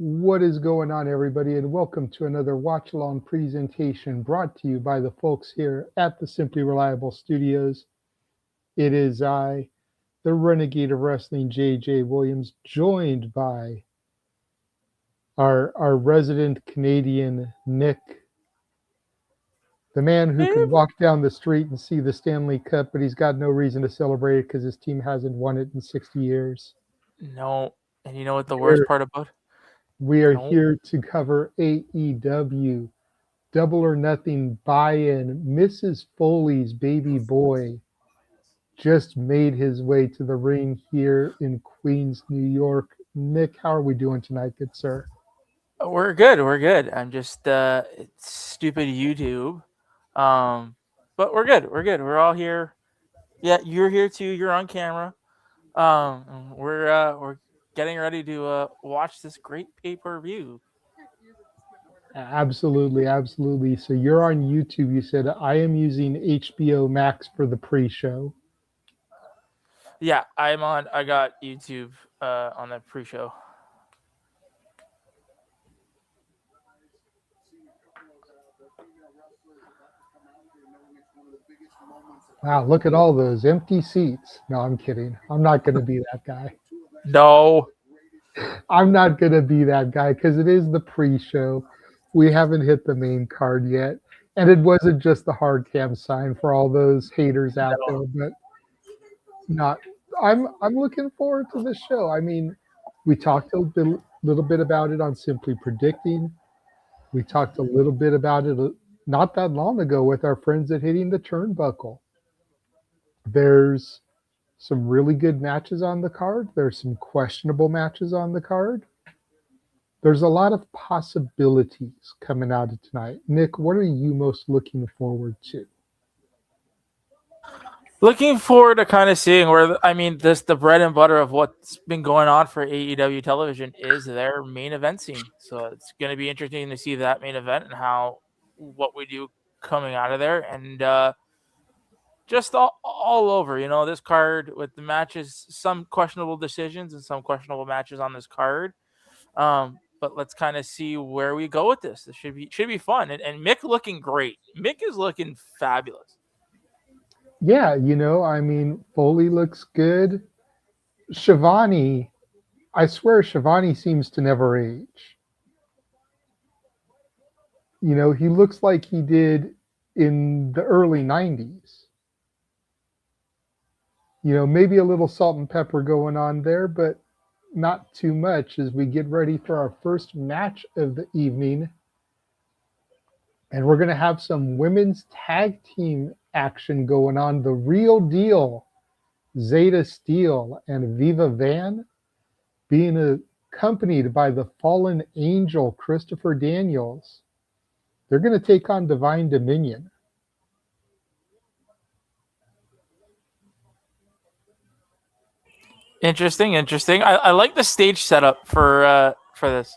What is going on, everybody, and welcome to another watch along presentation brought to you by the folks here at the Simply Reliable Studios. It is I, the Renegade of Wrestling, JJ Williams, joined by our resident Canadian, Nick, the man who can walk down the street and see the Stanley Cup, but he's got no reason to celebrate it because his team hasn't won it in 60 years. No, and you know what the worst part about? We are No. here to cover AEW. Double or Nothing buy-in. Mrs. Foley's baby boy just made his way to the ring here in Queens, New York. Nick, how are we doing tonight, good sir? We're good. We're good. I'm just it's stupid YouTube. But we're good. We're good. We're all here. Yeah, you're here too. You're on camera. We're getting ready to watch this great pay-per-view. Absolutely, absolutely. So you're on YouTube. You said I am using HBO Max for the pre-show. Yeah, I got YouTube on the pre-show. Wow, look at all those empty seats. No, I'm kidding. I'm not going to be that guy. No. I'm not going to be that guy because it is the pre-show. We haven't hit the main card yet. And it wasn't just the hard cam sign for all those haters out there, but not I'm looking forward to the show. I mean, we talked little bit about it on Simply Predicting. We talked a little bit about it not that long ago with our friends at Hitting the Turnbuckle. There's some really good matches on the card. There's some questionable matches on the card. There's a lot of possibilities coming out of tonight. Nick, what are you most looking forward to? Looking forward to kind of seeing where the bread and butter of what's been going on for AEW television is their main event scene. So it's going to be interesting to see that main event and what we do coming out of there, and just all over, this card with the matches, some questionable decisions and some questionable matches on this card. But let's kind of see where we go with this. This should be fun, and Mick looking great. Mick is looking fabulous. Yeah, I mean, Foley looks good. Shivani, I swear Shivani seems to never age. He looks like he did in the early 90s. Maybe a little salt and pepper going on there, but not too much as we get ready for our first match of the evening. And we're going to have some women's tag team action going on. The Real Deal, Zeta Steel and Viva Van, being accompanied by the fallen angel, Christopher Daniels. They're going to take on Divine Dominion. Interesting. I like the stage setup for this.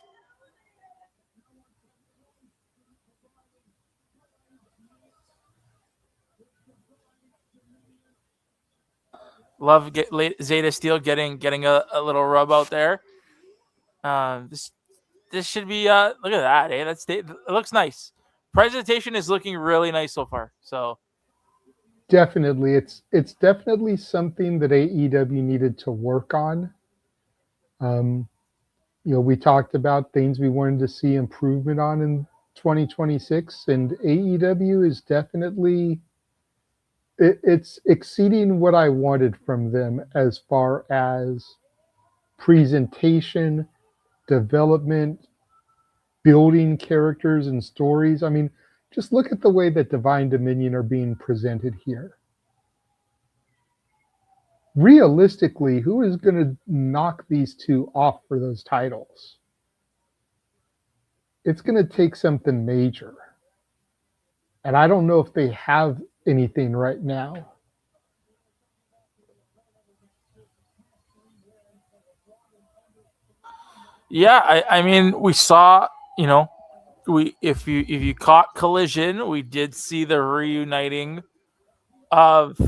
Love Zeta Steel getting a little rub out there. This should be look at that. It looks nice. Presentation is looking really nice so far. So definitely, it's definitely something that AEW needed to work on. We talked about things we wanted to see improvement on in 2026, and AEW is definitely it's exceeding what I wanted from them as far as presentation, development, building characters and stories. I mean, just look at the way that Divine Dominion are being presented here. Realistically, who is going to knock these two off for those titles? It's going to take something major. And I don't know if they have anything right now. yeah, I mean, we saw, if you caught Collision, we did see the reuniting of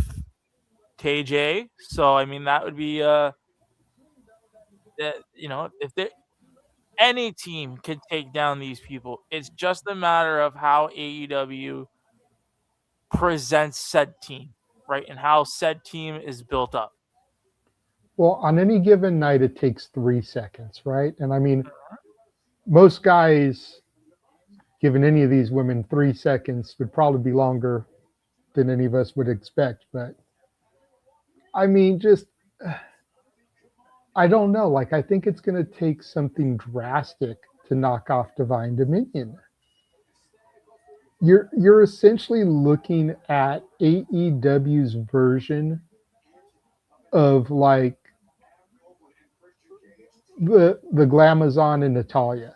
KJ. So I mean, that would be if they Any team can take down these people. It's just a matter of how AEW presents said team, right? And how said team is built up. Well, on any given night, it takes 3 seconds, right? And I mean, most guys, given any of these women 3 seconds, would probably be longer than any of us would expect. But I mean, just I don't know. Like, I think it's going to take something drastic to knock off Divine Dominion. You're essentially looking at AEW's version of like the Glamazon and Natalia,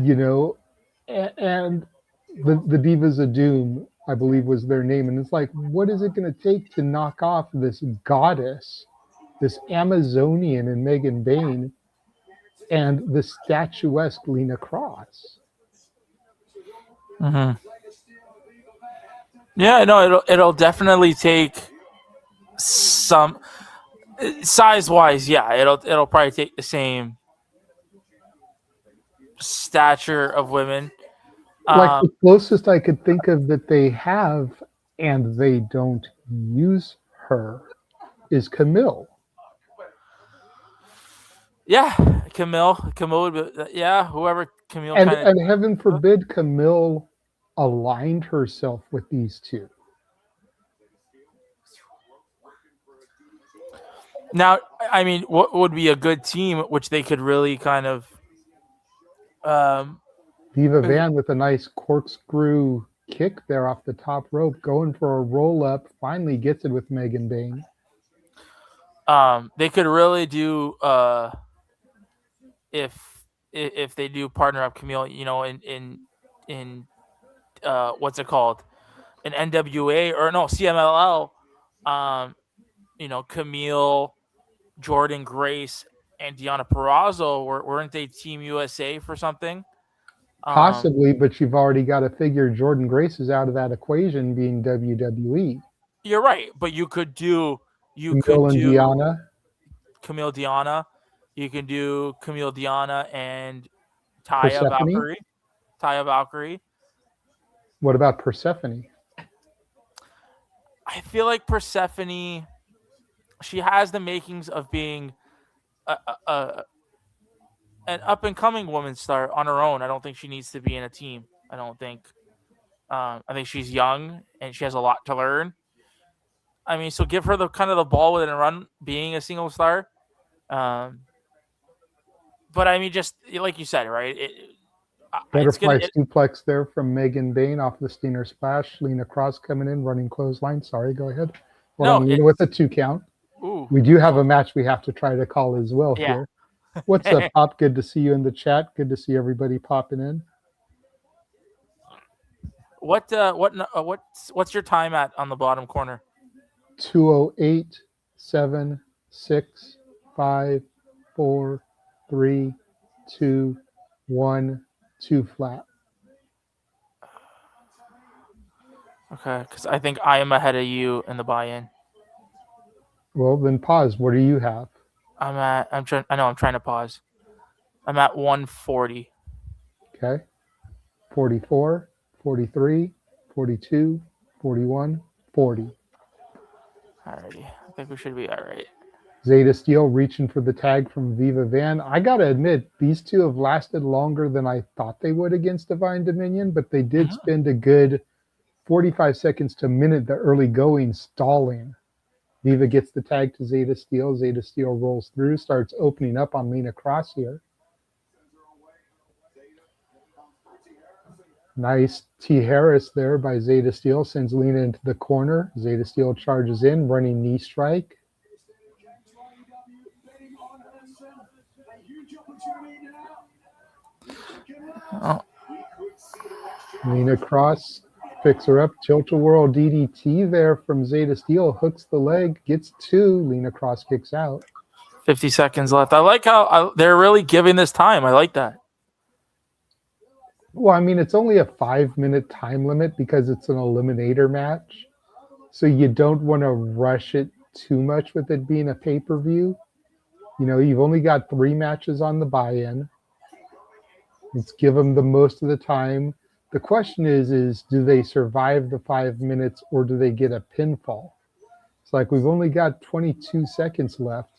you know, and the Divas of Doom, I believe was their name, and it's like, what is it going to take to knock off this goddess, this Amazonian in Megan Bain, and the statuesque Lena Cross? Mm-hmm. Yeah, no, it'll definitely take some size wise. Yeah, it'll probably take the same stature of women. Like the closest I could think of that they have, and they don't use her, is Camille. Yeah, Camille would be, yeah, whoever Camille and heaven forbid Camille aligned herself with these two. Now, I mean, what would be a good team which they could really kind of Viva Van with a nice corkscrew kick there off the top rope, going for a roll up, finally gets it with Megan Bain. They could really do if they do partner up Camille, you know, in what's it called? An NWA or no CMLL, you know, Camille, Jordan Grace, and Deonna Purrazzo weren't they Team USA for something? Possibly, but you've already got to figure Jordan Grace is out of that equation, being WWE. You're right, but you could do Deanna. Camille Deanna. You can do Camille Deanna and Taya Persephone? Valkyrie. What about Persephone? I feel like Persephone, she has the makings of being an up and coming woman star on her own. I don't think she needs to be in a team. I don't think. I think she's young and she has a lot to learn. I mean, so give her the kind of the ball with it and run, being a single star. But I mean, just like you said, right? Butterfly suplex there from Megan Bain off the Steiner splash. Lena Cross coming in, running clothesline. Sorry, go ahead. Lena with a 2 count. Ooh, we do have a match we have to try to call as well here. What's up, Pop? Good to see you in the chat. Good to see everybody popping in. What's your time at on the bottom corner? 2:08, 7, 6, 5, 4, 3, 2, 1, 2 flat. Okay, because I think I am ahead of you in the buy-in. Well, then pause. What do you have? I'm trying to pause. I'm at 140. Okay. 44, 43, 42, 41, 40. Alrighty. I think we should be all right. Zeta Steel reaching for the tag from Viva Van. I got to admit, these two have lasted longer than I thought they would against Divine Dominion, but they did spend a good 45 seconds to a minute the early going stalling. Viva gets the tag to Zeta Steel. Zeta Steel rolls through, starts opening up on Lena Cross here. Nice T. Harris there by Zeta Steel. Sends Lena into the corner. Zeta Steel charges in, running knee strike. Oh. Lena Cross picks her up. Tilt-a-whirl DDT there from Zeta Steel. Hooks the leg. Gets 2. Lena Cross kicks out. 50 seconds left. I like how they're really giving this time. I like that. Well, I mean, it's only a 5-minute time limit because it's an eliminator match. So you don't want to rush it too much with it being a pay-per-view. You know, you've only got 3 matches on the buy-in. Let's give them the most of the time. The question is do they survive the 5 minutes or do they get a pinfall? It's like we've only got 22 seconds left.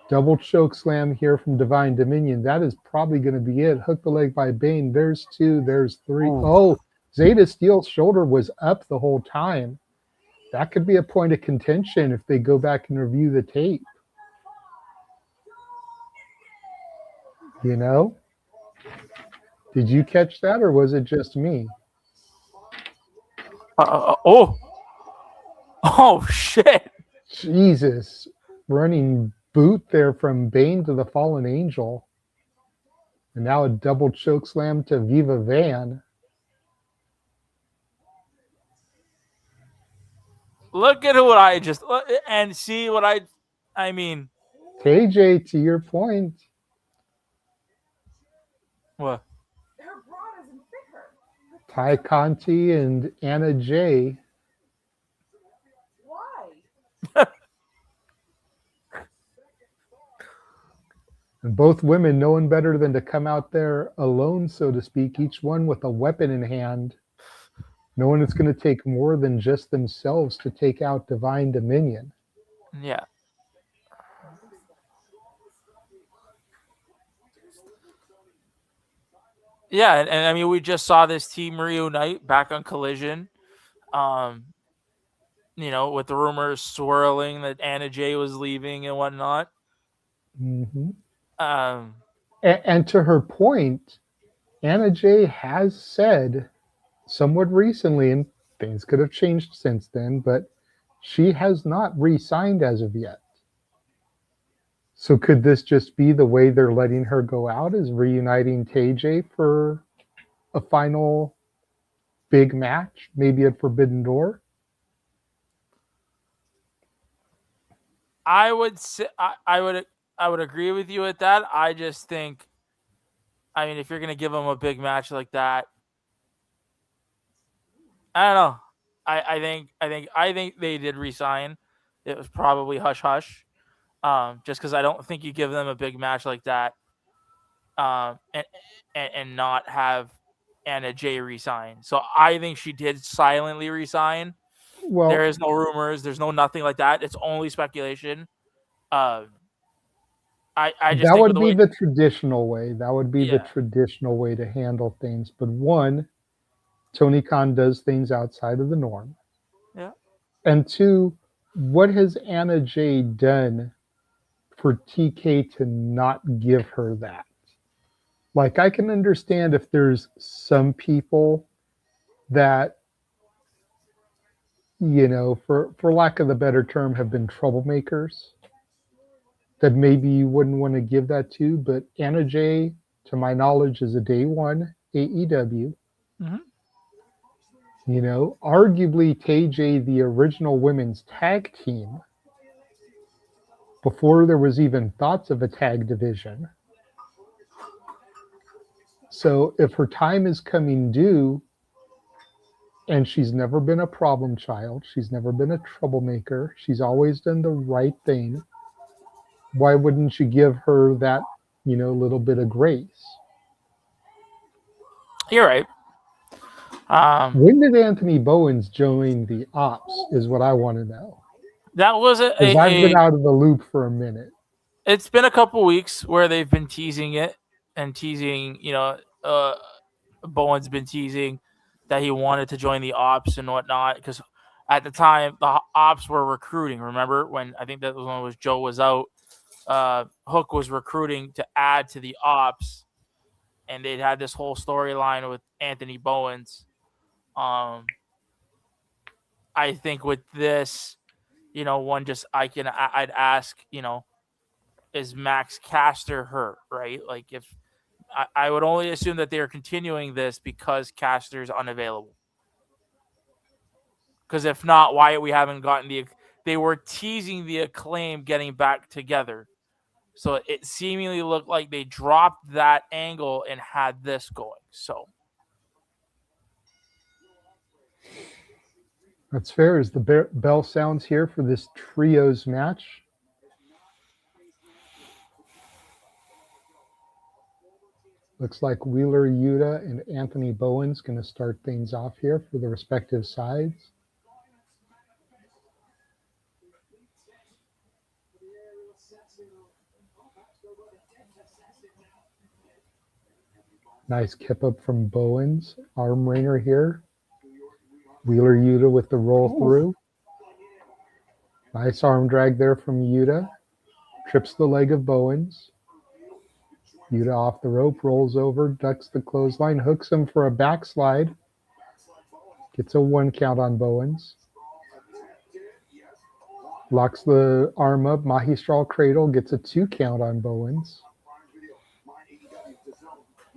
Double choke slam here from Divine Dominion. That is probably going to be it. Hook the leg by Bane. There's 2. There's 3. Ooh. Oh, Zeta Steel's shoulder was up the whole time. That could be a point of contention if they go back and review the tape. You know? Did you catch that or was it just me? Oh shit. Jesus. Running boot there from Bane to the Fallen Angel. And now a double choke slam to Viva Van. Look at what I just and see what I mean. KJ, to your point. What? Ty Conti and Anna Jay. Why? And both women knowing better than to come out there alone, so to speak, each one with a weapon in hand, knowing it's going to take more than just themselves to take out Divine Dominion. Yeah. Yeah, and I mean, we just saw this team reunite back on Collision. You know, with the rumors swirling that Anna Jay was leaving and whatnot. Mm-hmm. Um, and to her point, Anna Jay has said somewhat recently, and things could have changed since then, but she has not re-signed as of yet. So could this just be the way they're letting her go out, is reuniting TJ for a final big match, maybe at Forbidden Door? I would say I would agree with you at that. I just think, I mean, if you're gonna give them a big match like that, I don't know. I think they did resign. It was probably hush hush. Just because I don't think you give them a big match like that, and not have Anna Jay resign. So I think she did silently resign. Well, There is no rumors. There's no nothing like that. It's only speculation. I just that think would with the be way, the traditional way. That would be the yeah, traditional way to handle things. But one, Tony Khan does things outside of the norm. yeah. And two, what has Anna Jay done for TK to not give her that? Like, I can understand if there's some people that, you know, for lack of the better term, have been troublemakers that maybe you wouldn't want to give that to. But Anna Jay, to my knowledge, is a day one AEW. Mm-hmm. You know, arguably TJ, the original women's tag team, before there was even thoughts of a tag division. So if her time is coming due, and she's never been a problem child, she's never been a troublemaker, she's always done the right thing, why wouldn't you give her that, you know, little bit of grace? You're right. When did Anthony Bowens join the Ops is what I want to know. That was Because I've been out of the loop for a minute. It's been a couple weeks where they've been teasing it and teasing, you know, Bowen's been teasing that he wanted to join the Ops and whatnot, because at the time the Ops were recruiting. Remember when I think that was when it was Joe was out, Hook was recruiting to add to the Ops, and they'd had this whole storyline with Anthony Bowens. I think with this, you know, I'd ask, you know, is Max Caster hurt, right? Like, if I would only assume that they are continuing this because Caster's unavailable. Because if not, why we haven't gotten they were teasing the Acclaim getting back together. So it seemingly looked like they dropped that angle and had this going. So that's fair. As the bell sounds here for this trios match, Looks like Wheeler Yuta and Anthony Bowen's going to start things off here for the respective sides. Nice kip up from Bowen's. Arm wringer here. Wheeler Yuta with the roll through. Nice arm drag there from Yuta. Trips the leg of Bowen's. Yuta off the rope, rolls over, ducks the clothesline, hooks him for a backslide. Gets a 1 count on Bowen's. Locks the arm up, Mahistral Cradle, gets a 2 count on Bowen's.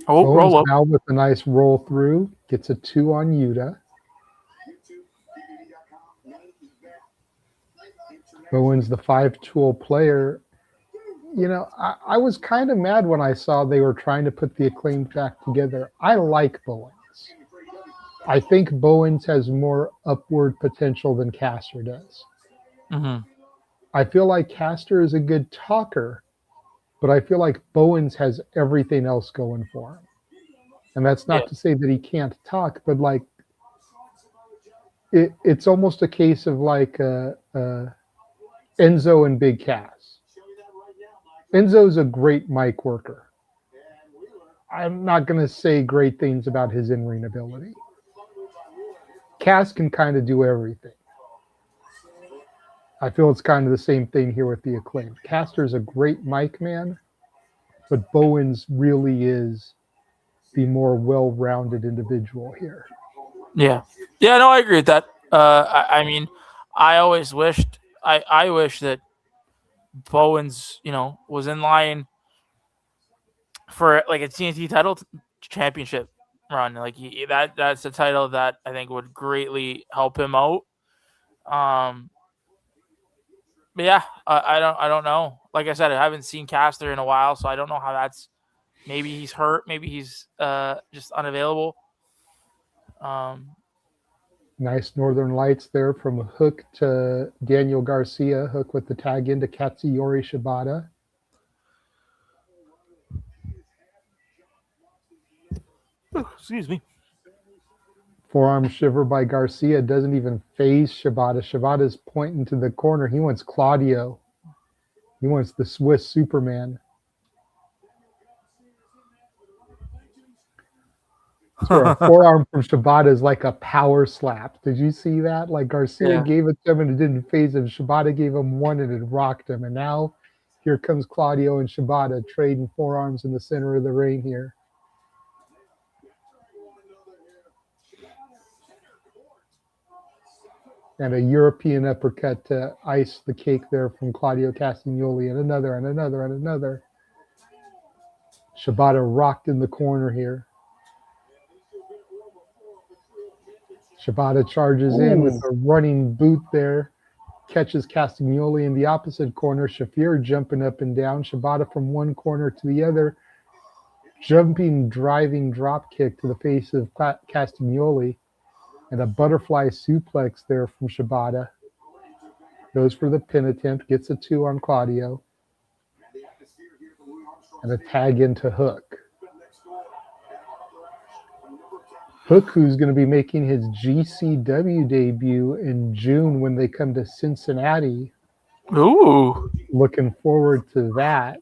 Bowens roll up. now with a nice roll through, gets a 2 on Yuta. Bowens, the 5-tool player. You know, I was kind of mad when I saw they were trying to put the Acclaimed back together. I like Bowens. I think Bowens has more upward potential than Caster does. Mm-hmm. I feel like Caster is a good talker, but I feel like Bowens has everything else going for him. And that's not to say that he can't talk, but like it's almost a case of like Enzo and Big Cass. Enzo's a great mic worker. I'm not going to say great things about his in-ring ability. Cass can kind of do everything. I feel it's kind of the same thing here with the Acclaimed. Caster's a great mic man, but Bowens really is the more well-rounded individual here. Yeah, no, I agree with that. I mean, I always wished, I wish that Bowens, was in line for like a TNT title championship run. Like that's a title that I think would greatly help him out. But yeah, I don't know. Like I said, I haven't seen Caster in a while, so I don't know how that's. Maybe he's hurt. Maybe he's just unavailable. Nice Northern Lights there from Hook to Daniel Garcia. Hook with the tag into Katsuyori Shibata. Excuse me. Forearm shiver by Garcia doesn't even phase Shibata. Shibata's pointing to the corner. He wants Claudio. He wants the Swiss Superman. So a forearm from Shibata is like a power slap. Did you see that? Like Garcia gave it to him and it didn't phase him. Shibata gave him one and it rocked him. And now here comes Claudio and Shibata trading forearms in the center of the ring here. And a European uppercut to ice the cake there from Claudio Castagnoli, and another, and another, and another. Shibata rocked in the corner here. Shibata charges in with a running boot there. Catches Castagnoli in the opposite corner. Shafir jumping up and down. Shibata from one corner to the other. Jumping, driving drop kick to the face of Castagnoli. And a butterfly suplex there from Shibata. Goes for the pin attempt. Gets a 2 on Claudio. And a tag into Hook. Hook, who's going to be making his GCW debut in June when they come to Cincinnati. Ooh. Looking forward to that.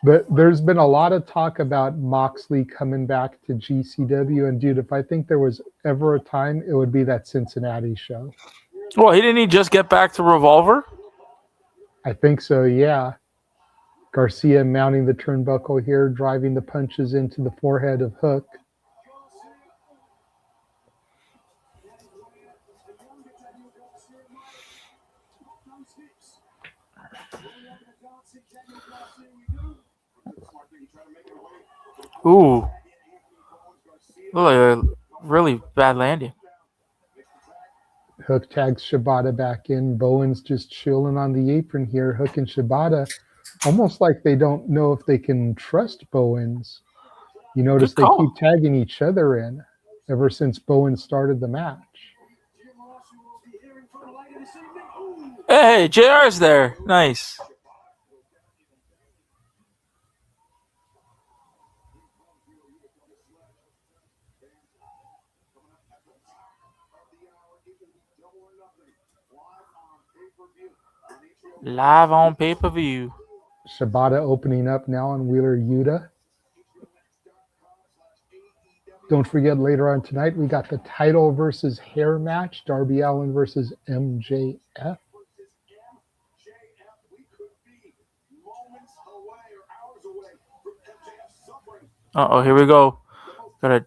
But there's been a lot of talk about Moxley coming back to GCW. And, dude, if I think there was ever a time, it would be that Cincinnati show. Well, didn't he just get back to Revolver? I think so, yeah. Garcia mounting the turnbuckle here, driving the punches into the forehead of Hook. Ooh. Look like a really bad landing. Hook tags Shibata back in. Bowen's just chilling on the apron here. Hook and Shibata, almost like they don't know if they can trust Bowens. You notice they keep tagging each other in ever since Bowens started the match. Hey, JR's there. Nice. Live on pay-per-view. Shibata opening up now on Wheeler Yuta. Don't forget, later on tonight, we got the title versus hair match, Darby Allin versus MJF. Uh-oh, here we go. Got a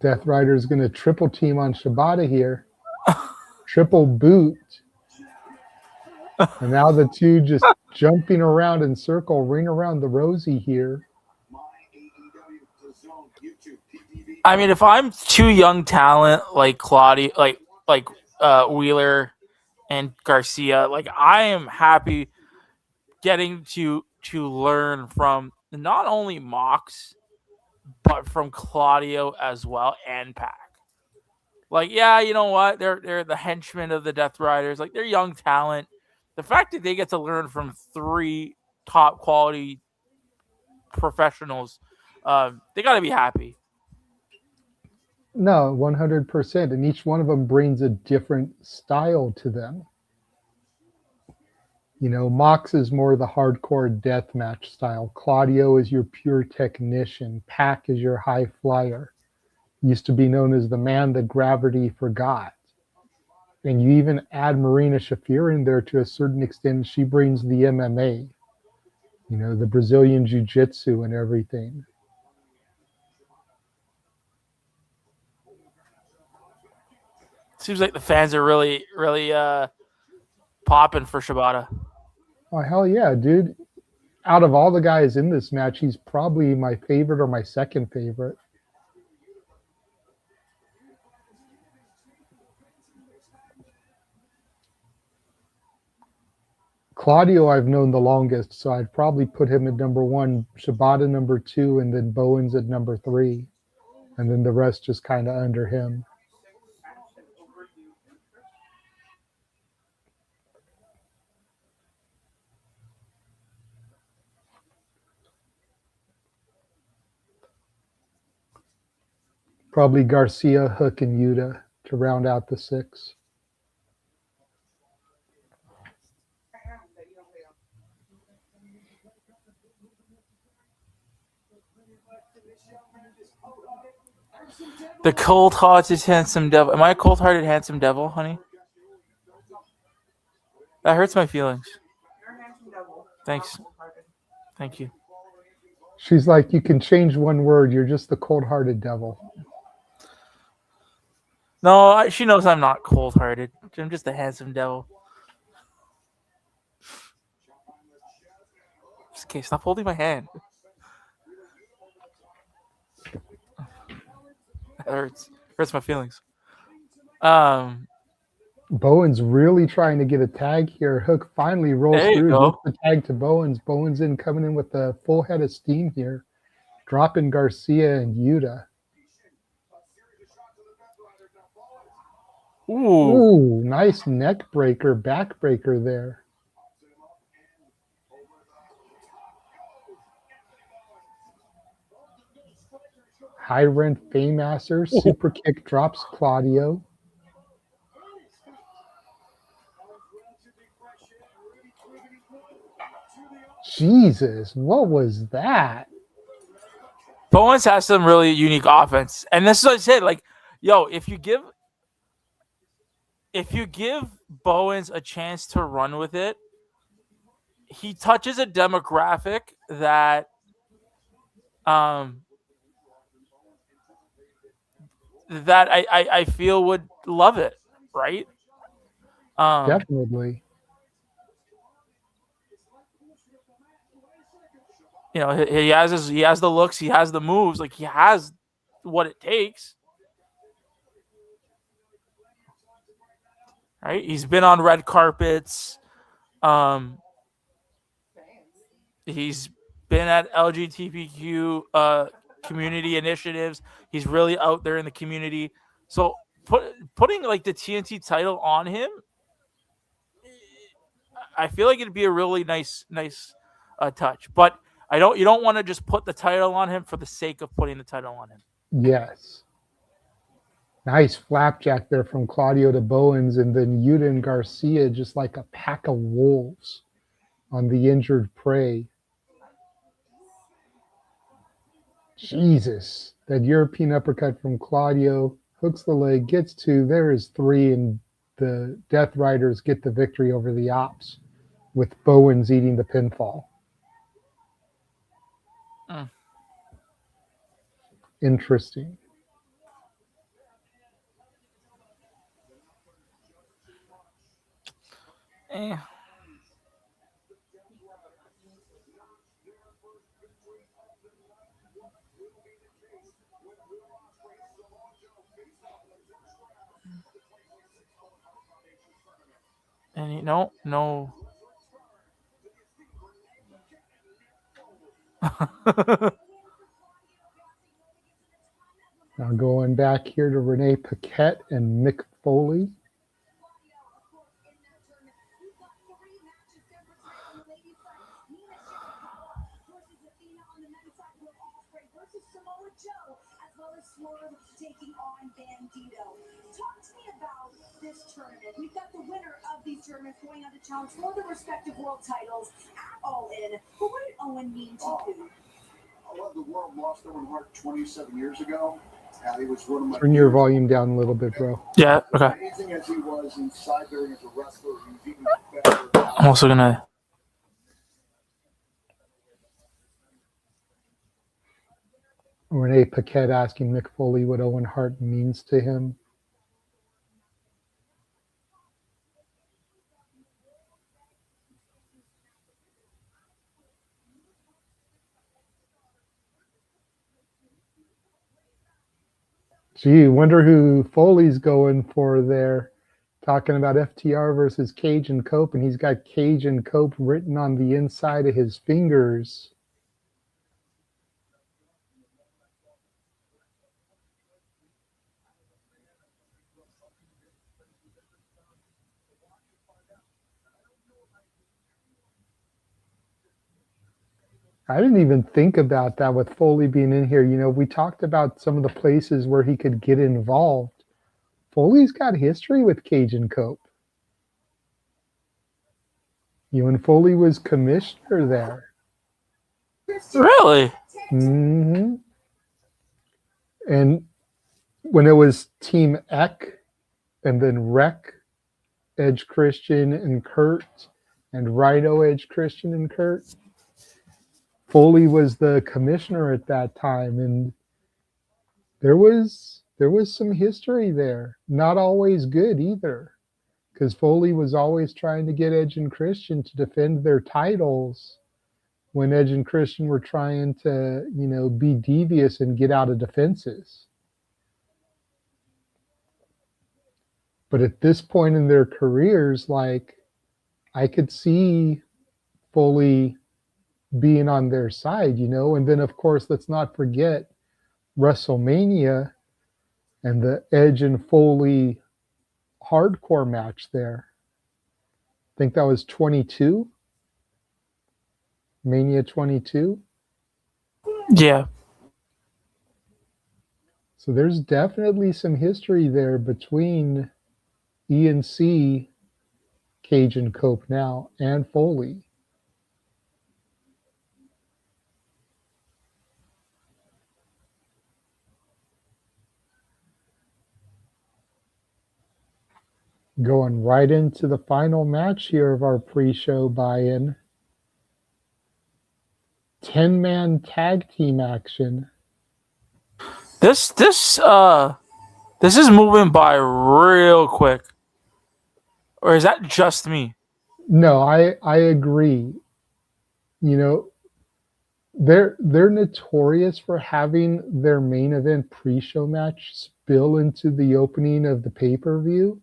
Death Rider is going to triple team on Shibata here. Triple boot. And now the two just jumping around in circle, ring around the rosy here. I mean, if I'm two young talent like Claudia, like Wheeler and Garcia, like I am happy getting to learn from not only Mox but from Claudio as well and Pac. Like, yeah, you know what? They're the henchmen of the Death Riders. Like, they're young talent. The fact that they get to learn from three top quality professionals, they got to be happy. No, 100%. And each one of them brings a different style to them. You know, Mox is more the hardcore deathmatch style. Claudio is your pure technician. Pac is your high flyer. Used to be known as the man that gravity forgot. And you even add Marina Shafir in there to a certain extent. She brings the MMA, you know, the Brazilian jiu-jitsu and everything. Seems like the fans are really popping for Shibata. Oh, hell yeah, dude. Out of all the guys in this match, he's probably my favorite or my second favorite. Claudio I've known the longest, so I'd probably put him at number one, Shibata number two, and then Bowens at number three. And then the rest just kind of under him. Probably Garcia, Hook, and Yuta to round out the six. The cold-hearted handsome devil. Am I a cold-hearted handsome devil, honey? That hurts my feelings. Thanks. Thank you. She's like, you can change one word. You're just the cold-hearted devil. No, she knows I'm not cold-hearted. I'm just a handsome devil. Okay, stop holding my hand. That hurts my feelings. Bowen's really trying to get a tag here. Hook finally rolls through, gets the tag to Bowens. Bowens coming in with a full head of steam here, dropping Garcia and Yuta. Ooh, nice neck breaker, back breaker there. High rent Fame-Master, super kick drops Claudio. Jesus, what was that? Bowens has some really unique offense. And this is what I said, like, yo, if you give Bowens a chance to run with it, he touches a demographic that that I feel would love it, right? Definitely. You know, he has the looks, he has the moves, like he has what it takes. Right? He's been on red carpets. He's been at LGBTQ community initiatives. He's really out there in the community. So putting like the TNT title on him, I feel like it'd be a really nice touch. But you don't want to just put the title on him for the sake of putting the title on him. Yes. Nice flapjack there from Claudio to Bowens, and then Yuta and Garcia just like a pack of wolves on the injured prey. Jesus. That European uppercut from Claudio hooks the leg, gets two. There is three, and the Death Riders get the victory over the Ops with Bowens eating the pinfall. Interesting. And no. Now going back here to Renee Paquette and Mick Foley. As well as Swerve taking on Bandido. Talk to me about this tournament. We've got the winner of these tournaments going on to challenge for the respective world titles at All In. But what did Owen mean to you? The world lost Owen Hart 27 years ago. He was one of my Turn your volume down a little bit, bro. Yeah, okay. Amazing as he was inside there as a wrestler, he was even better. I'm also gonna. Renee Paquette asking Mick Foley what Owen Hart means to him. Gee, wonder who Foley's going for there. Talking about FTR versus Cage and Cope, and he's got Cage and Cope written on the inside of his fingers. I didn't even think about that with Foley being in here. You know, we talked about some of the places where he could get involved. Foley's got history with Cage and Cope. You know, and Foley was commissioner there. Really? Mm-hmm. And when it was Team Eck and then Rec, Edge Christian and Kurt, and Rhino Edge Christian and Kurt, Foley was the commissioner at that time, and there was some history there. Not always good either, because Foley was always trying to get Edge and Christian to defend their titles when Edge and Christian were trying to, you know, be devious and get out of defenses. But at this point in their careers, like, I could see Foley being on their side, you know. And then, of course, let's not forget WrestleMania and the Edge and Foley hardcore match there. I think that was 22, Mania 22. Yeah. So there's definitely some history there between ENC, Cage and Cope now, and Foley. Going right into the final match here of our pre-show buy-in. 10-man tag team action. This is moving by real quick. Or is that just me? No, I agree. You know, they're notorious for having their main event pre-show match spill into the opening of the pay-per-view.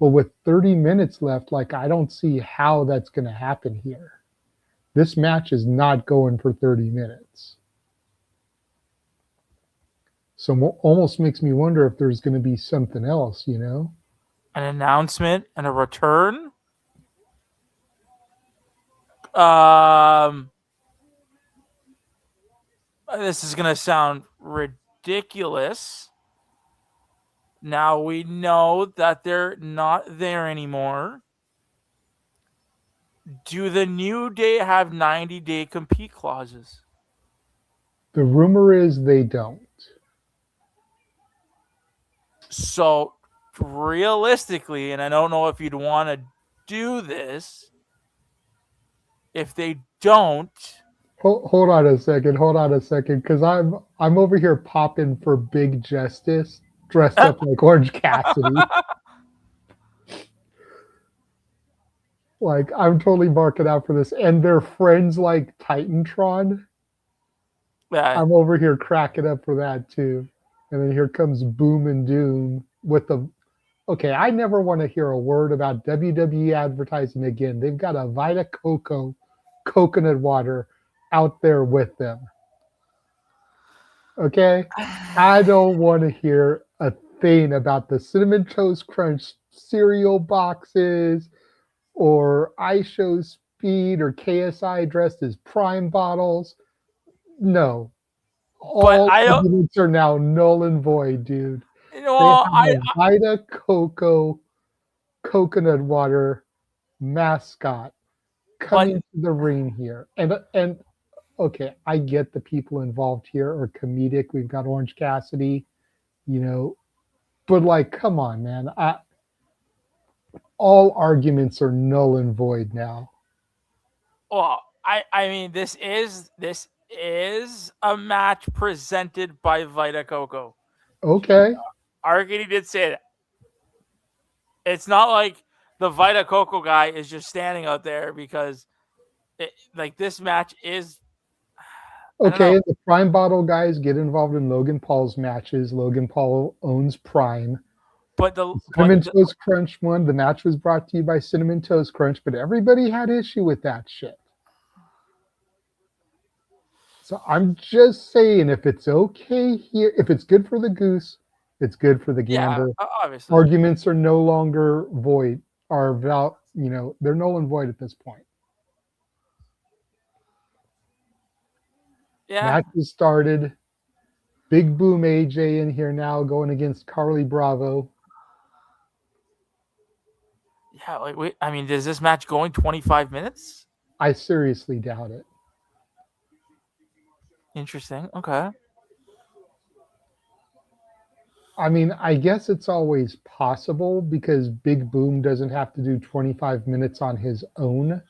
But with 30 minutes left, like, I don't see how that's going to happen here. This match is not going for 30 minutes. So almost makes me wonder if there's going to be something else, you know? An announcement and a return? This is going to sound ridiculous. Now we know that they're not there anymore. Do the New Day have 90-day compete clauses? The rumor is they don't. So realistically, and I don't know if you'd want to do this, if they don't, Hold on a second, because I'm over here popping for Big Justice, dressed up like Orange Cassidy. Like I'm totally marking out for this, and they're friends like Titantron. I'm over here cracking up for that too. And then here comes Boom and Doom with the. Okay, I never want to hear a word about WWE advertising again. They've got a Vita Coco coconut water out there with them. Okay? I don't want to hear a thing about the Cinnamon Toast Crunch cereal boxes or iShow Speed or KSI dressed as Prime bottles. No. All arguments are now null and void, dude. They have a Vita Coco coconut water mascot coming to the ring here. And okay, I get the people involved here are comedic. We've got Orange Cassidy, but like, come on, man. All arguments are null and void now. Well, I mean, this is a match presented by Vita Coco. Okay. Agony did say that. It's not like the Vita Coco guy is just standing out there because, this match is. Okay, the Prime Bottle guys get involved in Logan Paul's matches. Logan Paul owns Prime. But the Cinnamon Toast Crunch one, the match was brought to you by Cinnamon Toast Crunch, but everybody had issue with that shit. So I'm just saying, if it's okay here, if it's good for the goose, it's good for the gander. Yeah, obviously. Arguments are no longer void, they're null and void at this point. Yeah. Match has started. Big Boom AJ in here now going against Carly Bravo. Yeah, I mean, is this match going 25 minutes? I seriously doubt it. Interesting. Okay. I mean, I guess it's always possible because Big Boom doesn't have to do 25 minutes on his own. That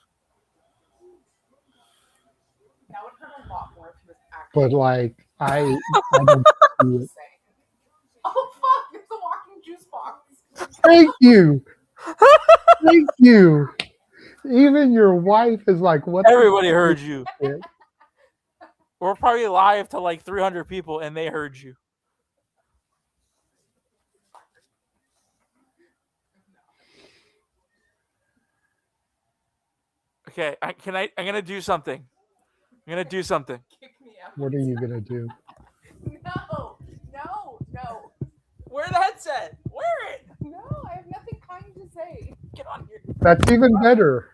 would hurt a lot more if he was actually. But like, I don't see it. Oh fuck! It's a walking juice box. Thank you. Thank you. Even your wife is like, what? Everybody heard you. We're probably live to like 300 people and they heard you. Okay, I'm gonna do something. I'm gonna do something. Kick me out. What are you gonna do? No. Wear the headset. Wear it. No, I have nothing kind to say. Get on here. That's even better.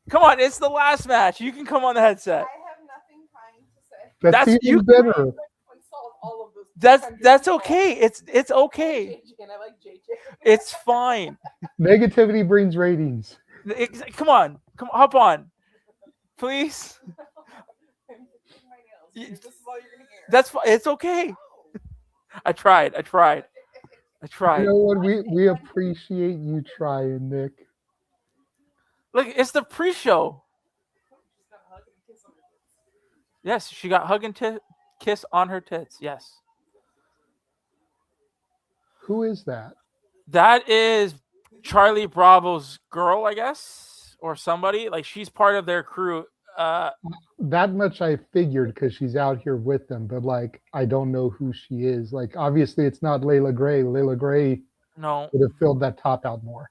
Come on, it's the last match. You can come on the headset. I have nothing kind to say. That's even better. All of those That's okay. It's okay. JJ, and I like JJ. It's fine. Negativity brings ratings. Come on, hop on, please. I'm fixing my nails. This is all you're gonna hear. That's fine. It's okay. I tried. You know what? We appreciate you trying, Nick. Look, it's the pre-show. Yes, she got hug and kiss on her tits. Yes. Who is that? That is Charlie Bravo's girl, I guess, or somebody. Like, she's part of their crew. That much I figured because she's out here with them, but like I don't know who she is. Like obviously it's not Layla Gray. Layla Gray would have filled that top out more.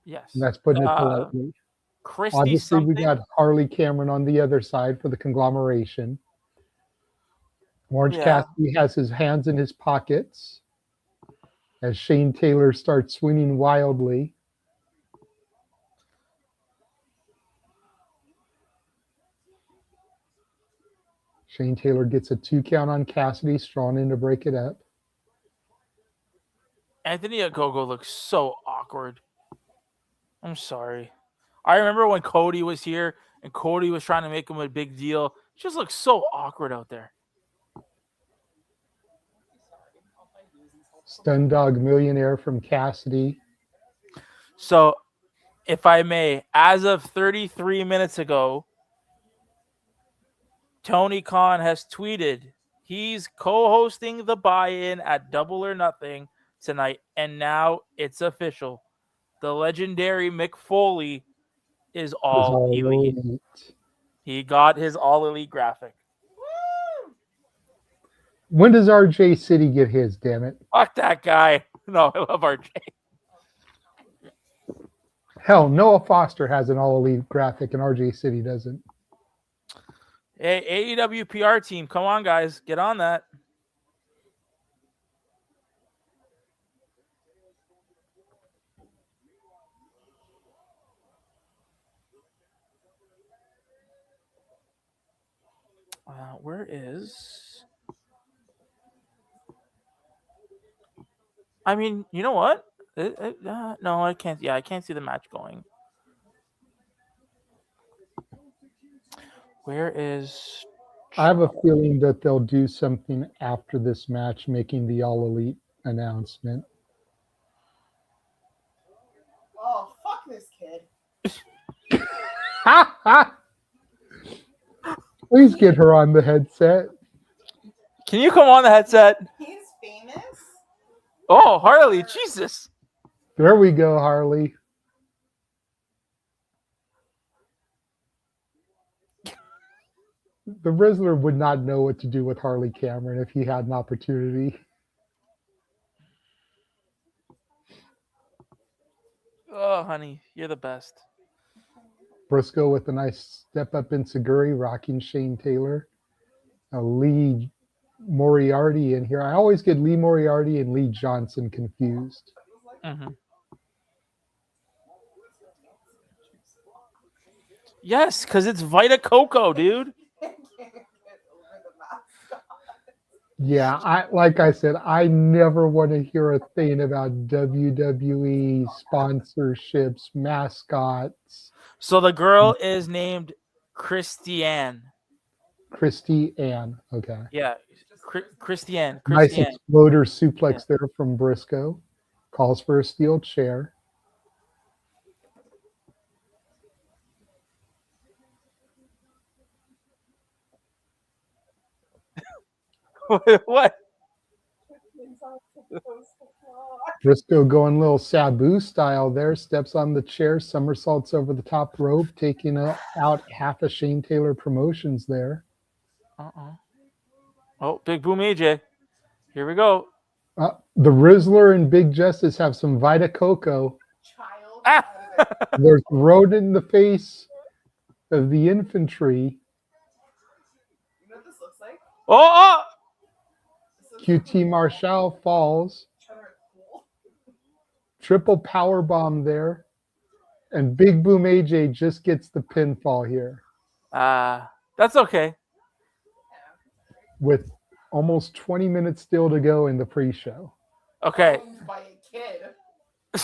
Yes. And that's putting it politely. Christy obviously something. we got Harley Cameron on the other side for the conglomeration. Orange Cassidy has his hands in his pockets as Shane Taylor starts swinging wildly. Shane Taylor gets a 2 count on Cassidy, strong in to break it up. Anthony Ogogo looks so awkward. I'm sorry. I remember when Cody was here and Cody was trying to make him a big deal. It just looks so awkward out there. Stun Dog Millionaire from Cassidy. So, if I may, as of 33 minutes ago, Tony Khan has tweeted he's co-hosting the buy-in at Double or Nothing tonight, and now it's official. The legendary Mick Foley is all elite. He got his all elite graphic. When does RJ City get his, damn it? Fuck that guy. No, I love RJ. Hell, Noah Foster has an all elite graphic and RJ City doesn't. Hey, AEW PR team, come on, guys. Get on that. Where is... I mean, you know what? No, I can't. Yeah, I can't see the match going. Where is... I have a feeling that they'll do something after this match, making the all elite announcement. Oh, fuck this kid. Ha ha! Please get her on the headset. Can you come on the headset? He's famous? Oh, Harley, Jesus. There we go, Harley. The Rizzler would not know what to do with Harley Cameron if he had an opportunity. Oh, honey, you're the best. Briscoe with a nice step up in Seguri, rocking Shane Taylor. Lee Moriarty in here. I always get Lee Moriarty and Lee Johnson confused. Mm-hmm. Yes, because it's Vita Coco, dude. Yeah, like I said, I never want to hear a thing about WWE sponsorships, mascots. So the girl is named Christiane. Christy Ann. Okay. Yeah, Christiane. Nice exploder suplex there from Briscoe. Calls for a steel chair. What? Briscoe going a little Sabu style there. Steps on the chair, somersaults over the top rope, taking out half of Shane Taylor Promotions there. Oh, Big Boom AJ. Here we go. The Rizzler and Big Justice have some Vita Coco. They're thrown in the face of the infantry. You know what this looks like? Oh! QT Marshall falls. Triple power bomb there. And Big Boom AJ just gets the pinfall here. That's okay. With almost 20 minutes still to go in the pre-show. Okay. By a kid.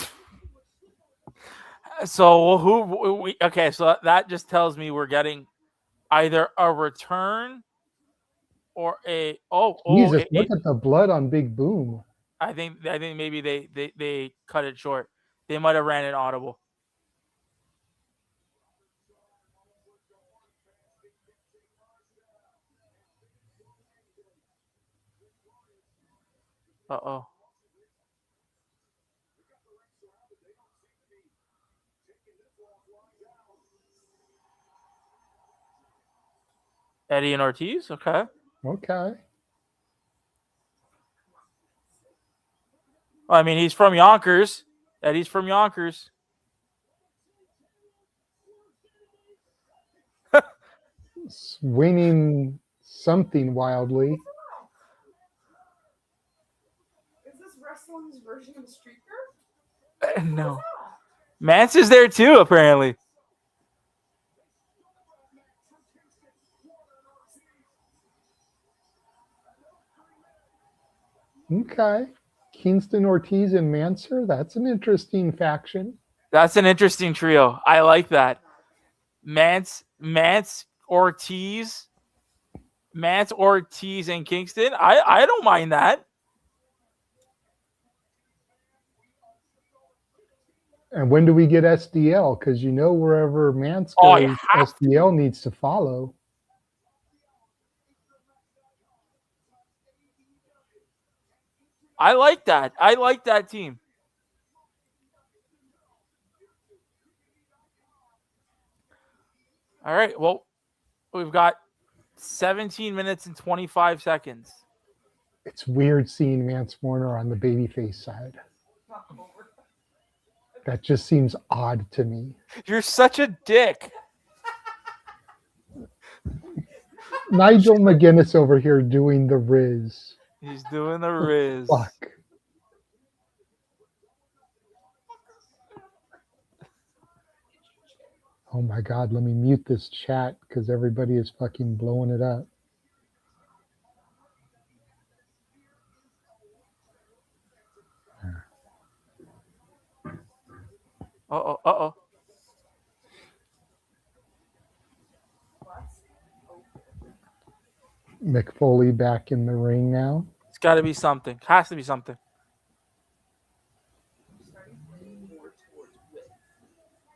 So okay, so that just tells me we're getting either a return or a Jesus, look at the blood on Big Boom. I think maybe they cut it short. They might have ran an audible. Uh-oh. Eddie and Ortiz? Okay. Okay. I mean, he's from Yonkers. Eddie's from Yonkers. Swinging something wildly. Is this wrestling's version of Streaker? No. Mance is there too, apparently. Okay. Kingston, Ortiz, and Mansoor. That's an interesting faction. That's an interesting trio. I like that. Mance, Ortiz, and Kingston. I don't mind that. And when do we get SDL? Because you know wherever Mance Oh, you goes, have to. SDL needs to follow. I like that. I like that team. All right. Well, we've got 17 minutes and 25 seconds. It's weird seeing Mance Warner on the babyface side. That just seems odd to me. You're such a dick. Nigel McGuinness over here doing the Riz. He's doing the Riz. Fuck. Oh my God, let me mute this chat because everybody is fucking blowing it up. Uh-oh. Mick Foley back in the ring now. It's got to be something. Has to be something.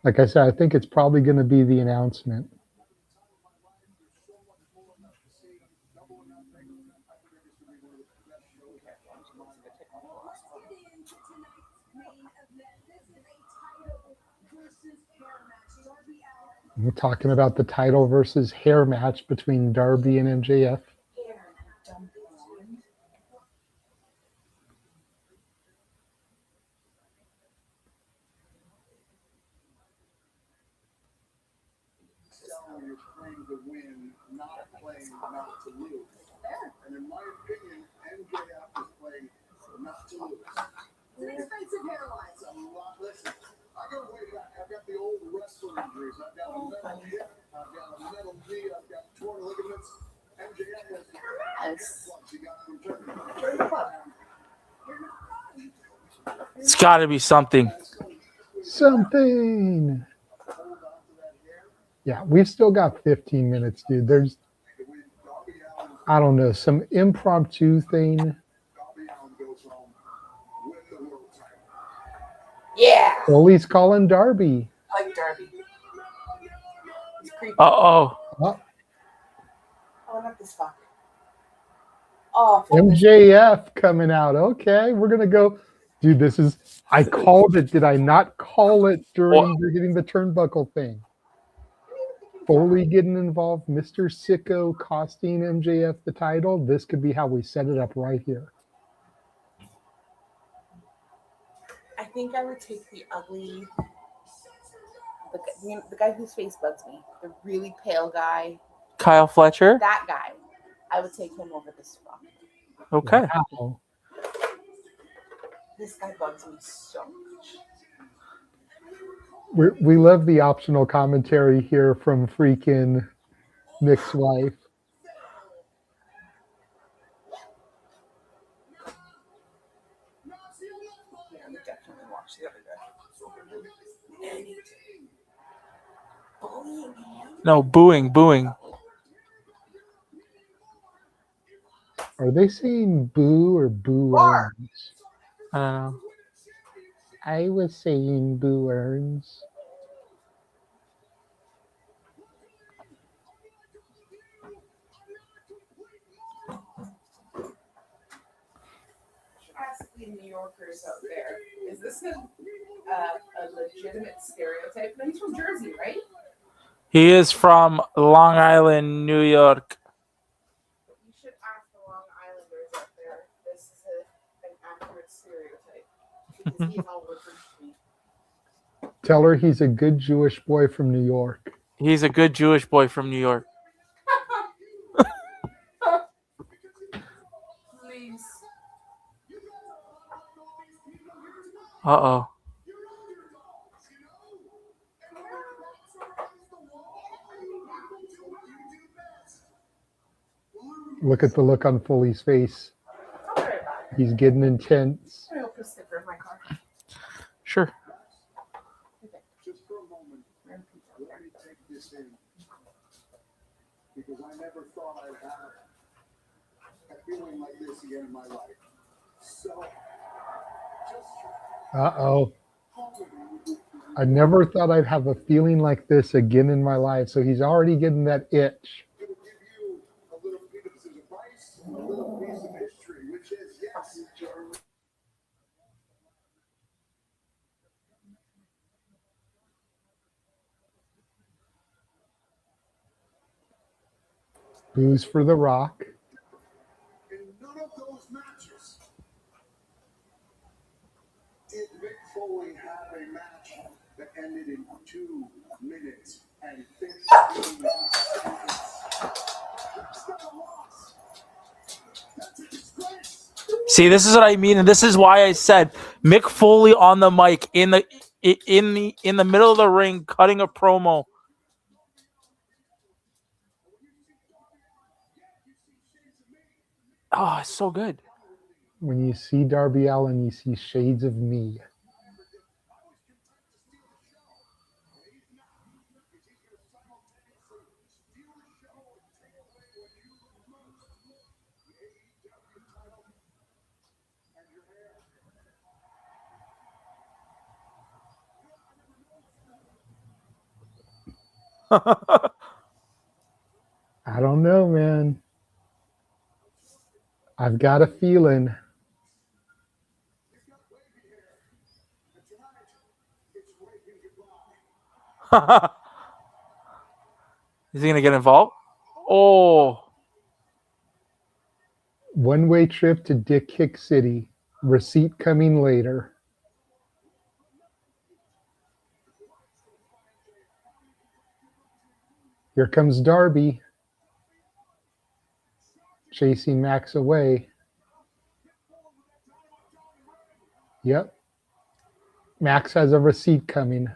Like I said, I think it's probably going to be the announcement. We're talking about the title versus hair match between Darby and MJF. You're playing to win, not playing not to lose. And in my opinion, MJF is playing not to lose. It's an expensive hairline. It's a lot. Listen, I go way back. I've got the old wrestler injuries. I've got a metal hip. I've got a metal knee. I've got torn ligaments. MJF has plugs he got from Turkey. It's got to be something. Something. Yeah, we've still got 15 minutes, dude. There's, I don't know, some impromptu thing. Yeah. Foley's calling Darby. I like Darby. He's creepy. Uh-oh. Oh, Oh, not this fuck. Oh, MJF coming out. Okay, we're going to go. Dude, this is, I called it. Did I not call it during hitting the turnbuckle thing? Foley getting involved, Mr. Sicko costing MJF the title. This could be how we set it up right here. I think I would take the ugly, the guy whose face bugs me, the really pale guy. Kyle Fletcher. That guy. I would take him over this fuck. Okay. Wow. This guy bugs me so much. We love the optional commentary here from freaking Nick's wife. Yeah, I definitely watch the other guy. No, booing. Are they saying boo or boo earns? I don't know. I was saying boo earns. Ask the New Yorkers out there, is this a legitimate stereotype? No, he's from Jersey, right? He is from Long Island, New York. You should ask the Long Islanders out there. This is an accurate stereotype. Because he's all over me. Tell her he's a good Jewish boy from New York. He's a good Jewish boy from New York. Please. Uh-oh. Look at the look on Foley's face. He's getting intense. I'm sure. Just for a moment, let me take this in. Because I never thought I'd have a feeling like this again in my life. So, just Uh-oh. I never thought I'd have a feeling like this again in my life. So he's already getting that itch. going to give you a little bit of his advice, a little piece of history, which is, yes, Jeremy. Booze for The Rock. In none of those matches did Mick Foley have a match that ended in 2 minutes and 15 seconds. That's not a loss. That's a disgrace. See, this is what I mean, and this is why I said Mick Foley on the mic in the middle of the ring, cutting a promo. Oh, it's so good. When you see Darby Allin, you see shades of me. I don't know, man. I've got a feeling. Is he gonna get involved? Oh, One-way trip to Dick Kick City. Receipt coming later. Here comes Darby. Chasing Max away. Yep. Max has a receipt coming.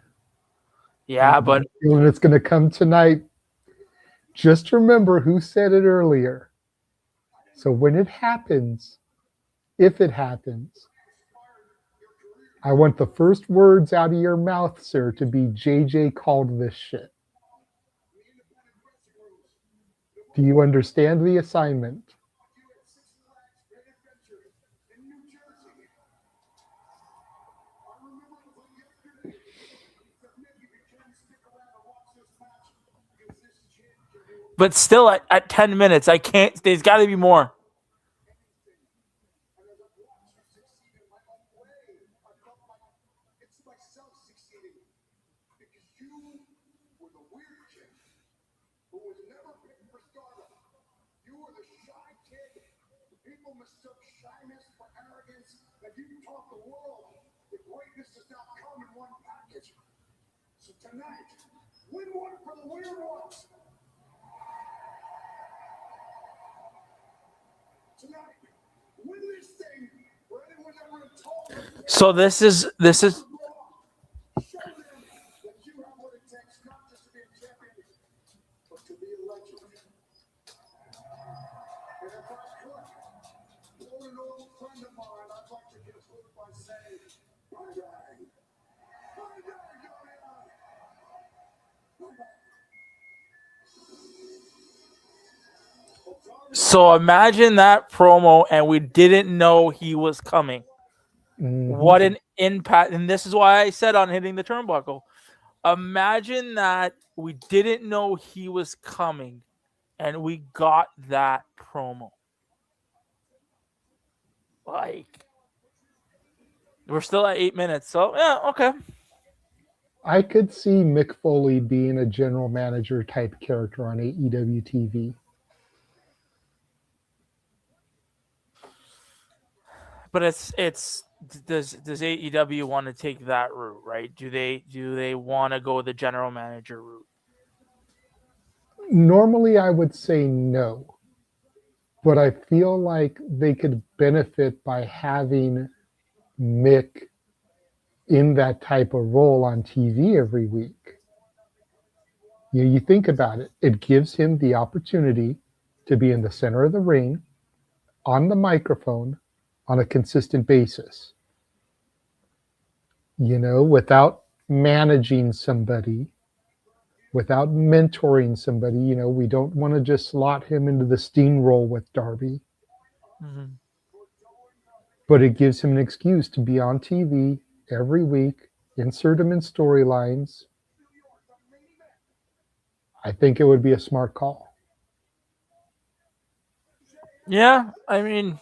yeah, but And it's going to come tonight. Just remember who said it earlier. So when it happens, if it happens, I want the first words out of your mouth, sir, to be JJ called this shit. Do you understand the assignment? but still at 10 minutes, I can't. There's got to be more. It's myself succeeding because you were the weird kid who was never picked for stardom. You were the shy kid. People mistook shyness for arrogance, and you taught the world that greatness does not come in one package. So tonight, win one for the weird ones. Tonight, win this thing for anyone that would have told them. So this is Show them that you have what it takes not just to be a champion, but to be a legend. And if I could, for an old friend of mine, I'd like to conclude by saying, bye-bye. Bye-bye, Dorian. Bye-bye. so imagine that promo, and we didn't know he was coming. What an impact. And this is why I said on hitting the turnbuckle. Imagine that we didn't know he was coming and we got that promo. Like, we're still at 8 minutes. So, yeah, okay. I could see Mick Foley being a general manager type character on AEW TV. But it's does AEW want to take that route, right? Do they want to go the general manager route? Normally, I would say no, but I feel like they could benefit by having Mick in that type of role on TV every week. You think about it, it gives him the opportunity to be in the center of the ring, on the microphone, on a consistent basis. without managing somebody, without mentoring somebody. We don't want to just slot him into the steamroll with Darby, Mhm. but it gives him an excuse to be on TV every week, insert him in storylines. I think it would be a smart call. Yeah, I mean,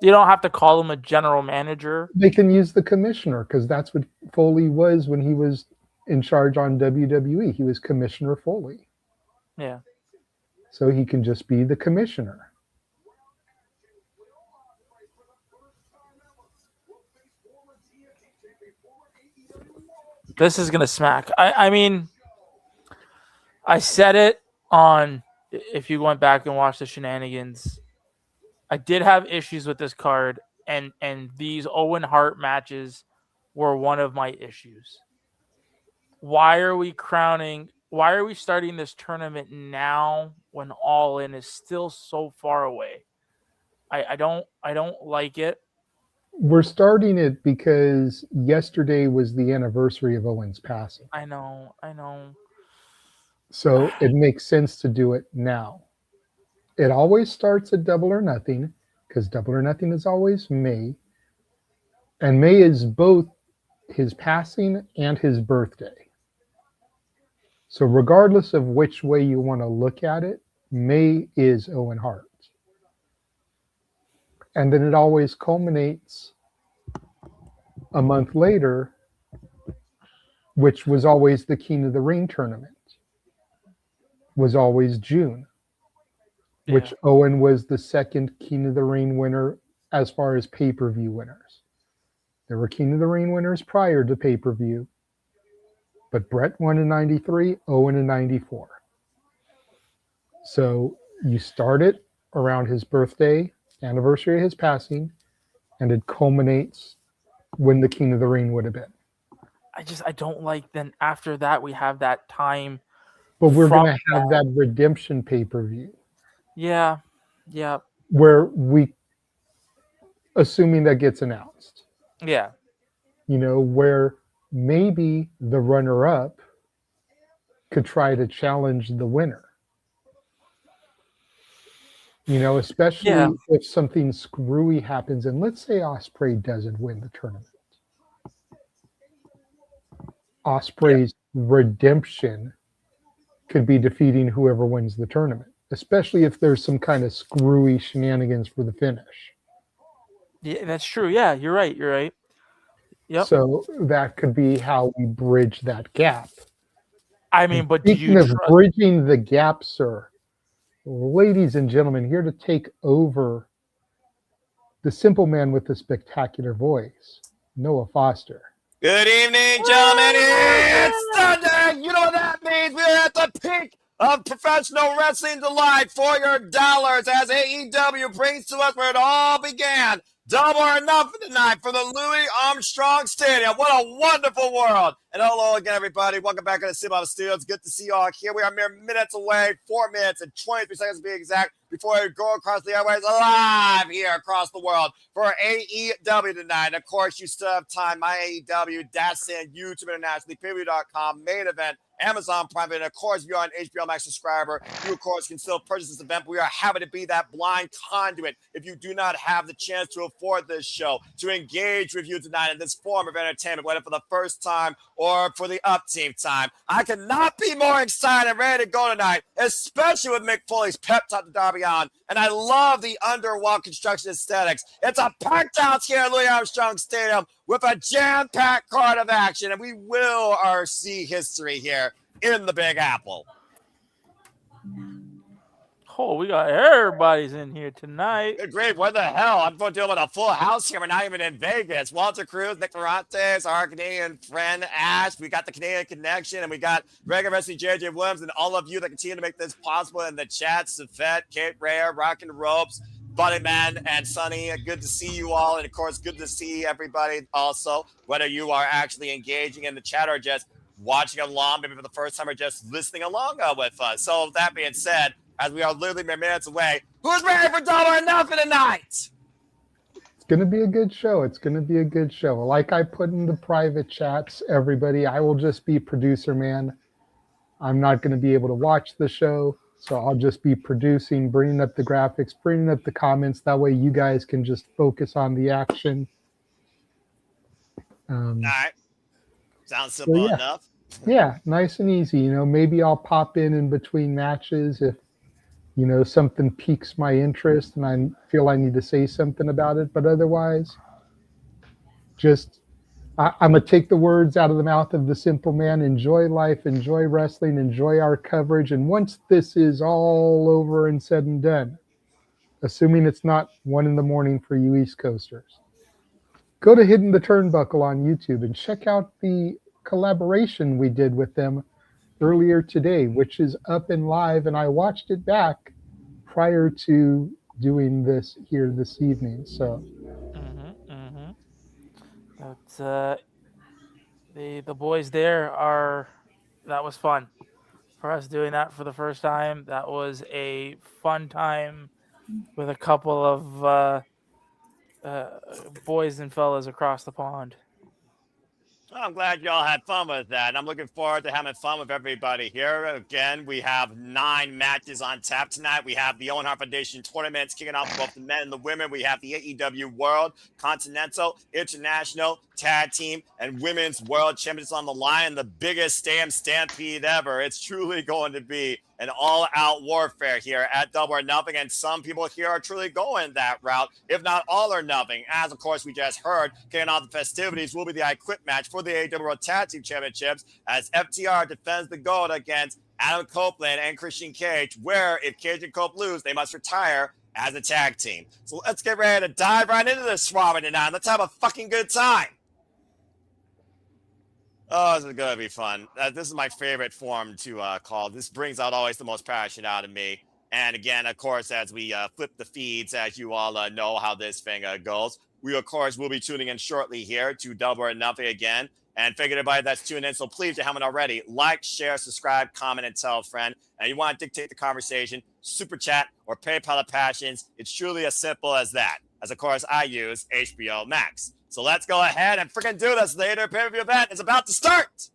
you don't have to call him a general manager. They can use the commissioner because that's what Foley was when he was in charge on WWE. He was Commissioner Foley. Yeah. So he can just be the commissioner. This is going to smack. I mean, I said it on, if you went back and watched the shenanigans, I did have issues with this card, and these Owen Hart matches were one of my issues. Why are we starting this tournament now when All In is still so far away? I don't like it. We're starting it because yesterday was the anniversary of Owen's passing. I know. So it makes sense to do it now. It always starts at Double or Nothing because Double or Nothing is always May. And May is both his passing and his birthday. So regardless of which way you want to look at it, May is Owen Hart. And then it always culminates a month later, which was always the King of the Ring tournament, was always June, which Owen was the second King of the Ring winner as far as pay-per-view winners. There were King of the Ring winners prior to pay-per-view, but Brett won in 93, Owen in 94. So you start it around his birthday, anniversary of his passing, and it culminates when the King of the Ring would have been. I don't like, then after that we have that time. But we're going to have that redemption pay-per-view. Yeah. Where assuming that gets announced. Yeah. Where maybe the runner-up could try to challenge the winner. Especially if something screwy happens, and let's say Ospreay doesn't win the tournament. Ospreay's redemption could be defeating whoever wins the tournament, especially if there's some kind of screwy shenanigans for the finish. Yeah, that's true. Yeah, you're right. Yep. So that could be how we bridge that gap. I mean, but speaking of bridging the gap, sir, ladies and gentlemen, here to take over the simple man with the spectacular voice, Noah Foster. Good evening, gentlemen. It's Sunday. You know what that means. We're at the peak of professional wrestling delight for your dollars as AEW brings to us where it all began. Double or Nothing tonight for the Louis Armstrong Stadium. What a wonderful world. And hello again, everybody. Welcome back to the Cinema Studios. Good to see you all here. We are mere minutes away, 4 minutes and 23 seconds to be exact, before we go across the airways live here across the world for AEW tonight. And of course, you still have time. My AEW, Datsun, YouTube Internationally, Preview.com, main event, Amazon Prime, and of course, if you're an HBO Max subscriber, you of course can still purchase this event. We are happy to be that blind conduit if you do not have the chance to afford this show, to engage with you tonight in this form of entertainment, whether for the first time or for the upteenth time. I cannot be more excited and ready to go tonight, especially with Mick Foley's pep talk to Darby on. And I love the underwall construction aesthetics. It's a packed house here at Louis Armstrong Stadium with a jam-packed card of action, and we will see history here in the Big Apple. Oh, we got everybody's in here tonight. Good grief, what the hell? I'm going to deal with a full house here. We're not even in Vegas. Walter Cruz, Nick Ferrante, our Canadian friend Ash. We got the Canadian Connection, and we got regular wrestling JJ Williams, and all of you that continue to make this possible in the chat. Safette, Kate Rare, Rockin' Ropes, Buddy Man, and Sonny. Good to see you all, and of course, good to see everybody also, whether you are actually engaging in the chat or just watching along, maybe for the first time, or just listening along with us. So that being said, as we are literally mere minutes away, who's ready for Double or Nothing tonight? going to be a good show. It's going to be a good show. Like I put in the private chats, everybody, I will just be producer man. I'm not going to be able to watch the show, so I'll just be producing, bringing up the graphics, bringing up the comments. That way you guys can just focus on the action. All right. Sounds So simple yeah. enough. Yeah, nice and easy. You know, maybe I'll pop in between matches if, you know, something piques my interest and I feel I need to say something about it. But otherwise, just I'm going to take the words out of the mouth of the simple man. Enjoy life, enjoy wrestling, enjoy our coverage. And once this is all over and said and done, assuming it's not 1 a.m. for you East Coasters, go to Hidden the Turnbuckle on YouTube and check out the collaboration we did with them earlier today, which is up and live. And I watched it back prior to doing this here this evening. So But the boys there are, that was fun for us doing that for the first time. That was a fun time with a couple of boys and fellas across the pond. Well, I'm glad y'all had fun with that. And I'm looking forward to having fun with everybody here. Again, we have 9 matches on tap tonight. We have the Owen Hart Foundation tournaments kicking off for both the men and the women. We have the AEW World, Continental, International, Tag Team, and Women's World Champions on the line. The biggest stampede ever. It's truly going to be an all-out warfare here at Double or Nothing, and some people here are truly going that route, if not all or nothing. As, of course, we just heard, kicking off the festivities will be the I Quit match for the AEW World Tag Team Championships as FTR defends the gold against Adam Copeland and Christian Cage, where if Cage and Cope lose, they must retire as a tag team. So let's get ready to dive right into this swabbing tonight. Let's have a fucking good time. Oh, this is going to be fun. This is my favorite form to call. This brings out always the most passion out of me. And again, of course, as we flip the feeds, as you all know how this thing goes, we, of course, will be tuning in shortly here to Double or Nothing again. And figure everybody that's tuned in, so please, if you haven't already, like, share, subscribe, comment, and tell a friend. And you want to dictate the conversation, super chat, or PayPal of Passions. It's truly as simple as that. As, of course, I use HBO Max. So let's go ahead and freaking do this. The AEW pay-per-view event is about to start.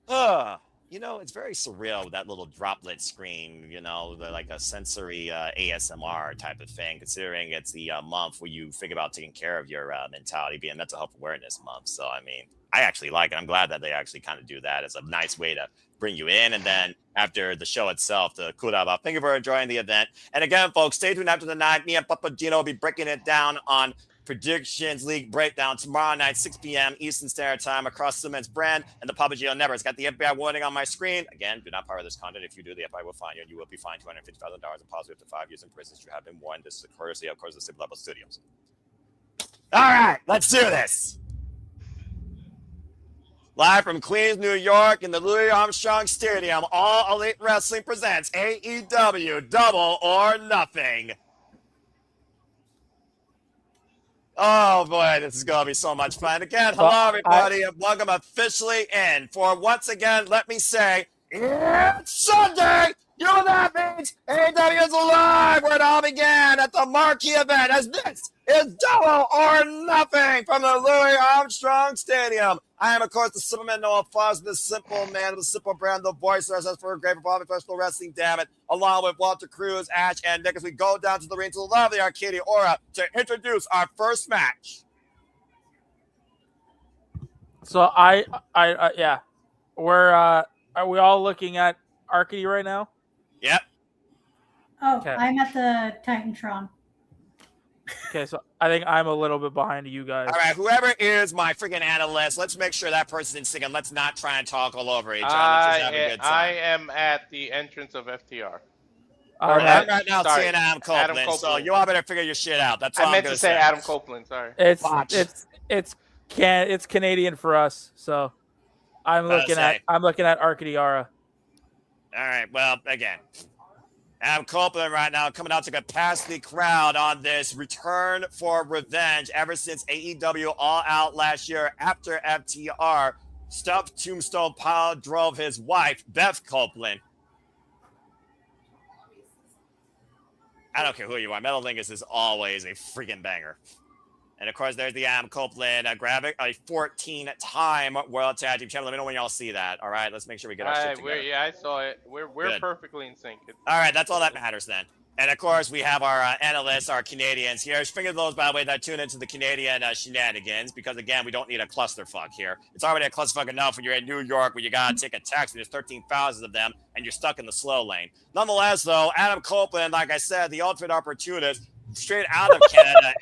You know, it's very surreal with that little droplet screen, you know, like a sensory ASMR type of thing, considering it's the month where you think about taking care of your mentality, being Mental Health Awareness Month. So, I mean, I actually like it. I'm glad that they actually kind of do that as a nice way to bring you in. And then after the show itself, to cool down. Thank you for enjoying the event. And again, folks, stay tuned after the night. Me and Papadino will be breaking it down on Predictions League Breakdown tomorrow night, 6 p.m. Eastern Standard Time across the men's brand and the Papa Gio Never. It's got the FBI warning on my screen. Again, do not power this content. If you do, the FBI will find you, and you will be fined $250,000 and possibly up to 5 years in prison. You have been warned. This is a courtesy, of course, of the Sip Level Studios. All right, let's do this. Live from Queens, New York, in the Louis Armstrong Stadium, All Elite Wrestling presents AEW Double or Nothing. Oh, boy, this is going to be so much fun. Again, hello, everybody, and welcome officially in for, once again, let me say, it's Sunday! You know what that means? AEW is alive where it all began at the marquee event, as this is Double or Nothing from the Louis Armstrong Stadium. I am, of course, the simple man, Noah Foss, the simple man of the simple brand, the voice that says for a great professional wrestling, damn it, along with Walter Cruz, Ash, and Nick, as we go down to the ring to the lovely Arcadia Aura to introduce our first match. So yeah, are we all looking at Arcady right now? Yep. Oh, Okay. I'm at the Titantron. Okay, so I think I'm a little bit behind you guys. All right, whoever is my freaking analyst, let's make sure that person's in sync, and let's not try and talk all over each other. Let's just have a good time. I am at the entrance of FTR. I'm right now seeing Adam Copeland, so you all better figure your shit out. That's all I meant to say Adam Copeland. Sorry. It's Canadian for us, so I'm looking at Arcadiara. All right. Well, again, Adam Copeland right now coming out to capacity crowd on this return for revenge ever since AEW All Out last year after FTR stuffed Tombstone Pile drove his wife, Beth Copeland. I don't care who you are. Metalingus is always a freaking banger. And of course, there's the Adam Copeland graphic, a 14-time World Tag Team Champion. Let me know when y'all see that. All right, let's make sure we get our shit together. Yeah, I saw it. We're perfectly in sync. All right, that's all that matters then. And of course, we have our analysts, our Canadians here. Finger those, by the way, that tune into the Canadian shenanigans, because again, we don't need a clusterfuck here. It's already a clusterfuck enough when you're in New York, where you gotta take a taxi. There's 13,000 of them, and you're stuck in the slow lane. Nonetheless, though, Adam Copeland, like I said, the ultimate opportunist, straight out of Canada,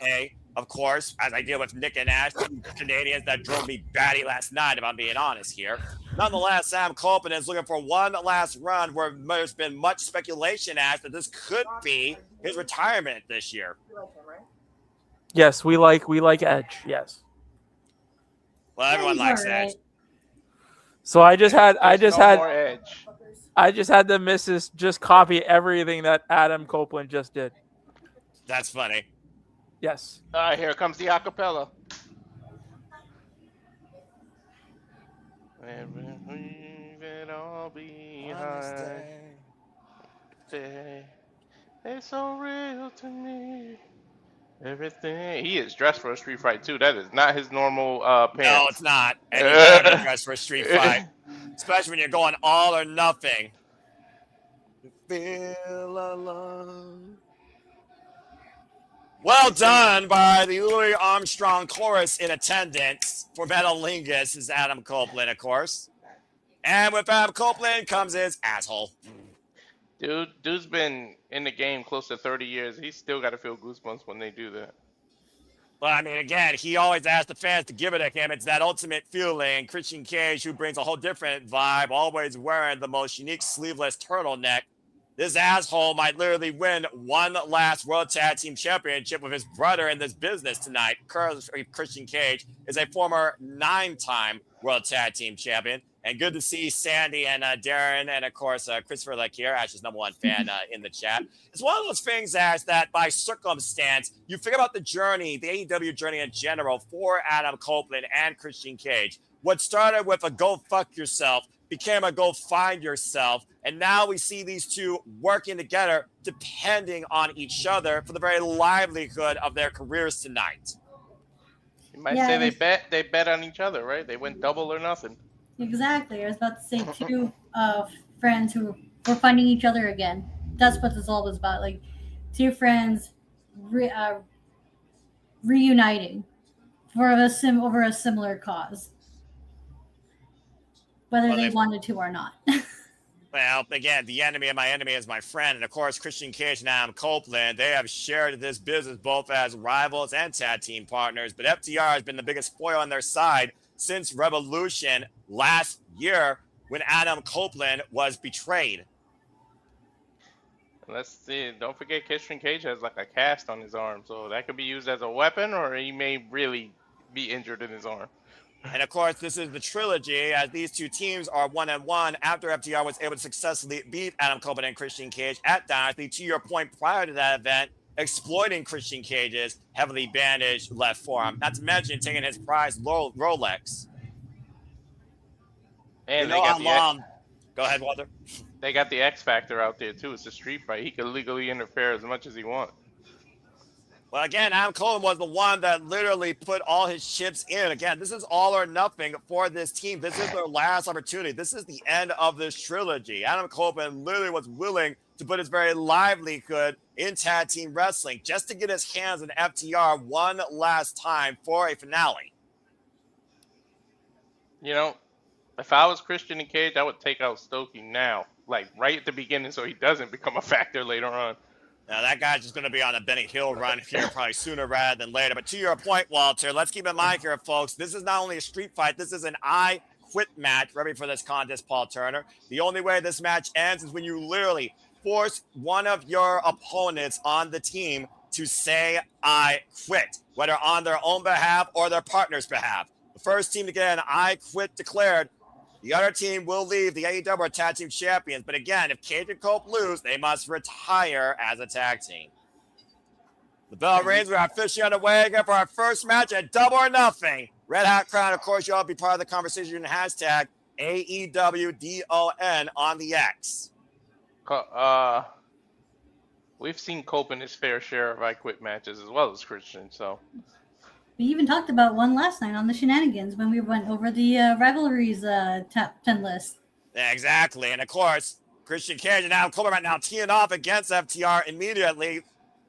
of course, as I deal with Nick and Ash, two Canadians that drove me batty last night, if I'm being honest here. Nonetheless, Sam Copeland is looking for one last run where there's been much speculation, Ash, that this could be his retirement this year. You like him, right? Yes, we like Edge. Yes. Well, everyone likes Edge. So I just had more Edge. I just had the missus just copy everything that Adam Copeland just did. That's funny. Yes. All right, here comes the acapella. Leave it all behind. It's so real to me. Everything. He is dressed for a street fight too. That is not his normal pants. No, it's not. And he's never dressed for a street fight, especially when you're going all or nothing. Feel alone. Well done by the Louis Armstrong chorus in attendance for Metalingus is Adam Copeland, of course. And with Adam Copeland comes his asshole. Dude's been in the game close to 30 years. He's still got to feel goosebumps when they do that. Well, I mean, again, he always asks the fans to give it to him. It's that ultimate feeling. Christian Cage, who brings a whole different vibe, always wearing the most unique sleeveless turtleneck. This asshole might literally win one last World Tag Team Championship with his brother in this business tonight. Christian Cage is a former 9-time World Tag Team Champion. And good to see Sandy and Darren and, of course, Christopher Lakier, Ash's #1 fan in the chat. It's one of those things, Ash, that by circumstance, you figure out the journey, the AEW journey in general for Adam Copeland and Christian Cage. What started with a go fuck yourself became a go find yourself. And now we see these two working together, depending on each other for the very livelihood of their careers tonight. You might say they bet on each other, right? They went double or nothing. Exactly. I was about to say two friends who were finding each other again. That's what this all was about. Like two friends reuniting for over a similar cause, whether they wanted to or not. Well, again, the enemy of my enemy is my friend. And, of course, Christian Cage and Adam Copeland, they have shared this business both as rivals and tag team partners. But FTR has been the biggest foil on their side since Revolution last year when Adam Copeland was betrayed. Let's see. Don't forget Christian Cage has like a cast on his arm. So that could be used as a weapon, or he may really be injured in his arm. And, of course, this is the trilogy, as these two teams are 1-1 after FTR was able to successfully beat Adam Copeland and Christian Cage at Dynasty. To your point, prior to that event, exploiting Christian Cage's heavily bandaged left forearm. Not to mention taking his prized Rolex. And go ahead, Walter. They got the X Factor out there, too. It's a street fight. He could legally interfere as much as he wants. Well, again, Adam Copeland was the one that literally put all his chips in. Again, this is all or nothing for this team. This is their last opportunity. This is the end of this trilogy. Adam Copeland literally was willing to put his very livelihood in tag team wrestling just to get his hands on FTR one last time for a finale. You know, if I was Christian and Cage, I would take out Stokey now, like right at the beginning, so he doesn't become a factor later on. Now, that guy's just going to be on a Benny Hill run here probably sooner rather than later. But to your point, Walter, let's keep in mind here, folks, this is not only a street fight, this is an I quit match ready for this contest, Paul Turner. The only way this match ends is when you literally force one of your opponents on the team to say, I quit, whether on their own behalf or their partner's behalf. The first team to get an I quit declared, the other team will leave the AEW Tag Team Champions. But again, if Cage and Cope lose, they must retire as a tag team. The bell rings. We are officially underway again for our first match at Double or Nothing. Red Hat Crown, of course, y'all be part of the conversation. Hashtag AEWDON on the X. We've seen Cope his fair share of I Quit matches as well as Christian. So We even talked about one last night on the Shenanigans when we went over the rivalries top 10 list. Yeah, exactly. And of course, Christian Cage and Adam Cole right now teeing off against FTR immediately.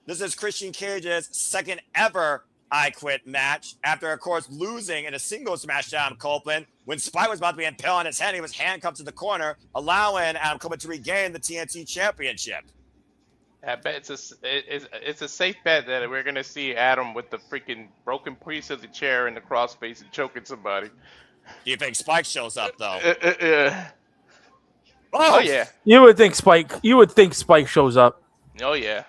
This is Christian Cage's second ever I Quit match after, of course, losing in a singles match to Adam Copeland. When Spike was about to be impaled on his head, he was handcuffed to the corner, allowing Adam Copeland to regain the TNT Championship. I bet it's a safe bet that we're gonna see Adam with the freaking broken piece of the chair in the crossface and choking somebody. Do you think Spike shows up though? Oh yeah. You would think Spike shows up. Oh yeah.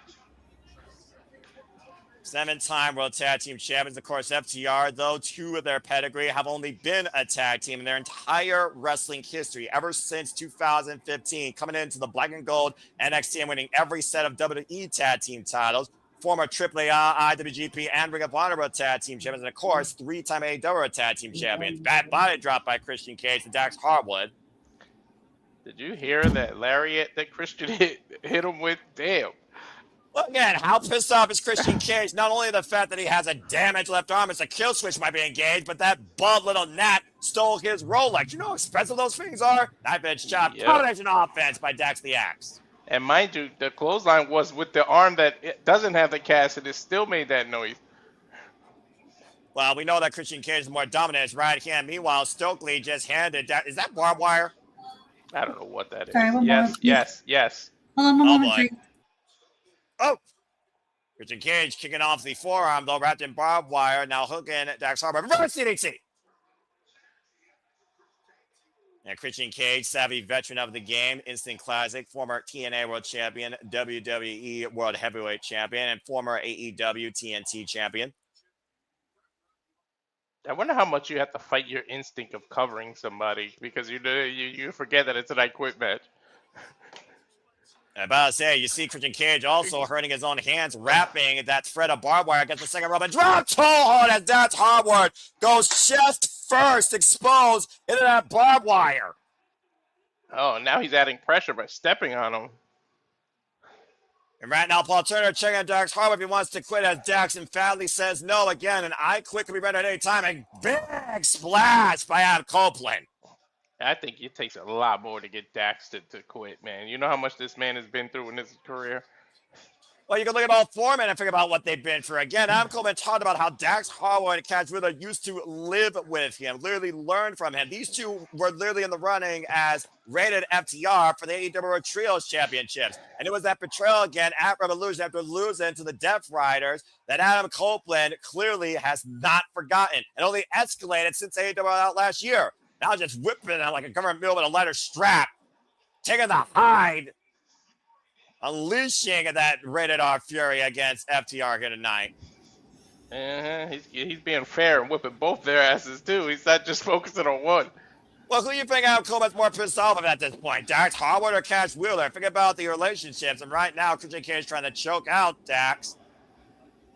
7-time World Tag Team Champions. Of course, FTR, though, 2 of their pedigree have only been a tag team in their entire wrestling history, ever since 2015, coming into the black and gold NXT and winning every set of WWE tag team titles. Former AAA, IWGP, and Ring of Honor World Tag Team Champions, and of course, 3-time AEW Tag Team Champions. Bad body drop by Christian Cage and Dax Harwood. Did you hear that lariat that Christian hit him with? Damn. Well, again, how pissed off is Christian Cage? Not only the fact that he has a damaged left arm, as a kill switch might be engaged, but that bald little gnat stole his Rolex. You know how expensive those things are? Knife edge chop, combination offense by Dax the Axe. And mind you, the clothesline was with the arm that it doesn't have the cast, and it still made that noise. Well, we know that Christian Cage is more dominant as right hand. Meanwhile, Stokely just handed that. Is that barbed wire? I don't know what that is. Sorry, one moment, Yes. Hold on one moment, boy. Tree. Oh! Christian Cage kicking off the forearm, though, wrapped in barbed wire. Now hooking Dax Harwood. Reverse CDT! And Christian Cage, savvy veteran of the game, instant classic, former TNA World Champion, WWE World Heavyweight Champion, and former AEW TNT Champion. I wonder how much you have to fight your instinct of covering somebody because you forget that it's an I Quit match. I'm about to say, you see Christian Cage also hurting his own hands, wrapping that thread of barbed wire against the second rope, and drop toe hold as Dax Harwood goes chest first, exposed into that barbed wire. Oh, now he's adding pressure by stepping on him. And right now, Paul Turner checking on Dax Harwood if he wants to quit, as Dax emphatically says no again, and I Quit can be ready at any time. A big splash by Adam Copeland. I think it takes a lot more to get Dax to quit, man. You know how much this man has been through in his career? Well, you can look at all 4 men and figure out what they've been through. Again, Adam Copeland talked about how Dax Harwood and Cash Wheeler used to live with him, literally learn from him. These two were literally in the running as rated FTR for the AEW Trios Championships. And it was that betrayal again at Revolution after losing to the Death Riders that Adam Copeland clearly has not forgotten and only escalated since AEW out last year. Now just whipping it like a government mule with a leather strap, taking the hide, unleashing that rated R fury against FTR here tonight. He's being fair and whipping both their asses too. He's not just focusing on one. Well, who do you think Adam Coleman's more pissed off of at this point? Dax Harwood or Cash Wheeler? Think about the relationships. And right now, Christian Cage trying to choke out Dax.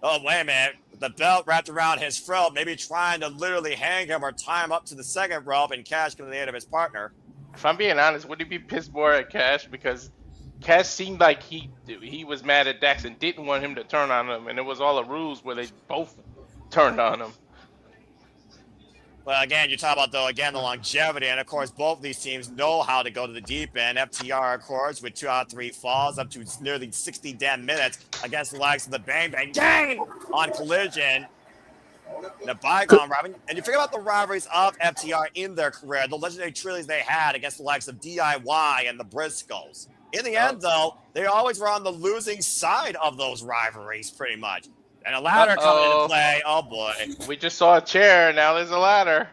Oh, wait a minute. With the belt wrapped around his throat, maybe trying to literally hang him or tie him up to the second rope, and Cash coming to the aid of his partner. If I'm being honest, would he be pissed more at Cash? Because Cash seemed like he was mad at Dax and didn't want him to turn on him, and it was all a ruse where they both turned on him. Well, again, you talk about, though, again, the longevity, and, of course, both of these teams know how to go to the deep end. FTR, of course, with 2 out of 3 falls, up to nearly 60 damn minutes against the likes of the Bang Bang Gang on Collision. The bygone rivalry. And you figure about the rivalries of FTR in their career, the legendary trilogies they had against the likes of DIY and the Briscoes. In the end, though, they always were on the losing side of those rivalries, pretty much. And a ladder coming into play. Oh, boy. We just saw a chair. Now there's a ladder.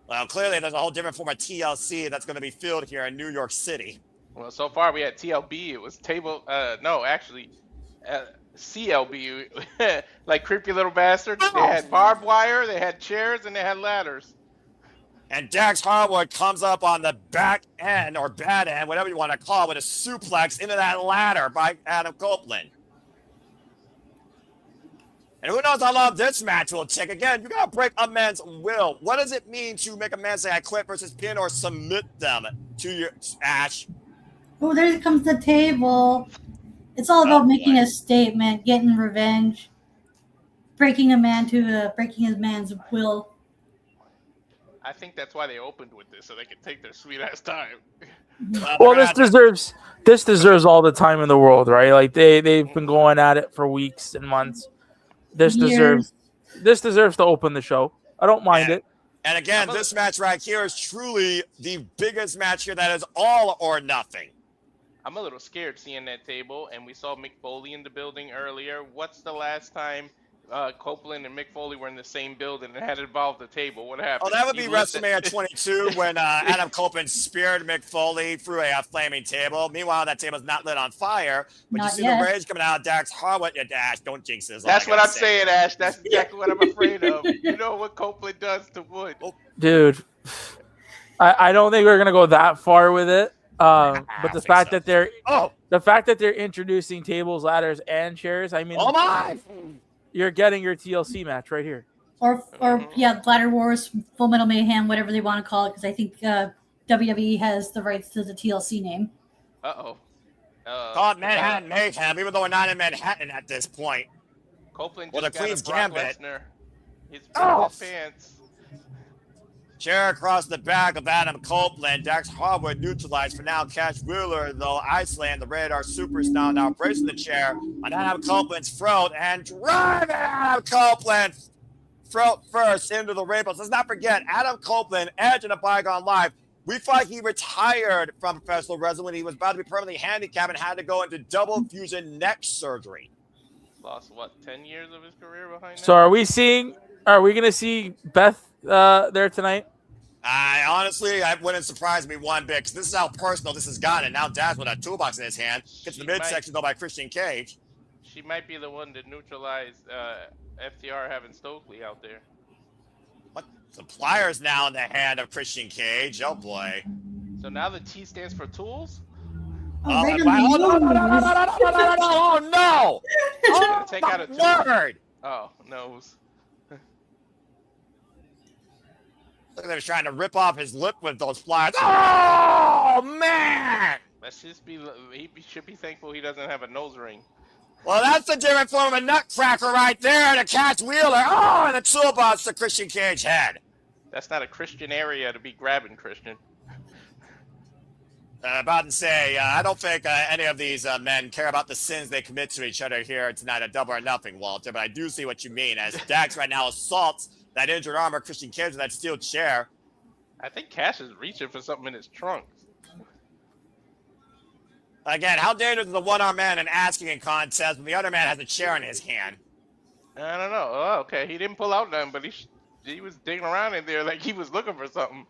Well, clearly there's a whole different form of TLC that's going to be filled here in New York City. Well, so far we had TLB. It was CLB. Like creepy little bastards. They had barbed wire, they had chairs, and they had ladders. And Dax Harwood comes up on the back end, or bad end, whatever you want to call it, with a suplex into that ladder by Adam Copeland. And who knows how long this match will take. Again, you got to break a man's will. What does it mean to make a man say, I quit versus pin or submit them to your Ash? Oh, there comes the table. It's all about making boy. a statement, getting revenge, breaking his man's will. I think that's why they opened with this, so they could take their sweet ass time. Well, this deserves all the time in the world, right? Like they've been going at it for weeks and months. This deserves to open the show. I don't mind it. And again, this match right here is truly the biggest match here that is all or nothing. I'm a little scared seeing that table, and we saw Mick Foley in the building earlier. What's the last time Copeland and Mick Foley were in the same building and had involved the table? What happened? Oh, that would be WrestleMania 22 when Adam Copeland speared Mick Foley through a flaming table. Meanwhile, that table's not lit on fire. But you see the rage coming out of Dax Harwood. Ash, don't jinx this. That's what I'm saying, Ash. That's exactly what I'm afraid of. You know what Copeland does to Wood. Dude, I don't think we're going to go that far with it. But the fact that they're introducing tables, ladders, and chairs, I mean, you're getting your TLC match right here. Or Ladder Wars, Full Metal Mayhem, whatever they want to call it, because I think WWE has the rights to the TLC name. Call it Manhattan Mayhem, even though we're not in Manhattan at this point. Copeland the just got Queen's a Brock Gambit. Lesnar. His pants. Chair across the back of Adam Copeland. Dax Harwood neutralized for now. Cash Wheeler, though, Iceland, the Radar Superstar, now bracing the chair on Adam Copeland's throat and driving Adam Copeland throat first into the Rainbows. Let's not forget, Adam Copeland, Edge in a Bygone Live. We thought he retired from professional wrestling when he was about to be permanently handicapped and had to go into double fusion neck surgery. Lost, 10 years of his career behind that? So are we going to see Beth there tonight? Honestly, I wouldn't surprise me one bit, because this is how personal this has gotten. Now Daz with a toolbox in his hand gets the midsection though by Christian Cage. She might be the one to neutralize FTR having Stokely out there. What? The pliers now in the hand of Christian Cage. Oh boy. So now the T stands for tools? No! Take out a word! Oh, nose. Look at him trying to rip off his lip with those flyers. Oh, man! Let's just he should be thankful he doesn't have a nose ring. Well, that's a different form of a nutcracker right there to Cash Wheeler. Oh, and the toolbox to Christian Cage head. That's not a Christian area to be grabbing, Christian. About to say, I don't think any of these men care about the sins they commit to each other here tonight at Double or Nothing, Walter, but I do see what you mean, as Dax right now assaults that injured arm of Christian Cage with that steel chair. I think Cash is reaching for something in his trunk. Again, how dangerous is the one-arm man in asking contest when the other man has a chair in his hand? I don't know. Oh, okay. He didn't pull out nothing, but he was digging around in there like he was looking for something.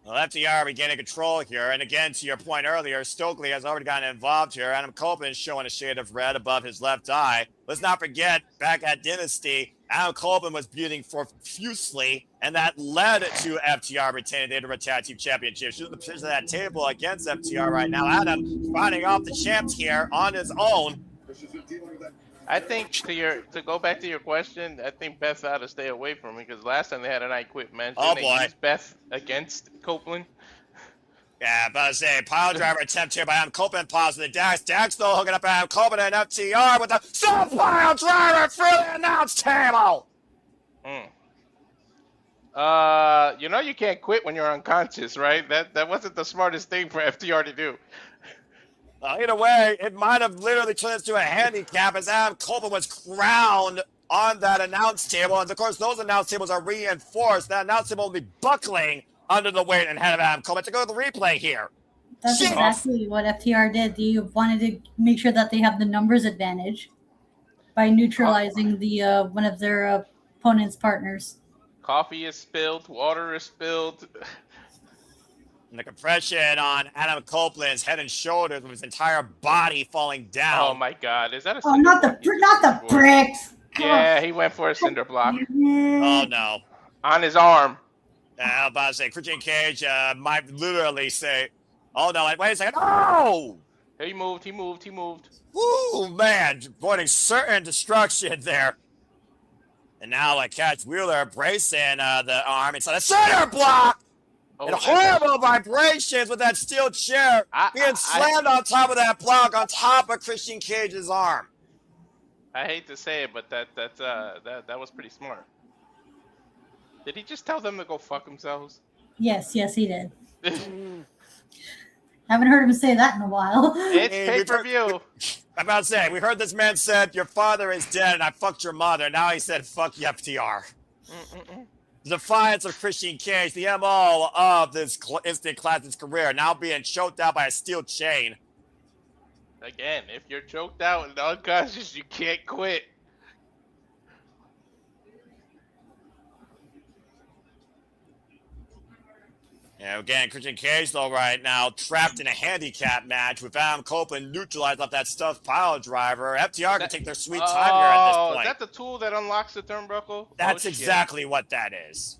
Well, FTR regaining control here. And again, to your point earlier, Stokely has already gotten involved here. Adam Copeland is showing a shade of red above his left eye. Let's not forget, back at Dynasty, Adam Copeland was beating profusely, and that led to FTR retaining the Interim Tag Team Championship. Shooting the position of that table against FTR right now. Adam fighting off the champs here on his own. I think to go back to your question, I think Beth ought to stay away from it, because last time they had an I Quit match, they used Beth against Copeland. Yeah, but I say pile driver attempt here by Adam Copeland, piles to the Dax. Dax though hooking up Adam Copeland and FTR with the pile driver through the announce table. You can't quit when you're unconscious, right? That wasn't the smartest thing for FTR to do. Either way, it might have literally turned into a handicap as Adam Copeland was crowned on that announce table. And of course, those announce tables are reinforced. That announce table will be buckling under the weight and head of Adam Copeland. To go to the replay here. That's exactly what FTR did. They wanted to make sure that they have the numbers advantage by neutralizing the one of their opponent's partners. Coffee is spilled. Water is spilled. And the compression on Adam Copeland's head and shoulders with his entire body falling down. Oh my God! Is that a? Oh, not the bricks. Yeah, he went for a cinder block. Oh no! On his arm. I'm about to say, Christian Cage might literally say, "Oh no! Wait a second! Oh!" He moved. Ooh, man, avoiding certain destruction there. And now, Catch Wheeler bracing the arm inside a center block. And horrible vibrations with that steel chair being slammed on top of that block on top of Christian Cage's arm. I hate to say it, but that was pretty smart. Did he just tell them to go fuck themselves? Yes, he did. Haven't heard him say that in a while. It's pay-per-view. I'm about to say, we heard this man said, your father is dead and I fucked your mother. Now he said, fuck you, FTR. The defiance of Christian Cage, the MO of this instant classic's career, now being choked out by a steel chain. Again, if you're choked out and unconscious, you can't quit. And again, Christian Cage, though, right now, trapped in a handicap match with Adam Copeland neutralized off that stuffed pile driver. FTR can take their sweet time here at this point. Is that the tool that unlocks the turnbuckle? That's exactly what that is.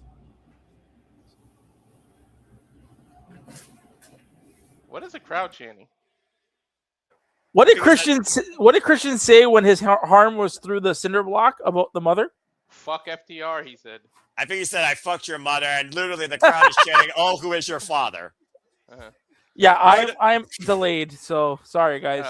What is the crowd chanting? What did Christian say when his arm was through the cinder block about the mother? Fuck FTR, he said. I think he said, I fucked your mother, and literally the crowd is chanting, oh, who is your father? Yeah, I'm delayed, so sorry, guys.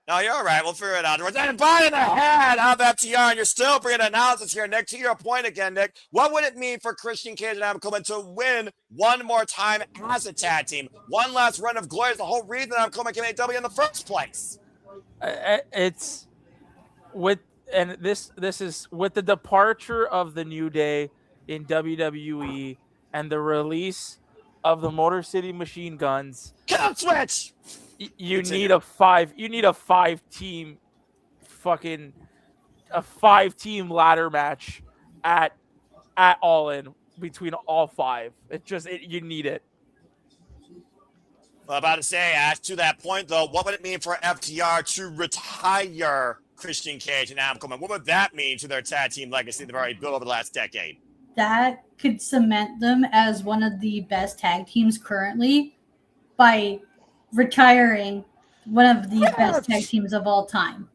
No, you're all right. We'll figure it out. We're then buying the head of FTR, and you're still bringing analysis here, Nick. To your point again, Nick, what would it mean for Christian Cage and Adam Coleman to win one more time as a tag team? One last run of glory is the whole reason Adam Coleman came to AEW in the first place. It's with, and this is with the departure of the New Day in WWE and the release of the Motor City Machine Guns. Count switch. You need a five-team ladder match at All In between all five. You need it. Well, about to say, Ash, to that point, though, what would it mean for FTR to retire Christian Cage and Adam Coleman? What would that mean to their tag team legacy they've already built over the last decade? That could cement them as one of the best tag teams currently by retiring one of the best tag teams of all time.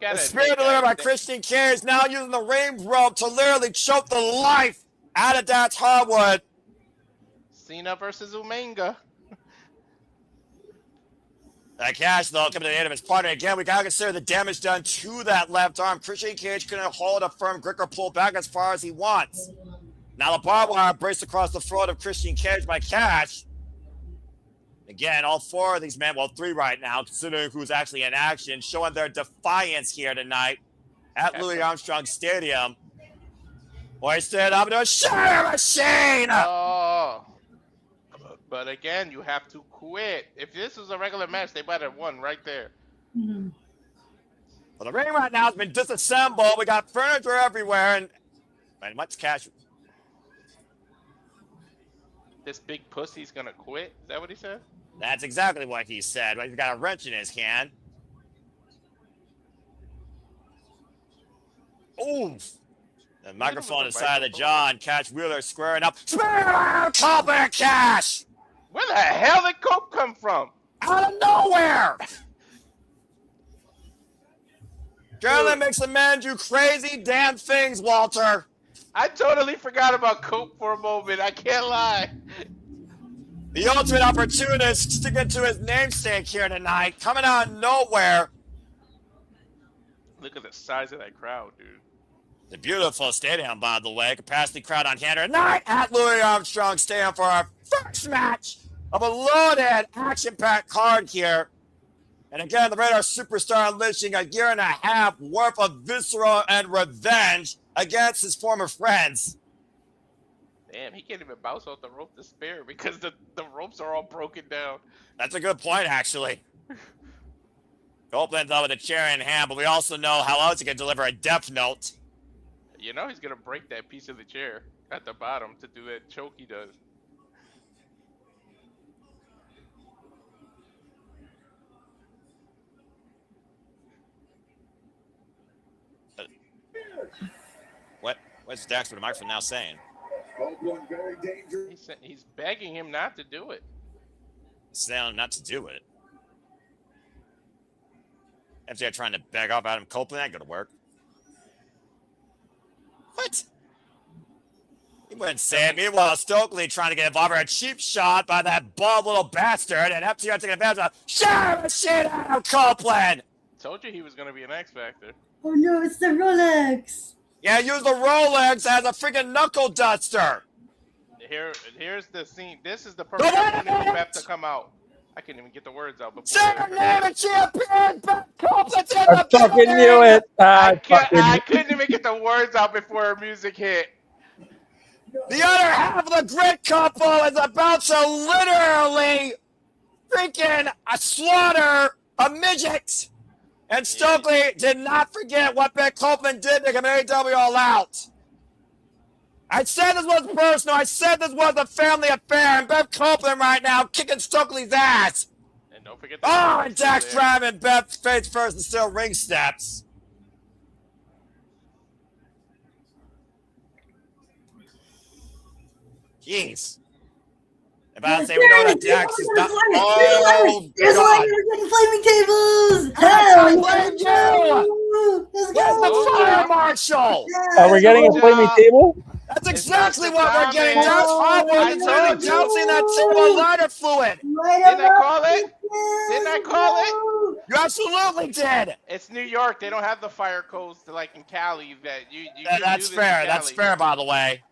The spirit delivered by Christian Cage now using the ring rope to literally choke the life out of Dax Harwood. Cena versus Omega. Cash, though, coming to the end of his partner. Again, we got to consider the damage done to that left arm. Christian Cage couldn't hold a firm grip or pull back as far as he wants. Now the barbed wire braced across the throat of Christian Cage by Cash. Again, all four of these men, well, three right now, considering who's actually in action, showing their defiance here tonight at Louis Armstrong Stadium. Hoisted up into a Shatter Machine! Oh. But again, you have to quit. If this was a regular match, they might have won right there. Mm-hmm. Well, the ring right now has been disassembled. We got furniture everywhere, and much cash. This big pussy's gonna quit? Is that what he said? That's exactly what he said. He's got a wrench in his hand. Oof. The microphone inside of the jaw, and Cash Wheeler squaring up. Spear! Copa Cash! Where the hell did Cope come from? Out of nowhere! Adrenaline makes a man do crazy damn things, Walter. I totally forgot about Cope for a moment. I can't lie. The ultimate opportunist sticking to his namesake here tonight, coming out of nowhere. Look at the size of that crowd, dude. The beautiful stadium, by the way. Capacity crowd on hand tonight at Louis Armstrong Stadium for our first match of a loaded, action-packed card here. And again, the Radar Superstar unleashing a year and a half worth of visceral and revenge against his former friends. Damn, he can't even bounce off the rope to spare because the ropes are all broken down. That's a good point, actually. Copeland, though, with a chair in hand, but we also know how else he can deliver a death note. You know he's going to break that piece of the chair at the bottom to do that choke he does. What's Dax with the microphone now saying? He's begging him not to do it. Saying not to do it. FJ trying to beg off Adam Copeland, ain't gonna work. What? He went insane. Meanwhile, Stokely trying to get involved. A cheap shot by that bald little bastard. And FTR taking advantage of shut the shit out of Copeland. Told you he was gonna be an X Factor. Oh no, it's the Rolex. Yeah, use the Rolex as a freaking knuckle duster. Here's the scene. This is the perfect opportunity for Beth to come out. I couldn't even get the words out before. Second name of champion, Beth Copeland's in I the fucking knew it. I couldn't even get the words out before her music hit. The other half of the Grit couple is about to literally freaking slaughter a midget. And Stokely did not forget what Beth Copeland did to AEW All Out. I said this was personal. I said this was a family affair. And Beth Copeland right now kicking Stokely's ass. And don't forget. And Dax driving Beth face first and still ring steps. Jeez. If I say we know that Dax is not. Oh, there's God. We're getting flaming tables. I blamed you. Let's Where's go. the fire marshal? Are we getting a flaming table? That's exactly what we're getting. Thomas. Dax Harwood I is told really you. dousing that table with lighter fluid. Didn't I call it? Didn't I call it? You absolutely did. It's New York. They don't have the fire codes like in Cali that you That's do this fair. in That's Cali. fair, by the way.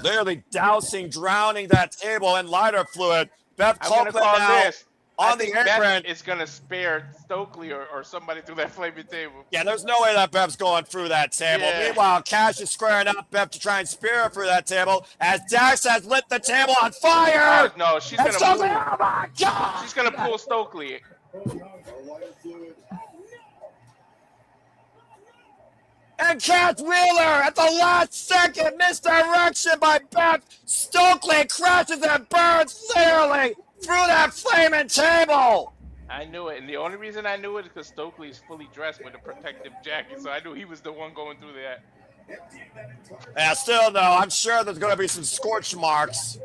Literally dousing, drowning that table in lighter fluid. Beth I'm gonna Copeland call now this. on I the think apron. Beth is gonna spare Stokely or somebody through that flaming table. Yeah, there's no way that Beth's going through that table. Yeah. Meanwhile, Cash is squaring up Beth to try and spear her through that table as Dax has lit the table on fire. Oh, no, she's And gonna Stokely, pull. oh my God! She's gonna pull Stokely. And Cat Wheeler at the last second, misdirection by Beth. Stokely crashes and burns literally through that flaming table. I knew it, and the only reason I knew it is because Stokely is fully dressed with a protective jacket, so I knew he was the one going through that. Yeah, still though, I'm sure there's going to be some scorch marks.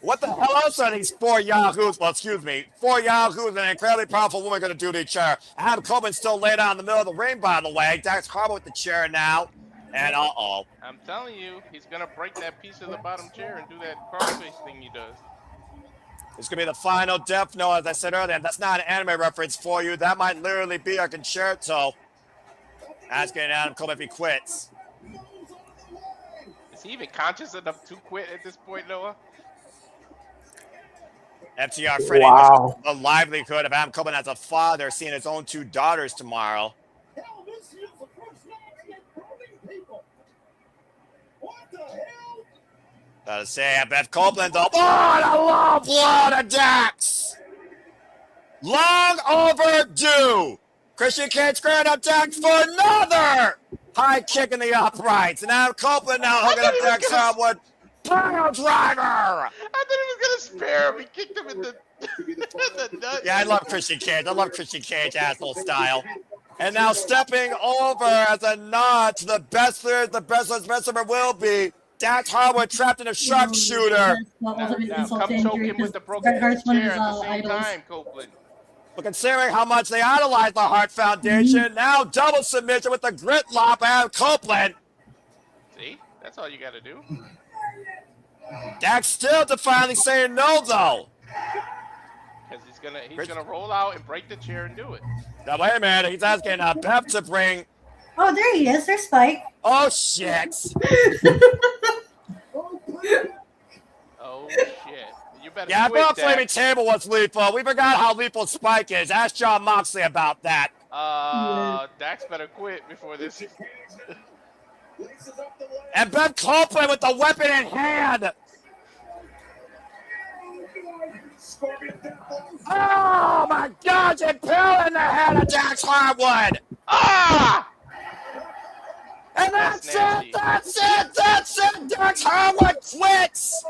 What the hell else are these four yahoos? Well, excuse me, four yahoos and an incredibly powerful woman going to do to each other? Adam Coleman's still laid out in the middle of the ring, by the way. Dax Harwood with the chair now. And uh-oh. I'm telling you, he's gonna break that piece of the bottom chair and do that crawfish thing he does. It's going to be the final death note, as I said earlier. That's not an anime reference for you. That might literally be a concerto. Asking Adam Coleman if he quits. Is he even conscious enough to quit at this point, Noah? FTR Freddy Wow. a livelihood of Adam Coleman as a father seeing his own two daughters tomorrow. Hell, this is the first match involving people. What the hell? Gotta say, Beth Copeland's a low blow to Dax. Long overdue. Christian Cage squaring up Dax for another high kick in the uprights. And Adam Copeland now hooking up Dax Harwood. Pile driver. I thought he was gonna spare him. He kicked him in the, the nuts. Yeah, I love Christian Cage. I love Christian Cage asshole style. And now stepping over as a nod to the best players, the best wrestler will be. Dax Harwood trapped in a sharpshooter. Now come choke him with the broken chair at the same time, Copeland. But considering how much they idolize the Hart Foundation, now double submission with the grit lop out of Copeland. See? That's all you gotta do. Dax still defiantly saying no, though. Because he's gonna roll out and break the chair and do it. Now, wait a minute. He's asking Beth to bring... Oh, there he is. There's Spike. Oh, shit. Oh shit. You better Yeah, I quit thought that. Flaming Table was lethal. We forgot how lethal Spike is. Ask John Moxley about that. Dax better quit before this. And Beth Copeland with the weapon in hand. Oh, my God. Impale in the head of Dax Harwood. Ah! And that's nasty. it. That's it. Dax Harwood quits.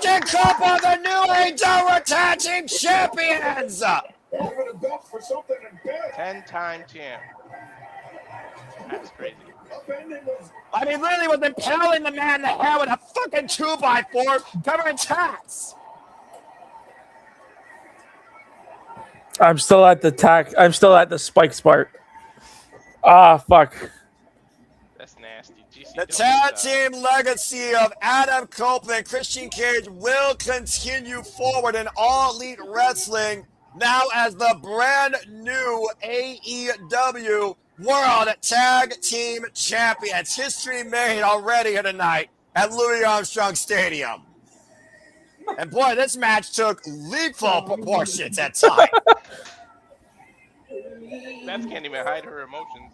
To couple the new AEW Tag Team Champions. 10-time champ. That's crazy. I mean, literally was impaling the man in the head with a fucking 2x4 covering tats. I'm still at the Spike part. Ah, fuck. The tag team legacy of Adam Copeland and Christian Cage will continue forward in All Elite Wrestling, now as the brand new AEW World Tag Team Champions. History made already here tonight at Louis Armstrong Stadium. And boy, this match took lethal proportions at times. Beth can't even hide her emotions.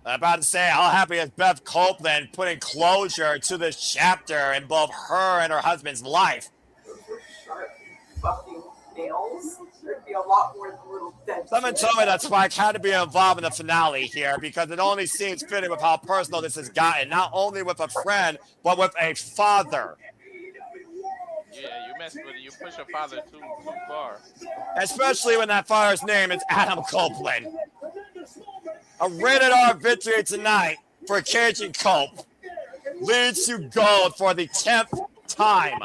I'm about to say, how happy is Beth Copeland putting closure to this chapter in both her and her husband's life? Sharp fucking nails. There'd be a lot more than little dead. Someone told me that Spike had to be involved in the finale here because it only seems fitting with how personal this has gotten, not only with a friend, but with a father. Yeah, you mess with it. You push your father too far. Especially when that father's name is Adam Copeland. A rated R victory tonight for Cage and Cope leads to gold for the 10th time.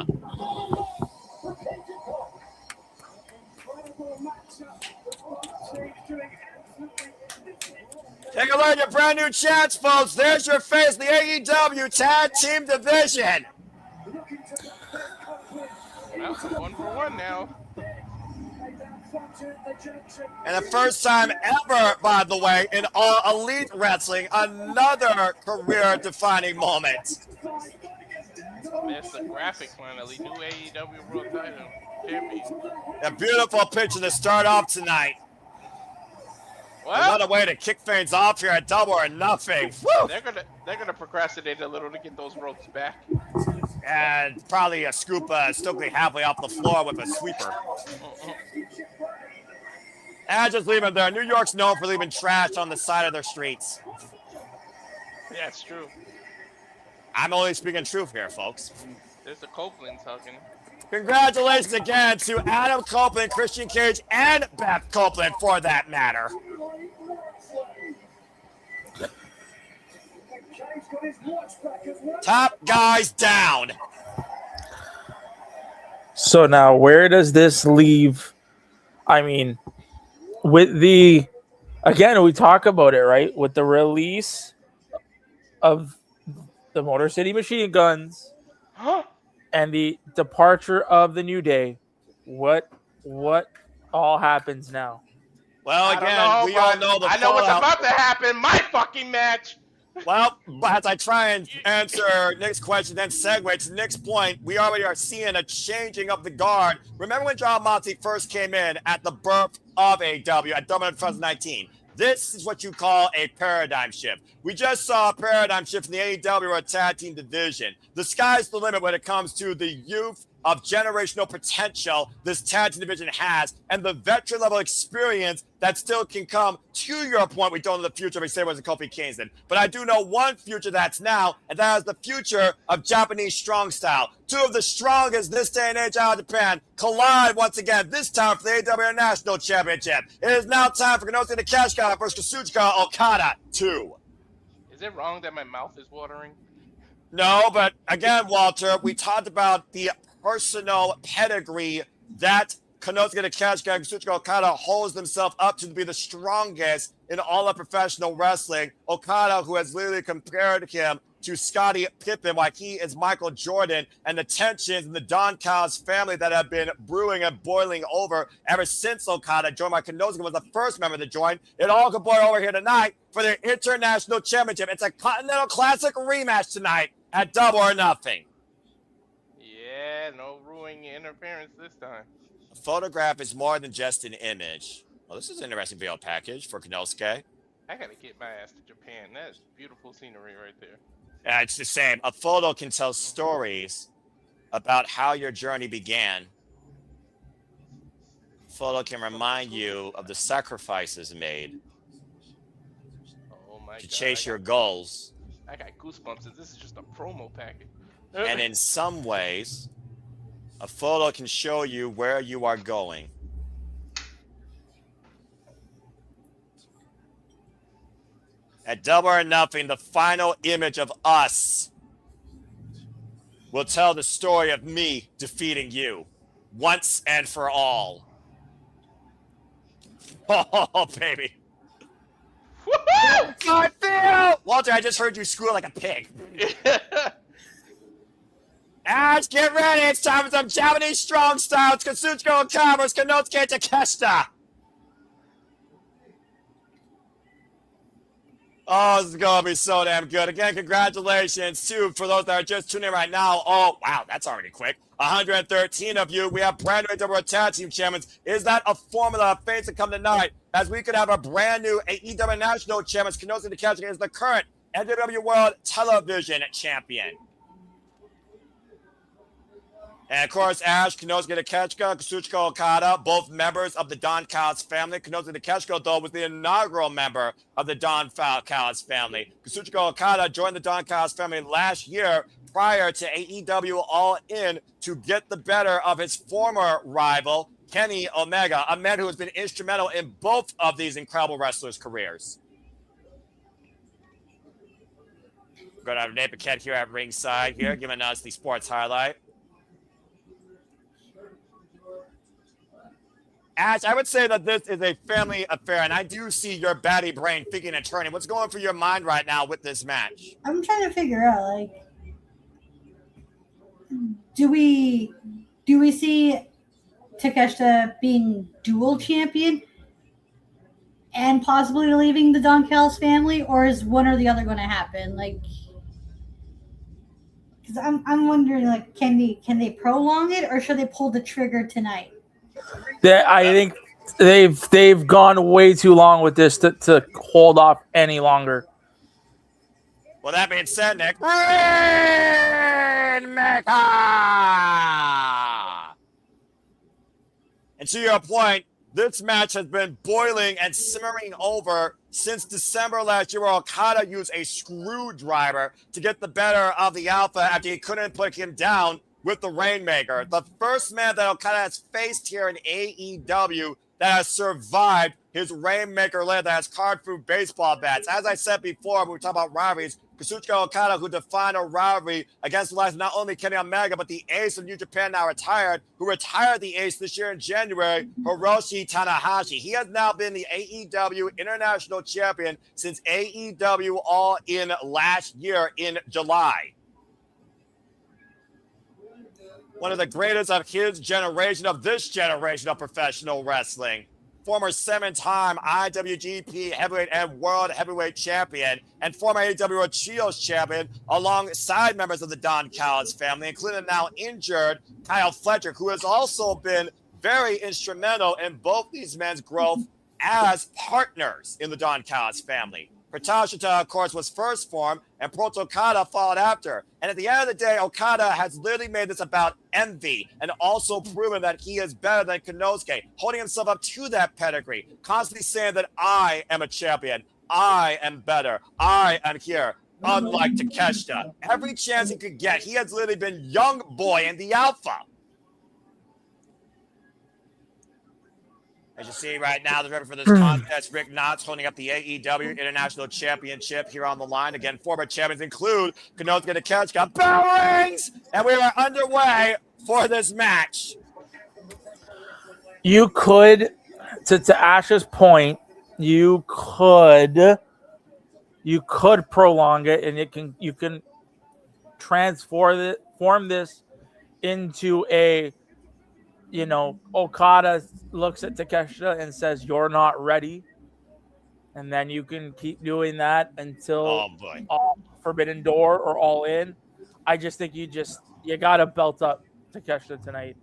Take a look at your brand new chance, folks. There's your face, the AEW Tag Team Division. Well, 1-for-1 now. And the first time ever, by the way, in All Elite Wrestling, another career-defining moment. That's the graphic finally. New AEW World Title Champion. A beautiful picture to start off tonight. What? Another way to kick things off here at Double or Nothing. Woo! They're gonna procrastinate a little to get those ropes back. And probably a scoop Stokely halfway off the floor with a sweeper. And just leave him there. New York's known for leaving trash on the side of their streets. Yeah, it's true. I'm only speaking truth here, folks. There's the Copeland talking. Congratulations again to Adam Copeland, Christian Cage, and Beth Copeland for that matter. Top guys down. So now, where does this leave? I mean, with the, again, we talk about it, right? With the release of the Motor City Machine Guns and the departure of the New Day, what all happens now? Well, again, we all know the I know what's fallout. about to happen. My fucking match. Well, as I try and answer Nick's question, then segue to Nick's point, we already are seeing a changing of the guard. Remember when John Moxley first came in at the birth of AEW at Dominant 2019? This is what you call a paradigm shift. We just saw a paradigm shift in the AEW or Tag Team Division. The sky's the limit when it comes to the youth of generational potential this Tag Team Division has and the veteran level experience that still can come. To your point, we don't know the future of Xavier and Kofi Kingston, but I do know one future that's now, and that is the future of Japanese strong style. Two of the strongest this day and age out of Japan collide once again, this time for the AEW National Championship. It is now time for Konosuke Takeshita versus Kazuchika Okada 2. Is it wrong that my mouth is watering? No, but again, Walter, we talked about the personal pedigree that Konosuke Takeshita and Kazuchika Okada holds themselves up to be the strongest in all of professional wrestling. Okada, who has literally compared him to Scottie Pippen, like he is Michael Jordan, and the tensions in the Don Callis family that have been brewing and boiling over ever since Okada joined. Konosuke was the first member to join. It all could boil over here tonight for their International Championship. It's a Continental Classic rematch tonight at Double or Nothing. Yeah, no ruining interference this time. A photograph is more than just an image. Well, this is an interesting video package for Konosuke. I gotta get my ass to Japan. That is beautiful scenery right there. It's the same. A photo can tell stories about how your journey began. A photo can remind you of the sacrifices made Oh my to God, chase your goals. I got goosebumps. This is just a promo package. And in some ways, a photo can show you where you are going. At Double or Nothing, the final image of us will tell the story of me defeating you once and for all. Oh, baby. Woohoo! I feel Walter, I just heard you squeal like a pig. Ash, get ready. It's time for some Japanese strong style. It's Kazuchika Okada versus Konosuke Takeshita. Oh, this is going to be so damn good. Again, congratulations to, for those that are just tuning in right now. Oh, wow, that's already quick. 113 of you. We have brand new double tag team champions. Is that a formula of fate to come tonight? As we could have a brand new AEW National champions. Konosuke Takeshita is the current NWW World Television champion. And of course, Ash, Konosuke Takeshita, Kazuchika Okada, both members of the Don Callis family. Konosuke Takeshita, though, was the inaugural member of the Don Callis family. Kazuchika Okada joined the Don Callis family last year prior to AEW All In to get the better of his former rival, Kenny Omega, a man who has been instrumental in both of these incredible wrestlers' careers. We're going to have Nate Paquette here at ringside here, giving us the sports highlight. Ash, I would say that this is a family affair, and I do see your batty brain thinking and turning. What's going through your mind right now with this match? I'm trying to figure out, like, do we see Takeshita being dual champion and possibly leaving the Don Callis family, or is one or the other going to happen? Like, because I'm wondering, like, can they prolong it, or should they pull the trigger tonight? I think they've gone way too long with this to hold off any longer. Well, that being said, Nick, Rainmaker! And to your point, this match has been boiling and simmering over since December last year, where Okada used a screwdriver to get the better of the Alpha after he couldn't put him down with the Rainmaker. The first man that Okada has faced here in AEW that has survived his Rainmaker led that has carved through baseball bats. As I said before, when we talk about rivalries, Kazuchika Okada, who defined a rivalry against the likes of not only Kenny Omega, but the ace of New Japan, now retired, who retired the ace this year in January, Hiroshi Tanahashi. He has now been the AEW International Champion since AEW All In last year in July. One of the greatest of his generation, of this generation of professional wrestling. Former 7-time IWGP Heavyweight and World Heavyweight Champion, and former AEW World Trios Champion, alongside members of the Don Callis family, including now injured Kyle Fletcher, who has also been very instrumental in both these men's growth as partners in the Don Callis family. Takeshita, of course, was first formed, and Proto Okada followed after. And at the end of the day, Okada has literally made this about envy and also proven that he is better than Konosuke, holding himself up to that pedigree, constantly saying that I am a champion, I am better, I am here. Unlike Takeshita, every chance he could get, he has literally been young boy in the Alpha. As you see right now, the referee for this contest, Rick Knotts, holding up the AEW International Championship here on the line. Again, former champions include Konosuke Takeshita. Bell rings! And we are underway for this match. You could, to Ash's point, you could prolong it, and you can form this into a, Okada looks at Takeshita and says, "You're not ready," and then you can keep doing that until all Forbidden Door or All In. I just think you gotta belt up Takeshita tonight.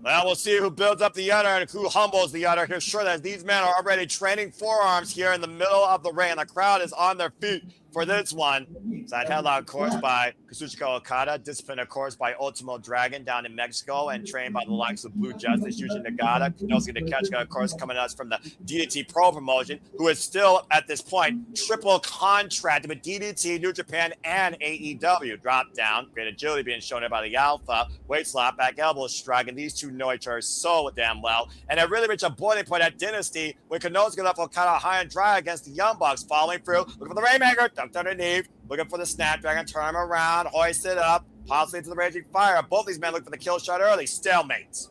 Well, we'll see who builds up the other and who humbles the other. Here's sure that these men are already training forearms here in the middle of the ring. The crowd is on their feet for this one. Side headlock, of course, by Kazuchika Okada. Disciplined, of course, by Ultimo Dragon down in Mexico, and trained by the likes of Blue Justice, Yuji Nagata. Konosuke Takeshita, of course, coming to us from the DDT Pro promotion, who is still, at this point, triple contracted with DDT, New Japan, and AEW. Drop down. Great agility being shown here by the Alpha. Weight slap, back elbow strike, and these two know each other so damn well. And it really reached a boiling point at Dynasty when Konosuke left Okada high and dry against the Young Bucks, following through, looking for the Rainmaker, ducked underneath, looking for the Snapdragon, turn him around, hoist it up, possibly to the Raging Fire. Both these men look for the kill shot early. Stalemates.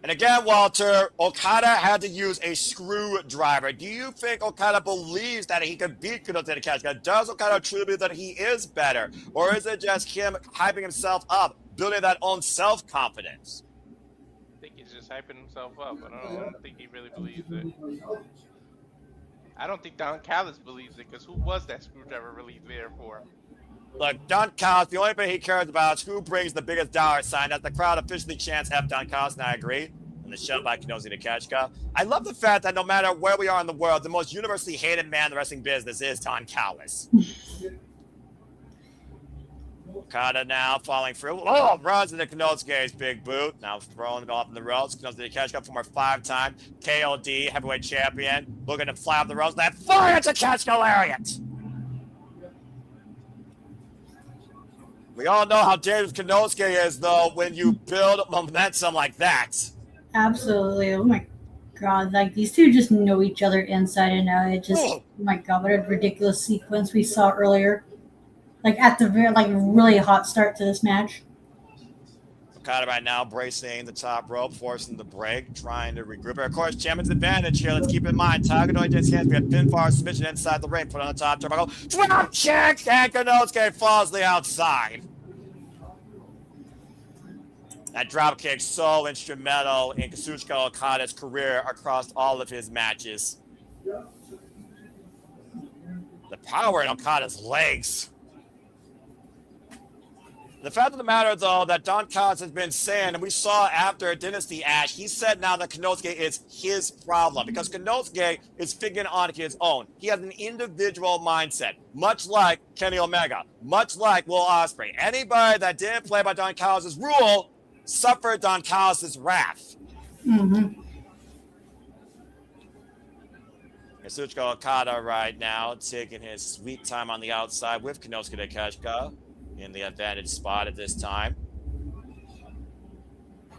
And again, Walter, Okada had to use a screwdriver. Do you think Okada believes that he can beat Konosuke Takeshita? Does Okada truly believe that he is better? Or is it just him hyping himself up, building that own self-confidence? I think he's just hyping himself up. I don't think he really believes it. I don't think Don Callis believes it, because who was that screwdriver really there for? Look, Don Callis, the only thing he cares about is who brings the biggest dollar sign. As the crowd officially chants F Don Callis, and I agree. And the show by Konosuke Takeshita. I love the fact that no matter where we are in the world, the most universally hated man in the wrestling business is Don Callis. Okada now falling through. Oh, runs into Konosuke's big boot. Now throwing it off in the ropes. Konosuke Takeshita, former 5-time KOD heavyweight champion. Looking to fly off the ropes. That fire to Takeshita lariat. We all know how dangerous Konosuke is, though, when you build momentum like that. Absolutely. Oh my god. Like, these two just know each other inside and out. It just, oh my god, what a ridiculous sequence we saw earlier. Like, at the very, like, really hot start to this match. Okada right now bracing the top rope, forcing the break, trying to regroup. Of course, champion's advantage here. Let's keep in mind, Takano gets hands. We have pinfall submission inside the ring. Put on the top turnbuckle. Drop kick! And Konosuke falls to the outside. That drop kick so instrumental in Kazuchika Okada's career across all of his matches. The power in Okada's legs. The fact of the matter, though, that Don Callis has been saying, and we saw after Dynasty Ash, he said now that Konosuke is his problem because Konosuke is figuring on his own. He has an individual mindset, much like Kenny Omega, much like Will Ospreay. Anybody that didn't play by Don Callis' rule suffered Don Callis' wrath. Mm-hmm. Kazuchika Okada right now taking his sweet time on the outside with Konosuke Takeshita in the advantage spot at this time.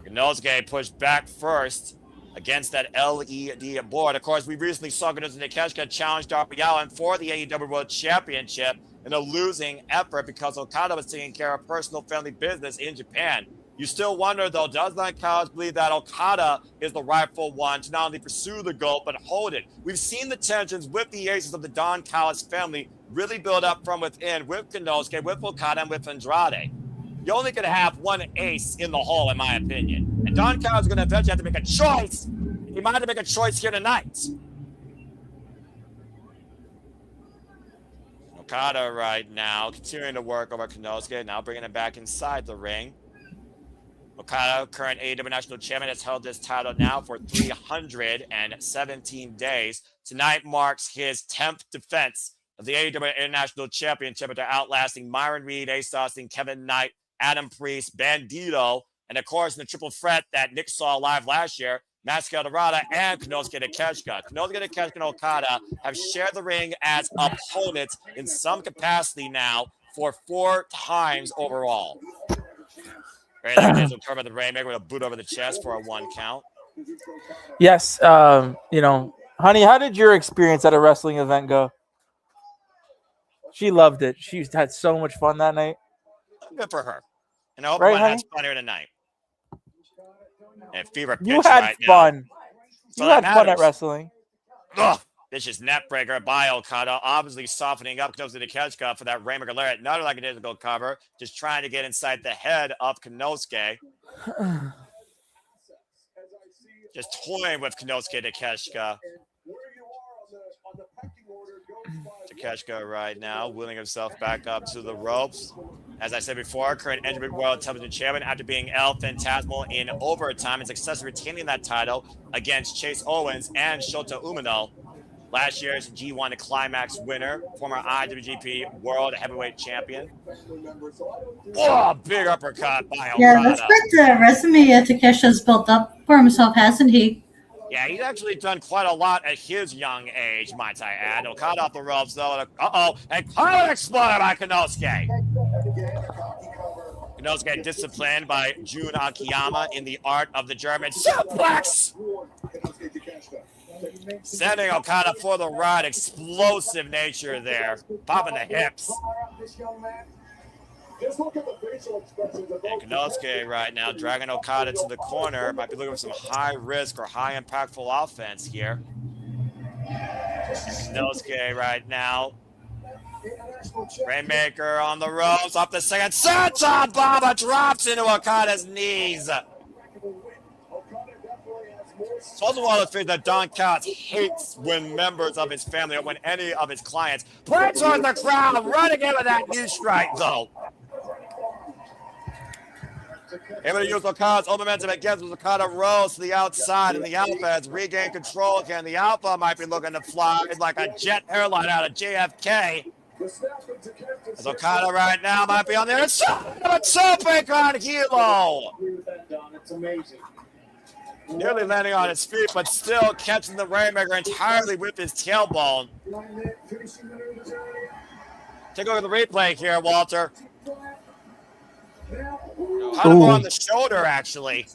Konosuke pushed back first against that LED board. Of course, we recently saw Konosuke Takeshita challenge Darby Allin for the AEW World Championship in a losing effort because Okada was taking care of personal family business in Japan. You still wonder, though, does Don Callis believe that Okada is the rightful one to not only pursue the goal, but hold it? We've seen the tensions with the aces of the Don Callis family really build up from within with Konosuke, with Okada, and with Andrade. You're only going to have one ace in the hole, in my opinion. And Don Callis is going to eventually have to make a choice. He might have to make a choice here tonight. Okada right now continuing to work over Konosuke, now bringing him back inside the ring. Okada, current AEW National Champion, has held this title now for 317 days. Tonight marks his 10th defense of the AEW International Championship after outlasting Myron Reed, Ace Austin, Kevin Knight, Adam Priest, Bandido, and of course in the triple threat that Nick saw live last year, Mascara Dorada and Konosuke Takeshita. Konosuke Takeshita and Okada have shared the ring as opponents in some capacity now for 4 times overall. Right there, Jason Turbo the Rainmaker with a boot over the chest for a 1 count. Yes, you know, honey, how did your experience at a wrestling event go? She loved it. She had so much fun that night. Good for her. And I hope Right, everyone honey? has fun here tonight. And fever pitch You had right fun. now. You had fun at wrestling. Ugh. Vicious net breaker by Okada, obviously softening up Konosuke Takeshita for that Rainmaker Lariat. Not like a difficult cover, just trying to get inside the head of Konosuke. Just toying with Konosuke Takeshita. Takeshita right now wheeling himself back up to the ropes. As I said before, current NWA World Television Champion after being El Phantasmal in overtime and successfully retaining that title against Chase Owens and Shota Umino. Last year's G1 Climax winner, former IWGP World Heavyweight Champion. Oh, big uppercut by Okada. Yeah, that's quite the resume Takesha's built up for himself, hasn't he? Yeah, he's actually done quite a lot at his young age, might I add. Okada off the ropes, though. Uh-oh, and Colin exploded by Konosuke. Konosuke disciplined by Jun Akiyama in the art of the German suplex. Sending Okada for the ride. Explosive nature there. Popping the hips. Just look at the facial expressions of And both Konosuke right now dragging Okada to the corner. Might be looking for some high risk or high impactful offense here. And Konosuke right now. Rainmaker on the ropes, off the second. Senton Bomber drops into Okada's knees. It's also one of the things that Don Callis hates when members of his family or when any of his clients play towards the crowd, running in with that knee strike, though. Able to use Okada's own momentum against Okada rolls to the outside, and the Alpha has regained control again. The Alpha might be looking to fly like a jet airline out of JFK. As Okada right now might be on the other side of a Topeka on Hilo. It's amazing. Nearly landing on his feet, but still catching the Rainmaker entirely with his tailbone. Take a look at the replay here, Walter. Kind of more on the shoulder, actually.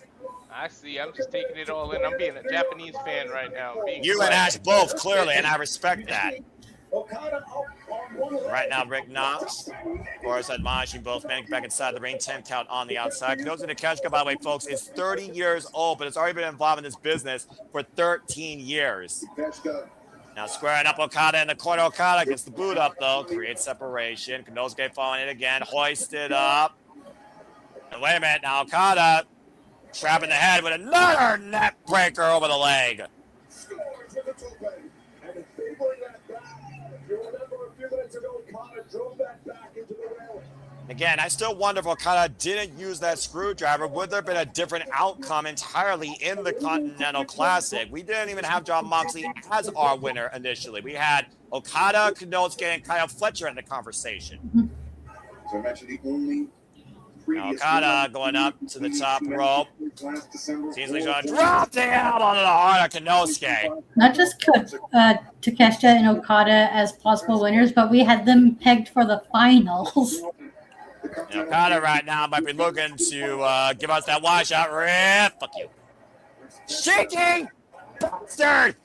Actually, I'm just taking it all in. I'm being a Japanese fan right now. You and Ash both, clearly, and I respect that. Right now, Rick Knox, of course, admonishing both men back inside the ring. 10 count on the outside. Konosuke Takeshita, by the way, folks, is 30 years old, but has already been involved in this business for 13 years. Now squaring up Okada in the corner. Okada gets the boot up, though. Creates separation. Konosuke falling in again. Hoisted up. And wait a minute. Now Okada trapping the head with another neck breaker over the leg. Again, I still wonder if Okada didn't use that screwdriver, would there have been a different outcome entirely in the Continental Classic? We didn't even have Jon Moxley as our winner initially. We had Okada, Konosuke, and Kyle Fletcher in the conversation. So I mentioned the only Now Okada going up to the top rope. Seems like he's going to drop the elbow to the heart of Konosuke. Not just Takeshita and Okada as possible winners, but we had them pegged for the finals. And Okada right now might be looking to give us that washout rip. Fuck you. Shaking bastard!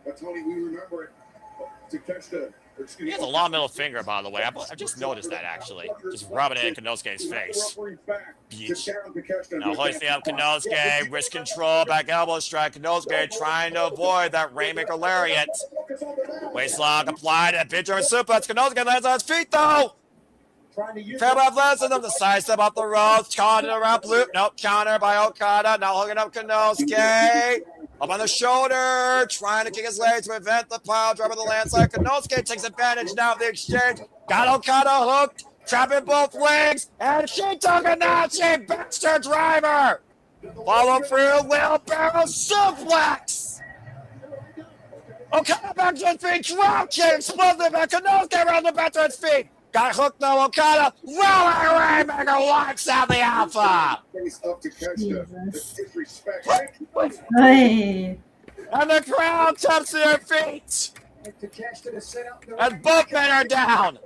But Tony, we remember it. Takeshita. He has a long middle finger, by the way. I just noticed that, actually. Just rubbing it in Konosuke's face. Beach. Now hoisting up Konosuke. Wrist control. Back elbow strike. Konosuke trying to avoid that Rainmaker lariat. Waistlock applied. A big German suplex. Konosuke lands on his feet, though. Fair by Blessing of the side step up the ropes. Caught it around loop. Nope. Counter by Okada. Now hooking up Konosuke. Up on the shoulder, trying to kick his legs to prevent the pile driver of the landslide. Konosuke takes advantage now of the exchange. Got Okada hooked, trapping both legs, and she took it now. She benched her driver. Follow through, wheelbarrow suplex. Okada back to his feet, drop kick, explosive, and Konosuke around the back to his feet. Got hooked now, Okada. Rolling Rainmaker wipes out the Alpha. Hey. And the crowd comes to their feet. And both men are down.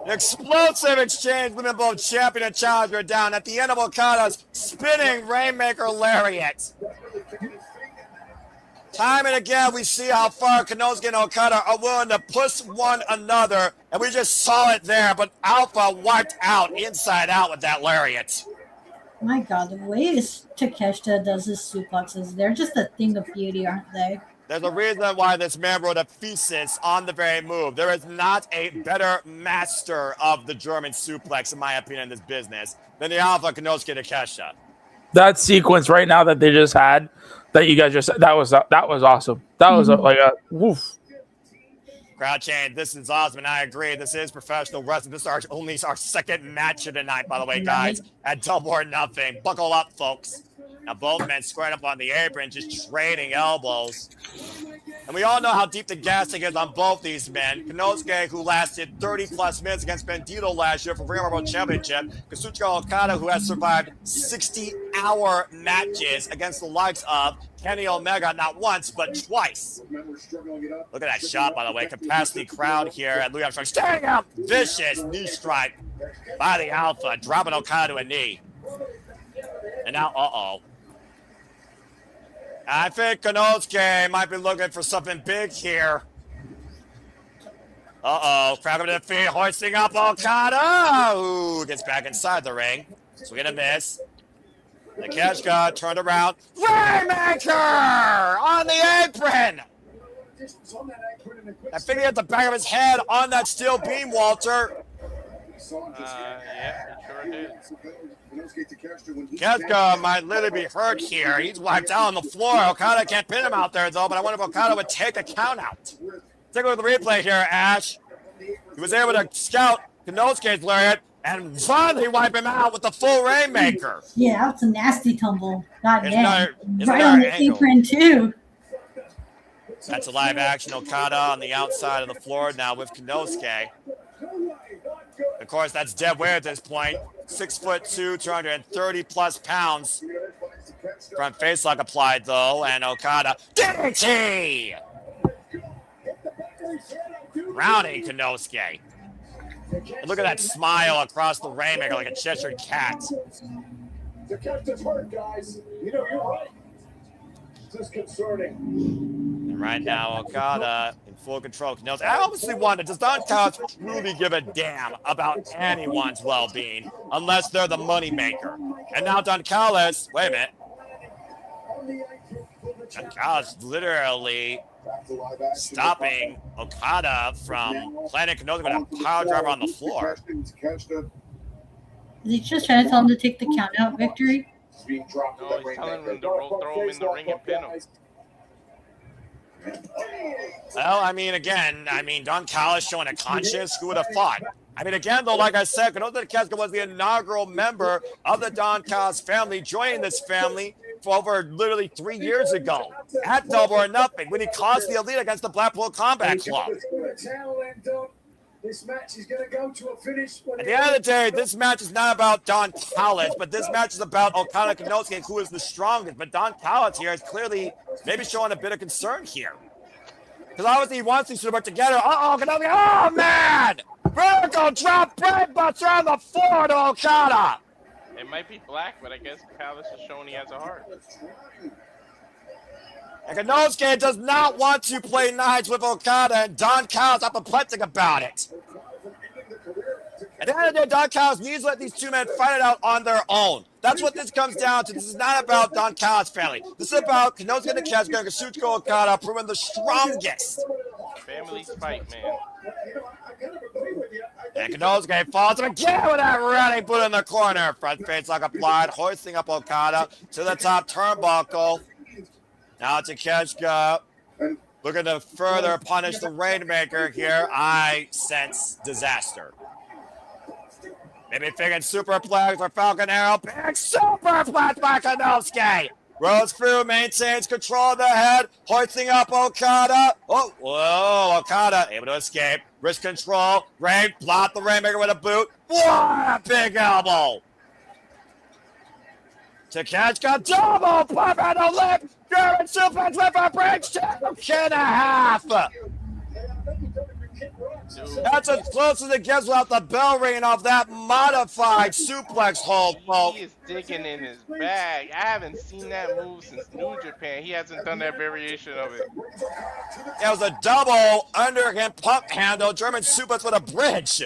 An explosive exchange between both champion and challenger down at the end of Okada's spinning Rainmaker lariat. Time and again, we see how far Konosuke and Okada are willing to push one another, and we just saw it there, but Alpha wiped out, inside out with that lariat. My God, the way Takeshita does his suplexes, they're just a thing of beauty, aren't they? There's a reason why this man wrote a thesis on the very move. There is not a better master of the German suplex, in my opinion, in this business than the Alpha Konosuke Takeshita. That sequence right now that they just had, that you guys just that was awesome. That was like a woof. Crowd chant, this is awesome, and I agree. This is professional wrestling. This is only our second match of the night, by the way, guys. At Double or Nothing. Buckle up, folks. Now both men squared up on the apron, just trading elbows. And we all know how deep the gassing is on both these men. Konosuke, who lasted 30-plus minutes against Bandido last year for Ring of World Championship. Kazuchika Okada, who has survived 60-hour matches against the likes of Kenny Omega, not once, but twice. Look at that shot, by the way. Capacity crowd here at Louis Armstrong. Standing up, vicious knee strike by the Alpha, dropping Okada to a knee. And now, I think Konosuke might be looking for something big here. Crab to the feet, hoisting up Okada. Ooh, gets back inside the ring. Swing and a miss. Takeshita turned around. Rainmaker on the apron. I think he hit the back of his head on that steel beam, Walter. Yeah, he sure did. Takeshita might literally be hurt here. He's wiped out on the floor. Okada can't pin him out there, though, but I wonder if Okada would take a count out. Take a look at the replay here, Ash. He was able to scout Konosuke's lariat and finally wipe him out with the full Rainmaker. Yeah, that's a nasty tumble. God Here's damn. here's Right on the angle. apron, too. That's a live action Okada on the outside of the floor now with Konosuke. Of course, that's dead weight at this point. 6'2", 230 plus pounds. Front face lock applied though, and Okada DDT! Rounding Konosuke. And look at that smile across the Rainmaker like a Cheshire cat. Takeshita's hurt, guys. You know, you're right. This is concerning. And right now, Okada in full control. Konosuke. I obviously wonder, does Don Callis truly give a damn about anyone's well-being unless they're the moneymaker? And now Don Callis, wait a minute. Don Callis literally stopping Okada from planting Konosuke with a power driver on the floor. Is he just trying to tell him to take the count-out victory? No, he's telling him to throw him in the ring and pin him. Well, I mean, Don Callis showing a conscience. Who would have thought? I mean, again, though, like I said, Konosuke was the inaugural member of the Don Callis family, joining this family for over literally 3 years ago at Double or Nothing when he caused the Elite against the Blackpool Combat Club. This match is going to go to a finish. At the end of the day, this match is not about Don Callis, but this match is about Okada Konosuke, who is the strongest. But Don Callis here is clearly maybe showing a bit of concern here. Because obviously he wants these to work together. Konosuke, oh man! Vertical drop brainbuster on the floor to Okada! It might be black, but I guess Callis is showing he has a heart. And Konosuke does not want to play nice with Okada, and Don Callis apoplectic about it. At the end of the day, Don Callis needs to let these two men fight it out on their own. That's what this comes down to. This is not about Don Callis' family. This is about Konosuke and Kazuchika Okada proving the strongest. Families fight, man. And Konosuke falls again with that running boot in the corner. Front face lock applied, hoisting up Okada to the top turnbuckle. Now Takeshita looking to further punish the Rainmaker here. I sense disaster. Maybe thinking superplex or Falcon Arrow. Big superplex by Konosuke. Rose through, maintains control of the head, hoisting up Okada. Oh, whoa, Okada able to escape. Wrist control. Rain, block the Rainmaker with a boot. What a big elbow. Takeshita double pop on the lip. German suplex with a bridge to 2.5. That's as close as it gets without the bell ringing off that modified suplex hold, folks. He is digging in his bag. I haven't seen that move since New Japan. He hasn't done that variation of it. It was a double underhand pump handle, German suplex with a bridge.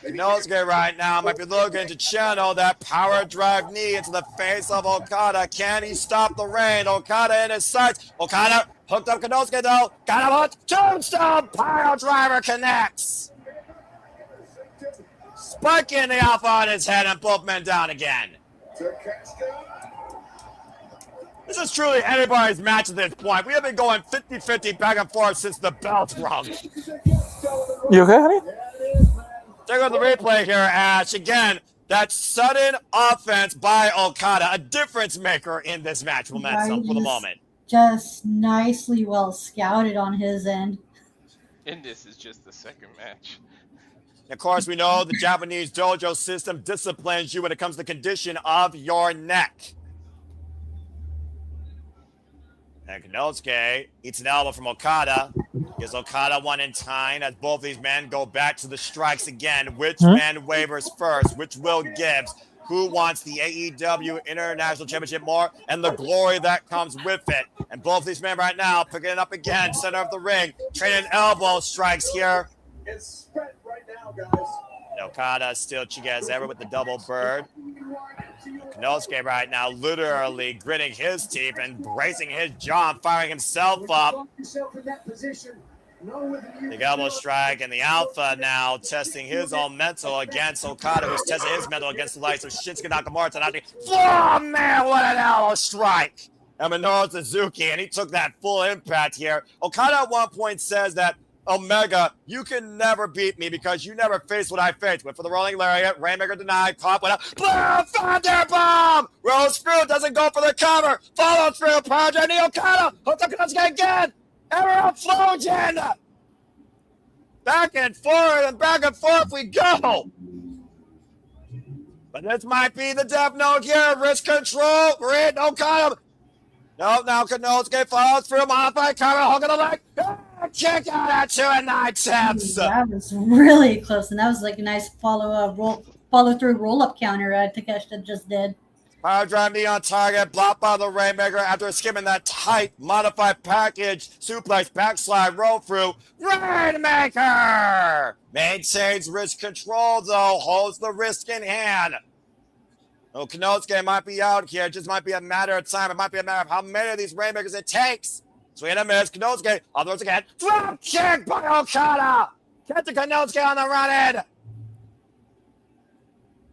Konosuke right now might be looking to channel that power drive knee into the face of Okada. Can he stop the rain? Okada in his sights. Okada hooked up Konosuke though. Got him hooked. Tombstone pile driver connects. Spiking the alpha on his head and both men down again. This is truly anybody's match at this point. We have been going 50-50 back and forth since the bell rung. You okay, honey? Take a look at the replay here, Ash. Again, that sudden offense by Okada, a difference maker in this match momentum for the moment. Just nicely well scouted on his end. And this is just the second match. Of course, we know the Japanese dojo system disciplines you when it comes to the condition of your neck. And Konosuke eats an elbow from Okada. Gives Okada one in time as both these men go back to the strikes again. Which man wavers first? Which will gives? who wants the AEW International Championship more and the glory that comes with it. And both these men right now picking it up again, center of the ring, trading elbow strikes here. It's spread right now, guys. Okada still cheeky as ever with the double bird. Konosuke right now literally gritting his teeth and bracing his jaw and firing himself up. The elbow strike and the Alpha now testing his own mental against Okada, who's testing his mental against the likes of Shinsuke Nakamura tonight. Oh man, what an elbow strike! And Minoru Suzuki, and he took that full impact here. Okada at one point says that, Omega, you can never beat me because you never faced what I faced. Went for the rolling lariat, Rainmaker denied, caught, went up, boom, thunder bomb! Rolls through, doesn't go for the cover, follow through, Project Okada, hooked up Konosuke again, Emerald Flosion! Back and forth we go! But this might be the death note here, wrist control, Reed Okada. No, now Konosuke follows through, modified cover, hook of the leg, kick out at 2 9/10. That was really close, and that was like a nice follow through roll up counter Takeshita just did. Power drive knee on target, blocked by the Rainmaker after skimming that tight modified package, suplex, backslide, roll through. Rainmaker maintains wrist control though, holds the wrist in hand. Oh, Konosuke might be out here. It just might be a matter of time. It might be a matter of how many of these Rainmakers it takes. Swing and a miss. Konosuke on the ropes again. Drop kick by Okada. Get to Konosuke on the run end.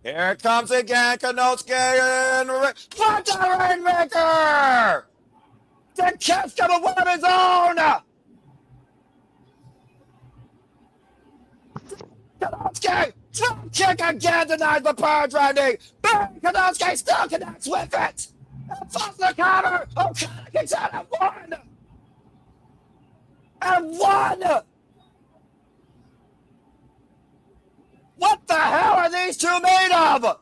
Here it comes again. Konosuke and punch the Rainmaker. The cat's got one of his own. Konosuke. Drop kick again, denies the power drive knee. Bang! Konosuke still connects with it. And falls the cover. Okada kicks out at 1. And 1. What the hell are these two made of?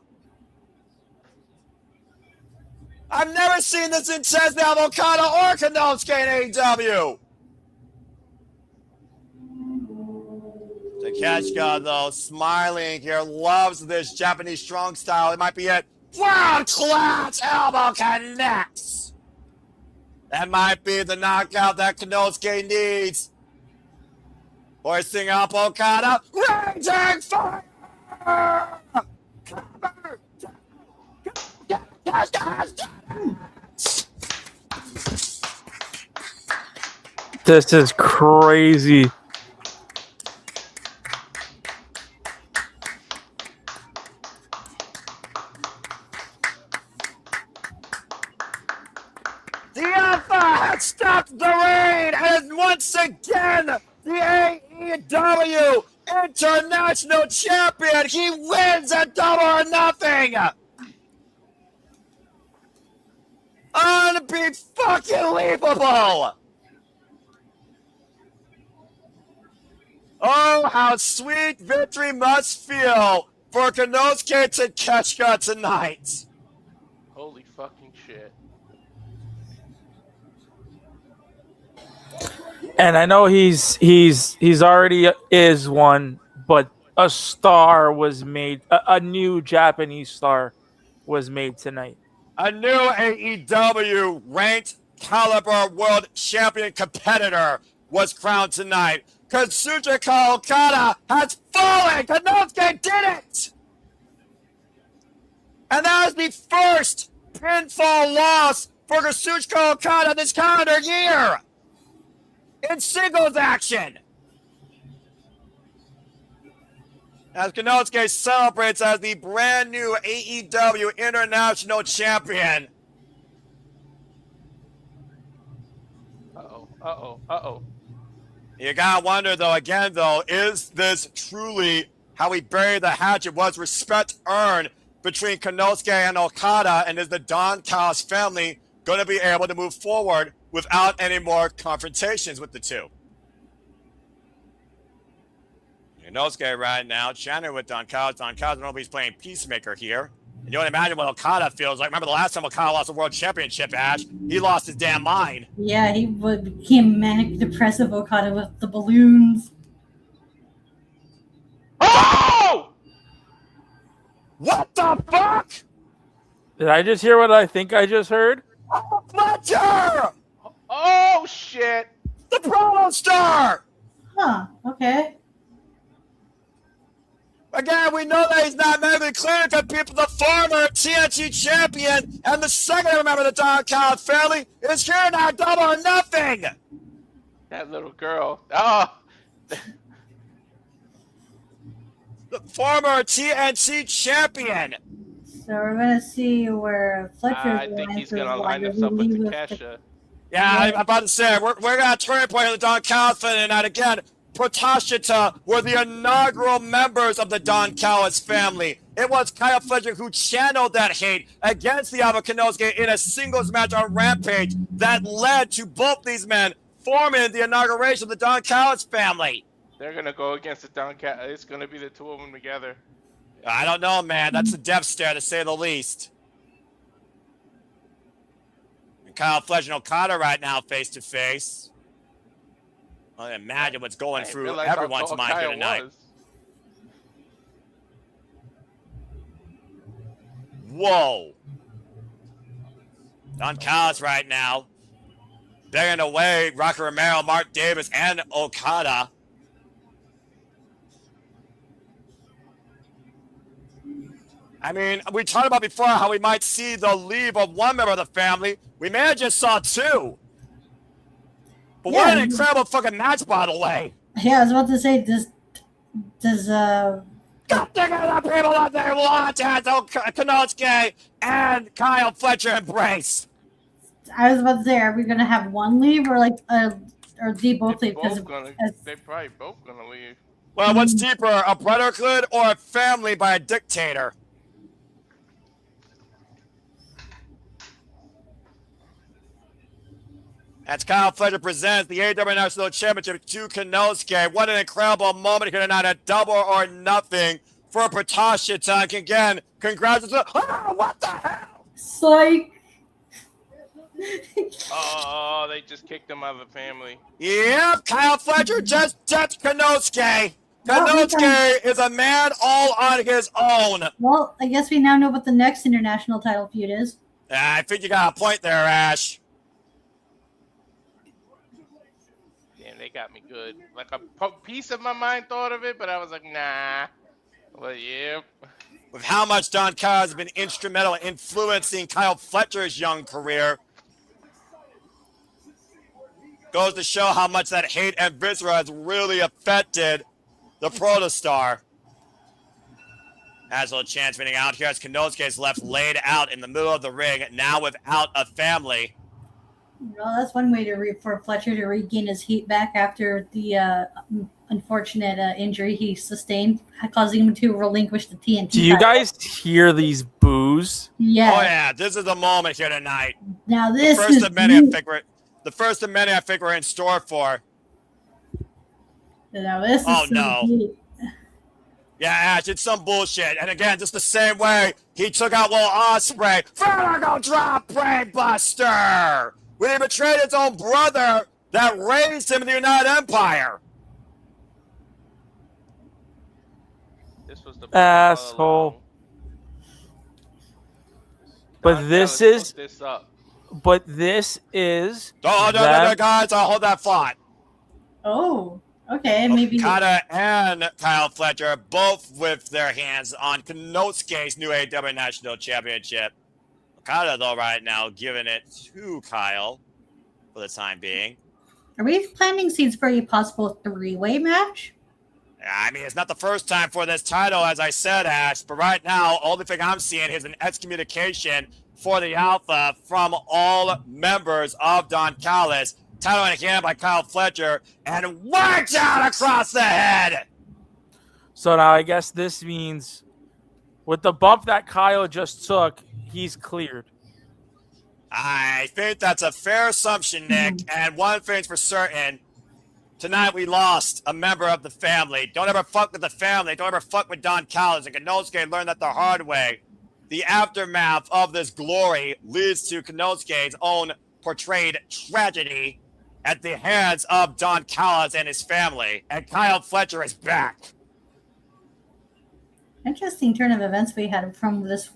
I've never seen this intensity of Okada or Konosuke in AEW. Takeshita, though, smiling here, loves this Japanese strong style. It might be it. Ground clash, elbow connects. That might be the knockout that Konosuke needs. Hoisting up Okada. Raging fire! Cover! This is crazy. The Alpha has stopped the rain and is once again the AEW International Champion. He wins a Double or Nothing. Unbelievable. Oh, how sweet victory must feel for Konosuke Takeshita tonight. Holy fucking shit. And I know he's already is one, but a star was made. A new Japanese star was made tonight. A new AEW ranked caliber world champion competitor was crowned tonight. Kazuchika Okada has fallen. Konosuke did it. And that is the first pinfall loss for Kazuchika Okada this calendar year in singles action. As Konosuke celebrates as the brand new AEW International Champion. Uh-oh. You gotta wonder, though, again, though, is this truly how we bury the hatchet? Was respect earned between Konosuke and Okada? And is the Don Callis family going to be able to move forward without any more confrontations with the two? Konosuke right now chatting with Don Callis. Don Callis, I don't know if he's playing peacemaker here. And you can imagine what Okada feels like. Remember the last time Okada lost the World Championship, Ash? He lost his damn mind. Yeah, he became manic depressive Okada with the balloons. Oh! What the fuck? Did I just hear what I think I just heard? Fletcher! Oh shit! The Promo Star! Huh. Okay. Again, we know that he's not medically cleared to compete for the former TNT champion, and the second member of the Don Callis family is here now, double or nothing! That little girl. Oh, The former TNT champion! So we're gonna see where Fletcher's I think he's gonna line himself with Takeshita. Yeah, I'm about to say, we're going to have a turning point in the Don Callis family tonight. Again, Takeshita were the inaugural members of the Don Callis family. It was Kyle Fletcher who channeled that hate against the Alba Konosuke in a singles match on Rampage that led to both these men forming the inauguration of the Don Callis family. They're gonna go against the Don Cat. It's gonna be the two of them together. I don't know, man. That's a death stare, to say the least. And Kyle Fletcher and Okada right now face to face. I imagine what's going through everyone's mind here tonight. Whoa. Don Callis right now. Begging away Rocky Romero, Mark Davis, and Okada. I mean, we talked about before how we might see the leave of one member of the family. We may have just saw two. But what an incredible fucking match, by the way. Yeah, I was about to say, does God think of the people out there watch as Konosuke and Kyle Fletcher embrace. I was about to say, are we gonna have one leave or or they both leave? They're probably both gonna leave. Well, what's deeper, a brotherhood or a family by a dictator? As Kyle Fletcher presents the AEW National Championship to Konosuke. What an incredible moment here tonight, a double or nothing for Takeshita. Again, congratulations. Oh, what the hell? Psych. Oh, they just kicked him out of the family. Yep, Kyle Fletcher just touched Konosuke. Konosuke is a man all on his own. Well, I guess we now know what the next international title feud is. I think you got a point there, Ash. Damn, they got me good. Like a piece of my mind thought of it, but I was like, nah. Well, yeah. With how much Don Callis has been instrumental in influencing Kyle Fletcher's young career, goes to show how much that hate and viscera has really affected the protostar. As a chance winning out here as Konosuke is left laid out in the middle of the ring, now without a family. Well, that's one way for Fletcher to regain his heat back after the unfortunate injury he sustained, causing him to relinquish the TNT. Do you guys hear these boos? Yeah. Oh yeah, this is the moment here tonight. Now this the first is of many I think we're in store for. Now this oh is no. deep. Yeah, Ash, it's some bullshit. And again, just the same way he took out little Ospreay. Vertigo drop brainbuster! When he betrayed his own brother that raised him in the United Empire. This was the asshole. But this is. But this is. Oh, no, guys, I'll hold that thought. Oh, okay, maybe. Okada and Kyle Fletcher both with their hands on Konosuke's new AEW National Championship. Okada, though, right now, giving it to Kyle for the time being. Are we planting seeds for a possible three-way match? I mean, it's not the first time for this title, as I said, Ash, but right now, only thing I'm seeing is an excommunication for the Alpha from all members of Don Callis. Title in hand by Kyle Fletcher, and whacked out across the head! So now I guess this means with the bump that Kyle just took, he's cleared. I think that's a fair assumption, Nick, and one thing's for certain. Tonight we lost a member of the family. Don't ever fuck with the family. Don't ever fuck with Don Callis. And Konosuke learned that the hard way. The aftermath of this glory leads to Konosuke's own portrayed tragedy at the hands of Don Callis and his family. And Kyle Fletcher is back. Interesting turn of events we had from this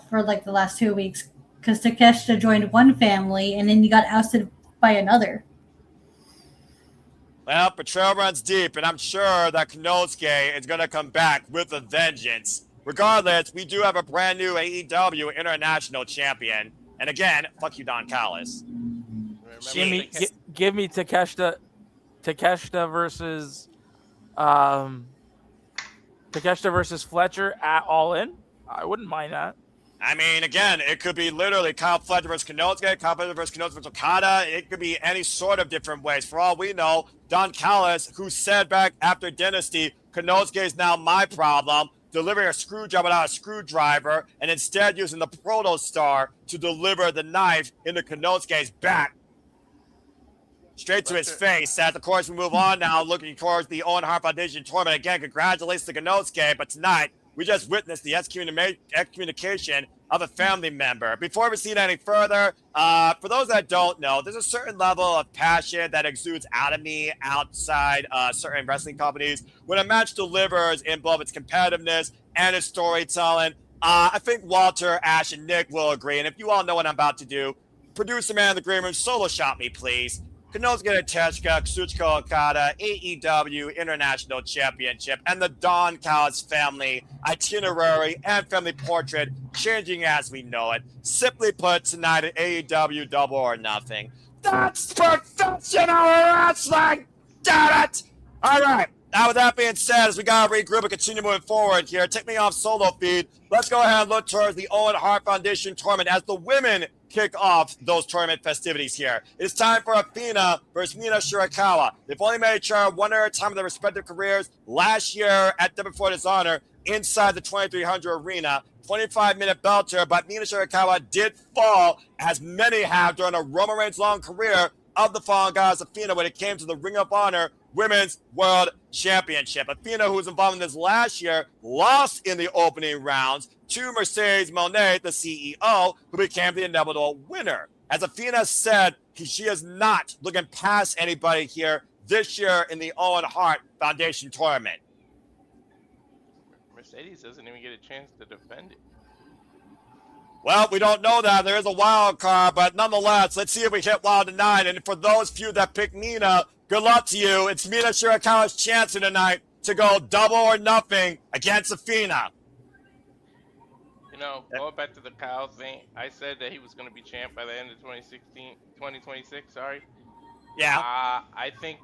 for like the last 2 weeks, because Takeshita joined one family and then he got ousted by another. Well, betrayal runs deep, and I'm sure that Konosuke is going to come back with a vengeance. Regardless, we do have a brand new AEW International Champion. And again, fuck you, Don Callis. Give me Takeshita versus Fletcher at All In. I wouldn't mind that. I mean, again, it could be literally Kyle Fletcher versus Konosuke, Kyle Fletcher versus Konosuke versus Okada. It could be any sort of different ways. For all we know, Don Callis, who said back after Dynasty, Konosuke is now my problem, delivering a screwdriver without a screwdriver, and instead using the Protostar to deliver the knife into Konosuke's back. Straight to his face. As, of course, we move on now, looking towards the Owen Hart Foundation tournament. Again, congratulations to Konosuke, but tonight, we just witnessed the excommunication of a family member. Before we proceed any further, for those that don't know, there's a certain level of passion that exudes out of me outside certain wrestling companies when a match delivers in both its competitiveness and its storytelling. I think Walter, Ash, and Nick will agree, and if you all know what I'm about to do, producer man in the green room, solo shot me, please. Konosuke Takeshita, Kazuchika Okada, AEW International Championship, and the Don Callis family itinerary and family portrait changing as we know it. Simply put, tonight at AEW Double or Nothing. That's professional wrestling! Damn it! All right. Now, with that being said, as we got to regroup and continue moving forward here, take me off solo feed. Let's go ahead and look towards the Owen Hart Foundation tournament as the women kick off those tournament festivities here. It's time for Athena versus Mina Shirakawa. They've only made each other one at a time in their respective careers. Last year at Double for Dishonor, inside the 2300 arena, 25-minute belter, but Mina Shirakawa did fall, as many have during a Roman Reigns' long career of the fallen goddess Athena when it came to the Ring of Honor Women's World Championship. Athena, who was involved in this last year, lost in the opening rounds to Mercedes Monet, the CEO, who became the inevitable winner. As Athena said, she is not looking past anybody here this year in the Owen Hart Foundation tournament. Mercedes doesn't even get a chance to defend it. Well, we don't know that. There is a wild card, but nonetheless, let's see if we hit wild tonight. And for those few that pick Mina, good luck to you. It's Mina Shirakawa's chance tonight to go double or nothing against Athena. You know, going back to the Kyle thing, I said that he was going to be champ by the end of 2026, sorry. Yeah. I think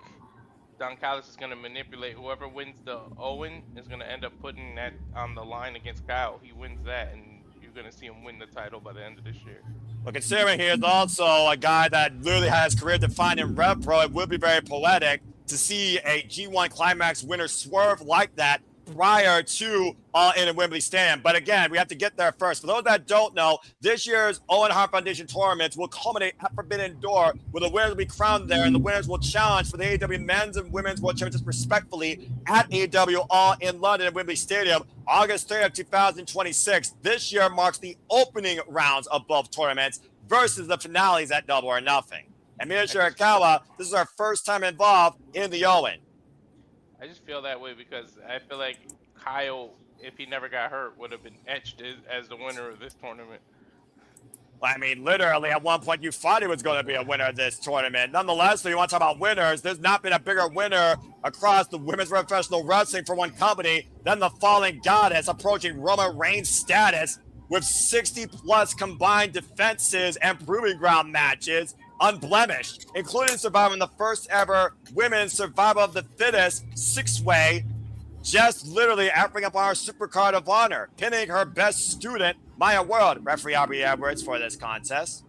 Don Callis is going to manipulate whoever wins the Owen is going to end up putting that on the line against Kyle. He wins that, and you're going to see him win the title by the end of this year. Well, considering he is also a guy that literally has his career defined in Rev Pro, it would be very poetic to see a G1 Climax winner swerve like that prior to All In Wembley Stadium. But again, we have to get there first. For those that don't know, this year's Owen Hart Foundation tournaments will culminate at Forbidden Door, where the winners will be crowned there, and the winners will challenge for the AEW Men's and Women's World Championships respectfully at AEW All in London at Wembley Stadium, August 3rd, 2026. This year marks the opening rounds of both tournaments versus the finales at Double or Nothing. And Mina Shirakawa, this is our first time involved in the Owen. I just feel that way because I feel like Kyle, if he never got hurt, would have been etched as the winner of this tournament. Well, I mean, literally, at one point, you thought he was going to be a winner of this tournament. Nonetheless, if you want to talk about winners, there's not been a bigger winner across the women's professional wrestling for one company than the Fallen Goddess, approaching Roman Reigns' status with 60-plus combined defenses and proving ground matches, unblemished, including surviving the first ever women's survival of the fittest six-way, just literally offering up our Supercard of Honor, pinning her best student, Maya World, referee Aubrey Edwards, for this contest.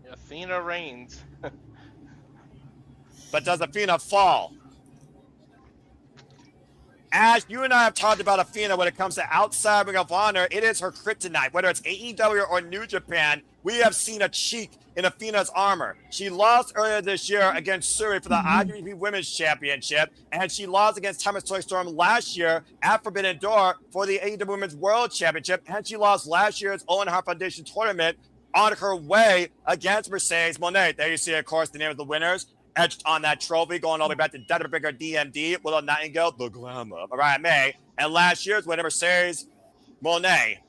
Athena reigns. But does Athena fall? Ash, you and I have talked about Athena when it comes to outside Ring of Honor. It is her kryptonite. Whether it's AEW or New Japan, we have seen a cheek in Athena's armor. She lost earlier this year against Suri for the IWGP Women's Championship, and she lost against Thomas Toy Storm last year at Forbidden Door for the AEW Women's World Championship, and she lost last year's Owen Hart Foundation tournament on her way against Mercedes Monet. There you see, of course, the name of the winners etched on that trophy, going all the way back to Bigger DMD, Willow Nightingale, the glamour of Mariah May, and last year's winner, Mercedes Monet.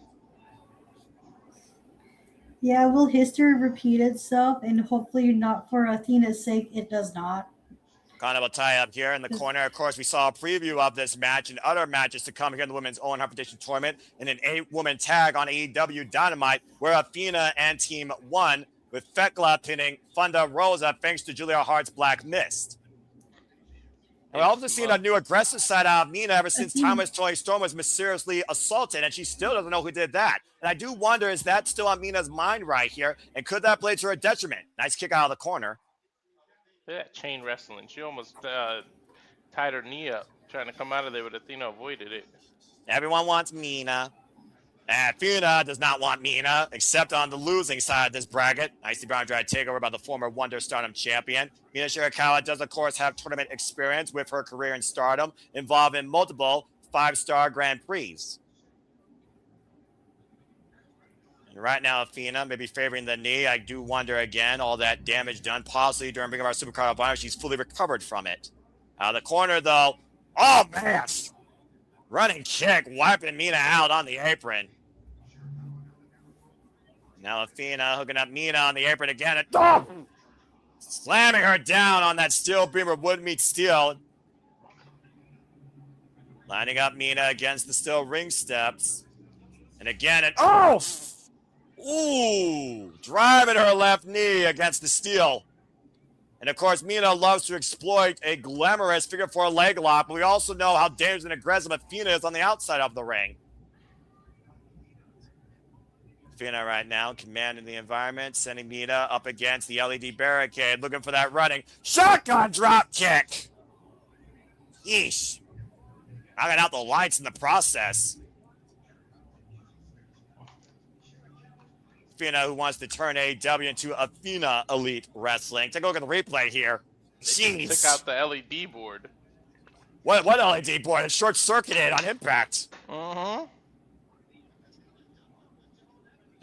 Yeah, will history repeat itself? And hopefully, not for Athena's sake, it does not. Kind of a tie-up here in the corner. Of course, we saw a preview of this match and other matches to come here in the Women's Owen Hart Competition Tournament in an 8-woman tag on AEW Dynamite, where Athena and Team won, with Fekla pinning Thunder Rosa thanks to Julia Hart's Black Mist. And we've also seen a new aggressive side out of Mina ever since Timeless Toni Storm was mysteriously assaulted, and she still doesn't know who did that. And I do wonder, is that still on Mina's mind right here? And could that play to her detriment? Nice kick out of the corner. Yeah, chain wrestling. She almost tied her knee up trying to come out of there, but Athena avoided it. Everyone wants Mina. Athena does not want Mina, except on the losing side of this bracket. Nicely Brown Andrade takeover by the former Wonder Stardom champion. Mina Shirakawa does, of course, have tournament experience with her career in Stardom, involved in multiple 5-star Grand Prix. And right now, Athena may be favoring the knee. I do wonder again, all that damage done possibly during Ring of Our Supercard of Honor. She's fully recovered from it. Out of the corner, though. Oh, man! Running kick, wiping Mina out on the apron. Now Athena hooking up Mina on the apron again. And slamming her down on that steel beamer, wood meets steel. Lining up Mina against the steel ring steps. And again, and ooh! Driving her left knee against the steel. And of course, Mina loves to exploit a glamorous figure 4 leg lock, but we also know how dangerous and aggressive Athena is on the outside of the ring. Athena right now commanding the environment, sending Mina up against the LED barricade, looking for that running shotgun drop kick. Yeesh. Knocking out the lights in the process. Athena, who wants to turn AEW into Athena Elite Wrestling. Take a look at the replay here. They took out the LED board. What LED board? It's short-circuited on impact. Uh-huh.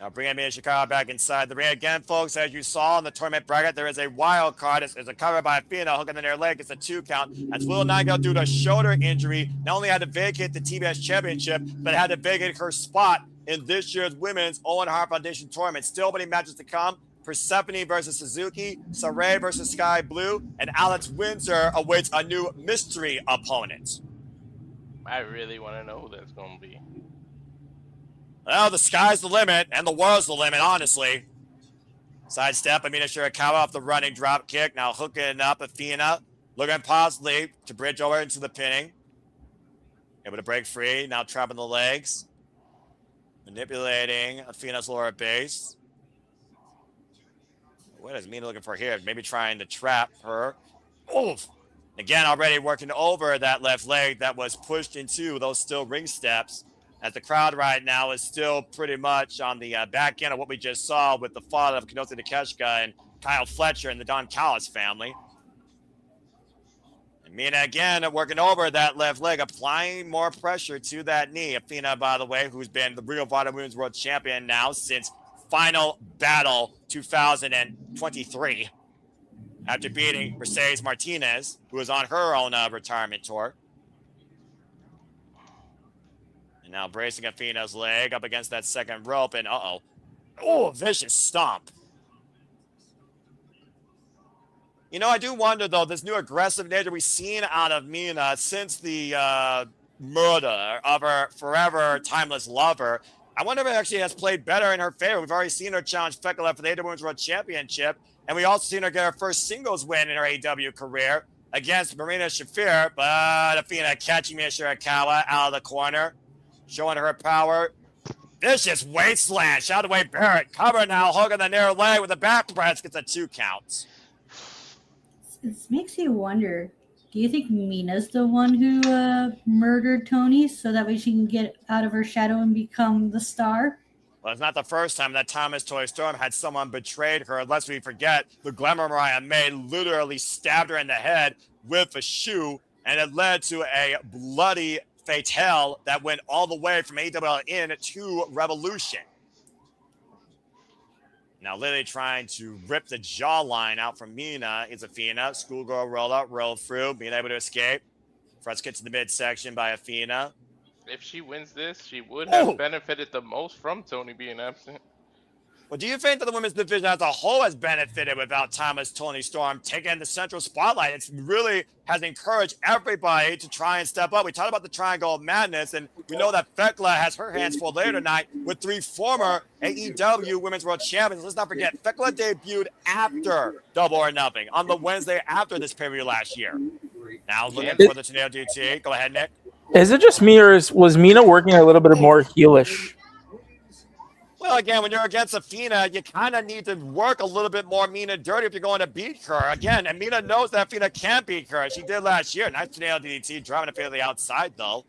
Now bringing Mina Shirakawa back inside the ring again, folks. As you saw in the tournament bracket, there is a wild card. It's a cover by Athena, hooking in their leg. It's a 2 count. As Will Nightingale, due to a shoulder injury, not only had to vacate the TBS Championship, but had to vacate her spot in this year's Women's Owen Hart Foundation Tournament. Still many matches to come. Persephone versus Suzuki, Saray versus Sky Blue, and Alex Windsor awaits a new mystery opponent. I really want to know who that's going to be. Well, the sky's the limit, and the world's the limit, honestly. Sidestep, Mina Shirakawa off the running drop kick. Now hooking up Athena, looking possibly to bridge over into the pinning. Able to break free, now trapping the legs. Manipulating Athena's lower base. What is Mina looking for here? Maybe trying to trap her. Oof! Again, already working over that left leg that was pushed into those steel ring steps. As the crowd right now is still pretty much on the back end of what we just saw with the father of Konosuke Takeshita and Kyle Fletcher and the Don Callis family. And Mina again working over that left leg, applying more pressure to that knee. Athena, by the way, who's been the Ring of Honor Women's World Champion now since Final Battle 2023. After beating Mercedes Martinez, who was on her own retirement tour. And now bracing Athena's leg up against that second rope, and oh, vicious stomp. You know, I do wonder, though, this new aggressive nature we've seen out of Mina since the murder of her forever timeless lover. I wonder if it actually has played better in her favor. We've already seen her challenge Fekla for the AEW Women's World Championship, and we also seen her get her first singles win in her AEW career against Marina Shafir, but Athena catching Mina Shirakawa out of the corner. Showing her power. Vicious weight slash out of the way. Barrett cover now. Hook the near leg with a back press. Gets a 2 count. This makes you wonder. Do you think Mina's the one who murdered Tony so that way she can get out of her shadow and become the star? Well, it's not the first time that Thomas Toy Storm had someone betrayed her. Unless we forget, the Glamour Mariah May literally stabbed her in the head with a shoe, and it led to a bloody fatale that went all the way from AEW in to Revolution. Now Lily trying to rip the jawline out from Mina is Athena. Schoolgirl roll up, roll through, being able to escape. First kick to the midsection by Athena. If she wins this, she would have benefited the most from Tony being absent. Well, do you think that the women's division as a whole has benefited without Thomas Tony Storm taking the central spotlight? It really has encouraged everybody to try and step up. We talked about the Triangle of Madness, and we know that Thekla has her hands full later tonight with 3 former AEW Women's World Champions. Let's not forget, Thekla debuted after Double or Nothing on the Wednesday after this pay-per-view last year. Now looking for the Tornado DT. Go ahead, Nick. Is it just me, or was Mina working a little bit more heelish? Well, again, when you're against Athena, you kind of need to work a little bit more Mina dirty if you're going to beat her. Again, and Mina knows that Athena can't beat her. She did last year. Nice tornado DDT, driving Athena to the outside, though.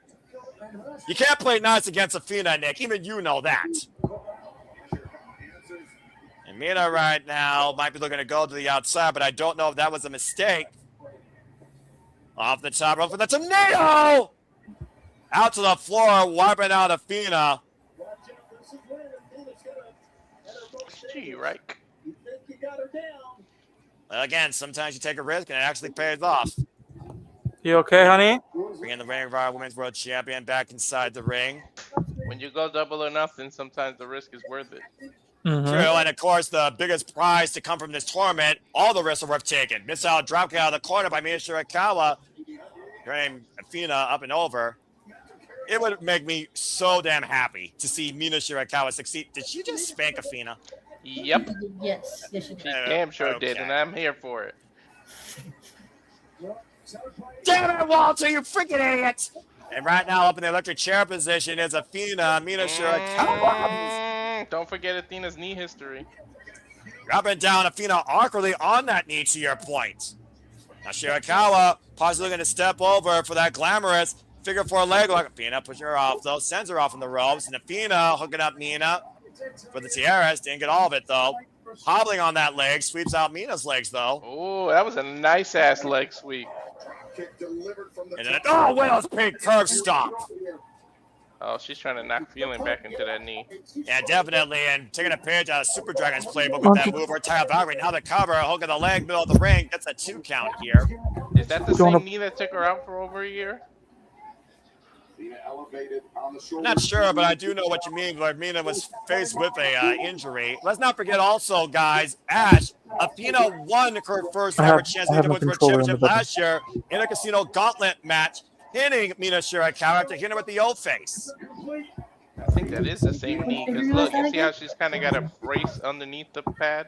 You can't play nice against Athena, Nick. Even you know that. And Mina right now might be looking to go to the outside, but I don't know if that was a mistake. Off the top rope for the tornado! Out to the floor, wiping out Athena. Gee, right. Again, sometimes you take a risk and it actually pays off. You okay, honey? Bringing the reigning of our Women's World Champion back inside the ring. When you go double or nothing, sometimes the risk is worth it. Mm-hmm. True, and of course, the biggest prize to come from this tournament, all the risks are worth taking. Missile dropkick out of the corner by Mina Shirakawa. Turning Athena up and over. It would make me so damn happy to see Mina Shirakawa succeed. Did she just spank Athena? Yep. Yes, yes, she She did. damn sure did, and I'm here for it. Damn it, Walter, you freaking idiot! And right now, up in the electric chair position is Athena. Mina Shirakawa. Don't forget Athena's knee history. Dropping down Athena awkwardly on that knee, to your point. Now Shirakawa possibly looking to step over for that glamorous figure 4 leg lock. Athena pushing her off, though. Sends her off in the ropes. And Athena hooking up Mina for the tiaras. Didn't get all of it, though. Hobbling on that leg. Sweeps out Mina's legs, though. Oh, that was a nice-ass leg sweep. And then, oh, Willow's pink curve stop. Oh, she's trying to knock feeling back into that knee. Yeah, definitely. And taking a page out of Super Dragon's playbook with that move. Or Tyler Valkyrie. Now the cover. Hook of the leg, middle of the ring. Gets a 2 count here. Is that the same knee that took her out for over a year? I'm not sure, but I do know what you mean. Where Mina was faced with a injury. Let's not forget also, guys, Ash, Athena won her first ever chance to win the World Championship last year in a casino gauntlet match, hitting Mina Shirakawa after hitting her with the old face. I think that is the same knee, because look, you see how she's kind of got a brace underneath the pad?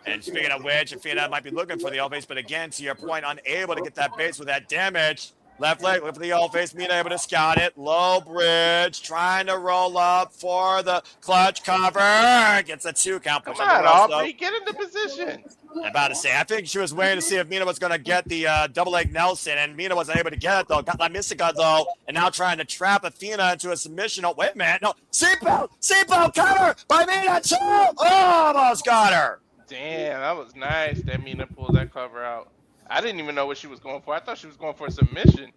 And speaking of which, Athena might be looking for the old face, but again, to your point, unable to get that base with that damage. Left leg, look for the old face. Mina able to scout it. Low bridge, trying to roll up for the clutch cover. Gets a 2 count. Come on, Aubrey, get into position. I'm about to say, I think she was waiting to see if Mina was going to get the double leg Nelson, and Mina wasn't able to get it, though. Got La Mystica, though, and now trying to trap Athena into a submission. Oh, wait a minute. No, seatbelt cover by Mina, too. Oh, almost got her. Damn, that was nice that Mina pulled that cover out. I didn't even know what she was going for. I thought she was going for a submission.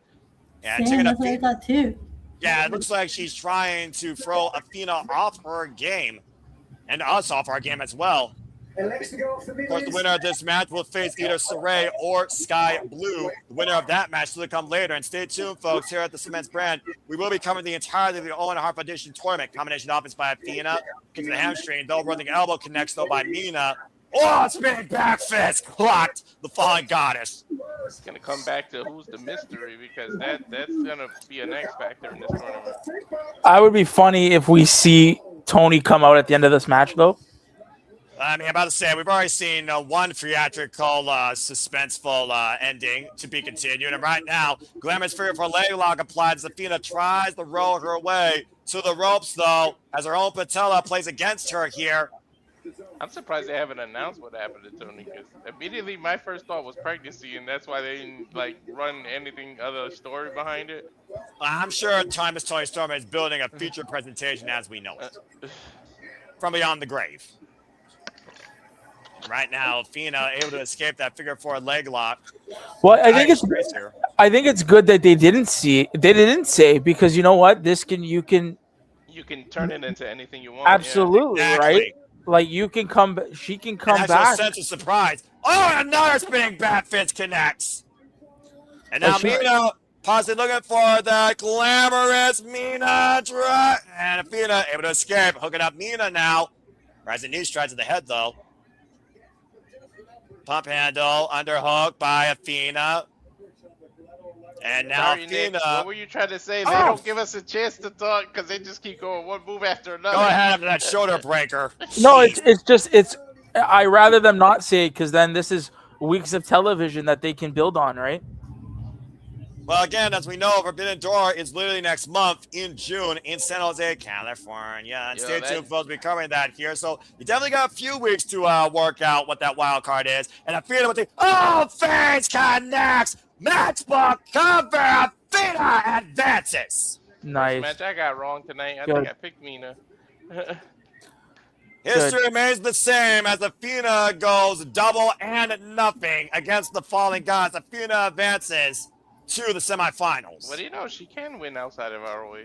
Yeah, Damn, that's what I thought too. Yeah, it looks like she's trying to throw Athena off her game, and us off our game as well. Of course, the winner of this match will face either Saray or Sky Blue. The winner of that match will come later. And stay tuned, folks, here at the Cements brand. We will be covering the entirety of the Owen Hart Foundation tournament. Combination offense by Athena. Kick to the hamstring. Double running elbow connects, though, by Mina. Oh, spinning back fist. Clocked the fallen goddess. It's going to come back to who's the mystery, because that's going to be an X factor in this tournament. I would be funny if we see Tony come out at the end of this match, though. I mean, I'm about to say, we've already seen one theatrical, suspenseful ending to be continued. And right now, Glamorous Figure for leg lock applied as Athena tries to roll her way to the ropes, though, as her own patella plays against her here. I'm surprised they haven't announced what happened to Tony, because immediately my first thought was pregnancy, and that's why they didn't run anything other story behind it. I'm sure Thomas Tony Storm is building a feature presentation as we know it. From beyond the grave. Right now, Athena able to escape that figure 4 leg lock. Well, I think it's good that they didn't say, because you know what, you can turn it into anything you want. Absolutely, yeah. Right? Exactly. Like she can come and back. A sense of surprise. Oh, another spinning bat fist connects. And now Mina possibly looking for the glamorous Mina and Athena able to escape, hooking up Mina now. Rising knee strikes to the head though. Pump handle, underhook by Athena. And now Sorry, Nick. Athena. What were you trying to say? They don't give us a chance to talk because they just keep going one move after another. Go ahead after that shoulder breaker. No, it's. I rather them not say it because then this is weeks of television that they can build on, right? Well, again, as we know, Forbidden Door is literally next month in June in San Jose, California. And stay tuned, folks. We'll be covering that here. So you definitely got a few weeks to work out what that wild card is. And Athena with the Face connects. Matchbook cover. Athena advances. Nice. Match I got wrong tonight. I think I picked Mina. History remains the same as Athena goes double and nothing against the Fallen Gods. Athena advances to the semifinals. Well, you know, she can win outside of ROH.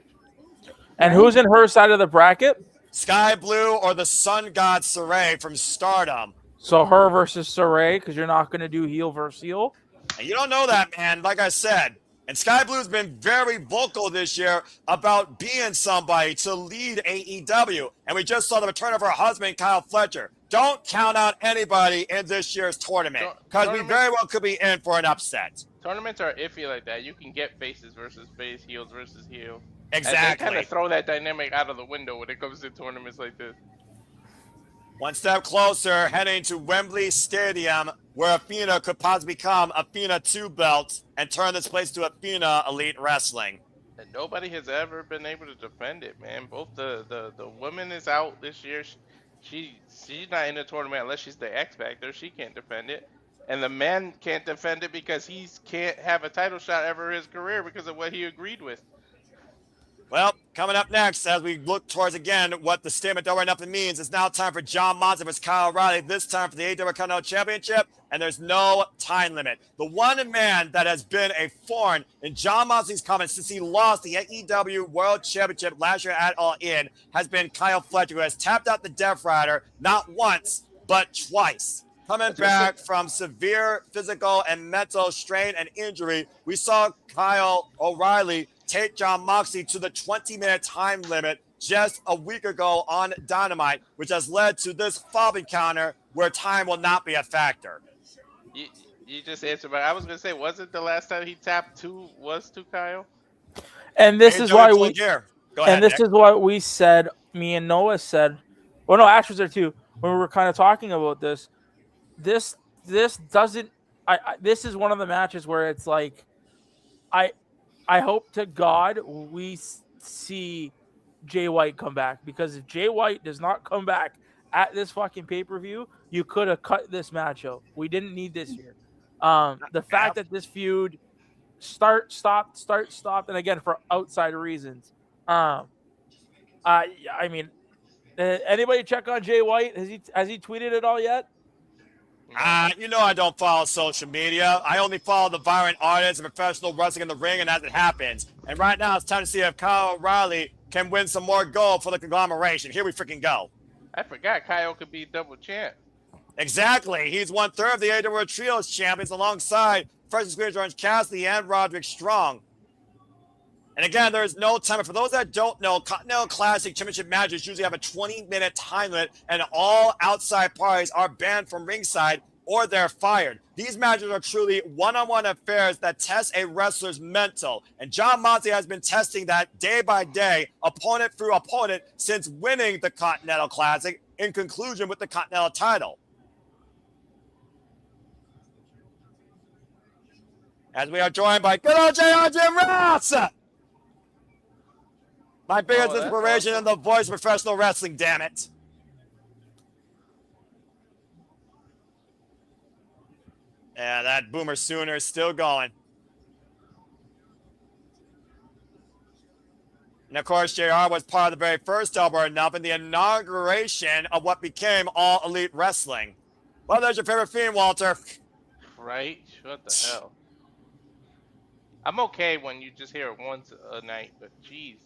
And who's in her side of the bracket? Sky Blue or the Sun God Saray from Stardom. So her versus Saray, because you're not going to do heel versus heel. And you don't know that, man. Like I said, and Sky Blue's been very vocal this year about being somebody to lead AEW. And we just saw the return of her husband, Kyle Fletcher. Don't count out anybody in this year's tournament because we very well could be in for an upset. Tournaments are iffy like that. You can get faces versus face, heels versus heel. Exactly. And they kind of throw that dynamic out of the window when it comes to tournaments like this. One step closer, heading to Wembley Stadium, where Athena could possibly become Athena 2 belt and turn this place to Athena Elite Wrestling. And nobody has ever been able to defend it, man. Both the woman is out this year. She's not in the tournament unless she's the X Factor. She can't defend it. And the man can't defend it because he can't have a title shot ever in his career because of what he agreed with. Well, coming up next, as we look towards, again, what the statement Double or Nothing means, it's now time for John Moxley versus Kyle O'Reilly, this time for the AEW Continental Championship, and there's no time limit. The one man that has been a thorn in John Moxley's comments since he lost the AEW World Championship last year at All In has been Kyle Fletcher, who has tapped out the Death Rider not once, but twice. Coming back from severe physical and mental strain and injury, we saw Kyle O'Reilly take John Moxley to the 20-minute time limit just a week ago on Dynamite, which has led to this FOB encounter where time will not be a factor. You just answered I was going to say, wasn't the last time he tapped to Kyle? And this is why we is why we said, me and Noah said, well, no, Ash was there too, when we were kind of talking about this. This doesn't. This is one of the matches where it's like, I hope to God we see Jay White come back, because if Jay White does not come back at this fucking pay-per-view, you could have cut this match out. We didn't need this here. The fact that this feud stopped, and again for outside reasons. I mean, anybody check on Jay White? Has he tweeted it all yet? You know I don't follow social media. I only follow the violent artists and professional wrestling in the ring and as it happens. And right now it's time to see if Kyle O'Reilly can win some more gold for the conglomeration. Here we freaking go. I forgot Kyle could be double champ. Exactly. He's 1/3 of the AEW Trios champions alongside Fresh Squeeze Orange Cassidy and Roderick Strong. And again, there is no timer. For those that don't know, Continental Classic Championship matches usually have a 20-minute time limit, and all outside parties are banned from ringside or they're fired. These matches are truly one-on-one affairs that test a wrestler's mental. And John Moxley has been testing that day by day, opponent through opponent, since winning the Continental Classic in conclusion with the Continental title. As we are joined by good old JR Jim Ross. My biggest inspiration in the voice of professional wrestling, damn it. Yeah, that Boomer Sooner is still going. And of course, JR was part of the very first Double or Nothing, the inauguration of what became All Elite Wrestling. Well, there's your favorite theme, Walter. Right? What the hell? I'm okay when you just hear it once a night, but geez.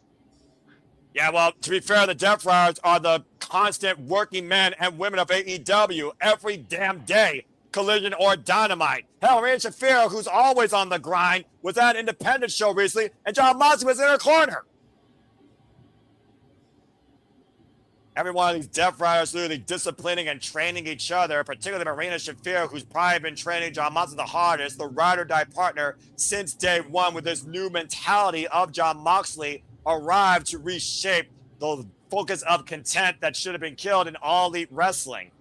Yeah, well, to be fair, the Death Riders are the constant working men and women of AEW every damn day. Collision or Dynamite. Hell, Rhea Shafiro, who's always on the grind, was at an independent show recently, and Jon Moxley was in her corner. Every one of these Death Riders literally disciplining and training each other, particularly Marina Shafir, who's probably been training Jon Moxley the hardest, the ride or die partner since day one, with this new mentality of Jon Moxley arrived to reshape the focus of content that should have been killed in All Elite Wrestling.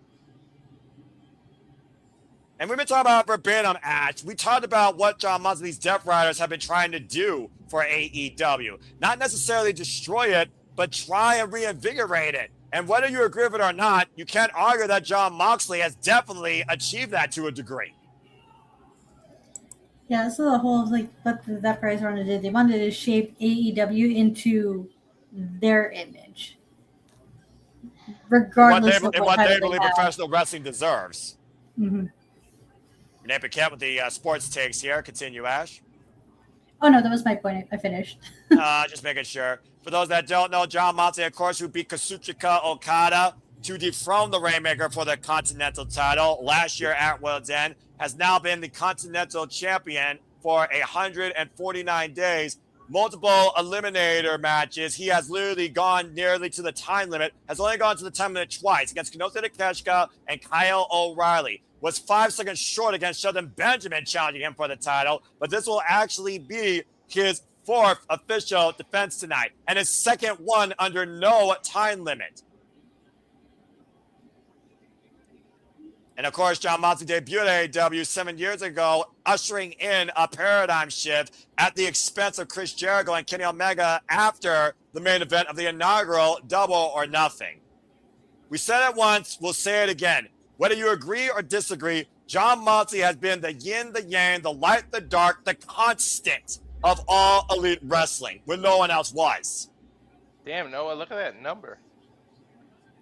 And we've been talking about verbatim, Ash. We talked about what Jon Moxley, these Death Riders, have been trying to do for AEW. Not necessarily destroy it, but try and reinvigorate it. And whether you agree with it or not, you can't argue that Jon Moxley has definitely achieved that to a degree. Yeah, so the whole what the Death Riders wanted to do, they wanted to shape AEW into their image, regardless of what they believe professional wrestling deserves. Mm-hmm. Renee Paquette with the sports takes here. Continue, Ash. Oh no, that was my point. I finished. Just making sure. For those that don't know, Jon Moxley, of course, who beat Kazuchika Okada to dethrone the Rainmaker for the Continental title last year at World's End, has now been the Continental champion for 149 days. Multiple eliminator matches. He has literally gone nearly to the time limit, has only gone to the time limit twice against Konosuke Takeshita and Kyle O'Reilly. Was 5 seconds short against Shelton Benjamin challenging him for the title, but this will actually be his 4th official defense tonight, and his 2nd one under no time limit. And of course, Jon Moxley debuted at AEW 7 years ago, ushering in a paradigm shift at the expense of Chris Jericho and Kenny Omega after the main event of the inaugural Double or Nothing. We said it once, we'll say it again. Whether you agree or disagree, Jon Moxley has been the yin, the yang, the light, the dark, the constant of All Elite Wrestling when no one else was. Damn, Noah, look at that number.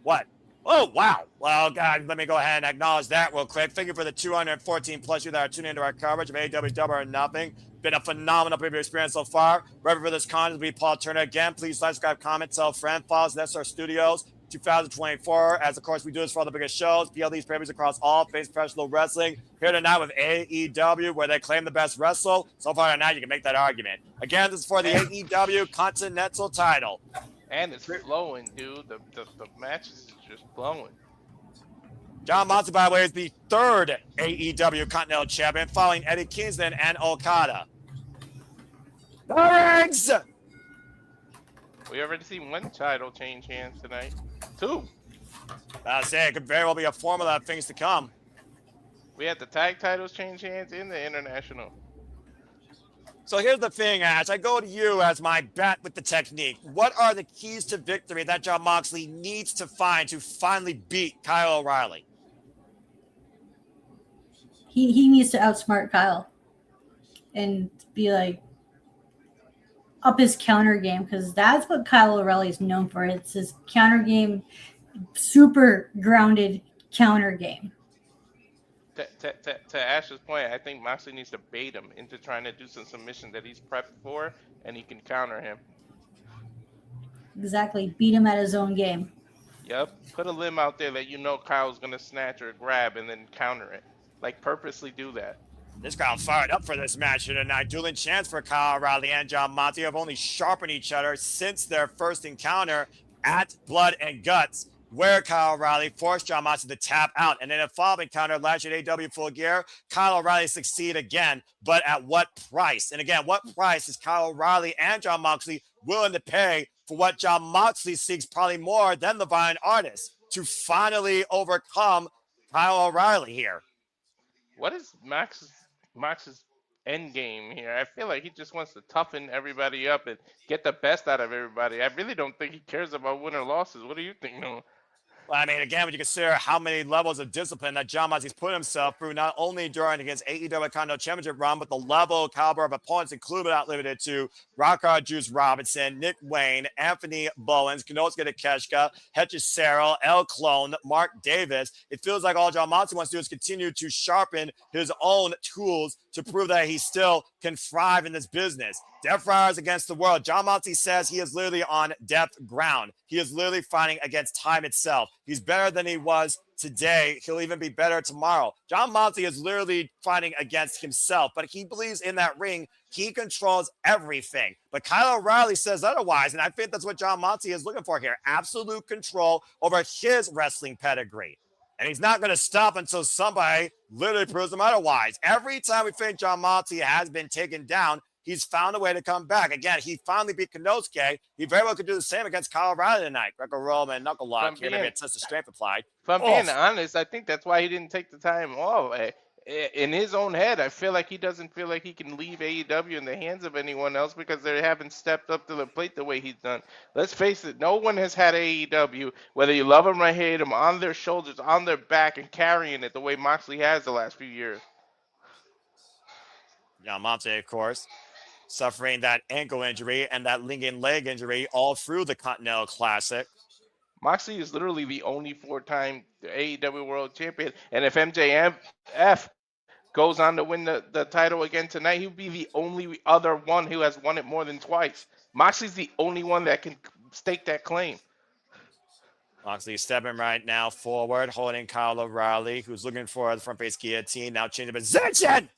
What? Oh, wow. Well, God, let me go ahead and acknowledge that real quick. Thank you for the 214 plus you that are tuning into our coverage of AEW Double or Nothing. Been a phenomenal preview experience so far. Ready for this content to be Paul Turner again. Please like, subscribe, comment, tell a friend. Follow us at SR Studios 2024. As, of course, we do this for all the biggest shows. PLD's previews across all things professional wrestling. Here tonight with AEW, where they claim the best wrestle. So far tonight, you can make that argument. Again, this is for the AEW Continental title. And it's flowing, dude. The match is just flowing. Jon Moxley, by the way, is the 3rd AEW Continental champion, following Eddie Kingston and Okada. The rings! We already seen 1 title change hands tonight. 2. I say it could very well be a formula of things to come. We had the tag titles change hands in the international. So here's the thing, Ash. I go to you as my bet with the technique. What are the keys to victory that Jon Moxley needs to find to finally beat Kyle O'Reilly? He needs to outsmart Kyle and be up his counter game, because that's what Kyle O'Reilly is known for. It's his counter game, super grounded counter game. To Ash's point, I think Moxley needs to bait him into trying to do some submission that he's prepped for, and he can counter him. Exactly. Beat him at his own game. Yep. Put a limb out there that you know Kyle's going to snatch or grab and then counter it. Purposely do that. This crowd fired up for this match here tonight. Dueling chants for Kyle O'Reilly and Jon Moxley have only sharpened each other since their first encounter at Blood and Guts, where Kyle O'Reilly forced Jon Moxley to tap out. And in a follow-up encounter last year at AEW Full Gear, Kyle O'Reilly succeeded again, but at what price? And again, what price is Kyle O'Reilly and Jon Moxley willing to pay for what Jon Moxley seeks probably more than the Violent Artist to finally overcome Kyle O'Reilly here? What is Max's end game here? I feel like he just wants to toughen everybody up and get the best out of everybody. I really don't think he cares about win or losses. What do you think, Noah? Well, I mean, again, when you consider how many levels of discipline that Jon Moxley's put himself through, not only during against AEW Continental Championship run, but the level, caliber of opponents, including but not limited to Rockard Juice Robinson, Nick Wayne, Anthony Bowens, Konosuke Takeshita, Hechicero, El Clone, Mark Davis. It feels like all Jon Moxley wants to do is continue to sharpen his own tools to prove that he still can thrive in this business. Death Riders against the world. John Moxley says he is literally on death ground. He is literally fighting against time itself. He's better than he was today. He'll even be better tomorrow. John Moxley is literally fighting against himself, but he believes in that ring. He controls everything. But Kyle O'Reilly says otherwise, and I think that's what John Moxley is looking for here. Absolute control over his wrestling pedigree. And he's not going to stop until somebody literally proves him otherwise. Every time we think John Moxley has been taken down, he's found a way to come back. Again, he finally beat Konosuke. He very well could do the same against Kyle O'Reilly tonight. Greco-Roman knuckle lock. Here, maybe a test of strength applied. If I'm being honest, I think that's why he didn't take the time off. In his own head, I feel like he doesn't feel like he can leave AEW in the hands of anyone else because they haven't stepped up to the plate the way he's done. Let's face it, no one has had AEW, whether you love him or hate him, on their shoulders, on their back, and carrying it the way Moxley has the last few years. John Moxley, of course, suffering that ankle injury and that lingering leg injury all through the Continental Classic. Moxley is literally the only 4-time AEW World Champion, and if MJF goes on to win the title again tonight, he'll be the only other one who has won it more than twice. Moxley's the only one that can stake that claim. Moxley stepping right now forward, holding Kyle O'Reilly, who's looking for the front face guillotine, now changing position.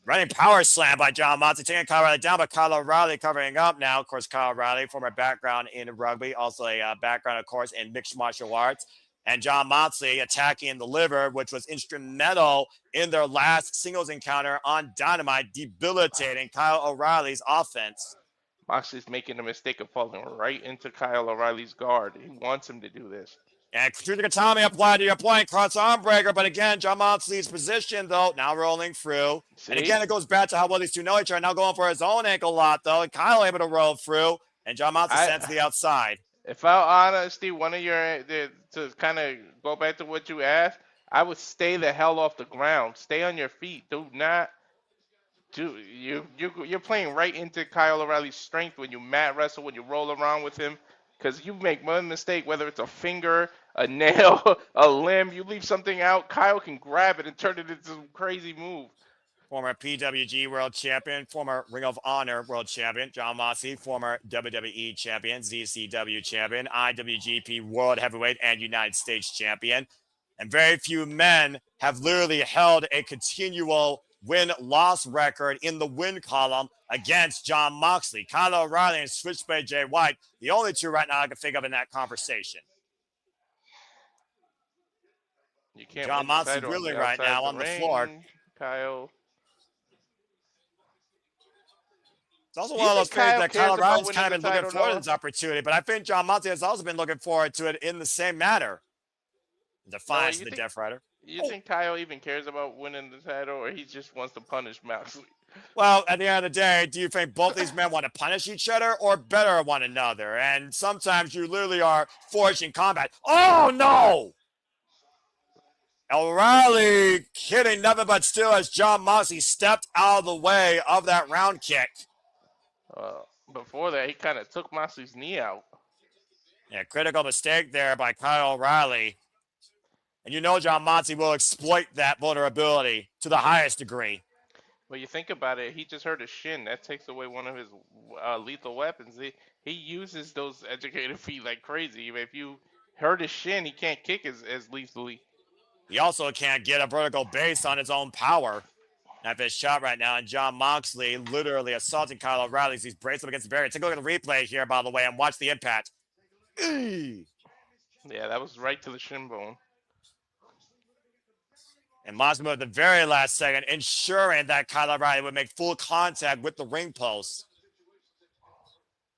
Running power slam by John Moxley, taking Kyle O'Reilly down, but Kyle O'Reilly covering up now. Of course, Kyle O'Reilly, former background in rugby, also a background, of course, in mixed martial arts. And John Moxley attacking the liver, which was instrumental in their last singles encounter on Dynamite, debilitating Kyle O'Reilly's offense. Moxley's making the mistake of falling right into Kyle O'Reilly's guard. He wants him to do this. And Kazuchika applied to your point, cross arm breaker. But again, John Moxley's position, though, now rolling through. See? And again, it goes back to how well these two know each other. Now going for his own ankle lock, though. And Kyle able to roll through. And John Moxley sends to the outside. If I honestly, one of your, to kind of go back to what you asked, I would stay the hell off the ground. Stay on your feet. Do not. You're playing right into Kyle O'Reilly's strength when you mat wrestle, when you roll around with him. Because you make one mistake, whether it's a finger, a nail, a limb, you leave something out, Kyle can grab it and turn it into some crazy move. Former PWG World Champion, former Ring of Honor World Champion, John Moxley, former WWE Champion, ZCW Champion, IWGP World Heavyweight and United States Champion. And very few men have literally held a continual win-loss record in the win column against John Moxley. Kyle O'Reilly and Switchblade Jay White, the only two right now I can think of in that conversation. You can't John Moxley really right now on the floor. Kyle. It's also one of those things that Kyle O'Reilly's kind of been looking forward to this opportunity, but I think John Moxley has also been looking forward to it in the same manner. Defiance of the Death Rider. You think Kyle even cares about winning the title, or he just wants to punish Moxley? Well, at the end of the day, do you think both these men want to punish each other or better one another? And sometimes you literally are forged in combat. Oh, no! O'Reilly hitting nothing but still as John Moxley stepped out of the way of that round kick. Before that, he kind of took Moxley's knee out. Yeah, critical mistake there by Kyle O'Reilly. And you know John Moxley will exploit that vulnerability to the highest degree. Well, you think about it, he just hurt his shin. That takes away one of his lethal weapons. He uses those educated feet like crazy. If you hurt his shin, he can't kick as lethally. He also can't get a vertical base on his own power. Now this shot right now, and John Moxley literally assaulting Kyle O'Reilly as he's braced up against the barrier. Take a look at the replay here, by the way, and watch the impact. Yeah, that was right to the shin bone. And Moxley at the very last second, ensuring that Kyle O'Reilly would make full contact with the ring post.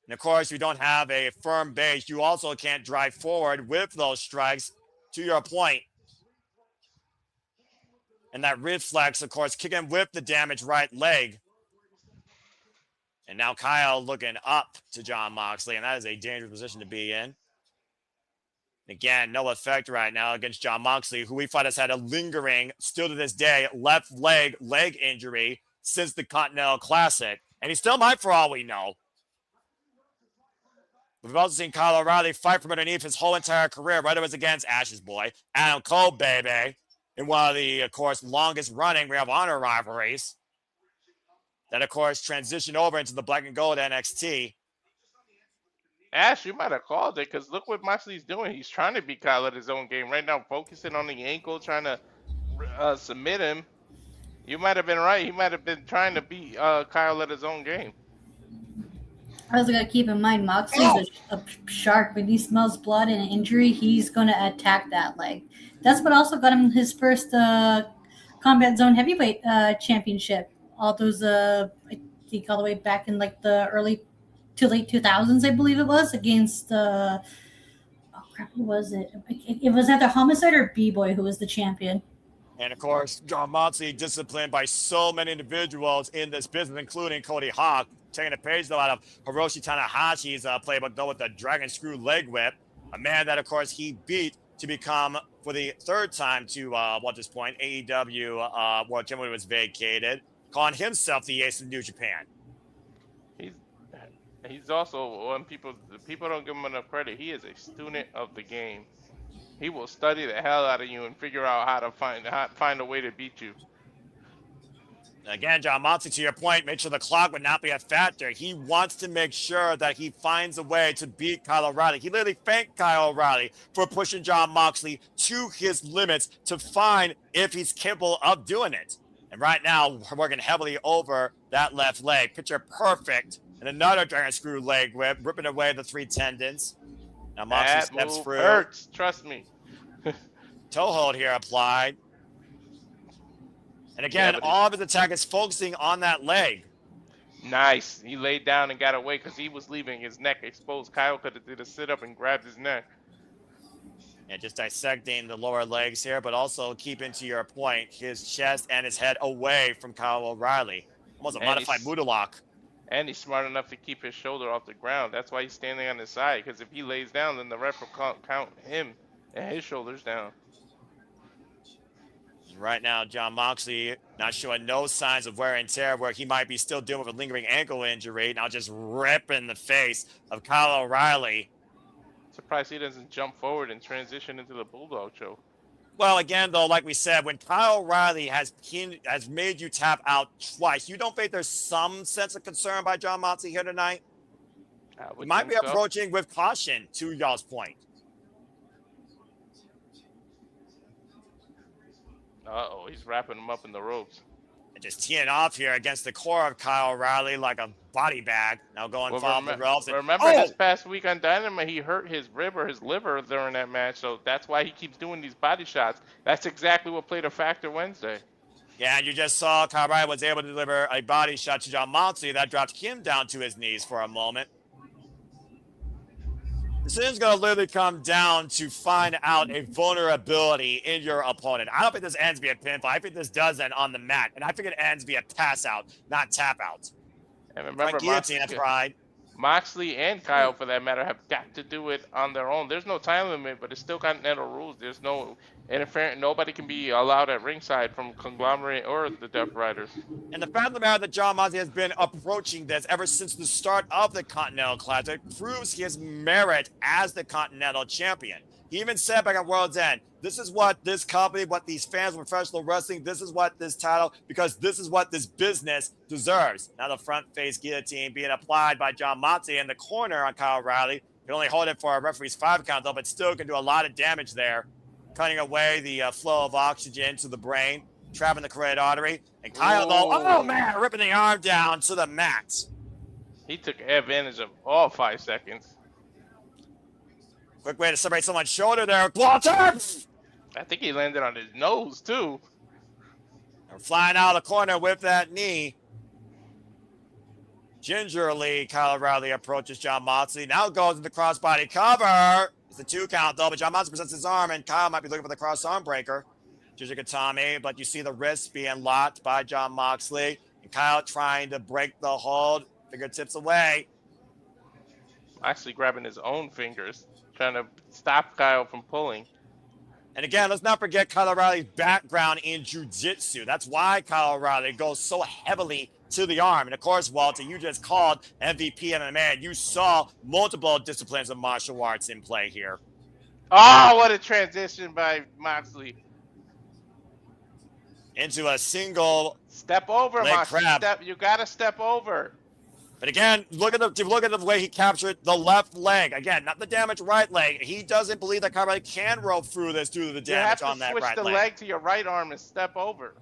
And of course, you don't have a firm base. You also can't drive forward with those strikes, to your point. And that reflex, of course, kicking with the damaged right leg. And now Kyle looking up to John Moxley, and that is a dangerous position to be in. Again, no effect right now against John Moxley, who we thought has had a lingering, still to this day, left leg injury since the Continental Classic. And he still might, for all we know. We've also seen Kyle O'Reilly fight from underneath his whole entire career, whether it was against Ash's boy, Adam Cole, baby. in one of the, of course, longest running Ring of Honor rivalries that, of course, transitioned over into the black and gold NXT. Ash, you might have called it because look what Moxley's doing. He's trying to beat Kyle at his own game right now, focusing on the ankle, trying to submit him. You might have been right. He might have been trying to beat Kyle at his own game. I also got to keep in mind, Moxley's a shark. When he smells blood and an injury, he's going to attack that leg. That's what also got him his first Combat Zone Heavyweight Championship. All those, I think, all the way back in like the early to late 2000s, I believe it was, against oh crap, who was it? It was either Homicide or B-Boy who was the champion. And of course, John Moxley disciplined by so many individuals in this business, including Cody Hawk, taking a page though out of Hiroshi Tanahashi's playbook though with the Dragon Screw Leg Whip, a man that of course he beat to become for the third time to at this point AEW World Championship was vacated, calling himself the ace of New Japan. He's also, when people don't give him enough credit, he is a student of the game. He will study the hell out of you and figure out how to find a way to beat you. Again, John Moxley, to your point, made sure the clock would not be a factor. He wants to make sure that he finds a way to beat Kyle O'Reilly. He literally thanked Kyle O'Reilly for pushing John Moxley to his limits to find if he's capable of doing it. And right now, we're working heavily over that left leg. Picture perfect. And another Dragon Screw Leg Whip, ripping away the 3 tendons. Now Moxley steps through. Hurts, trust me. Toe hold here applied. And again, all of his attack is focusing on that leg. Nice. He laid down and got away because he was leaving his neck exposed. Kyle could have did a sit-up and grabbed his neck. And just dissecting the lower legs here, but also keeping, to your point, his chest and his head away from Kyle O'Reilly. Almost a modified Buddha lock. And he's smart enough to keep his shoulder off the ground. That's why he's standing on his side, because if he lays down, then the ref will count him and his shoulders down. Right now, John Moxley not showing no signs of wear and tear, where he might be still dealing with a lingering ankle injury. Now just ripping the face of Kyle O'Reilly. Surprised he doesn't jump forward and transition into the Bulldog choke. Well, again, though, like we said, when Kyle O'Reilly has made you tap out twice, you don't think there's some sense of concern by John Moxley here tonight? He might be approaching with caution, to y'all's point. Uh-oh, he's wrapping him up in the ropes. And just teeing off here against the core of Kyle O'Reilly like a body bag. Now going follow the ropes. Remember this past week on Dynamite, he hurt his rib or his liver during that match, so that's why he keeps doing these body shots. That's exactly what played a factor Wednesday. Yeah, and you just saw Kyle O'Reilly was able to deliver a body shot to John Moxley that dropped him down to his knees for a moment. This is going to literally come down to find out a vulnerability in your opponent. I don't think this ends via pinfall. I think this does end on the mat. And I think it ends via pass out, not tap out. And remember, Moxley and Kyle, for that matter, have got to do it on their own. There's no time limit, but it's still Continental rules. There's no interference. Nobody can be allowed at ringside from Conglomerate or the Death Riders. And the fact of the matter that John Moxley has been approaching this ever since the start of the Continental Classic proves his merit as the Continental Champion. He even said back at World's End, this is what this company, what these fans of professional wrestling, this is what this title, because this is what this business deserves. Now the front face guillotine being applied by John Moxley in the corner on Kyle O'Reilly. Can only hold it for a referee's 5 count though, but still can do a lot of damage there. Cutting away the flow of oxygen to the brain, trapping the carotid artery. And Kyle though, oh man, ripping the arm down to the mat. He took advantage of all 5 seconds. Quick way to separate someone's shoulder there. Walter! I think he landed on his nose, too. And flying out of the corner with that knee. Gingerly, Kyle O'Reilly approaches John Moxley. Now goes into crossbody cover. It's the 2 count, though, but John Moxley presents his arm, and Kyle might be looking for the cross arm breaker. Jujikatami, but you see the wrist being locked by John Moxley. And Kyle trying to break the hold. Fingertips away. Actually grabbing his own fingers, trying to stop Kyle from pulling. And again, let's not forget Kyle O'Reilly's background in jiu-jitsu. That's why Kyle O'Reilly goes so heavily to the arm. And of course, Walter, you just called MVP MMA, and you saw multiple disciplines of martial arts in play here. Oh, what a transition by Moxley. into a single Step over, leg Moxley. crab. You gotta step over. But again, look at the way he captured the left leg. Again, not the damaged right leg. He doesn't believe that Kyle O'Reilly can rope through this due to the damage on that right leg. You have to switch the leg to your right arm and step over.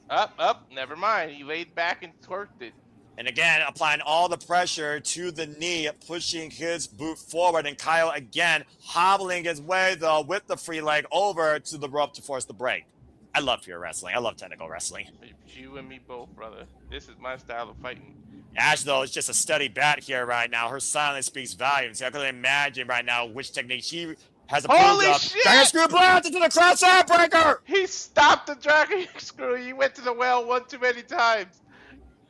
Up. Never mind. He laid back and twerked it. And again, applying all the pressure to the knee, pushing his boot forward. And Kyle, again, hobbling his way, though, with the free leg over to the rope to force the break. I love pure wrestling. I love technical wrestling. You and me both, brother. This is my style of fighting. Ash, though, is just a steady bat here right now. Her silence speaks volumes. I can imagine right now which technique she has approved Holy of. shit! Dragon Screw Blast into the cross-arm breaker! He stopped the Dragon Screw. He went to the well one too many times.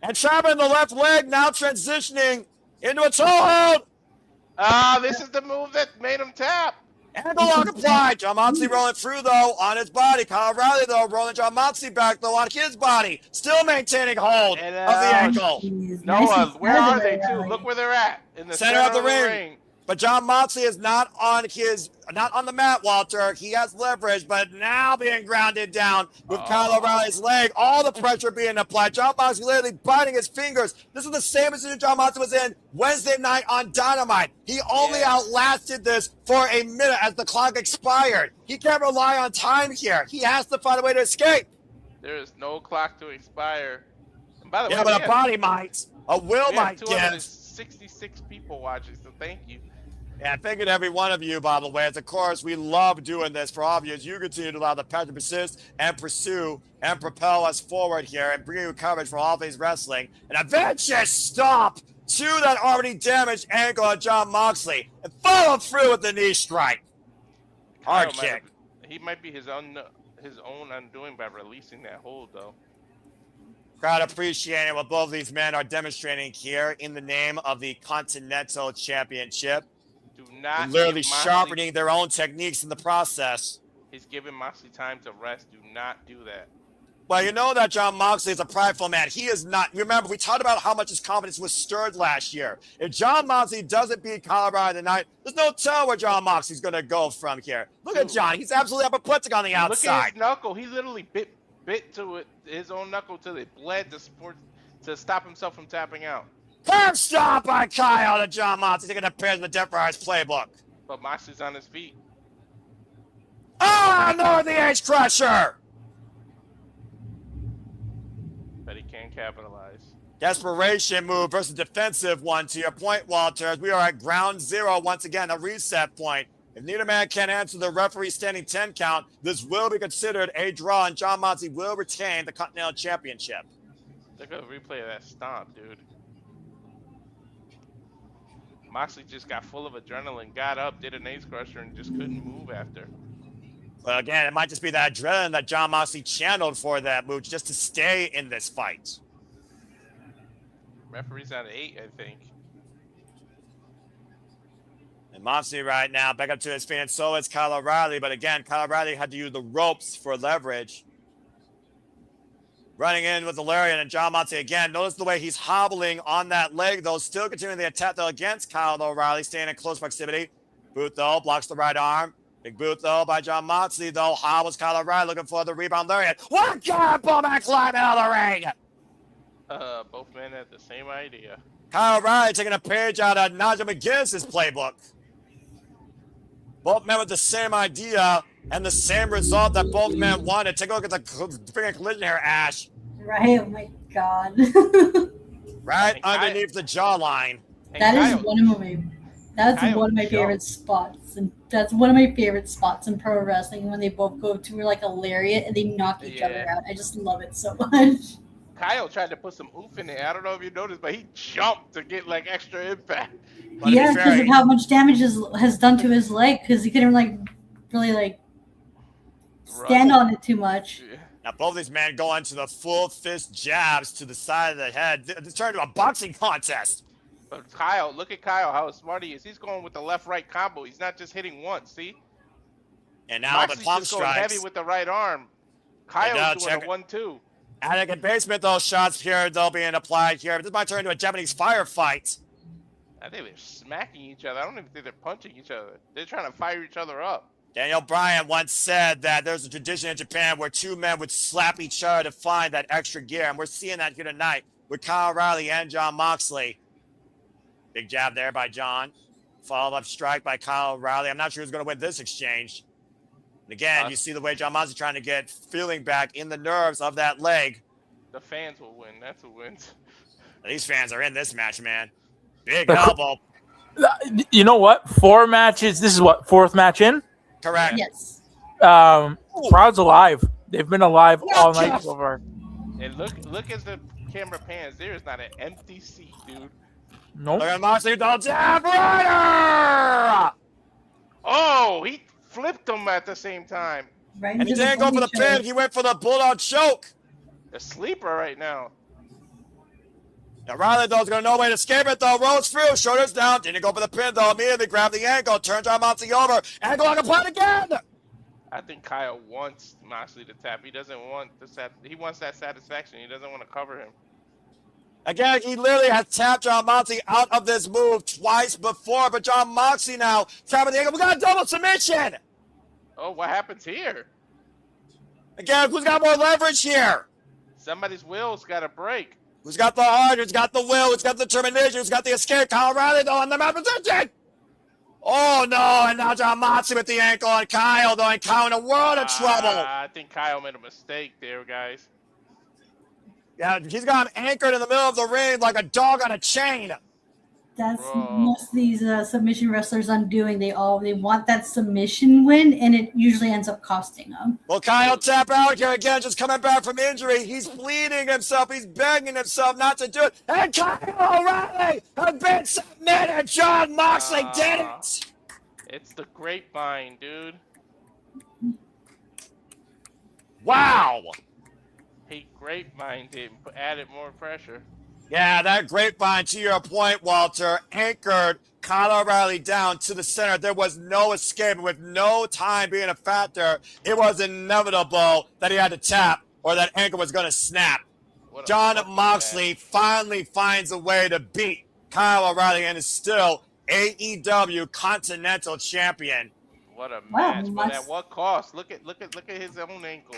And trapping the left leg, now transitioning into a toe hold. This is the move that made him tap. And the lock applied. John Moxley rolling through, though, on his body. Kyle O'Reilly, though, rolling John Moxley back, though, on his body. Still maintaining hold of the ankle. Noah, where are they, too? Look where they're at. In the center of the ring. But John Moxley is not on the mat, Walter. He has leverage, but now being grounded down with Kyle O'Reilly's leg. All the pressure being applied. John Moxley literally biting his fingers. This is the same position John Moxley was in Wednesday night on Dynamite. He only outlasted this for a minute as the clock expired. He can't rely on time here. He has to find a way to escape. There is no clock to expire. And by the way, but a body might. A will might give. 266 people watching, so thank you. Yeah, thank you to every one of you, by the way. As of course, we love doing this for all of you as you continue to allow the passion to persist and pursue and propel us forward here and bring you coverage for all things wrestling. And a vicious stop to that already damaged ankle of John Moxley and follow through with the knee strike. Hard kick. He might be his own undoing by releasing that hold, though. Crowd appreciating what both of these men are demonstrating here in the name of the Continental Championship. Do not literally sharpening their own techniques in the process. He's giving Moxley time to rest. Do not do that. Well, you know that John Moxley is a prideful man. He is not. Remember, we talked about how much his confidence was stirred last year. If John Moxley doesn't beat Kyle O'Reilly tonight, there's no telling where John Moxley's going to go from here. Look at John. He's absolutely apoplectic on the outside. Look at his knuckle. He literally bit to it, his own knuckle till it bled to stop himself from tapping out. Curb stop by Kyle to John Moxley, taking a pair of the Death Riders playbook. But Moxley's on his feet. No, the Edge Crusher! But he can't capitalize. Desperation move versus defensive one. To your point, Walter, as we are at ground zero once again, a reset point. If neither man can answer the referee standing 10 count, this will be considered a draw, and John Moxley will retain the Continental Championship. Look at the replay of that stomp, dude. Moxley just got full of adrenaline, got up, did an ace crusher, and just couldn't move after. Well, again, it might just be that adrenaline that John Moxley channeled for that move just to stay in this fight. Referee's at 8, I think. And Moxley right now back up to his feet, and so is Kyle O'Reilly. But again, Kyle O'Reilly had to use the ropes for leverage. Running in with the lariat, and John Moxley again. Notice the way he's hobbling on that leg, though. Still continuing the attack, though, against Kyle O'Reilly, staying in close proximity. Boot, though, blocks the right arm. Big boot, though, by John Moxley, though. Hobbles Kyle O'Reilly looking for the rebound lariat. What kind of pullback climb out of the ring? Both men had the same idea. Kyle O'Reilly taking a page out of Nigel McGuinness's playbook. Both men with the same idea and the same result that both men wanted. Take a look at the freaking collision here, Ash. Right? Oh my god. Right underneath the jawline. That is one of my favorite spots, and that's one of my favorite spots in pro wrestling when they both go to like a lariat and they knock each other out. I just love it so much. Kyle tried to put some oomph in it. I don't know if you noticed, but he jumped to get like extra impact. Yeah, because of how much damage has done to his leg, because he couldn't really stand on it too much. Yeah. Now both these men go into the full fist jabs to the side of the head. It's turned into a boxing contest. But Kyle, look at Kyle, how smart he is. He's going with the left-right combo. He's not just hitting once, see? And now Moxley's the palm just going strikes. heavy with the right arm. Kyle's doing a 1-2. Attic and basement, those shots here, they'll being applied here. This might turn into a Japanese firefight. I think they're smacking each other. I don't even think they're punching each other. They're trying to fire each other up. Daniel Bryan once said that there's a tradition in Japan where two men would slap each other to find that extra gear, and we're seeing that here tonight with Kyle O'Reilly and Jon Moxley. Big jab there by John. Follow-up strike by Kyle O'Reilly. I'm not sure who's going to win this exchange. And again, you see the way Jon Moxley trying to get feeling back in the nerves of that leg. The fans will win. That's who wins. These fans are in this match, man. Big elbow. You know what? 4 matches. This is what, 4th match in? Correct. Yes. Crowd's alive. They've been alive all night so far. And look as the camera pans. There is not an empty seat, dude. Nope. Look at Moxley, double jab, rider! Oh, he flipped them at the same time. Right And he into the didn't go for the ponytail. pin. He went for the bulldog choke. The sleeper right now. Now Riley, though, is going to no way to escape it, though. Rolls through, shoulders down. Didn't go for the pin, though. Immediately grabbed the ankle, turned Jon Moxley over. Ankle on a point again. I think Kyle wants Moxley to tap. He doesn't want he wants that satisfaction. He doesn't want to cover him. Again, he literally has tapped Jon Moxley out of this move twice before, but Jon Moxley now tapping the ankle. We got a double submission. Oh, what happens here? Again, who's got more leverage here? Somebody's will's got to break. Who's got the heart? Who's got the will? Who's got the determination? Who's got the escape? Kyle O'Reilly, though, on the map position. Oh, no, and now Jon Moxley with the ankle on Kyle, though, and Kyle in a world of trouble. I think Kyle made a mistake there, guys. Yeah, he's got him anchored in the middle of the ring like a dog on a chain. That's Bro. most of these submission wrestlers undoing. They want that submission win, and it usually ends up costing them. Well, Kyle tap out here again, just coming back from injury. He's bleeding himself. He's begging himself not to do it. And Kyle O'Reilly has been submitted. Jon Moxley did it. It's the grapevine, dude. Wow. He grapevined it and added more pressure. Yeah, that grapevine, to your point, Walter, anchored Kyle O'Reilly down to the center. There was no escape. With no time being a factor, it was inevitable that he had to tap or that ankle was going to snap. Jon Moxley finally finds a way to beat Kyle O'Reilly and is still AEW Continental Champion. What a Wow, match, but at what cost? Look at his own ankle.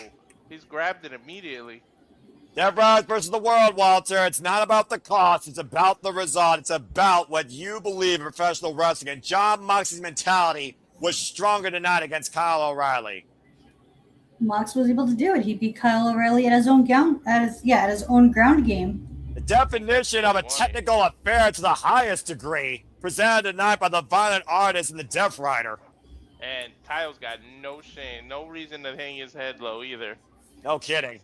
He's grabbed it immediately. Dev Rise versus the world, Walter. It's not about the cost. It's about the result. It's about what you believe in professional wrestling. And Jon Moxley's mentality was stronger tonight against Kyle O'Reilly. Mox was able to do it. He beat Kyle O'Reilly at his own ground game. The definition of a technical affair to the highest degree, presented tonight by the Violent Artist and the Death Rider. And Kyle's got no shame, no reason to hang his head low either. No kidding.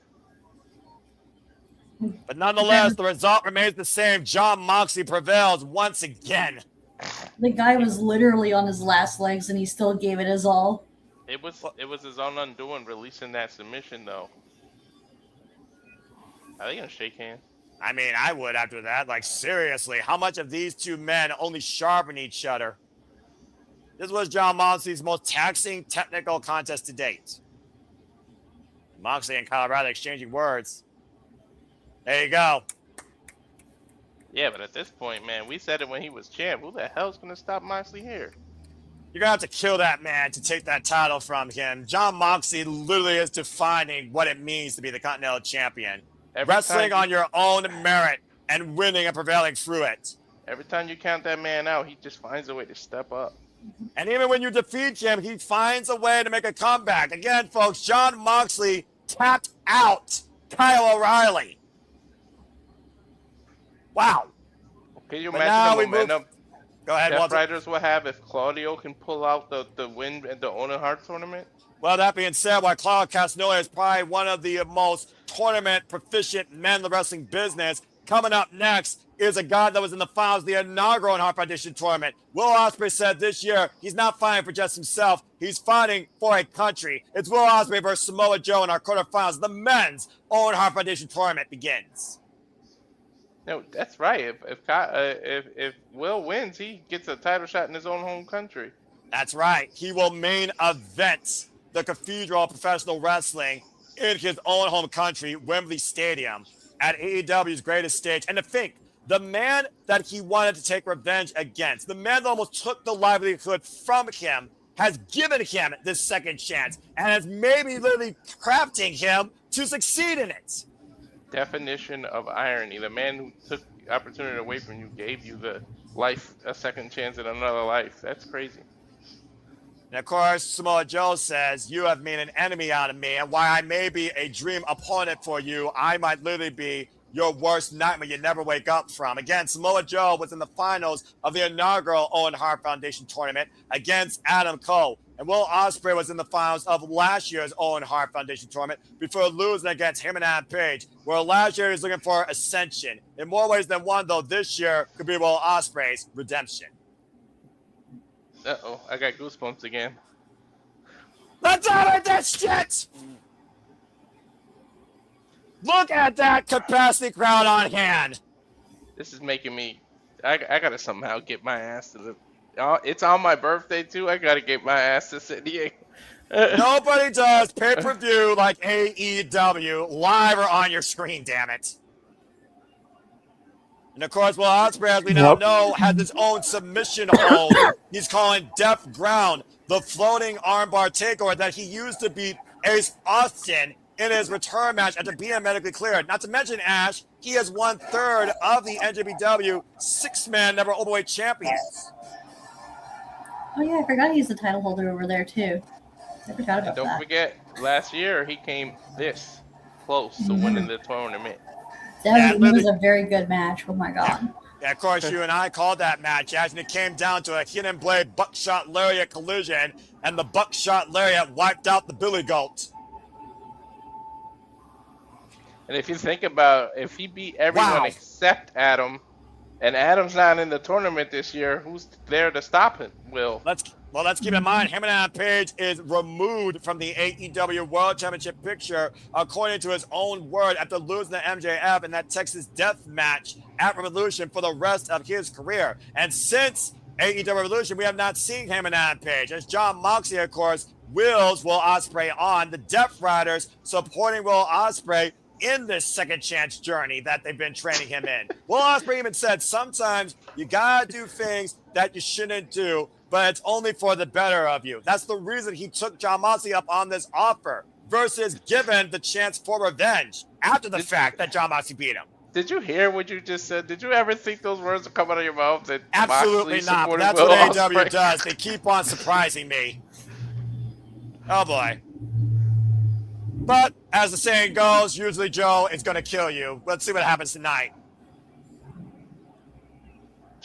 But nonetheless, the result remains the same. Jon Moxley prevails once again. The guy was literally on his last legs, and he still gave it his all. It was his own undoing releasing that submission, though. Are they gonna shake hands? I mean, I would after that. Like, seriously, how much of these two men only sharpen each other? This was Jon Moxley's most taxing technical contest to date. Moxley and Kyle O'Reilly exchanging words. There you go. Yeah, but at this point, man, we said it when he was champ. Who the hell's gonna stop Moxley here? You're gonna have to kill that man to take that title from him. Jon Moxley literally is defining what it means to be the Continental Champion. Wrestling on your own merit and winning and prevailing through it. Every time you count that man out, he just finds a way to step up. And even when you defeat him, he finds a way to make a comeback. Again, folks, Jon Moxley tapped out Kyle O'Reilly. Wow. Can you But now imagine the momentum Go ahead, Death Walter. Riders will have if Claudio can pull out the win at the Owen Hart tournament? Well, that being said, while Claudio Castagnoli is probably one of the most tournament proficient men in the wrestling business, coming up next is a guy that was in the finals of the inaugural Hart Foundation tournament. Will Ospreay said this year he's not fighting for just himself. He's fighting for a country. It's Will Ospreay versus Samoa Joe in our quarterfinals. The men's Owen Hart Foundation tournament begins. No, that's right. If Will wins, he gets a title shot in his own home country. That's right. He will main event the Cathedral of Professional Wrestling in his own home country, Wembley Stadium, at AEW's greatest stage. And to think, the man that he wanted to take revenge against, the man that almost took the livelihood from him, has given him this second chance and is maybe literally crafting him to succeed in it. Definition of irony. The man who took the opportunity away from you gave you the life, a second chance at another life. That's crazy. And of course, Samoa Joe says, you have made an enemy out of me, and while I may be a dream opponent for you, I might literally be your worst nightmare you never wake up from. Again, Samoa Joe was in the finals of the inaugural Owen Hart Foundation tournament against Adam Cole. And Will Ospreay was in the finals of last year's Owen Hart Foundation tournament before losing against him and Adam Page, where last year he was looking for ascension. In more ways than one, though, this year could be Will Ospreay's redemption. Uh-oh, I got goosebumps again. Let's have this shit! Look at that capacity crowd on hand. This is making me... I gotta somehow get my ass to the... it's on my birthday, too. I gotta get my ass to San Diego. Nobody does pay-per-view like AEW live or on your screen, damn it. And of course, Will Ospreay, as we now know, has his own submission hold. He's calling Death Ground the floating armbar takeover that he used to beat Ace Austin in his return match after being medically cleared. Not to mention, Ash, he is 1/3 of the NJPW six-man never overweight champions. Oh yeah, I forgot he's the title holder over there too. I forgot about And don't that. forget, last year he came this close to winning the tournament. That was a very good match. Oh my god. Yeah, of course, you and I called that match, Ash, and it came down to a hidden blade buckshot lariat collision, and the buckshot lariat wiped out the Billy Goat. And if you think about, if he beat everyone except Adam, and Adam's not in the tournament this year, who's there to stop him? Let's keep in mind, him and Adam Page is removed from the AEW World Championship picture, according to his own word, after losing to MJF in that Texas Death match at Revolution for the rest of his career. And since AEW Revolution, we have not seen him and Adam Page, as John Moxley, of course, wills Will Ospreay on. The Death Riders supporting Will Ospreay in this second chance journey that they've been training him in. Will Ospreay even said, sometimes you gotta do things that you shouldn't do, but it's only for the better of you. That's the reason he took John Moxley up on this offer versus given the chance for revenge after the fact that John Moxley beat him. Did you hear what you just said? Did you ever think those words would come out of your mouth? That Absolutely Moxley not. But supported that's Will what Ospreay? AEW does. They keep on surprising me. Oh boy. But as the saying goes, usually Joe is going to kill you. Let's see what happens tonight.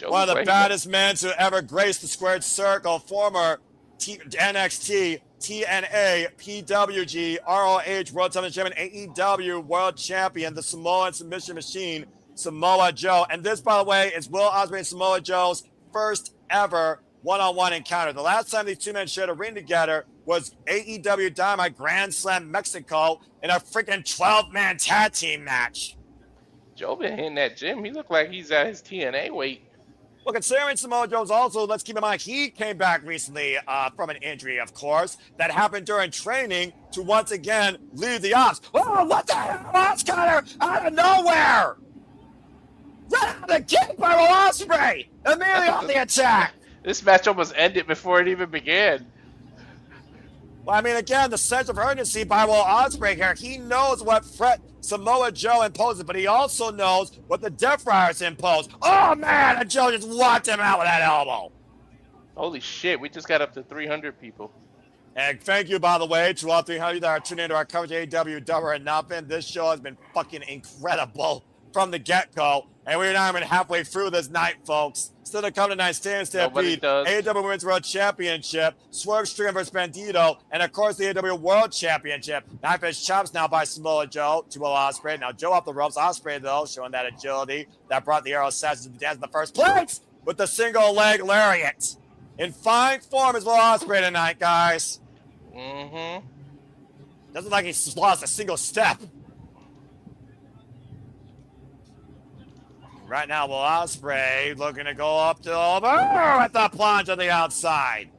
One of the baddest men to ever grace the squared circle, former NXT, TNA, PWG, ROH World Championship, and AEW World Champion, the Samoan Submission Machine, Samoa Joe. And this, by the way, is Will Ospreay and Samoa Joe's first ever one-on-one encounter. The last time these two men shared a ring together was AEW Dynamite Grand Slam Mexico in a freaking 12-man tag team match. Joe been hitting that gym. He looked like he's at his TNA weight. Well, considering Samoa Joe's also, let's keep in mind, he came back recently from an injury, of course, that happened during training to once again lead the ops. Oh, what the hell? Oscar out of nowhere! Right out of the gate by Will Ospreay! Immediately on the attack! This match almost ended before it even began. Well, I mean, again, the sense of urgency by Will Ospreay here. He knows what threat Samoa Joe imposes, but he also knows what the Death Riders impose. Oh, man, and Joe just walked him out with that elbow. Holy shit, we just got up to 300 people. And thank you, by the way, to all 300 that are tuning into our coverage of AEW Double or Nothing. This show has been fucking incredible from the get-go. And we're not even halfway through this night, folks. Still to come tonight, Stand Stampede, AEW Women's World Championship, Swerve, Strickland vs. Bandido, and of course the AEW World Championship. Knife Edge chops now by Samoa Joe to Will Ospreay. Now Joe off the ropes. Ospreay, though, showing that agility that brought the Arrow Assassins to the dance in the first place with the single leg lariat. In fine form is Will Ospreay tonight, guys. Mm-hmm. Doesn't look like he's lost a single step. Right now, Will Ospreay looking to go up to over at the plunge on the outside.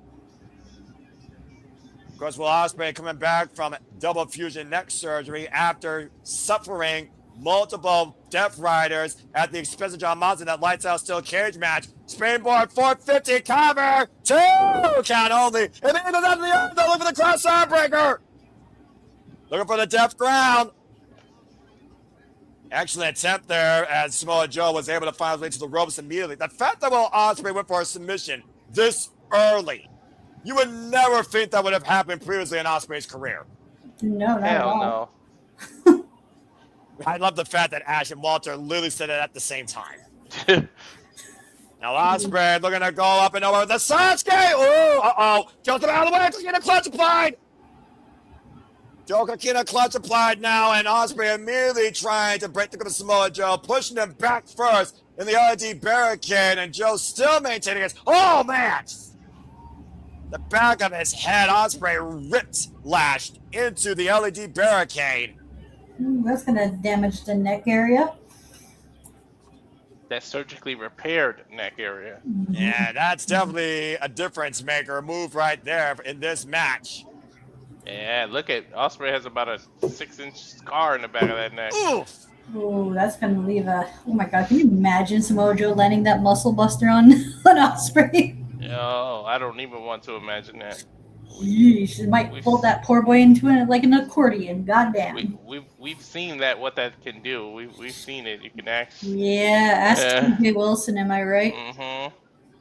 Of course, Will Ospreay coming back from double fusion neck surgery after suffering multiple Death Riders at the expense of John Moxley. That lights out steel cage match. Springboard 450 cover. 2 count only. And then he goes out to the end. Look for the cross arm breaker. Looking for the death ground. Excellent attempt there as Samoa Joe was able to find his way to the ropes immediately. The fact that Will Ospreay went for a submission this early, you would never think that would have happened previously in Ospreay's career. No, not at Hell all. no. I love the fact that Ash and Walter literally said it at the same time. Now Ospreay looking to go up and over with the Sasuke. Ooh, uh-oh. Joe's out of the way. Coquina clutch applied. Joe Coquina clutch applied now, and Ospreay immediately trying to break the grip of Samoa Joe, pushing him back first in the LED barricade, and Joe still maintaining it. Oh, man! The back of his head, Ospreay ripped, lashed into the LED barricade. That's going to damage the neck area. That surgically repaired neck area. Yeah, that's definitely a difference maker move right there in this match. Yeah, look at Ospreay has about a 6-inch scar in the back of that neck. Oof! Oh, that's going to leave a... Oh, my God. Can you imagine Samoa Joe landing that muscle buster on Ospreay? Oh, I don't even want to imagine that. Yeesh. It might fold that poor boy into it like an accordion. Goddamn. We've seen that, what that can do. We've seen it. You can actually... Yeah, ask TJ Wilson, am I right? Mm-hmm.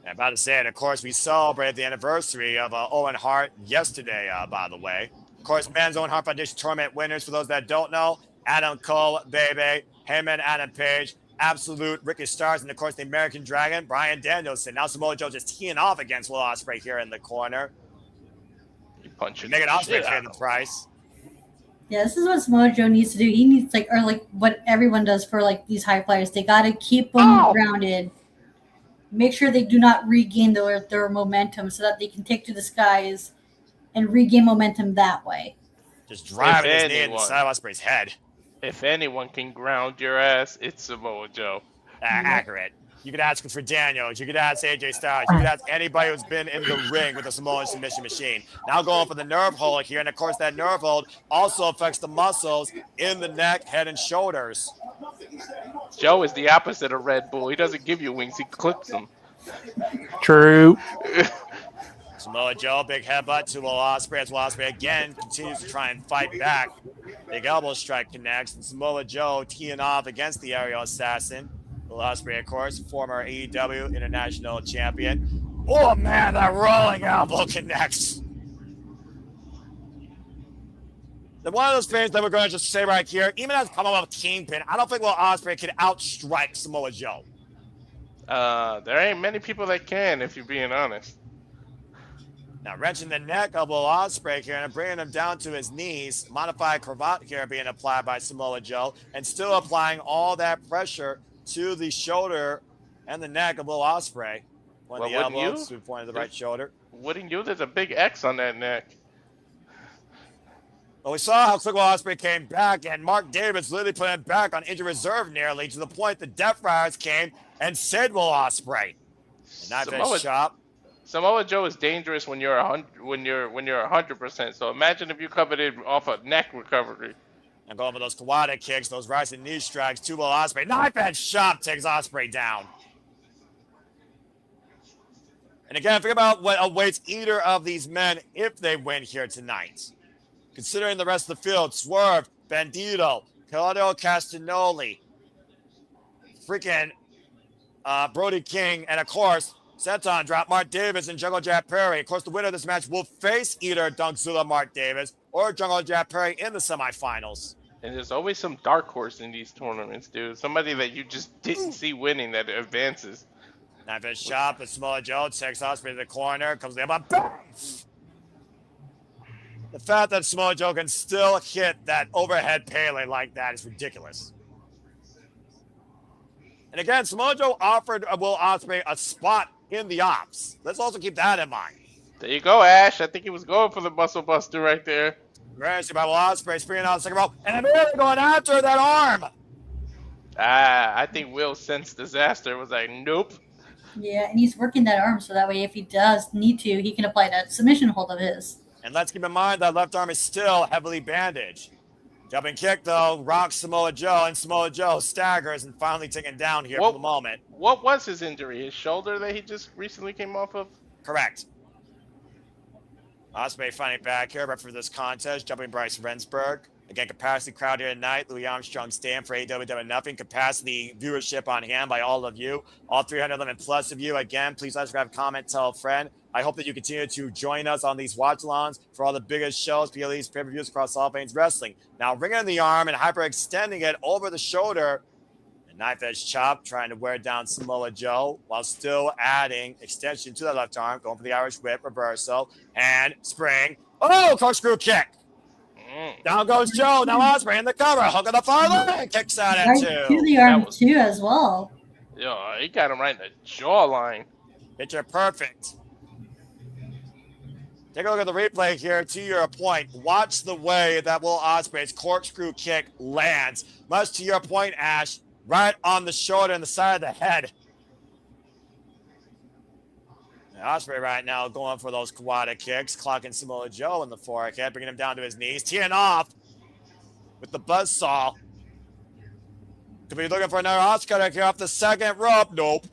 I'm about to say, and of course, we celebrated the anniversary of Owen Hart yesterday, by the way. Of course, Men's Owen Hart Foundation tournament winners, for those that don't know, Adam Cole, Bebe, Heyman, Adam Page, Absolute, Ricky Starks, and of course, the American Dragon, Bryan Danielson. Now Samoa Joe just teeing off against Will Ospreay here in the corner. You punch it. Making Ospreay pay the price. Yeah, this is what Samoa Joe needs to do. He needs, what everyone does for, these high flyers. They got to keep them grounded. Make sure they do not regain their momentum so that they can take to the skies and regain momentum that way. Just driving his knee in the side of Ospreay's head. If anyone can ground your ass, it's Samoa Joe. Accurate. You could ask for Daniels. You could ask AJ Styles. You could ask anybody who's been in the ring with a Samoan submission machine. Now going for the nerve hold here. And, of course, that nerve hold also affects the muscles in the neck, head, and shoulders. Joe is the opposite of Red Bull. He doesn't give you wings. He clips them. True. Samoa Joe, big headbutt to Will Ospreay as Will Ospreay again continues to try and fight back. Big elbow strike connects. And Samoa Joe teeing off against the aerial assassin. Will Ospreay, of course, former AEW International Champion. Oh, man, that rolling elbow connects. One of those things that we're going to just say right here, even as come up with Kingpin, I don't think Will Ospreay can outstrike Samoa Joe. There ain't many people that can, if you're being honest. Now wrenching the neck of Will Ospreay here and bringing him down to his knees. Modified cravat here being applied by Samoa Joe and still applying all that pressure to the shoulder and the neck of Will Ospreay. One of the elbows to the point of the right shoulder. Wouldn't you? There's a big X on that neck. Well, we saw how quick Will Ospreay came back, and Mark Davis literally put him back on injured reserve nearly to the point the Death Riders came and saved Will Ospreay. Knife edge chop. Samoa Joe is dangerous when you're 100%. So imagine if you covered it off a neck recovery. And going for those Kawada kicks, those rising knee strikes to Will Ospreay. Knife edge chop takes Ospreay down. And again, think about what awaits either of these men if they win here tonight. Considering the rest of the field, Swerve, Bandido, Claudio Castagnoli, freaking Brody King, and of course, Senton drop Mark Davis and Jungle Jack Perry. Of course, the winner of this match will face either Dunkzilla Mark Davis or Jungle Jack Perry in the semifinals. And there's always some dark horse in these tournaments, dude. Somebody that you just didn't see winning that advances. Knife edge chop, but Samoa Joe takes Ospreay to the corner, comes the bang! The fact that Samoa Joe can still hit that overhead Pele like that is ridiculous. And again, Samoa Joe offered Will Ospreay a spot in the ops. Let's also keep that in mind. There you go, Ash. I think he was going for the muscle buster right there. Gracie by Will Ospreay, springing out the second row, and immediately going after that arm. I think Will sensed disaster. Was like, nope. Yeah, and he's working that arm so that way if he does need to, he can apply that submission hold of his. And let's keep in mind that left arm is still heavily bandaged. Jumping kick, though, rocks Samoa Joe, and Samoa Joe staggers and finally taken down here for the moment. What was his injury? His shoulder that he just recently came off of? Correct. Ospreay fighting back here, but for this contest, jumping Bryce Rensburg. Again, capacity crowd here tonight. Louis Armstrong stand for AEW Nothing. Capacity viewership on hand by all of you. All 311 plus of you. Again, please subscribe, comment, tell a friend. I hope that you continue to join us on these watch-alongs for all the biggest shows, PLEs, pay-per-views across all things wrestling. Now, ringing in the arm and hyperextending it over the shoulder. A knife-edge chop, trying to wear down Samoa Joe while still adding extension to the left arm. Going for the Irish whip, reversal, and spring. Oh, corkscrew kick. Down goes Joe. Now Ospreay in the cover. Hook of the far leg. Kicks out at Right two. to the arm too as well. Yeah, he got him right in the jawline. Picture perfect. Take a look at the replay here. To your point, watch the way that Will Ospreay's corkscrew kick lands. Much to your point, Ash, right on the shoulder and the side of the head. Ospreay right now going for those Kawada kicks, clocking Samoa Joe in the forehead, bringing him down to his knees, teeing off with the buzzsaw. Could be looking for another Oscar here off the second rope. Nope.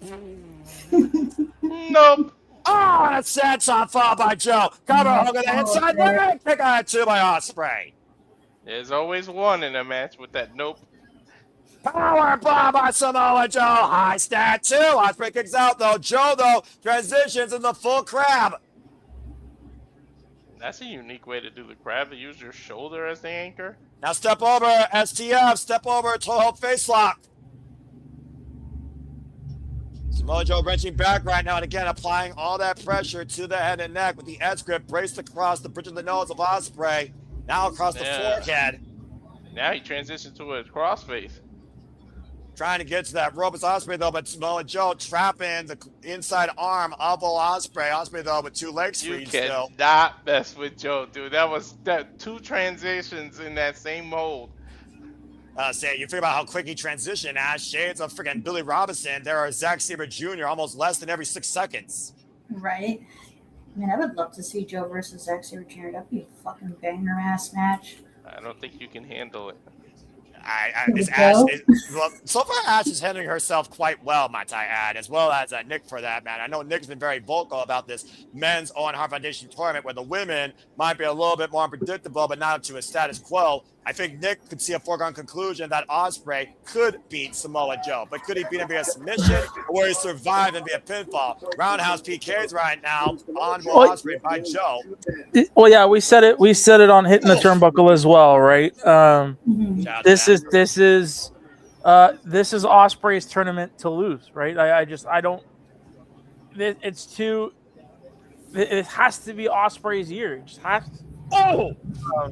Nope. Oh, and a senton fall by Joe. Cover hook of the inside leg. Kick out at two by Ospreay. There's always one in a match with that nope. Power bomb by Samoa Joe. High stat two. Ospreay kicks out though. Joe though transitions in the full crab. That's a unique way to do the crab, to use your shoulder as the anchor. Now step over STF. Step over toe hold face lock. Samoa Joe wrenching back right now and again applying all that pressure to the head and neck with the S grip braced across the bridge of the nose of Ospreay. Now across the forehead. Now he transitions to a crossface. Trying to get to that rope is Ospreay though, but Samoa Joe trapping the inside arm of Ospreay. Ospreay though with two legs free still. You cannot mess with Joe, dude. That was two transitions in that same hold. Say you figure about how quick he transitioned. Ash, shades of freaking Billy Robinson. There are Zack Sabre Jr. almost less than every 6 seconds. Right. I mean, I would love to see Joe versus Zack Sabre Jr. That'd be a fucking banger ass match. I don't think you can handle it. So far, Ash is handling herself quite well, might I add, as well as Nick for that matter. I know Nick's been very vocal about this men's Owen Hart Foundation tournament where the women might be a little bit more unpredictable, but not up to a status quo. I think Nick could see a foregone conclusion that Ospreay could beat Samoa Joe, but could he beat him via submission or will he survive and be a pinfall? Roundhouse PKs right now on Ospreay by Joe. Well, yeah, we said it. We said it on hitting the turnbuckle as well, right? This is Ospreay's tournament to lose, right? I don't. It's too. It has to be Ospreay's year. It just has to. Oh!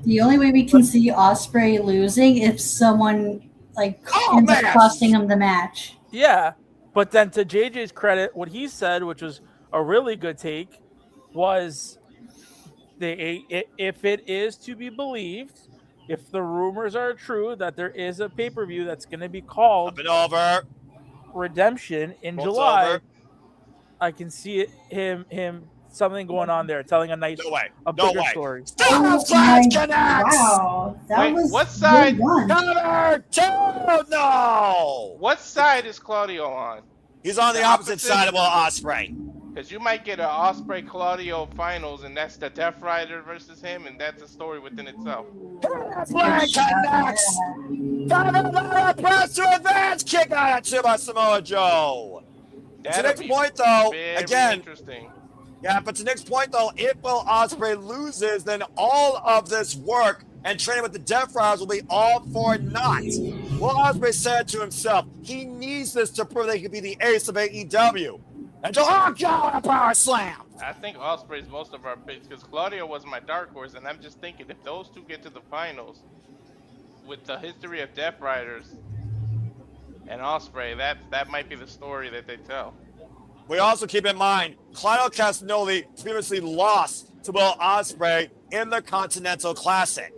The only way we can see Ospreay losing if someone ends up costing him the match. Yeah, but then to JJ's credit, what he said, which was a really good take, was if it is to be believed, if the rumors are true that there is a pay-per-view that's going to be called Up and over. Redemption in Bolt's July, over. I can see him something going on there, telling a nice, bigger story. Stop slash connects! Wow, that was what side? Really Cover two! No! What side is Claudio on? He's on the opposite side of Ospreay. Because you might get an Ospreay Claudio finals, and that's the Death Rider versus him, and that's a story within itself. Flag connects! Press to advance! Kick out at two by Samoa Joe. To Nick's point, though, again, interesting. Yeah, but to Nick's point, though, if Will Ospreay loses, then all of this work and training with the Death Riders will be all for naught. Will Ospreay said to himself, he needs this to prove that he can be the ace of AEW. And a power slam! I think Ospreay's most of our picks, because Claudio was my dark horse, and I'm just thinking if those two get to the finals, with the history of Death Riders and Ospreay, that might be the story that they tell. We also keep in mind, Claudio Castagnoli previously lost to Will Ospreay in the Continental Classic.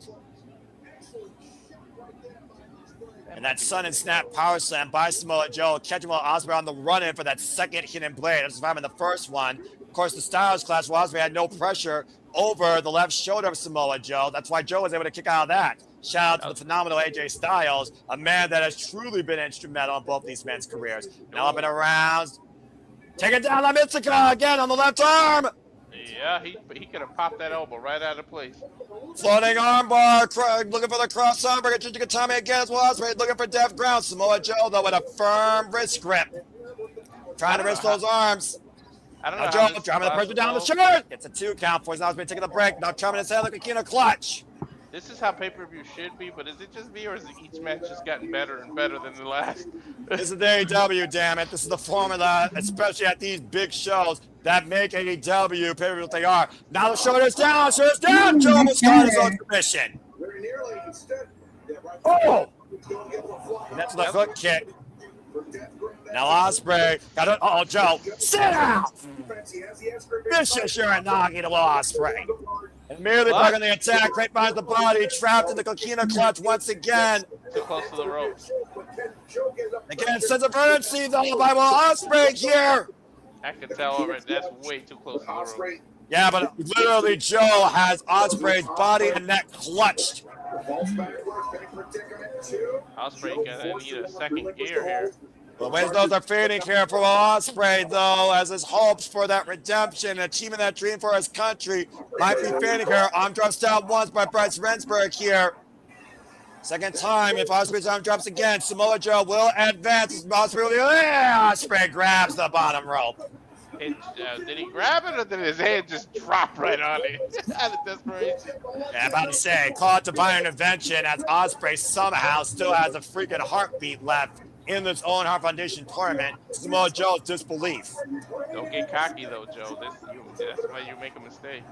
And that Sun and Snap power slam by Samoa Joe, catching Will Ospreay on the run-in for that second hidden blade. That's surviving the first one. Of course, the Styles Clash, Will Ospreay had no pressure over the left shoulder of Samoa Joe. That's why Joe was able to kick out of that. Shout out to the phenomenal AJ Styles, a man that has truly been instrumental in both these men's careers. Now up and around. Taking down La Mystica again on the left arm. Yeah, he could have popped that elbow right out of place. Floating armbar, looking for the cross arm. Kazuchika Tommy again as well. Ospreay looking for death ground. Samoa Joe, though, with a firm wrist grip. Trying to wrist those arms. I don't know. Now Joe driving the pressure down the shirt. Gets a 2 count for his Ospreay taking the break. Now trying to send the Kikina clutch. This is how pay-per-view should be, but is it just me, or is each match just gotten better and better than the last? This is AEW, damn it. This is the formula, especially at these big shows, that make AEW pay-per-view what they are. Now the shoulder's down. Joe almost caught his own submission. Very nearly. Instead, Oh! And that's the hook kick. Now Ospreay got it. Oh, Joe, sit down! Vicious Uranagi to Ospreay. And immediately back on the attack, right behind the body, trapped in the Coquina clutch once again. Too close to the ropes. Again, sense of urgency though by Ospreay here. I can tell already. That's way too close to the ropes. Yeah, but literally Joe has Ospreay's body and neck clutched. Ospreay gonna need a second gear here. The windows are fading here for Ospreay, though, as his hopes for that redemption, achieving that dream for his country, might be fading here. Arm drops down once by Bryce Rensburg here. Second time, if Ospreay's arm drops again, Samoa Joe will advance. Ospreay grabs the bottom rope. Did he grab it, or did his hand just drop right on it out of desperation? Yeah, about to say, call it divine intervention as Ospreay somehow still has a freaking heartbeat left in this Owen Hart Foundation tournament. Samoa Joe's disbelief. Don't get cocky though, Joe. That's why you make a mistake.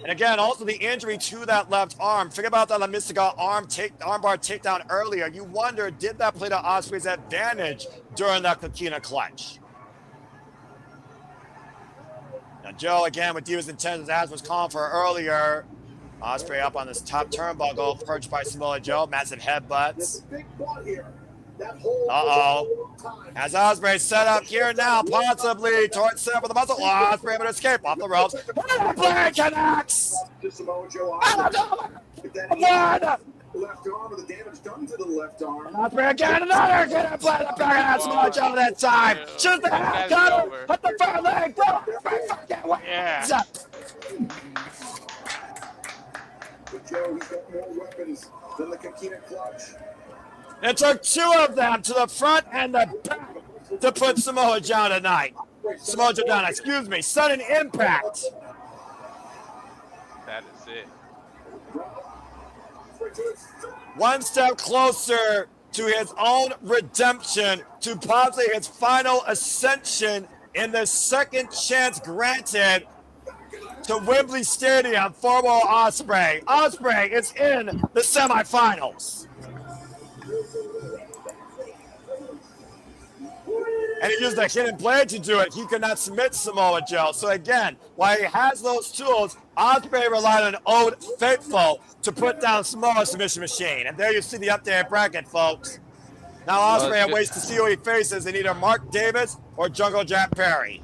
And again, also the injury to that left arm. Forget about that La Mystica armbar takedown earlier. You wonder, did that play to Ospreay's advantage during that Coquina clutch? Now Joe, again, with Divas Intentions, as was calling for earlier. Ospreay up on this top turnbuckle, perched by Samoa Joe. Massive headbutts. Uh-oh. As Ospreay set up here now, possibly towards center for the muscle. Oh, Ospreay able to escape off the ropes. Blade connects! Left arm with the damage done to the left arm. Ospreay again, another get a blade up back at Samoa Joe that time. Shoot the head, got him, hit the front leg, bro. Yeah. But Joe, he's got more weapons than the Coquina clutch. It took 2 of them to the front and the back to put Samoa Joe tonight. Samoa Joe down, excuse me. Sudden impact. That is it. One step closer to his own redemption, to possibly his final ascension in the second chance granted to Wembley Stadium for Will Ospreay. Ospreay is in the semifinals. And he used a hidden blade to do it. He could not submit Samoa Joe. So again, while he has those tools, Ospreay relied on Old Faithful to put down Samoa's submission machine. And there you see the updated bracket, folks. Now Ospreay waits to see who he faces in either Mark Davis or Jungle Jack Perry.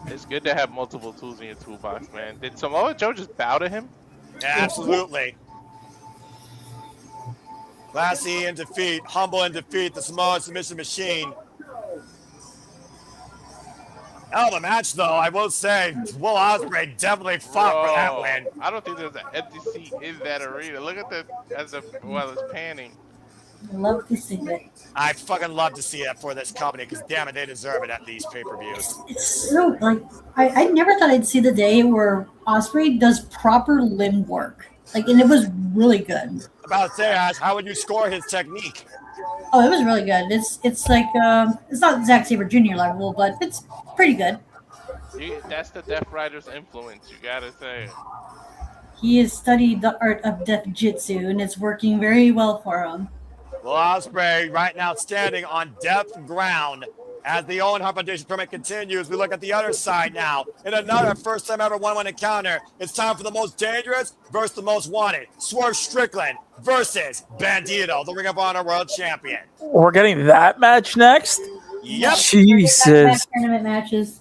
It's good to have multiple tools in your toolbox, man. Did Samoa Joe just bow to him? Yeah, absolutely. Classy in defeat, humble in defeat, the Samoa submission machine. Hell of a match, though, I will say. Will Ospreay definitely fought for that win. I don't think there's an empty seat in that arena. Look at while it's panning. Love to see it. I fucking love to see it for this company because, damn it, they deserve it at these pay-per-views. It's so, like, I never thought I'd see the day where Ospreay does proper limb work. Like, and it was really good. About to say, Ash, how would you score his technique? Oh, it was really good. It's like, it's not Zack Sabre Jr. level, but it's pretty good. That's the Death Rider's influence, you gotta say. He has studied the art of Death Jitsu, and it's working very well for him. Will Ospreay right now standing on death ground as the Owen Hart Foundation tournament continues. We look at the other side now in another first-time ever 1-1 encounter. It's time for the most dangerous versus the most wanted. Swerve Strickland versus Bandido, the Ring of Honor World Champion. We're getting that match next? Yep. Jesus. Back-to-back tournament matches.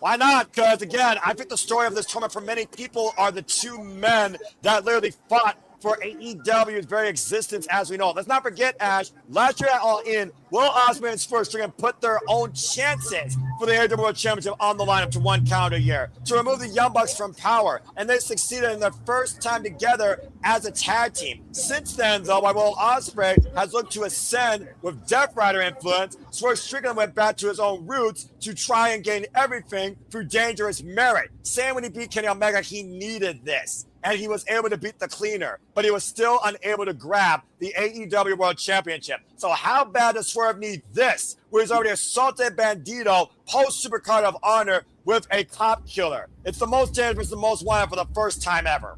Why not? Because, again, I think the story of this tournament for many people are the two men that literally fought for AEW's very existence as we know it. Let's not forget, Ash, last year at All In, Will Ospreay and Swerve Strickland put their own chances for the AEW World Championship on the line up to one calendar year to remove the Young Bucks from power, and they succeeded in their first time together as a tag team. Since then, though, while Will Ospreay has looked to ascend with Death Rider influence, Swerve Strickland went back to his own roots to try and gain everything through dangerous merit. Saying when he beat Kenny Omega, he needed this. And he was able to beat the Cleaner, but he was still unable to grab the AEW World Championship. So how bad does Swerve need this, where he's already assaulted Bandido post Supercard of Honor with a cop killer? It's the most dangerous, the most wanted for the first time ever.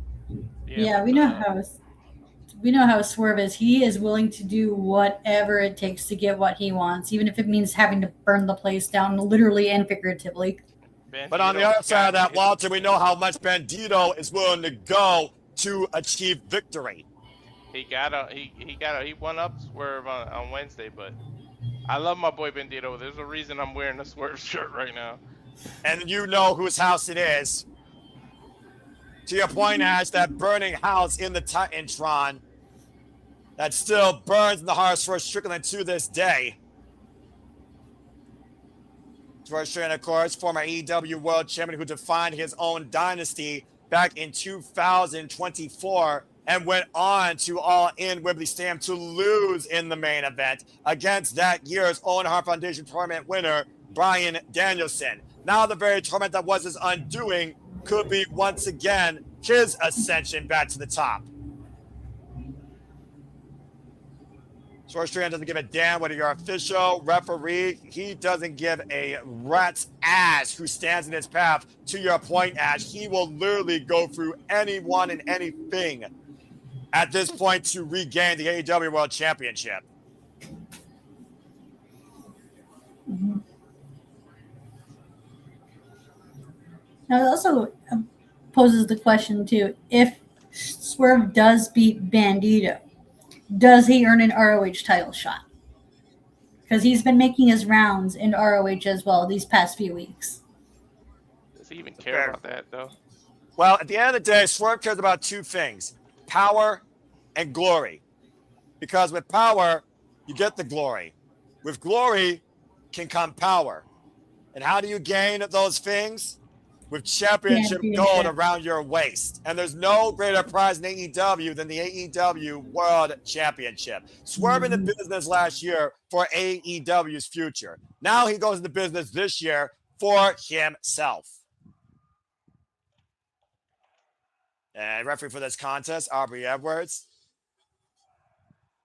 Yeah, we know how Swerve is. He is willing to do whatever it takes to get what he wants, even if it means having to burn the place down, literally and figuratively. But on the other side of that, Walter, we know how much Bandido is willing to go to achieve victory. He won up Swerve on Wednesday, but I love my boy Bandido. There's a reason I'm wearing a Swerve shirt right now. And you know whose house it is. To your point, Ash, that burning house in the Titantron that still burns in the heart of Swerve Strickland to this day. Swerve Strickland, of course, former AEW World Champion who defined his own dynasty back in 2024 and went on to All In Wembley Stadium to lose in the main event against that year's Owen Hart Foundation tournament winner, Bryan Danielson. Now the very tournament that was his undoing could be once again his ascension back to the top. Swerve Strickland doesn't give a damn whether you're official, referee. He doesn't give a rat's ass who stands in his path. To your point, Ash, he will literally go through anyone and anything at this point to regain the AEW World Championship. Mm-hmm. Now, it also poses the question, too, if Swerve does beat Bandido, does he earn an ROH title shot? Because he's been making his rounds in ROH as well these past few weeks. Does he even care about that, though? Well, at the end of the day, Swerve cares about two things, power and glory. Because with power, you get the glory. With glory can come power. And how do you gain those things? With championship gold around your waist. And there's no greater prize in AEW than the AEW World Championship. Swerve into business last year for AEW's future. Now he goes into business this year for himself. And referee for this contest, Aubrey Edwards.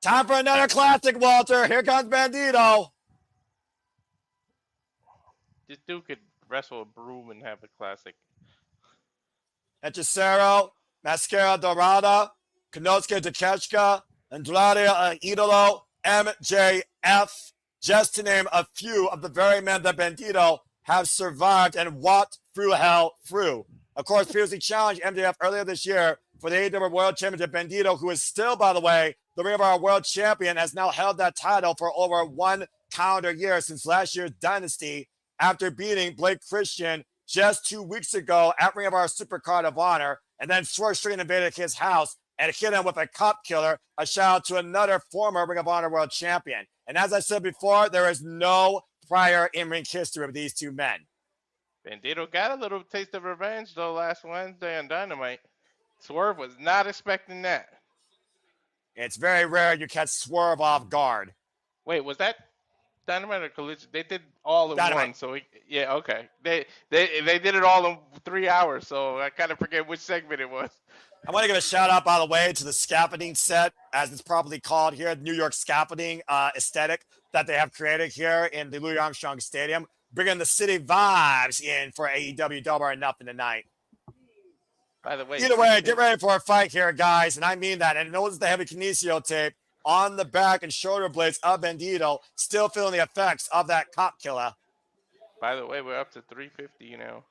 Time for another classic, Walter. Here comes Bandido. This dude could wrestle a broom and have a classic. Hechicero, Mascara Dorada, Konosuke Takeshita, Andrade Idolo, MJF, just to name a few of the very men that Bandido have survived and walked through hell through. Of course, previously challenged MJF earlier this year for the AEW World Championship. Bandido, who is still, by the way, the Ring of Honor World Champion, has now held that title for over 1 calendar year since last year's Dynasty, after beating Blake Christian just 2 weeks ago at Ring of Honor Supercard of Honor, and then Swerve Strickland invaded his house and hit him with a cop killer. A shout out to another former Ring of Honor World Champion. And as I said before, there is no prior in-ring history of these two men. Bandido got a little taste of revenge, though, last Wednesday on Dynamite. Swerve was not expecting that. It's very rare you catch Swerve off guard. Wait, was that Dynamite or Collision? They did all in Dynamite. one, so yeah, okay. They did it all in 3 hours, so I kind of forget which segment it was. I want to give a shout out, by the way, to the scaffolding set, as it's properly called here, New York scaffolding aesthetic that they have created here in the Louis Armstrong Stadium, bringing the city vibes in for AEW Double or Nothing tonight. By the way, either way, get ready for a fight here, guys, and I mean that. And notice the heavy kinesio tape on the back and shoulder blades of Bandido, still feeling the effects of that cop killer. By the way, we're up to 350 now.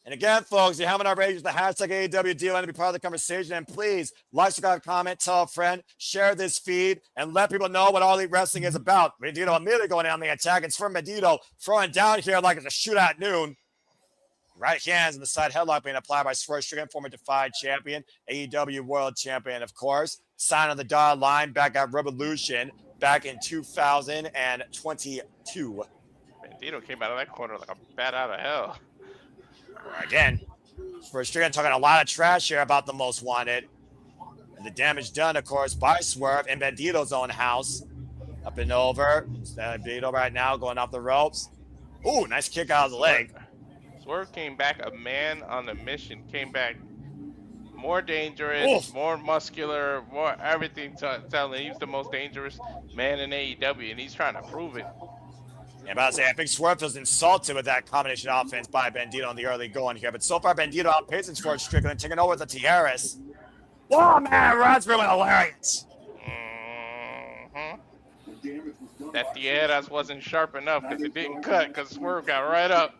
And again, folks, if you haven't already, use the hashtag AEWDLN to be part of the conversation. And please, like, subscribe, comment, tell a friend, share this feed, and let people know what All Elite Wrestling is about. Bandido immediately going on the attack. It's from Bandido throwing down here like it's a shootout at noon. Right hands in the side headlock being applied by Swerve Strickland, former Defied champion, AEW World Champion, of course. Sign on the dotted line back at Revolution back in 2022. Bandido came out of that corner like a bat out of hell. Again, Swerve Strickland talking a lot of trash here about the Most Wanted. And the damage done, of course, by Swerve in Bandido's own house. Up and over. Bandido right now going off the ropes. Ooh, nice kick out of the leg. Swerve came back a man on a mission. Came back more dangerous, more muscular, more everything. Telling he's the most dangerous man in AEW, and he's trying to prove it. Yeah, about to say, I think Swerve feels insulted with that combination offense by Bandido on the early going here. But so far, Bandido outpacing Swerve Strickland, taking over the Tiaras. Oh, man, runs through with hilarious. That Tiaras wasn't sharp enough because it didn't cut because Swerve got right up.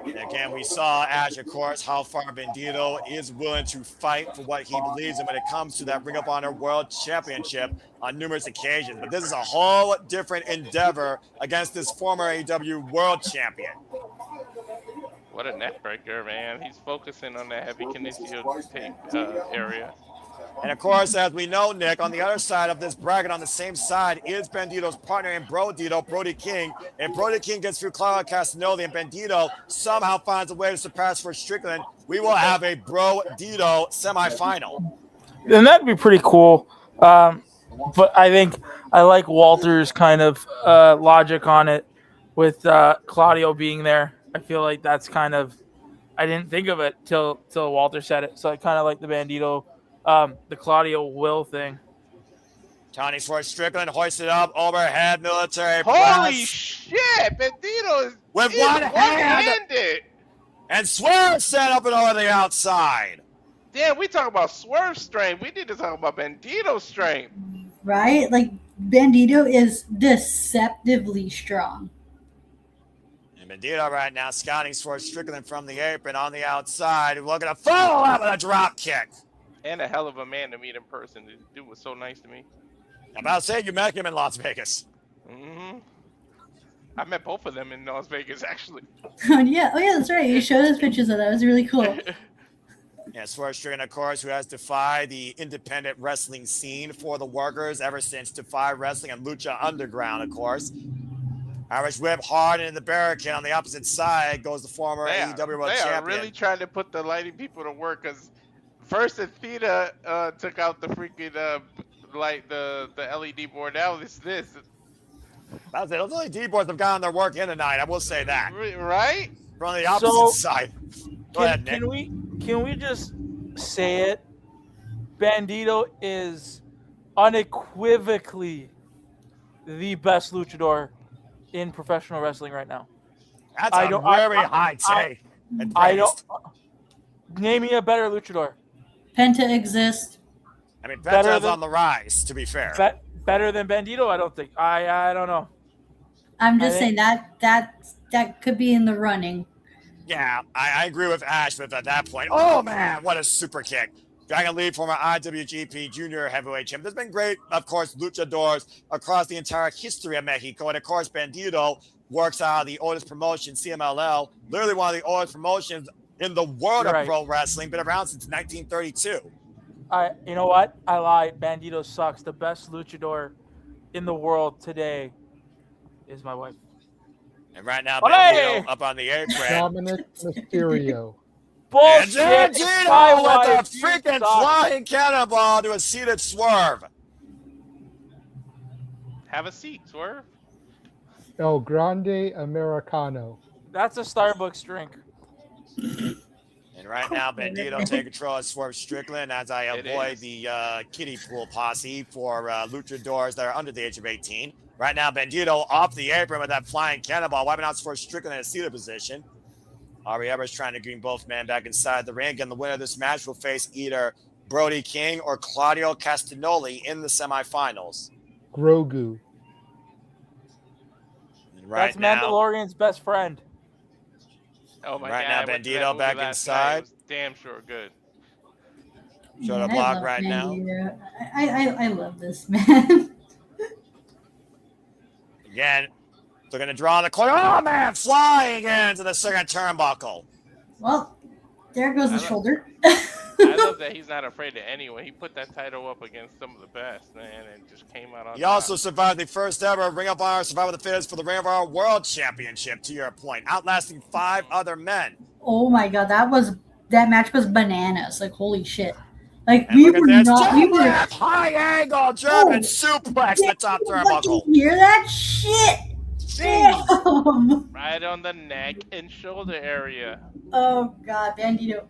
And again, we saw Ash, of course, how far Bandido is willing to fight for what he believes in when it comes to that Ring of Honor World Championship on numerous occasions. But this is a whole different endeavor against this former AEW World Champion. What a neck breaker, man. He's focusing on that heavy kinesio tape area. And of course, as we know, Nick, on the other side of this bracket, on the same side, is Bandido's partner in Brodido, Brody King. If Brody King gets through Claudio Castagnoli and Bandido somehow finds a way to surpass for Strickland, we will have a Brodido semifinal. And that'd be pretty cool. But I think I like Walter's kind of logic on it with Claudio being there. I feel like that's kind of, I didn't think of it till Walter said it. So I kind of like the Bandido, the Claudio Will thing. Tony for Strickland hoisted up overhead military Holy press. shit! Bandido is with one hand. one-handed. And Swerve set up and over the outside. Damn, we talk about Swerve strength. We need to talk about Bandido strength. Right? Like, Bandido is deceptively strong. And Bandido right now scouting for Strickland from the apron on the outside. Looking to follow up with a drop kick. And a hell of a man to meet in person. The dude was so nice to me. I'm about to say you met him in Las Vegas. Mm-hmm. I met both of them in Las Vegas, actually. Oh yeah, that's right. You showed us pictures of that. It was really cool. Yeah, Swerve Strickland, of course, who has defied the independent wrestling scene for the workers ever since Defy Wrestling and Lucha Underground, of course. Irish whip hard into the barricade on the opposite side goes the former AEW World Champion. They are really trying to put the lighting people to work because first Athena took out the freaking the LED board. Now it's this. Those LED boards have gotten their work in tonight. I will say that. Right? From the opposite side. Go ahead, Nick. Can we just say it? Bandido is unequivocally the best luchador in professional wrestling right now. That's a very high take. I don't. Name me a better luchador. Penta exists. I mean, Penta's on the rise, to be fair. Better than Bandido, I don't think. I don't know. I'm just saying that could be in the running. Yeah, I agree with Ash, but at that point, oh man, what a super kick. Dragon Lee, former IWGP Junior Heavyweight Champion. There's been great, of course, luchadors across the entire history of Mexico. And of course, Bandido works out of the oldest promotion, CMLL, literally one of the oldest promotions in the world of pro wrestling, been around since 1932. You know what? I lied. Bandido sucks. The best luchador in the world today is my wife. And right now, Bandido up on the apron. Dominic Mysterio. Bullshit. And Bandido with a freaking flying cannonball to a seated Swerve. Have a seat, Swerve. El Grande Americano. That's a Starbucks drink. And right now, Bandido take control of Swerve Strickland as I avoid the kiddie pool posse for luchadors that are under the age of 18. Right now, Bandido off the apron with that flying cannonball, wiping out Swerve Strickland in a seated position. Ari Evers trying to bring both men back inside the ring. And the winner of this match will face either Brody King or Claudio Castagnoli in the semifinals. Grogu. Right That's Mandalorian's best friend. Oh my God. Now, Bandido back inside. Damn sure good. Shoulder block right now. I love this man. Again, They're going to draw the corner. Oh, man, flying into the second turnbuckle. Well, there goes the shoulder. I love that he's not afraid of anyone. He put that title up against some of the best, man, and just came out on He top. also survived the first ever Ring of Honor Survivor of the Fittest for the Ring of Honor World Championship, to your point, outlasting 5 other men. Oh my god, that match was bananas. Like, holy shit. Like, And we look at were this. not. We were. High angle German suplex the top turnbuckle. You hear that shit? Damn. Right on the neck and shoulder area. Oh god, Bandido.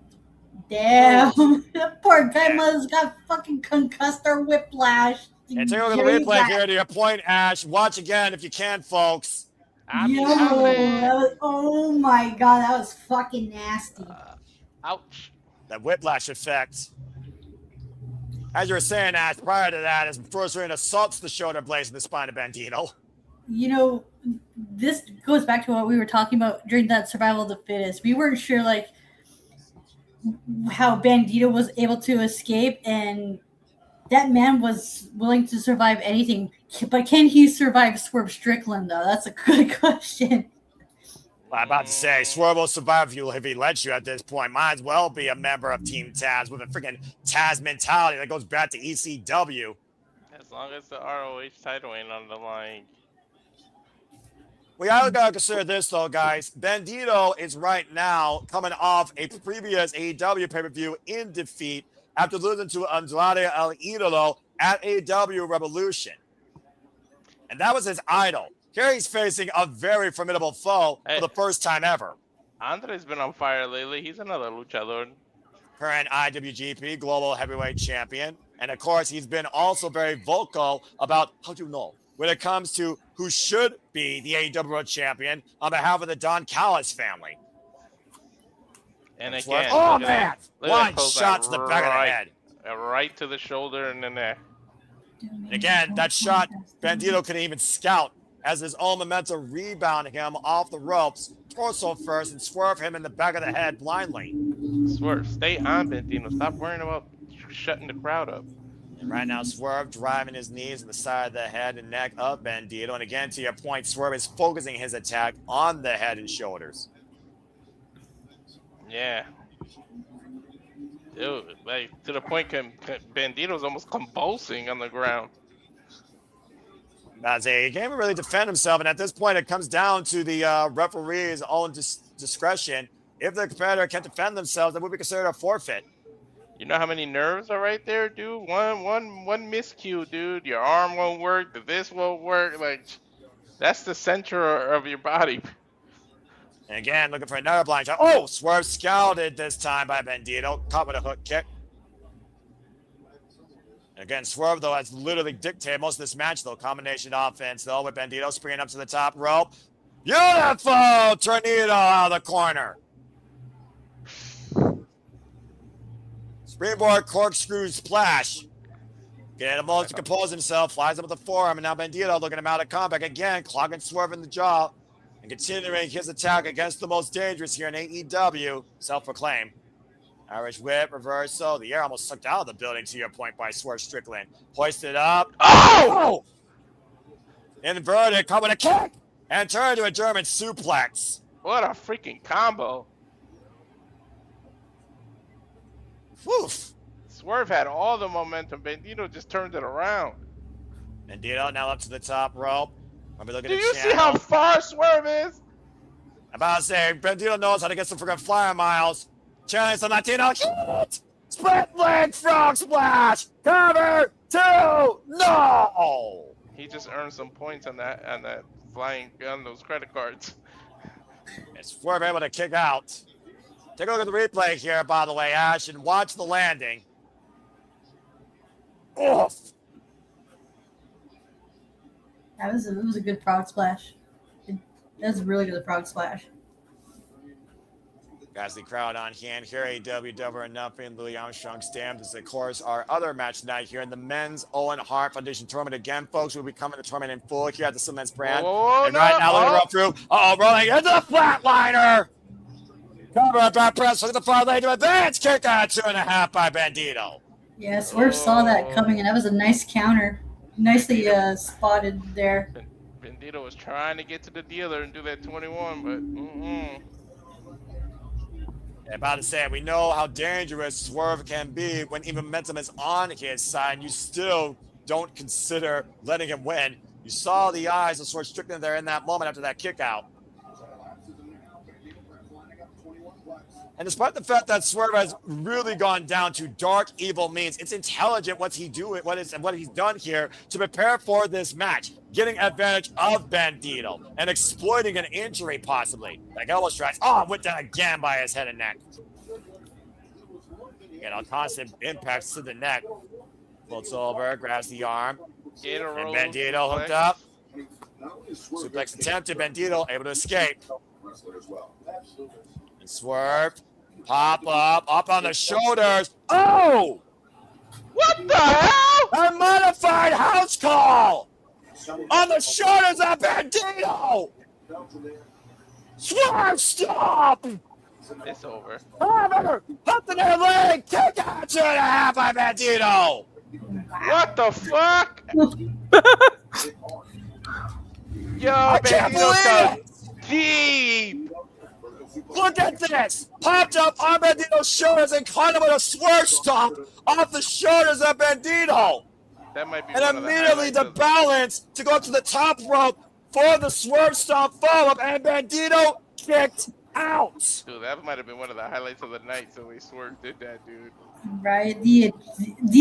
Damn. That poor guy must have got fucking concussed or whiplash. And take a look at the replay here to your point, Ash. Watch again if you can, folks. Oh my god, that was fucking nasty. Ouch. That whiplash effect. As you were saying, Ash, prior to that, as first ring assaults the shoulder blades in the spine of Bandido. You know, this goes back to what we were talking about during that Survival of the Fittest. We weren't sure, like, how Bandido was able to escape, and that man was willing to survive anything. But can he survive Swerve Strickland, though? That's a good question. Well, I'm about to say, Swerve will survive if he lets you at this point. Might as well be a member of Team Taz with a freaking Taz mentality that goes back to ECW. As long as the ROH title ain't on the line. We gotta consider this, though, guys. Bandido is right now coming off a previous AEW pay-per-view in defeat after losing to Andrade El Idolo at AEW Revolution. And that was his idol. Here he's facing a very formidable foe for the first time ever. Andre's been on fire lately. He's another luchador. Current IWGP Global Heavyweight Champion. And, of course, he's been also very vocal about, how do you know, when it comes to who should be the AEW World Champion on behalf of the Don Callis family. And again, oh, man! One shot to the back of the head. Right to the shoulder and the neck. And again, that shot, Bandido couldn't even scout as his own momentum rebounded him off the ropes, torso first, and swerve him in the back of the head blindly. Swerve, stay on, Bandido. Stop worrying about shutting the crowd up. And right now, Swerve driving his knees in the side of the head and neck of Bandido. And again, to your point, Swerve is focusing his attack on the head and shoulders. Yeah. Dude, like, to the point Bandido's almost convulsing on the ground. As he can't even really defend himself. And at this point, it comes down to the referee's own discretion. If the competitor can't defend themselves, that would be considered a forfeit. You know how many nerves are right there, dude? One miscue, dude. Your arm won't work. This won't work. Like, that's the center of your body. And again, looking for another blind shot. Oh, Swerve scouted this time by Bandido. Caught with a hook kick. And again, Swerve, though, has literally dictated most of this match, though. Combination offense, though, with Bandido springing up to the top rope. Beautiful tornado out of the corner. Springboard corkscrew splash. Getting him to compose himself, flies up with the forearm, and now Bandido looking him out of combat again, clogging Swerve in the jaw, and continuing his attack against the most dangerous here in AEW, self-proclaimed. Irish whip, reversal. The air almost sucked out of the building, to your point, by Swerve Strickland. Hoisted up. Oh! Inverted, coming a kick, and turned to a German suplex. What a freaking combo. Woof. Swerve had all the momentum. Bandido just turned it around. Bandido now up to the top rope. Do you see how far Swerve is? I'm about to say, Bandido knows how to get some freaking flyer miles. Challenge some Latino. Hit! Split leg frog splash. Cover 2. No. He just earned some points on that flying on those credit cards. And Swerve able to kick out. Take a look at the replay here, by the way, Ash, and watch the landing. Oof. That was a good frog splash. That was a really good frog splash. Guys, the crowd on hand here. AEW Double or Nothing. Louis Armstrong Stampede is, of course, our other match tonight here in the men's Owen Hart Foundation tournament. Again, folks, we'll be coming to tournament in full here at the Cements brand. And right now, looking to roll through. Rolling into the flatliner. Cover up back press. Look at the far lane to advance. Kick out 2.5 by Bandido. Yeah, Swerve saw that coming, and that was a nice counter. Nicely spotted there. Bandido was trying to get to the dealer and do that 21, but About to say, we know how dangerous Swerve can be when even momentum is on his side, and you still don't consider letting him win. You saw the eyes of Swerve Strickland there in that moment after that kick out. And despite the fact that Swerve has really gone down to dark, evil means, it's intelligent what he's done here to prepare for this match, getting advantage of Bandido and exploiting an injury possibly. Like elbow strikes. Oh, went down again by his head and neck. Constant impacts to the neck. Floats over, grabs the arm. And Bandido hooked up. Suplex attempted. Bandido able to escape. And Swerve. Pop up on the shoulders. Oh! what the hell? A modified house call on the shoulders of Bandido. Swerve, stop! It's over. However, up the near leg, kick out 2.5 by Bandido. What the fuck? Yo, I can't Bandido believe deep. Look at this! Popped up on Bandido's shoulders and caught him with a swerve stomp off the shoulders of Bandido. That might be And one of the immediately the highlights balance to go to the top rope for the swerve stomp follow-up, and Bandido kicked out. Dude, that might have been one of the highlights of the night. So we Swerve did that, dude. Right? The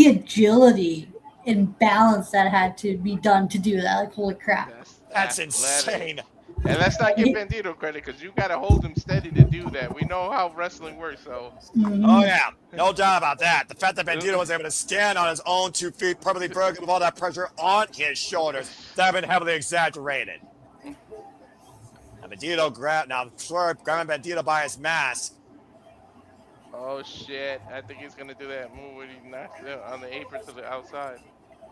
agility and balance that had to be done to do that. Like, holy crap. That's athletic. insane. And let's not give Bandido credit because you got to hold him steady to do that. We know how wrestling works, so. Oh, yeah. No doubt about that. The fact that Bandido was able to stand on his own 2 feet, perfectly vertical with all that pressure on his shoulders, that have been heavily exaggerated. Now, Swerve grabbing Bandido by his mask. Oh, shit. I think he's going to do that move when he knocks it on the apron to the outside.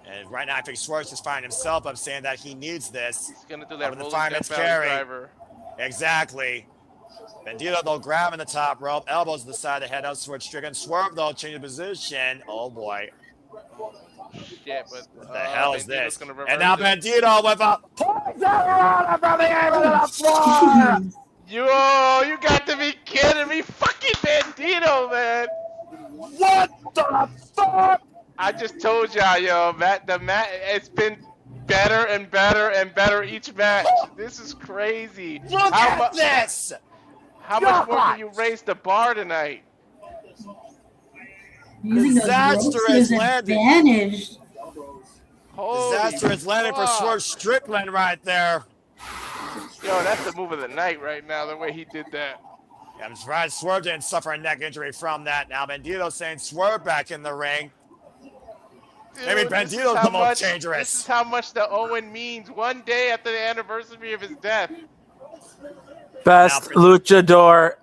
And right now, I think Swerve's just finding himself up saying that he needs this. He's going to do that Over the rolling fireman's Death Valley carry. driver. Exactly. Bandido, though, grabbing the top rope, elbows to the side of the head, out Swerve Strickland. Swerve, though, changing position. Oh, boy. Shit, but What the hell is Bandito's this? gonna reverse And now it. Bandido with a poison from the apron to the floor. Yo, you got to be kidding me. Fucking Bandito, man. What the fuck? I just told y'all, yo, it's been better and better and better each match. This is crazy. Look at this. How much more can you raise the bar tonight? Using Disaster those ropes to has his landed. advantage. Disaster has landed for Swerve Strickland right there. Yo, that's the move of the night right now, the way he did that. Yeah, I'm surprised Swerve didn't suffer a neck injury from that. Now Bandido saying Swerve back in the ring. Dude, Maybe this is Bandido's how the most much- dangerous. This is how much the Owen means. One day after the anniversary of his death. Best luchador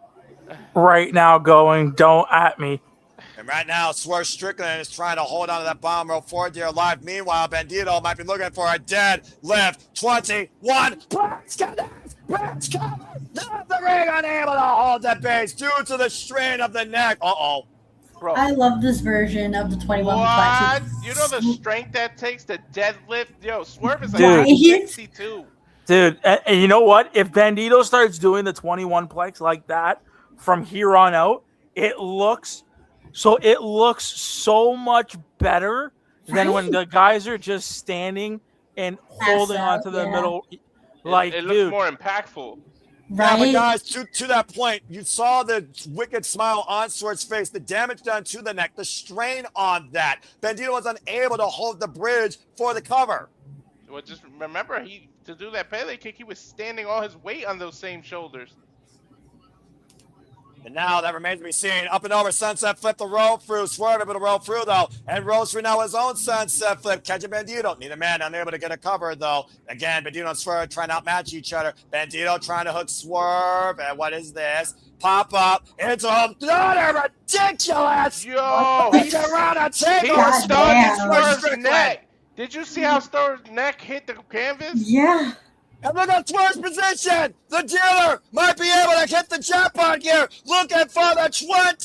right now going. Don't at me. And right now, Swerve Strickland is trying to hold on to that bomb rope for dear life. Meanwhile, Bandido might be looking for a dead lift. 21. Let's get this. Let's go. The ring unable to hold the base due to the strain of the neck. Uh-oh. Bro, I love this version of the 21 what? Flex. You know the strength that takes to deadlift? Yo, Swerve is like Dude. 62. Dude, and you know what? If Bandido starts doing the 21 plex like that from here on out, it looks so much better than when the guys are just standing and holding onto the middle. Like, it looks dude, more impactful. Yeah, but Right? guys, to that point, you saw the wicked smile on Swerve's face, the damage done to the neck, the strain on that. Bandido was unable to hold the bridge for the cover. Well, just remember, to do that Pele kick, he was standing all his weight on those same shoulders. And now that remains to be seen. Up and over, sunset flip, the roll through. Swerve able to roll through, though. And rolls through now his own sunset flip. Catching Bandido. Neither man unable to get a cover, though. Again, Bandido and Swerve trying to outmatch each other. Bandido trying to hook Swerve. And what is this? Pop up into home. They're ridiculous. Yo, He's around a he takeover. stunned damn. Swerve's neck. Did you see how Swerve's neck hit the canvas? Yeah. And look at Swerve's position. The dealer might be able to hit the jackpot here. Looking for the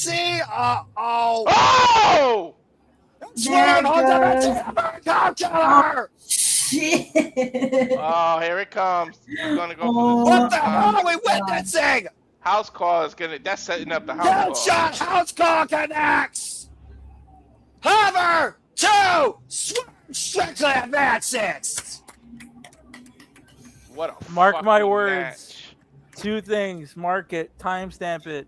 20. Uh-oh. Oh! Swerve holds up a goes. takeover. Top killer. Shit. Oh, here it comes. We're gonna go for Oh, this What the house hell call. are we witnessing? House call is gonna. That's setting up the house call. Headshot house call connects. Hover 2. Strickland advances. What a Mark my fucking words. match. 2 things. Mark it. Timestamp it.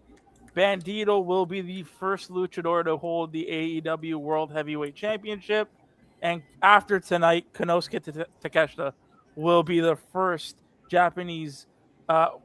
Bandido will be the first luchador to hold the AEW World Heavyweight Championship. And after tonight, Konosuke Takeshita will be the first Japanese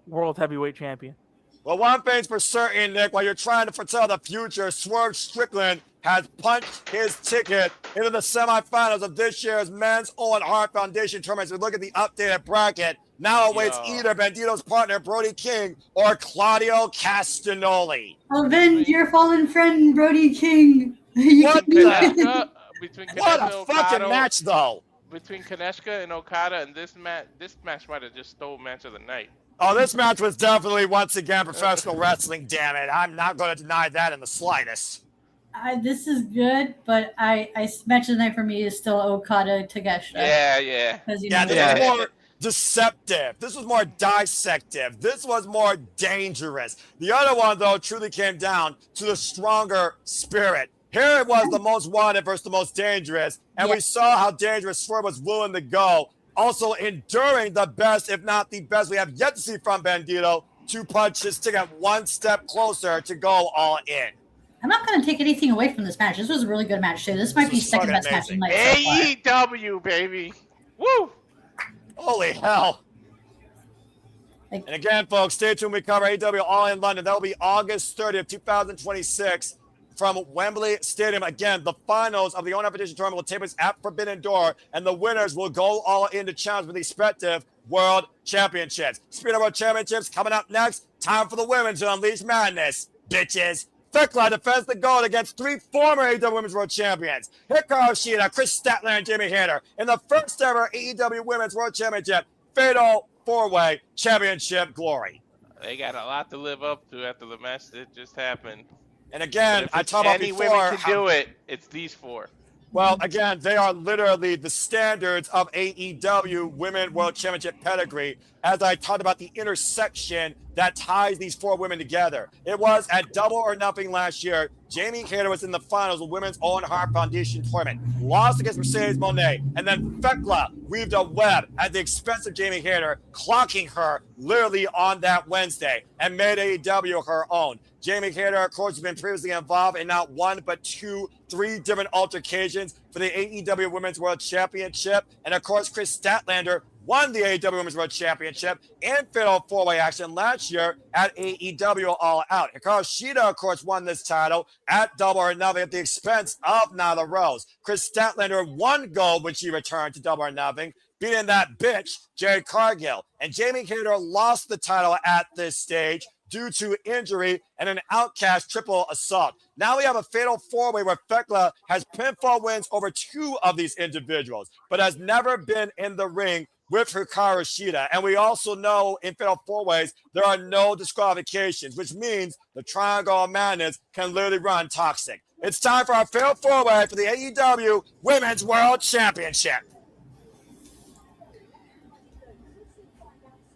World Heavyweight Champion. Well, one thing's for certain, Nick, while you're trying to foretell the future, Swerve Strickland has punched his ticket into the semifinals of this year's Men's Owen Hart Foundation tournament. So we look at the updated bracket. Now awaits either Bandido's partner, Brody King, or Claudio Castagnoli. Avenge your fallen friend, Brody King. What Kaneshka, between What Kaneshka, a fucking Okada, match, though. Between Kaneshka and Okada, and this match might have just stole match of the night. Oh, this match was definitely, once again, professional wrestling, damn it. I'm not going to deny that in the slightest. This is good, but match of the night for me is still Okada Takeshita. Yeah. This was more deceptive. This was more dissective. This was more dangerous. The other one, though, truly came down to the stronger spirit. Here it was the most wanted versus the most dangerous, and we saw how dangerous Swerve was willing to go. Also enduring the best, if not the best, we have yet to see from Bandido to punch his ticket one step closer to go all in. I'm not going to take anything away from this match. This was a really good match, too. This might be second best match of the night. AEW, baby. Woo! Holy hell. And again, folks, stay tuned. We cover AEW All in London. That will be August 30th, 2026. From Wembley Stadium. Again, the finals of the Own Competition Tournament will take place at Forbidden Door, and the winners will go all in to challenge for the respective World Championships. Speaking of World Championships, coming up next, time for the women to unleash madness, bitches. Thicklin defends the gold against 3 former AEW Women's World Champions, Hikaru Shida, Chris Statler, and Jamie Hayter, in the first ever AEW Women's World Championship Fatal 4-Way Championship glory. They got a lot to live up to after the match that just happened. And again, I talked about before. Women can do it. It's these 4. Well, again, they are literally the standards of AEW Women World Championship pedigree. As I talked about the intersection that ties these 4 women together. It was at Double or Nothing last year. Jamie Hayter was in the finals of Women's Owen Hart Foundation tournament. Lost against Mercedes Moné. And then Thekla weaved a web at the expense of Jamie Hayter, clocking her literally on that Wednesday and made AEW her own. Jamie Hayter, of course, has been previously involved in not 1, but 2, 3 different altercations for the AEW Women's World Championship. And of course, Chris Statlander won the AEW Women's World Championship in Fatal 4-Way action last year at AEW All Out. Hikaru Shida, of course, won this title at Double or Nothing at the expense of Nyla Rose. Chris Statlander won gold when she returned to Double or Nothing, beating that bitch, Jade Cargill. And Jamie Hayter lost the title at this stage due to injury and an Outcast triple assault. Now we have a Fatal 4-Way where Thekla has pinfall wins over 2 of these individuals, but has never been in the ring with Hikaru Shida. And we also know in Fatal 4-Ways, there are no disqualifications, which means the Triangle of Madness can literally run toxic. It's time for our Fatal 4-Way for the AEW Women's World Championship.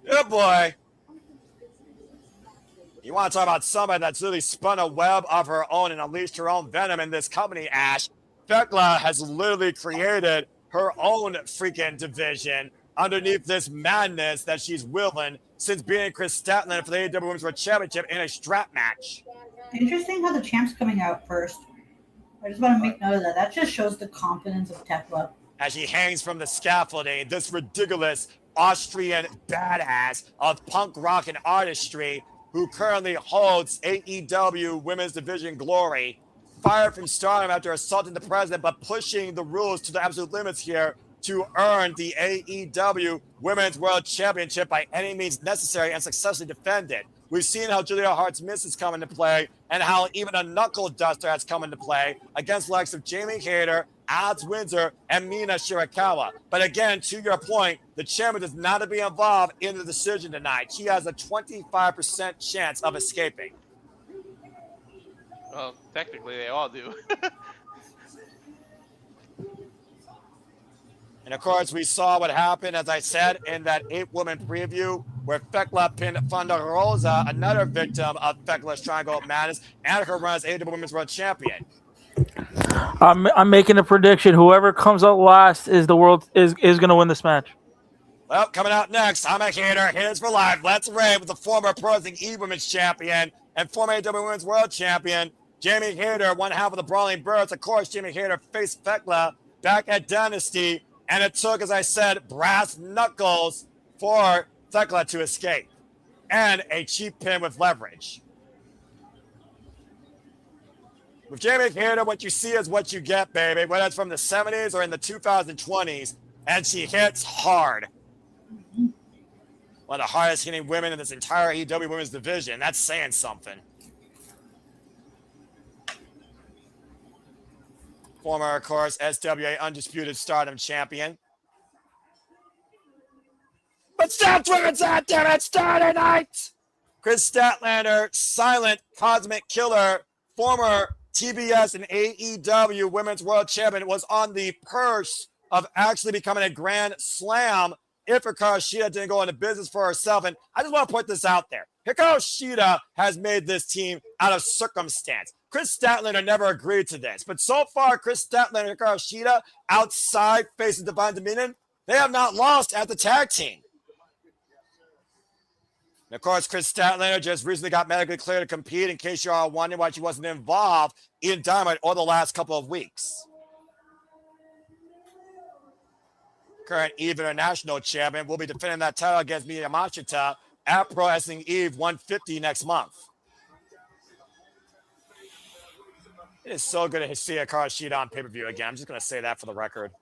Good boy. You want to talk about somebody that's really spun a web of her own and unleashed her own venom in this company, Ash. Thekla has literally created her own freaking division underneath this madness that she's willing since being Chris Statlander for the AEW Women's World Championship in a strap match. Interesting how the champ's coming out first. I just want to make note of that. That just shows the confidence of Thekla. As she hangs from the scaffolding, this ridiculous Austrian badass of punk rock and artistry who currently holds AEW Women's Division glory, fired from Stardom after assaulting the president, but pushing the rules to the absolute limits here to earn the AEW Women's World Championship by any means necessary and successfully defend it. We've seen how Julia Hart's miss has come into play and how even a knuckle duster has come into play against the likes of Jamie Hayter, Alex Windsor, and Mina Shirakawa. But again, to your point, the champion does not be involved in the decision tonight. She has a 25% chance of escaping. Well, technically they all do. And of course, we saw what happened, as I said, in that 8-woman preview where Thekla pinned Thunder Rosa, another victim of Thekla's Triangle of Madness, and her run as AEW Women's World Champion. I'm making a prediction. Whoever comes out last is going to win this match. Well, coming out next, I'm a hater. Haters for life. Let's rave with the former Pro Wrestling E Women's Champion and former AEW Women's World Champion, Jamie Hayter, one half of the Brawling Birds. Of course, Jamie Hayter faced Thekla back at Dynasty. And it took, as I said, brass knuckles for Thekla to escape. And a cheap pin with leverage. With Jamie Hayter, what you see is what you get, baby. Whether it's from the 70s or in the 2020s. And she hits hard. One of the hardest hitting women in this entire AEW Women's division. That's saying something. Former, of course, SWA Undisputed Stardom Champion. But stop Women's that, damn it! Starter night! Chris Statlander, silent cosmic killer, former TBS and AEW Women's World Champion, was on the purse of actually becoming a Grand Slam if Hikaru Shida didn't go into business for herself. And I just want to put this out there. Hikaru Shida has made this team out of circumstance. Chris Statlander never agreed to this. But so far, Chris Statlander and Hikaru Shida, outside facing Divine Dominion, they have not lost at the tag team. And of course, Chris Statlander just recently got medically cleared to compete, in case you are wondering why she wasn't involved in Dynamite over the last couple of weeks. Current EVE International Champion will be defending that title against Mina Yamashita at Pro Wrestling EVE 150 next month. It is so good to see Hikaru Shida on pay-per-view again. I'm just going to say that for the record.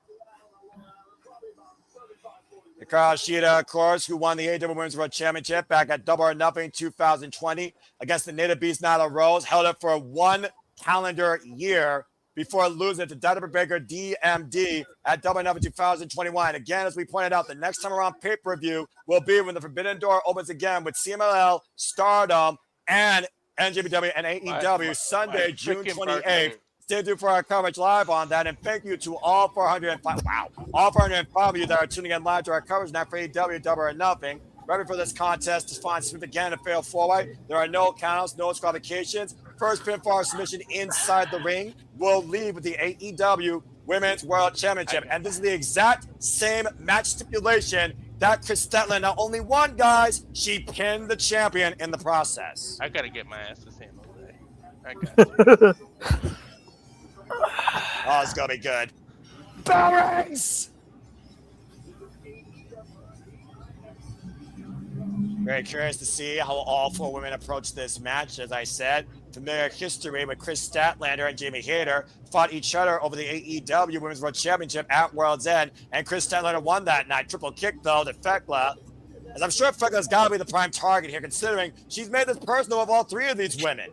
Hikaru Shida, of course, who won the AEW Women's World Championship back at Double or Nothing 2020 against the Native Beast Nyla Rose, held it for 1 calendar year before losing it to Dr. Baker DMD at Double or Nothing 2021. Again, as we pointed out, the next time around pay-per-view will be when the Forbidden Door opens again with CMLL, Stardom, and NJPW and AEW Sunday, June 28th. Stay tuned for our coverage live on that. And thank you to all 405 of you that are tuning in live to our coverage now for AEW Double or Nothing. Ready for this contest to find Smith again and fail four-way. There are no counts, no disqualifications. First pinfall submission inside the ring will leave with the AEW Women's World Championship. And this is the exact same match stipulation that Chris Statlander not only won, guys, she pinned the champion in the process. I gotta get my ass to San Jose. I got Oh, it's gonna be good. Bell rings! Very curious to see how all 4 women approach this match. As I said, familiar history with Chris Statlander and Jamie Hayter fought each other over the AEW Women's World Championship at World's End, and Chris Statlander won that night. Triple kick, though, to Thekla. As I'm sure Thekla's got to be the prime target here, considering she's made this personal of all 3 of these women.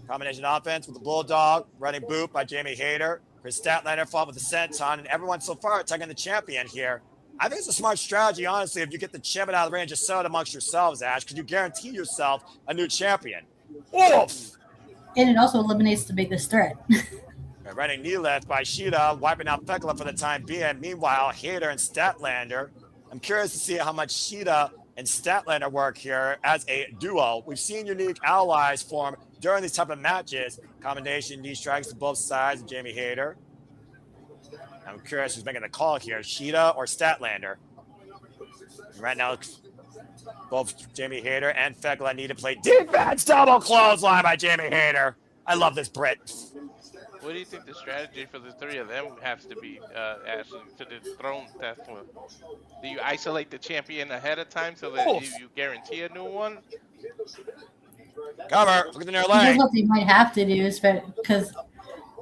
Combination offense with the Bulldog, running boot by Jamie Hayter. Chris Statlander fought with the senton, and everyone so far attacking the champion here. I think it's a smart strategy, honestly, if you get the champion out of the ring and just sell it amongst yourselves, Ash, because you guarantee yourself a new champion. Oof! And it also eliminates the biggest threat. Running knee left by Shida, wiping out Thekla for the time being. Meanwhile, Hayter and Statlander. I'm curious to see how much Shida and Statlander work here as a duo. We've seen unique allies form during these type of matches. Combination knee strikes to both sides of Jamie Hayter. I'm curious who's making the call here, Shida or Statlander. Right now, both Jamie Hayter and Thekla need to play defense. Double clothesline by Jamie Hayter. I love this Brit. What do you think the strategy for the 3 of them has to be, Ashley, to the throne test one? Do you isolate the champion ahead of time so that you guarantee a new one? Cover. Look at the near That's leg. what they might have to do, because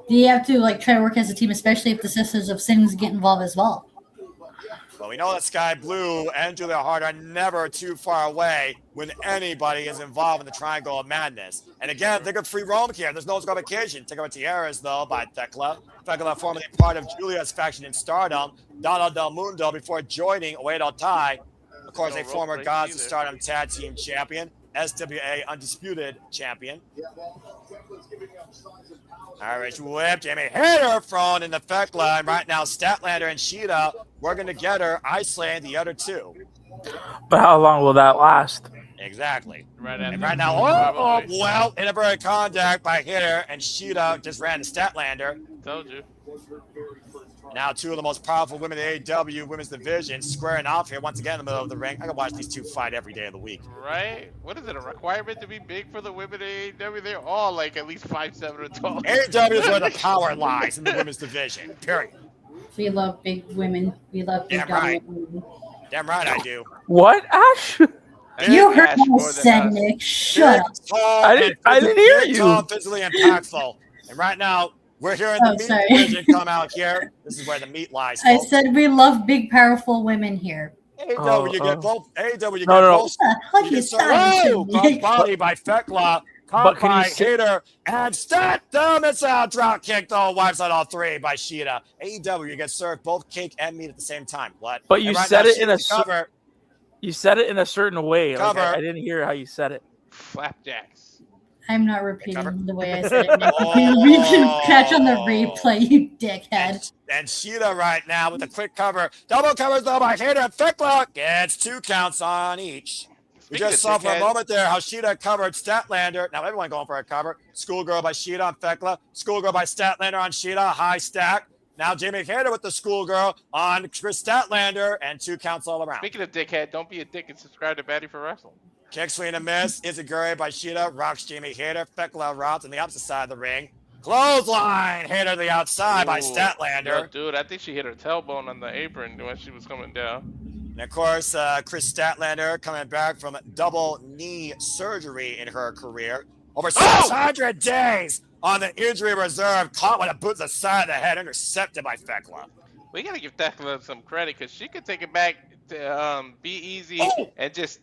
they have to try to work as a team, especially if the Sisters of Sins get involved as well. Well, we know that Sky Blue and Julia Hart are never too far away when anybody is involved in the Triangle of Madness. And again, think of free roam here. There's no disqualification. Take over Tiaras, though, by Thekla. Thekla formerly part of Julia's faction in Stardom, Donna Del Mundo, before joining Oedo Tai. Of course, a former Gods of Stardom Tag Team Champion. SWA Undisputed Champion. Irish whip, Jamie Hayter thrown in the Thekla, and right now Statlander and Shida working together, isolating the other two. But how long will that last? Exactly. Right And after right now, inverted contact by Hayter, and Shida just ran to Statlander. Told you. Now two of the most powerful women in AEW Women's Division squaring off here once again in the middle of the ring. I can watch these two fight every day of the week. Right? What is it, a requirement to be big for the women in AEW? They're all like at least 5'7" or 12. AEW is where the power lies in the women's division, period. We love big women. We love big dominant women. Damn right I do. What, Ash? You heard Ash what I more than said, us. Nick. Shut up. I didn't hear you. Tall, physically impactful. And right now, we're hearing the meat division come out here. This is where the meat lies, I folks. said we love big, powerful women here. AEW, you get both. AEW, you get No. both. What you saying? Body by Thekla. Caught by Hayter. And stat them. It's out. Drop kick, though. Wipes out all three by Shida. AEW, you get served both cake and meat at the same time. What? But you said it in a cover. You said it in a certain way. Like, Cover. I didn't hear how you said it. Flapjacks. I'm not repeating the way I said it, Nick. We can catch on the replay, you dickhead. And Shida right now with a quick cover. Double covers though by Hayter and Thekla. Gets 2 counts on each. We just saw for a moment there how Shida covered Statlander. Now everyone going for a cover. Schoolgirl by Shida on Thekla. Schoolgirl by Statlander on Shida. High stack. Now Jamie Hayter with the Schoolgirl on Chris Statlander. And 2 counts all around. Speaking of dickhead, don't be a dick and subscribe to Batty for Wrestling. Kick swing and miss. Izaguri by Shida. Rocks Jamie Hayter. Thekla routes on the opposite side of the ring. Clothesline. Hayter to the outside by Statlander. Yo, dude, I think she hit her tailbone on the apron when she was coming down. And of course, Chris Statlander coming back from double knee surgery in her career. Over 600 days on the injury reserve. Caught with a boot to the side of the head. Intercepted by Thekla. We got to give Thekla some credit because she could take it back to be easy and just,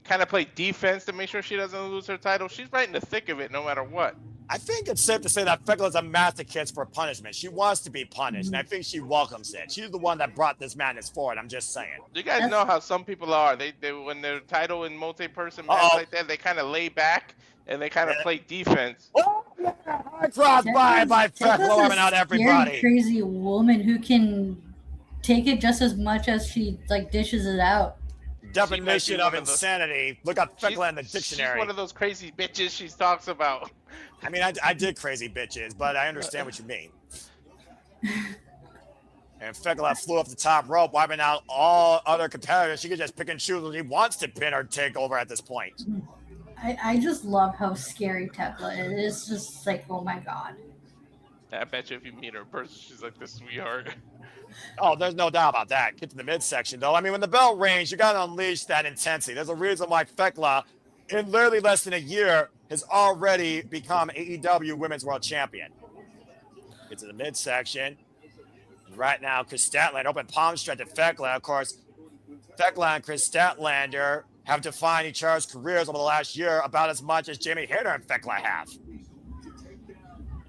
kind of play defense to make sure she doesn't lose her title. She's right in the thick of it no matter what. I think it's safe to say that Thekla is a masochist for punishment. She wants to be punished, and I think she welcomes it. She's the one that brought this madness forward. I'm just saying. You guys know how some people are. They when their title in multi-person match like that, they kind of lay back and they kind of play defense. Cross by Thekla, warming out everybody. Crazy woman who can take it just as much as she dishes it out. Definition of insanity. Look up Thekla in the dictionary. She's one of those crazy bitches she talks about. I mean, I did crazy bitches, but I understand what you mean. And Thekla flew up the top rope, wiping out all other competitors. She could just pick and choose when she wants to pin or take over at this point. I just love how scary Thekla is. It's just like, oh my god. I bet you if you meet her in person, she's like the sweetheart. Oh, there's no doubt about that. Get to the midsection, though. I mean, when the bell rings, you got to unleash that intensity. There's a reason why Thekla, in literally less than a year, has already become AEW Women's World Champion. Get to the midsection. Right now, Chris Statlander, open palm strike to Thekla. Of course, Thekla and Chris Statlander have defined each other's careers over the last year about as much as Jamie Hayter and Thekla have.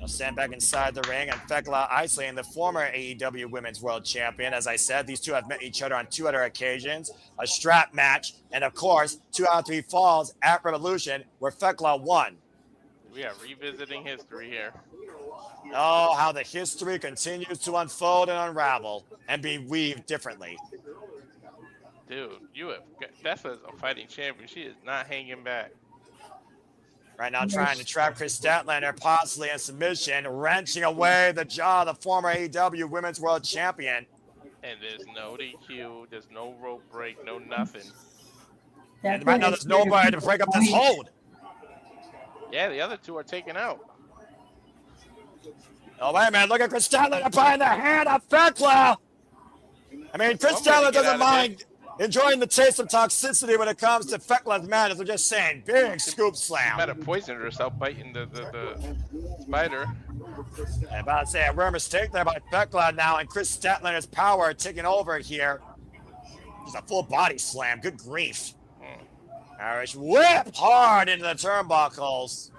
Now stand back inside the ring, and Thekla isolating the former AEW Women's World Champion. As I said, these two have met each other on 2 other occasions, a strap match, and of course, 2 out of 3 falls at Revolution, where Thekla won. We are revisiting history here. Oh, how the history continues to unfold and unravel and be weaved differently. Dude, Thekla is a fighting champion. She is not hanging back. Right now trying to trap Chris Statlander, possibly in submission, wrenching away the jaw of the former AEW Women's World Champion. And there's no DQ, there's no rope break, no nothing. And right now there's nobody to break up this hold. Yeah, the other 2 are taken out. Oh, wait a minute. Look at Chris Statlander behind the hand of Thekla. I mean, Chris Statlander doesn't mind enjoying the taste of toxicity when it comes to Thekla's madness. I'm just saying, big scoop slam. She might have poisoned herself biting the spider. I'm about to say a rare mistake there by Thekla now, and Chris Statlander's power taking over here. Just a full body slam. Good grief. Irish whip hard into the turnbuckles.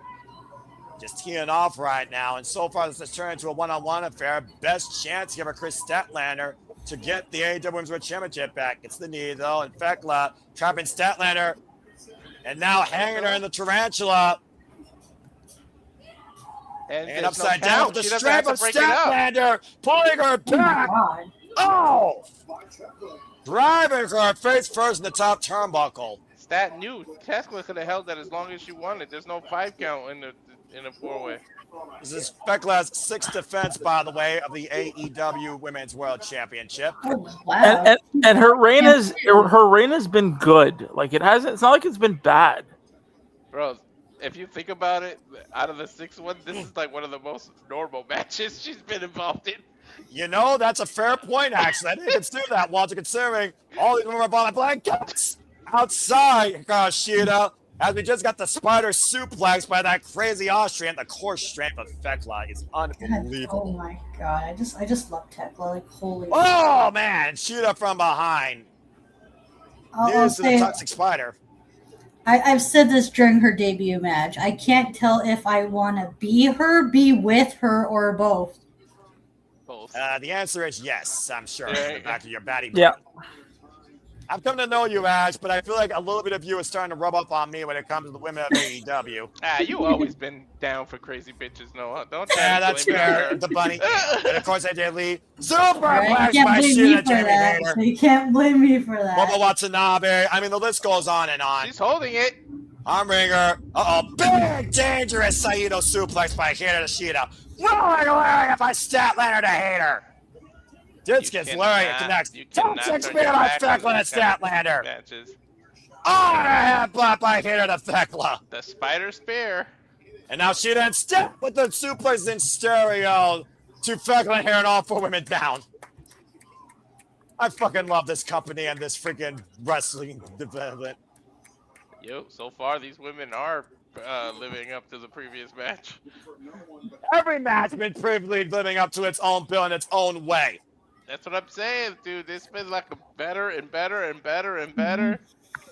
Just teeing off right now, and so far this has turned into a one-on-one affair. Best chance here for Chris Statlander to get the AEW Women's World Championship back. It's the knee, though, and Thekla trapping Statlander. And now hanging her in the tarantula. And upside down with the strap of Statlander, pulling her back. Oh! Driving her face first in the top turnbuckle. Stat knew Tesla could have held that as long as she wanted. There's no 5 count in the 4-way. This is Beckla's 6th defense, by the way, of the AEW Women's World Championship. Oh, wow. And her reign has been good. Like it's not like it's been bad. Bro, if you think about it, out of the 6 one, this is like one of the most normal matches she's been involved in. You know, that's a fair point, actually. I didn't consider that, Walter, considering all these women are bottom blankets outside Takeshita, as we just got the spider suplex by that crazy Austrian. The core strength of Thekla is unbelievable. Oh my god, I just love Tekla. Like, holy. Oh man, shoot up from behind. News to the toxic spider. I've said this during her debut match. I can't tell if I want to be with her, or both. Both. The answer is yes, I'm sure. Yeah. Back to your batty. Yeah. I've come to know you, Ash, but I feel like a little bit of you is starting to rub up on me when it comes to the women of AEW. You always been down for crazy bitches, Noah. Don't try Yeah, to that's blame it on fair. her. The bunny. And of course, I did lead. Super Right? flash You my can't blame shit me at for Jamie that. Hayter. You can't blame me for that. Momo Watanabe. I mean, the list goes on and on. She's holding it. Armringer. Big, dangerous Saito suplex by Hito Shida. Rolling lariat by Statlander to Hater. Discus lariat connects. Toxic spear by Thekla and Statlander. Matches. Oh, and a headbutt by Hater to Thekla. The spider spear. And now she then step with the suplex in stereo to Thekla and Hater and all 4 women down. I fucking love this company and this freaking wrestling development. Yo, so far these women are living up to the previous match. Every match has been privileged living up to its own bill in its own way. That's what I'm saying, dude. It's been like a better and better and better and better.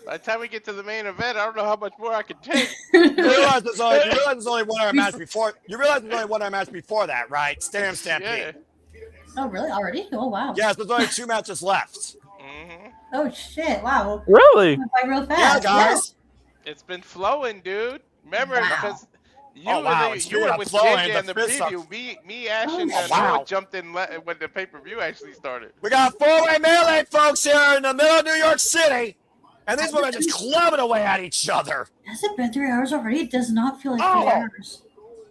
By the time we get to the main event, I don't know how much more I can take. You realize there's only 1 hour match before. You realize there's only 1 hour match before that, right? Stadium Stampede. Yeah. Oh, really? Already? Oh, wow. Yes, there's only 2 matches left. Mm-hmm. Oh, shit. Wow. Really? Went by real Yeah, fast. guys. It's been flowing, dude. Remember, Wow. because you Oh, wow. were Speaking with of flowing, JJ in the the fist preview. Me, Ash, and Oh, wow. Noah jumped in when the pay-per-view actually started. We got 4-way melee folks here in the middle of New York City. And these women just clubbing away at each other. Has it been 3 hours already? It does not feel like 3 Oh. hours.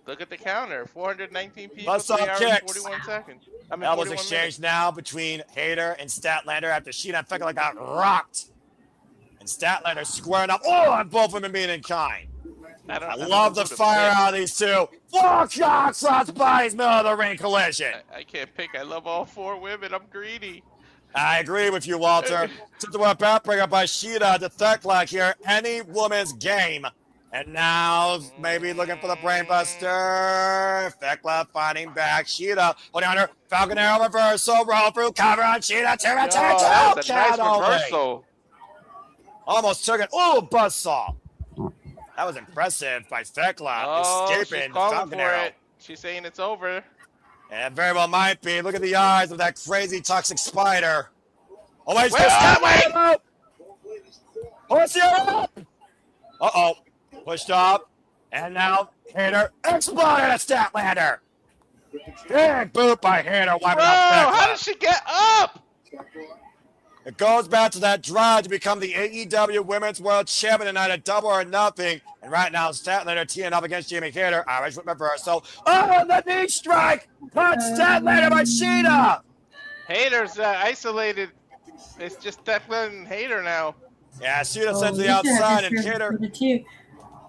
Look at the counter. 419 people, Bust 3 off hours, kicks. 41 seconds. I mean, Elbows 41 exchanged now between Hater and Statlander after Sheena and Thekla got rocked. And Statlander squaring up. Oh, and both women being in kind. I love the fire out of these two. 4 cock slots bodies, middle of the ring collision. I can't pick. I love all 4 women. I'm greedy. I agree with you, Walter. Since we're backbreaker by Sheeta to Thekla here, any woman's game. And now maybe looking for the brainbuster. Thekla fighting back. Sheeta holding on her Falcon Arrow reversal. Roll through cover on Sheeta. That was a nice reversal. Almost took it. Oh, buzzsaw. That was impressive by Thekla escaping she's the calling Falcon for Arrow. it. She's saying it's over. And it very well might be. Look at the eyes of that crazy toxic spider. Oh, wait, Wait. Push it up! Uh-oh. Pushed up. And now Hater exploded at Statlander. Big boot by Hater wiping out Thekla. How did she get up? It goes back to that drive to become the AEW Women's World Champion tonight at Double or Nothing. And right now, Statlander teeing up against Jamie Hater. Irish whip reversal. Oh, the knee strike! Punch Statlander by Sheeta! Hater's isolated. It's just Thekla and Hater now. Yeah, Sheeta sends to the outside and Hater.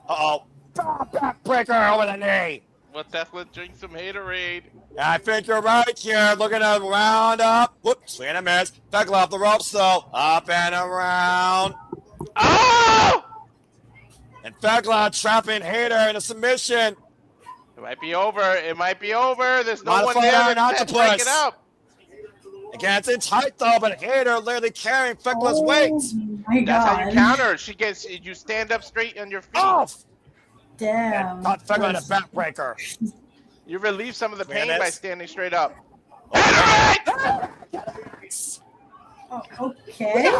Uh-oh. Backbreaker over the knee. Well, Thekla drink some Haterade. I think you're right here. Looking to round up. Whoops, swing and a miss. Thekla off the ropes, though. Up and around. Oh! And Thekla trapping Hater in a submission. It might be over. It might be over. There's no Modified one there iron to break octopus. it up. Again, it's in tight, though, but Hater literally carrying Thekla's weight. My That's God. how you counter. She gets. You stand up straight on your feet. Off! Damn. Got Thekla in a backbreaker. You relieve some of the Swing and pain by miss. standing straight up. Oh, okay.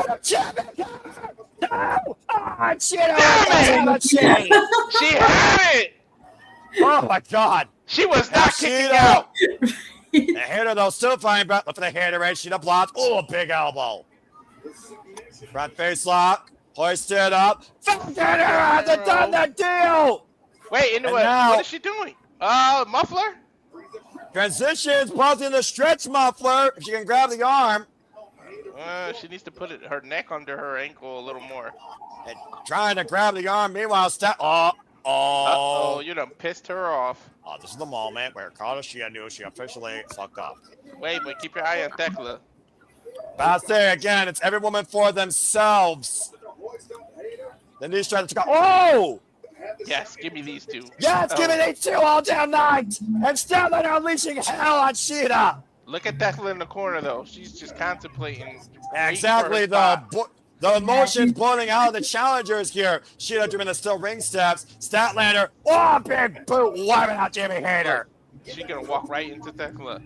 No! on, Shida! Damn What the hell, She had it. Oh my God! She was not kicking Shida. out. The hitter though still fine, but look for the hitter, right? Shida blocks. Oh, a big elbow. Front face lock. Hoisted up. Fucking her hasn't done the deal. Wait, And now- what is she doing? Muffler? Transitions, pausing the stretch muffler. If she can grab the arm. She needs to put her neck under her ankle a little more. And trying to grab the arm. Meanwhile, Uh-oh, you done pissed her off. Oh, this is the moment where Kazuchika knew she officially fucked up. Wait, but keep your eye on Thekla. But I'll say again, it's every woman for themselves. The knee strap to go. Oh! Yes, give me these two. Yes, give me these two all damn night! And Sterling unleashing hell on Shida! Look at Thekla in the corner, though. She's just contemplating. Exactly, the emotions blowing out of the challengers here. Shida doing the still ring steps. Statlander, oh, big boot, wiping out Jamie Hayter. She's going to walk right into Thekla.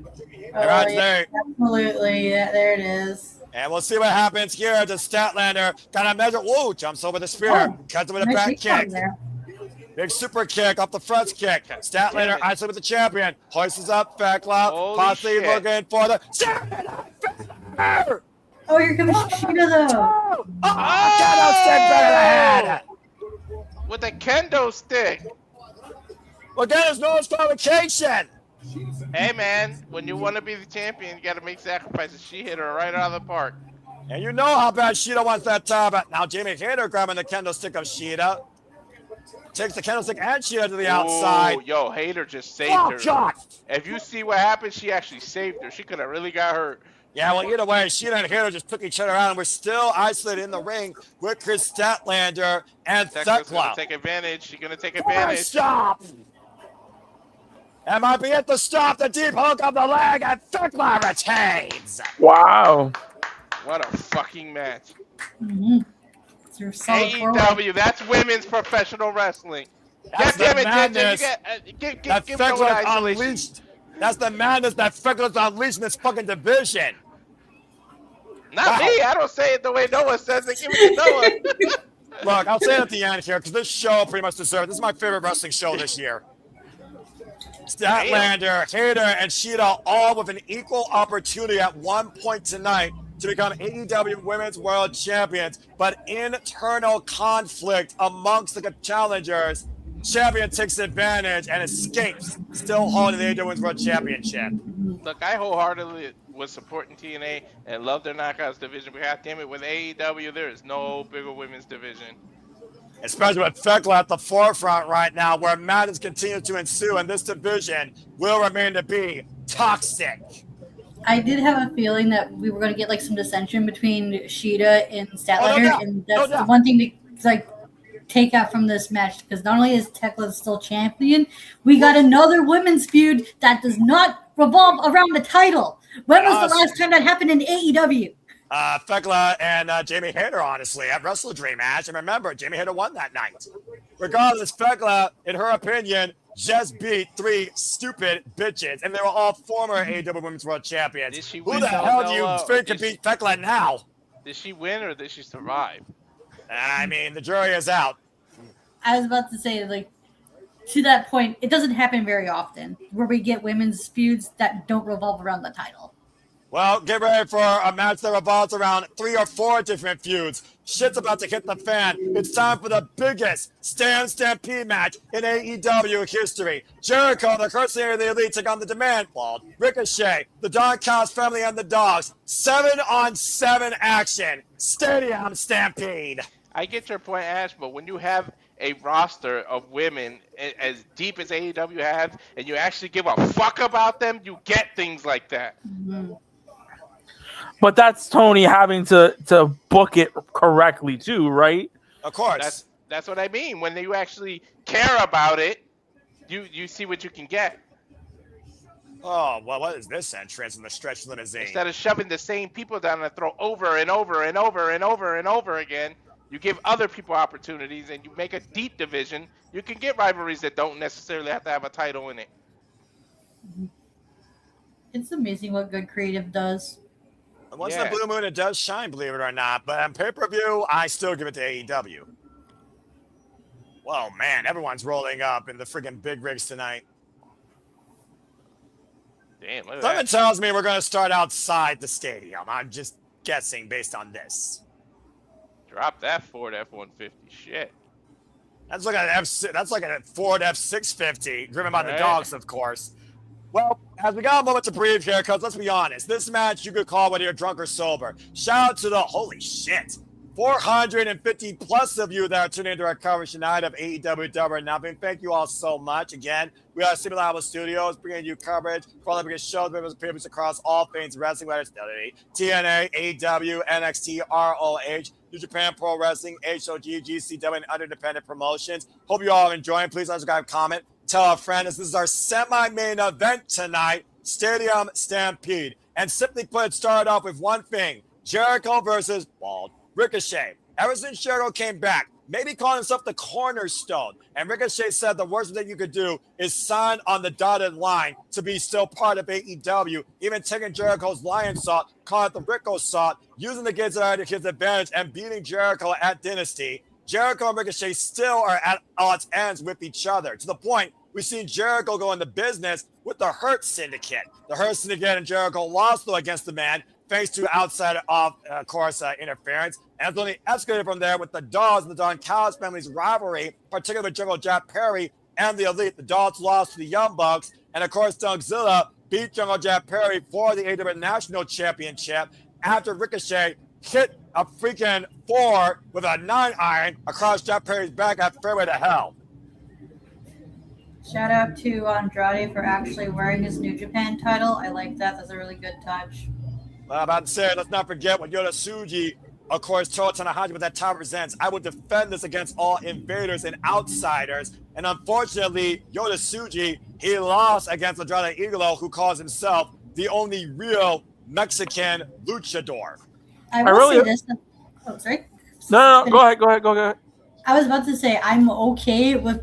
Absolutely. Yeah, there it is. And we'll see what happens here. The Statlander kind of measure. Whoa, jumps over the spear. Cuts him with a back kick. Big super kick off the front kick. Statlander isolated with the champion. Hoists up, Thekla. Possibly looking for the Statlander. Oh, here comes Shida, though. Kendo stick better than with a kendo stick. Well, there's no disqualification. Hey, man, when you want to be the champion, you got to make sacrifices. She hit her right out of the park. And you know how bad Shida wants that top. Now Jamie Hayter grabbing the kendo stick of Shida. Takes the kendo stick and Shida to the outside. Yo, Hayter just saved her. God. If you see what happened, she actually saved her. She could have really got hurt. Yeah, well, either way, Shida and Hayter just took each other out, and we're still isolated in the ring with Chris Statlander and Tekla's Thekla. take advantage. She's going to take advantage. Stop! MIB at the stop, the deep hook of the leg, and Thekla retains. Wow. What a fucking match. Mm-hmm. AEW, that's women's professional wrestling. That's God damn the it, madness. give Thekla unleashed. That's the madness that Thekla unleashed in this fucking division. Not me. I don't say it the way Noah says it. Give it to Noah. Look, I'll say it at the end here because this show pretty much deserves. This is my favorite wrestling show this year. Statlander, Hayter, and Shida all with an equal opportunity at one point tonight to become AEW Women's World Champions, but internal conflict amongst the challengers. Champion takes advantage and escapes, still holding the AEW Women's World Championship. Look, I wholeheartedly was supporting TNA and love their Knockouts division, but god damn it, with AEW, there is no bigger women's division. Especially with Thekla at the forefront right now, where madness continues to ensue, and this division will remain to be toxic. I did have a feeling that we were going to get like some dissension between Shida and Statlander, and that's the one thing to like take out from this match, because not only is Thekla still champion, we got another women's feud that does not revolve around the title. When was the last time that happened in AEW? Thekla and Jamie Hayter, honestly, at Wrestle Dream match. And remember, Jamie Hayter won that night. Regardless, Thekla, in her opinion, just beat three stupid bitches, and they were all former AEW Women's World Champions. Who the hell do you think can beat Thekla now? Did she win or did she survive? I mean, the jury is out. I was about to say, like, to that point, it doesn't happen very often where we get women's feuds that don't revolve around the title. Well, get ready for a match that revolves around 3 or 4 different feuds. Shit's about to hit the fan. It's time for the biggest Stampede match in AEW history. Jericho, the Curse Leader of the Elite, take on the Demand Ball. Ricochet, the Don Callis family, and the Dogs. 7-on-7 action. Stadium Stampede. I get your point, Ash, but when you have a roster of women as deep as AEW has, and you actually give a fuck about them, you get things like that. Mm-hmm. But that's Tony having to book it correctly too, right? Of course. That's what I mean. When you actually care about it, you see what you can get. Oh, well, what is this entrance in the stretch limousine? Instead of shoving the same people down the throat over and over and over and over and over again, you give other people opportunities and you make a deep division. You can get rivalries that don't necessarily have to have a title in it. It's amazing what good creative does. Once in a blue moon, it does shine, believe it or not. But on pay-per-view, I still give it to AEW. Whoa, man, everyone's rolling up in the friggin' big rigs tonight. Damn, look at Something that. tells me we're going to start outside the stadium. I'm just guessing based on this. Drop that Ford F-150. Shit. That's like a Ford F-650, driven by the Right. dogs, of course. Well, as we got a moment to breathe here, because let's be honest, this match you could call whether you're drunk or sober. Shout out to the, holy shit, 450 plus of you that are tuning into our coverage tonight of AEW Double or Nothing. Thank you all so much. Again, we are Single Alpha Studios, bringing you coverage for all the biggest shows, papers across all things wrestling, whether it's WWE, TNA, AEW, NXT, ROH, New Japan Pro Wrestling, HOG, GCW, and other independent promotions. Hope you all are enjoying. Please let us guys comment. Tell a friend, this is our semi-main event tonight, Stadium Stampede. And simply put, it started off with one thing, Jericho versus Bald Ricochet. Ever since Jericho came back, maybe calling himself the cornerstone. And Ricochet said the worst thing you could do is sign on the dotted line to be still part of AEW, even taking Jericho's lion salt, calling it the Rico salt, using the kids at his advantage, and beating Jericho at Dynasty. Jericho and Ricochet still are at odds ends with each other, to the point we've seen Jericho go into business with the Hurt Syndicate. The Hurt Syndicate and Jericho lost, though, against the man, thanks to outside of course, interference. And it's only escalated from there with the Dogs and the Don Callis family's rivalry, particularly with Jungle Jack Perry and the Elite. The Dogs lost to the Young Bucks. And, of course, Dougzilla beat Jungle Jack Perry for the AEW National Championship after Ricochet hit a freaking 4 with a 9-iron across Jack Perry's back at Fairway to Hell. Shout out to Andrade for actually wearing his New Japan title. I like that. That's a really good touch. Well, I'm about to say, let's not forget what Yoda Tsuji, of course, told Tanahashi what that title represents. I will defend this against all invaders and outsiders. And unfortunately, Yoda Tsuji, he lost against Andrade Idolo, who calls himself the only real Mexican luchador. I will say this. Oh, sorry. No, go ahead. I was about to say I'm okay with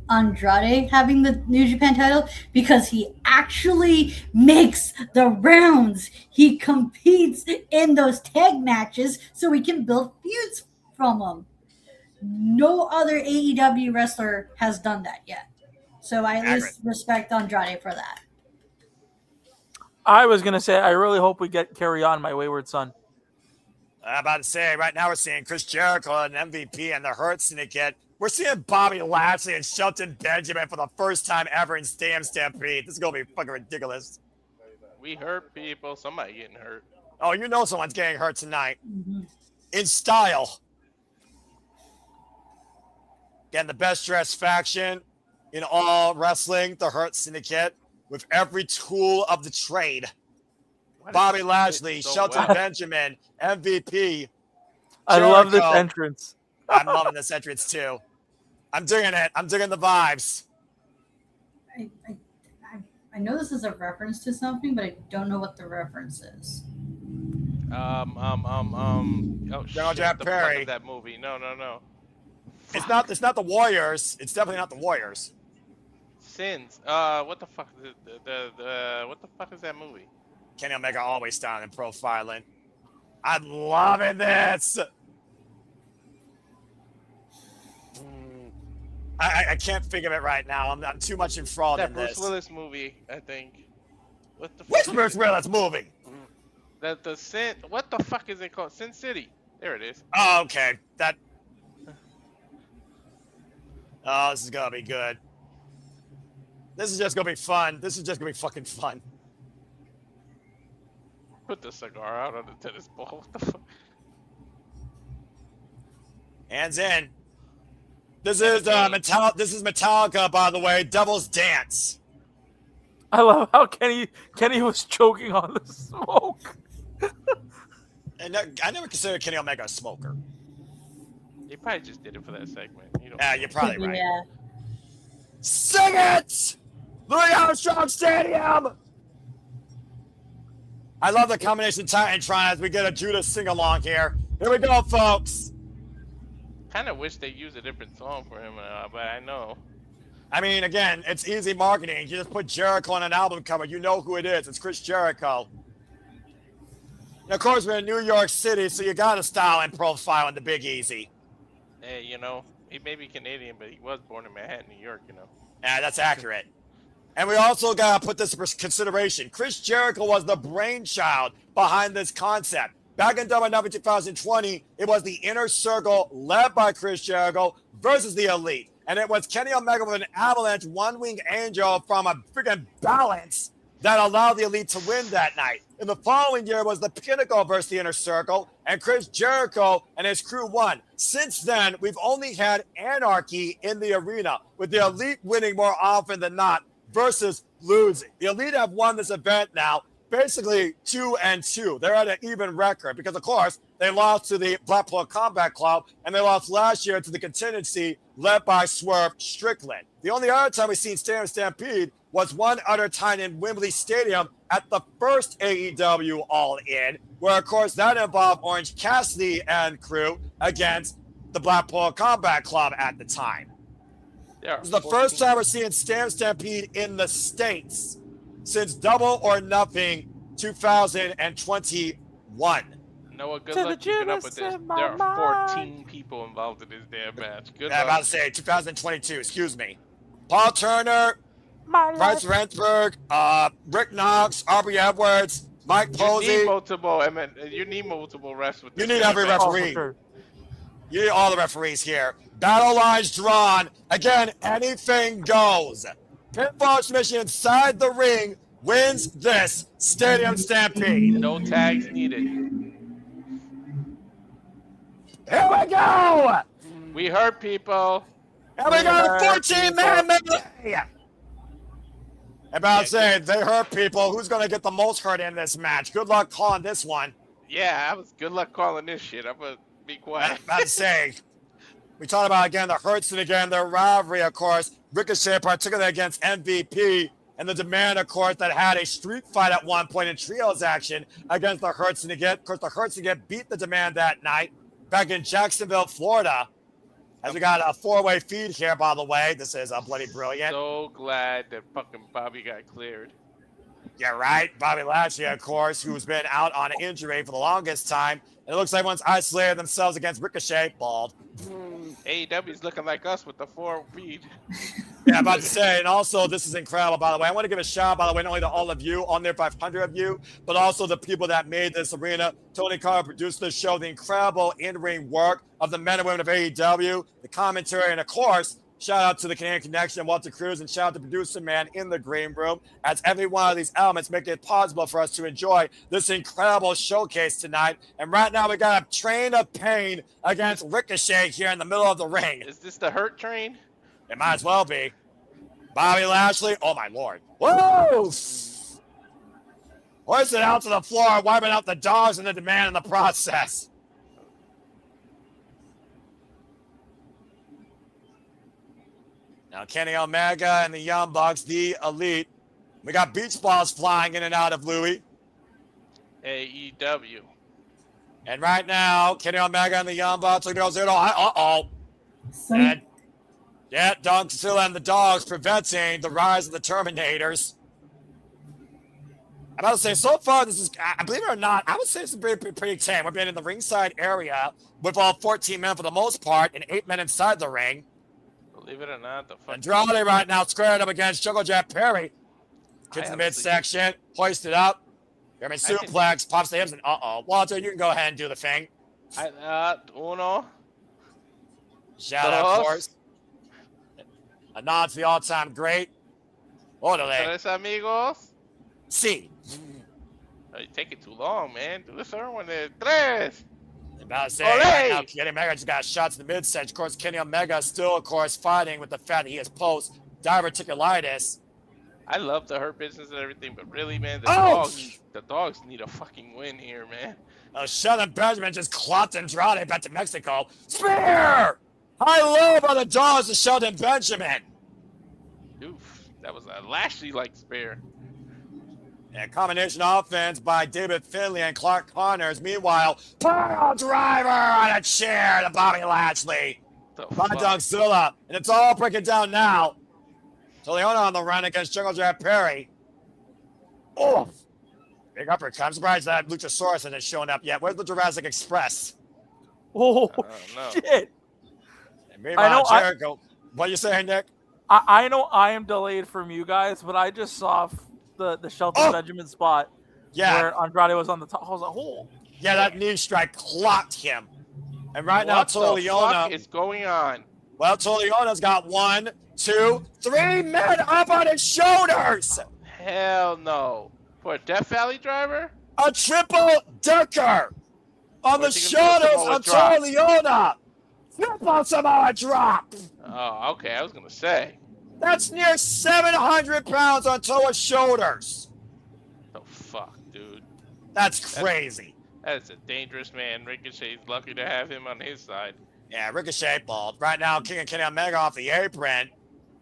Andrade having the New Japan title because he actually makes the rounds. He competes in those tag matches so we can build feuds from him. No other AEW wrestler has done that yet. So I at least respect Andrade for that. I was going to say, I really hope we get Carry On, My Wayward Son. I'm about to say, right now we're seeing Chris Jericho and MVP and the Hurt Syndicate. We're seeing Bobby Lashley and Shelton Benjamin for the first time ever in Stadium Stampede. This is going to be fucking ridiculous. We hurt people. Somebody getting hurt. Oh, you know someone's getting hurt tonight. Mm-hmm. In style. Again, the best dressed faction in all wrestling, the Hurt Syndicate, with every tool of the trade. Bobby Lashley, so Shelton Benjamin, MVP. I love this entrance. I'm loving this entrance too. I'm digging it. I'm digging the vibes. I know this is a reference to something, but I don't know what the reference is. Oh shit! Jack The Perry. fuck is that movie? No. It's not the Warriors. It's definitely not the Warriors. Sins. What the fuck? What the fuck is that movie? Kenny Omega always down in profiling. I'm loving this. I can't think of it right now. I'm too much enthralled in this. That Bruce Willis movie, I think. What the Which fuck? Bruce Willis movie? The Sin. What the fuck is it called? Sin City. There it is. Oh, okay. Oh, this is gonna be good. This is just gonna be fun. This is just gonna be fucking fun. Put the cigar out on the tennis ball. What the fuck? Hands in. This is Metallica, by the way. Devil's Dance. I love how Kenny was choking on the smoke. And I never considered Kenny Omega a smoker. He probably just did it for that segment. Yeah, you're probably right. Yeah. Sing it! Louis Armstrong Stadium! I love the combination Titantron as we get a Judas sing-along here. Here we go, folks. Kind of wish they used a different song for him, but I know. I mean, again, it's easy marketing. You just put Jericho on an album cover. You know who it is. It's Chris Jericho. And of course, we're in New York City, so you got to style and profile in the Big Easy. Hey, you know, He may be Canadian, but he was born in Manhattan, New York. You know. Yeah, that's accurate. And we also got to put this in consideration. Chris Jericho was the brainchild behind this concept. Back in WWE 2020, it was the Inner Circle led by Chris Jericho versus the Elite. And it was Kenny Omega with an avalanche one-winged angel from a freaking balance that allowed the Elite to win that night. In the following year was the Pinnacle versus the Inner Circle, and Chris Jericho and his crew won. Since then, we've only had anarchy in the arena, with the Elite winning more often than not versus losing. The Elite have won this event now, basically 2-2. They're at an even record because, of course, they lost to the Blackpool Combat Club, and they lost last year to the Contingency led by Swerve Strickland. The only other time we've seen Stadium Stampede was one other time in Wembley Stadium at the first AEW All-In, where, of course, that involved Orange Cassidy and crew against the Blackpool Combat Club at the time. This is the first time we're seeing Stadium Stampede in the States since Double or Nothing 2021. Noah, good luck keeping up with this. There are 14 people involved in this damn match. Good luck. I'm about to say 2022, excuse me. Paul Turner, Bryce Rensburg, Rick Knox, Aubrey Edwards, Mike Posey. You need multiple refs with this. You need every referee. You need all the referees here. Battle lines drawn. Again, anything goes. Pinfall submission inside the ring wins this Stadium Stampede. No tags needed. Here we go! We hurt people. And we got a 14-man melee. About to say, they hurt people. Who's going to get the most hurt in this match? Good luck calling this one. Yeah, good luck calling this shit. I'm going to be quiet. About to say, we talked about, again, the Hurts and, again, their rivalry, of course. Ricochet, particularly against MVP, and the demand, of course, that had a street fight at one point in trios action against the Hurts and again. Of course, the Hurts and again beat the demand that night back in Jacksonville, Florida. As we got a four-way feed here, by the way. This is bloody brilliant. So glad that fucking Bobby got cleared. Yeah, right. Bobby Lashley, of course, who's been out on injury for the longest time. And it looks like once isolated themselves against Ricochet, bald. AEW's looking like us with the 4 feed. Yeah, I'm about to say, and also this is incredible, by the way. I want to give a shout out, by the way, not only to all of you, on there 500 of you, but also the people that made this arena. Tony Khan produced this show, the incredible in-ring work of the men and women of AEW, the commentary, and of course, shout out to the Canadian Connection, Walter Cruz, and shout out to producer man in the green room, as every one of these elements make it possible for us to enjoy this incredible showcase tonight. And right now we got a train of pain against Ricochet here in the middle of the ring. Is this the hurt train? It might as well be. Bobby Lashley, oh my lord. Whoa! Hoisted out to the floor, wiping out the dogs and the demand in the process. Now Kenny Omega and the Young Bucks, the Elite. We got beach balls flying in and out of Louis. AEW. And right now, Kenny Omega and the Young Bucks are going to go 0. And yeah, Don Casilla and the Dogs preventing the rise of the Terminators. I'm about to say, so far, this is, believe it or not, I would say this is pretty tame. We've been in the ringside area with all 14 men for the most part and 8 men inside the ring. Believe it or not, the fuck. Andrade right now squared up against Jungle Jack Perry. Gets in the midsection, hoisted up. German suplex, pops the hips, and Walter, you can go ahead and do the thing. Uno. Shout out, of course. A nod to the all-time great. Orderly. Tres amigos. See. Oh, you take it too long, man. Do the third one there. Tres. About to say, right now, Kenny Omega just got shots in the midsection. Of course, Kenny Omega still, of course, fighting with the fact that he has post-diverticulitis. I love the Hurt Business and everything, but really, man, the dogs need a fucking win here, man. Shelton Benjamin just clopped Andrade back to Mexico. Spear! High low by the Dogs to Shelton Benjamin. Oof, that was a Lashley-like spear. And combination offense by David Finlay and Clark Connors. Meanwhile, pile driver on a chair to Bobby Lashley. By Dogzilla. And it's all breaking down now. So Leona on the run against Jungle Jack Perry. Oh, big uppercut. I'm surprised that Luchasaurus hasn't shown up yet. Where's the Jurassic Express? Oh, shit. Meanwhile, Jericho. What are you saying, Nick? I know I am delayed from you guys, but I just saw the Shelton Benjamin spot where Andrade was on the top. I was like, oh. Yeah, that knee strike clocked him. And right now, What the Toliona fuck is going on? Well, Toliona's got 1, 2, 3 men up on his shoulders. Hell no. For a Death Valley driver? A triple decker on the shoulders of Toliona. Triple Samoa drop. Oh, okay. I was going to say. That's near 700 pounds on Toa's shoulders. Oh, fuck, dude. That's crazy. That's a dangerous man. Ricochet's lucky to have him on his side. Yeah, Ricochet balled. Right now, King and Kenny Omega off the apron.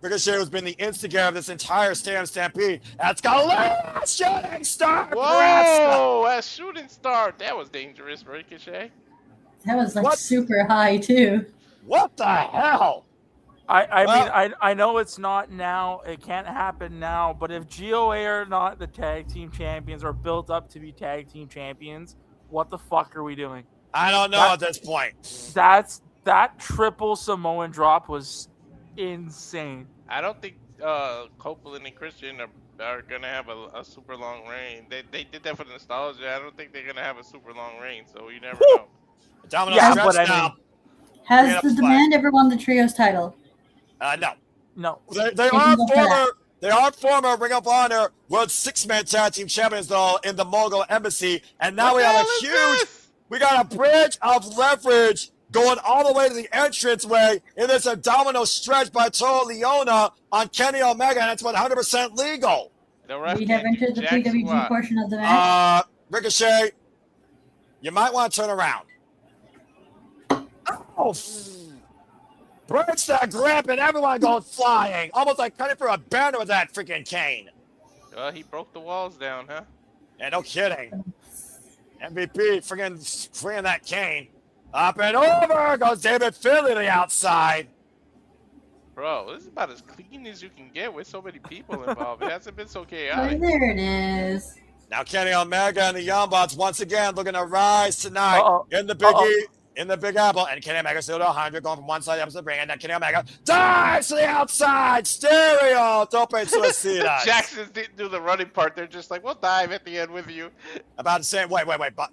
Ricochet has been the instigator of this entire Stampede. That's got a shooting star. Whoa, a shooting star. That was dangerous, Ricochet. That was like super high too. What the hell? I know it's not now. It can't happen now. But if GOA are not the tag team champions or built up to be tag team champions, what the fuck are we doing? I don't know at this point. That triple Samoan drop was insane. I don't think Copeland and Christian are going to have a super long reign. They did that for the nostalgia. I don't think they're going to have a super long reign, so you never know. Has the Demand ever won the Trios title? No. No. They are former Ring of Honor World Six-Man Tag Team Champions, though, in the Mogul Embassy. And now we have we got a bridge of leverage going all the way to the entranceway in this abdominal stretch by Toliona on Kenny Omega, and it's 100% legal. We have entered the PWG portion of the match. Ricochet, you might want to turn around. Oh, breaks that grip and everyone goes flying. Almost like cutting for a banner with that freaking cane. Well, he broke the walls down, huh? Yeah, no kidding. MVP freaking that cane. Up and over goes David Finlay to the outside. Bro, this is about as clean as you can get with so many people involved. It hasn't been so chaotic. Oh, there it is. Now Kenny Omega and the Young Bucks once again looking to rise tonight in the Big E. In the Big Apple, and Kenny Omega still to 100, going from one side of the ring, and then Kenny Omega dives to the outside, stereo, tope suicida. Jackson didn't do the running part. They're just like, we'll dive at the end with you. About to say, wait,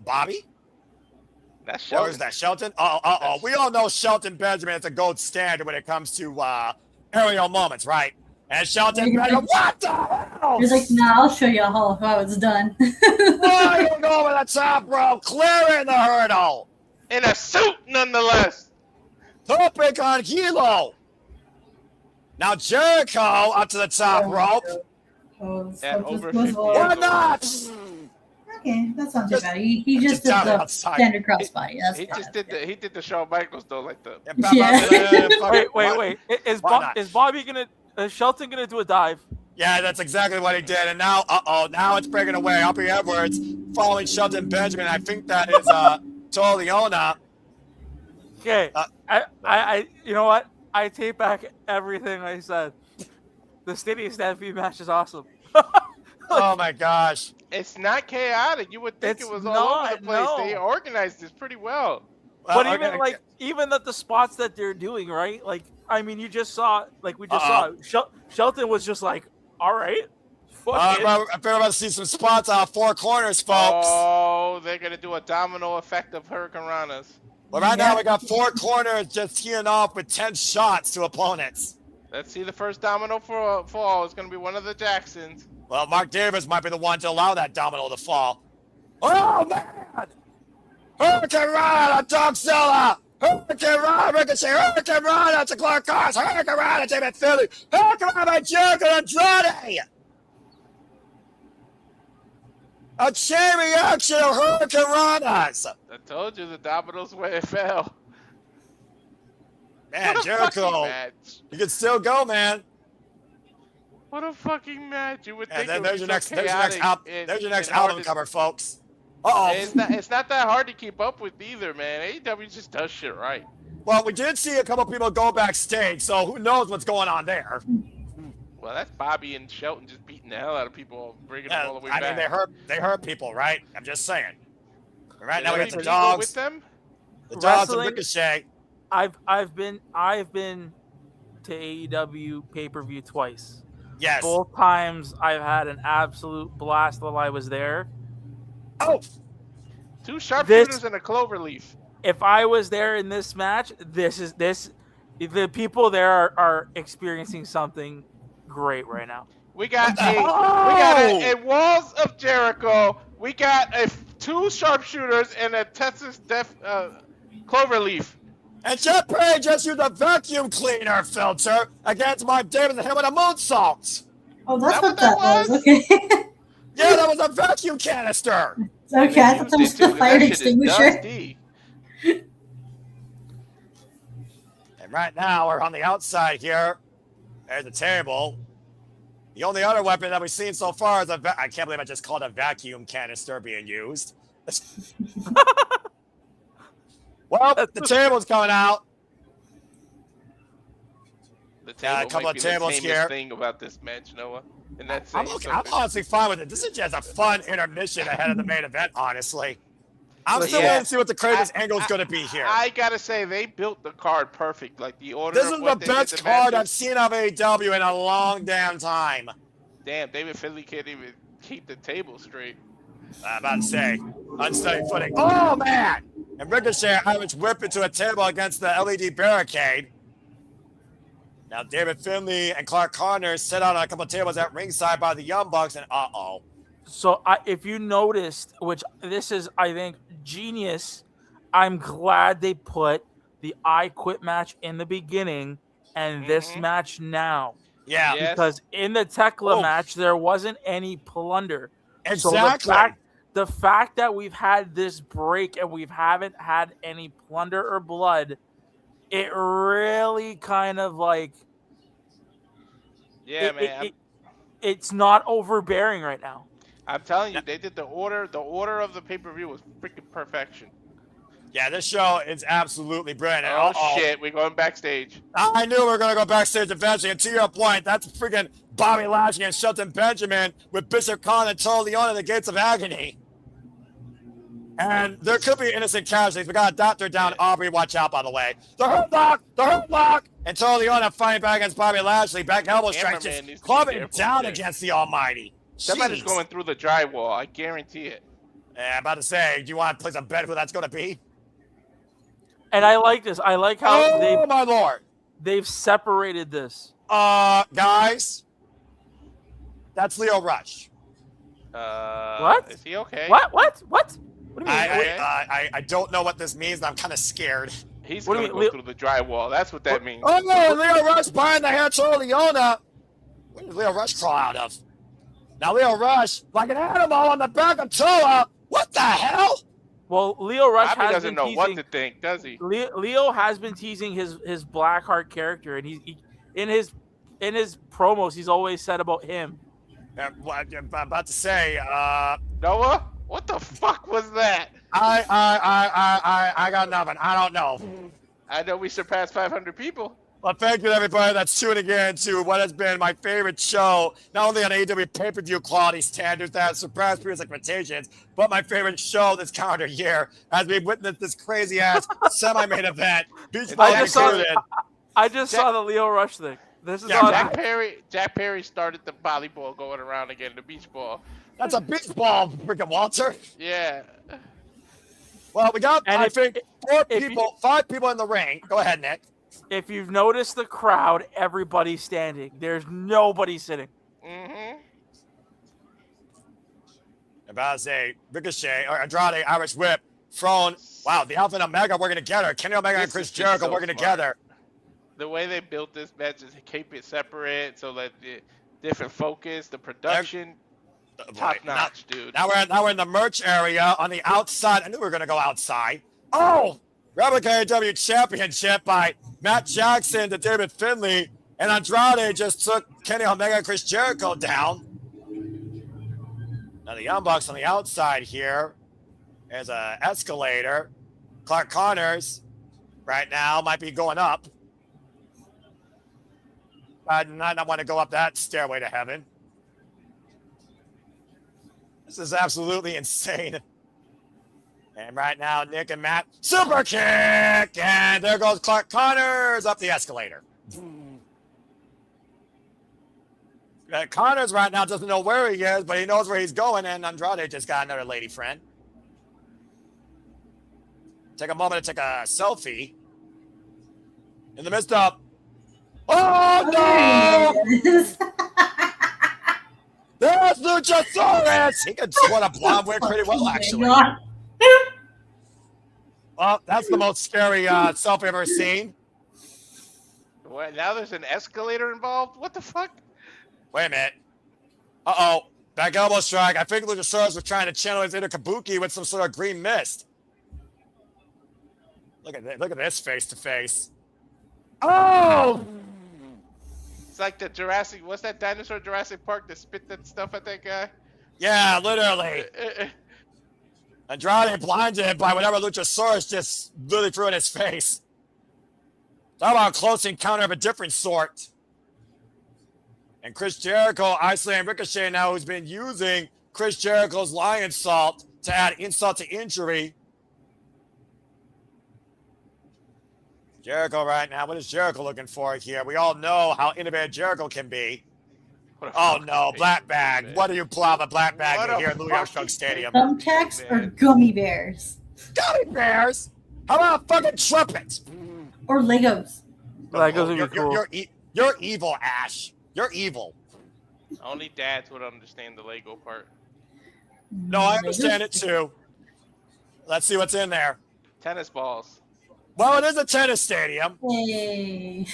Bobby? That's Shelton. Or is that Shelton? We all know Shelton Benjamin is a gold standard when it comes to aerial moments, right? And Shelton, what the hell? He's like, nah, I'll show you how it's done. Why you go over the top, bro? Clearing the hurdle. In a suit, nonetheless. Topic on Hilo. Now Jericho up to the top rope. Why not? Okay, that's not too bad. He just did the standard crossbody. He did the Shawn Michaels though, like the. Yeah. Wait. Is Bobby gonna? Is Shelton gonna do a dive? Yeah, that's exactly what he did. And now, now it's breaking away. Uppy Edwards following Shelton Benjamin. I think that is Toliona. Okay, I you know what? I take back everything I said. The Stadium Stampede match is awesome. Oh my gosh. It's not chaotic. You would think it was all over the place. No. They organized this pretty well. But even the spots that they're doing, right? Like, I mean, you just saw, like we just saw, Shelton was just like, all right. I'm about to see some spots on four corners, folks. Oh, they're going to do a domino effect of Hurricane Ranas. Well, right now we got four corners just teeing off with 10 shots to opponents. Let's see the first domino fall. It's going to be one of the Jacksons. Well, Mark Davis might be the one to allow that domino to fall. Oh, man! Hurricane Rana, Dogzilla! Hurricane Rana, Ricochet! Hurricane Rana to Clark Cars! Hurricane Rana, David Finlay! Hurricane Rana, Jericho Andrade! A chain reaction of Hurricane Ranas! I told you the dominoes where it fell. Man, Jericho, you can still go, man. What a fucking match! You would think. And then there's your next album cover, folks. It's not that hard to keep up with either, man. AEW just does shit right. Well, we did see a couple people go backstage, so who knows what's going on there. Well, that's Bobby and Shelton just beating the hell out of people, bringing them all the way back. I mean, they hurt people, right? I'm just saying. Right now we got the dogs with them. The dogs and Ricochet. I've been to AEW pay-per-view twice. Yes. Both times I've had an absolute blast while I was there. Oh, 2 sharpshooters and a clover leaf. If I was there in this match, the people there are experiencing something great right now. We got a Walls of Jericho. We got 2 sharpshooters and a Texas clover leaf. and Jeff Perry just used a vacuum cleaner filter against Mark Davis and him with a moonsault. Oh, that's That what what that that was. Okay. Yeah, that was a vacuum canister. Okay, I thought that was the fire extinguisher. And right now, we're on the outside here. There's the table. The only other weapon that we've seen so far is I can't believe I just called a vacuum canister being used. Well, the table's coming out. The table a couple might of be tables the tamest here. thing about this match, Noah. And that's I'm honestly fine with it. This is just a fun intermission ahead of the main event, honestly. I'm still waiting to see what the craziest angle is going to be here. I gotta say, they built the card perfect. Like the order. This is the best card I've seen of AEW in a long damn time. Damn, David Finlay can't even keep the table straight. I'm about to say, unsteady footing. Oh, man! And Ricochet Irish whip into a table against the LED barricade. Now, David Finlay and Clark Connors sit out on a couple of tables at ringside by the Young Bucks, and uh-oh. So if you noticed, which this is, I think, genius, I'm glad they put the I Quit match in the beginning and this match now. Yeah. Yes. Because in the Tekla match, there wasn't any plunder. Exactly. So the fact that we've had this break and we haven't had any plunder or blood, it really kind of like... Yeah, man. It's not overbearing right now. I'm telling you, they did the order. The order of the pay-per-view was freaking perfection. Yeah, this show is absolutely brilliant. Oh, shit. We're going backstage. I knew we were going to go backstage eventually. And to your point, that's freaking Bobby Lashley and Shelton Benjamin with Bishop Khan and Toro Leon at the gates of agony. And there could be innocent casualties. We got a doctor down. Aubrey, watch out, by the way. The Hurt Lock! And Toro Leon fighting back against Bobby Lashley. Back elbow strike, just clubbing down against the Almighty. Somebody's going through the drywall. I guarantee it. Yeah, I'm about to say, do you want to place a bet who that's going to be? And I like this. I like how my lord, they've separated this. Guys, that's Leo Rush. What? Is he okay? What? What do you mean? I don't know what this means, and I'm kind of scared. He's going to go through the drywall. That's what that means. Oh, no, Leo Rush behind the head, Toro Leona. Where did Leo Rush crawl out of? Now Leo Rush, like an animal on the back of Toa. What the hell? Well, Leo Rush doesn't know what to think, does he? Leo has been teasing his Blackheart character, and he in his promos, he's always said about him. I'm about to say, Noah, what the fuck was that? I got nothing. I don't know. I know we surpassed 500 people. Well, thank you to everybody that's tuning in to what has been my favorite show, not only on AEW pay-per-view quality standards that have surpassed previous expectations, but my favorite show this calendar year as we witnessed this crazy-ass semi-main event. Beach ball included. I just saw the Leo Rush thing. This is Jack Perry started the volleyball going around again, the beach ball. That's a beach ball, freaking Walter. Yeah. Well, we got, I think, 5 people in the ring. Go ahead, Nick. If you've noticed the crowd, everybody's standing. There's nobody sitting. Mm-hmm. About to say, Ricochet, or Andrade, Irish Whip, thrown. Wow, the Alpha and Omega working together. Kenny Omega and Chris Jericho working together. The way they built this match is to keep it separate so that the different focus, the production, top notch, dude. Now we're in the merch area on the outside. I knew we were gonna go outside. Oh, Replica AEW Championship by Matt Jackson to David Finlay, and Andrade just took Kenny Omega and Chris Jericho down. Now the Young Bucks on the outside here. There's an escalator. Clark Connors right now might be going up. I do not want to go up that stairway to heaven. This is absolutely insane. And right now, Nick and Matt, super kick! And there goes Clark Connors up the escalator. Connors right now doesn't know where he is, but he knows where he's going, and Andrade just got another lady friend. Take a moment to take a selfie. In the midst of... Oh, no! There's Luchasaurus! He can sport a blonde wig pretty well, actually. Well, that's the most scary selfie I've ever seen. What, now there's an escalator involved? What the fuck? Wait a minute. Uh-oh. Back elbow strike. I think Luchasaurus was trying to channel his inner Kabuki with some sort of green mist. Look at this face to face. Oh! It's like the Jurassic, what's that dinosaur Jurassic Park that spit that stuff at that guy? Yeah, literally. Andrade blinded by whatever Luchasaurus just literally threw in his face. Talk about a close encounter of a different sort. And Chris Jericho isolating Ricochet now, who's been using Chris Jericho's lion salt to add insult to injury. Jericho right now, what is Jericho looking for here? We all know how innovative Jericho can be. Oh no, black bag. Man. What do you pull out the black bag in here at Louis Armstrong Stadium? Thumbtacks or gummy bears? Gummy bears? How about fucking trumpets? Or Legos? Legos would be cool. You're evil, Ash. You're evil. Only dads would understand the Lego part. No, I understand it too. Let's see what's in there. Tennis balls. Well, it is a tennis stadium. Hey.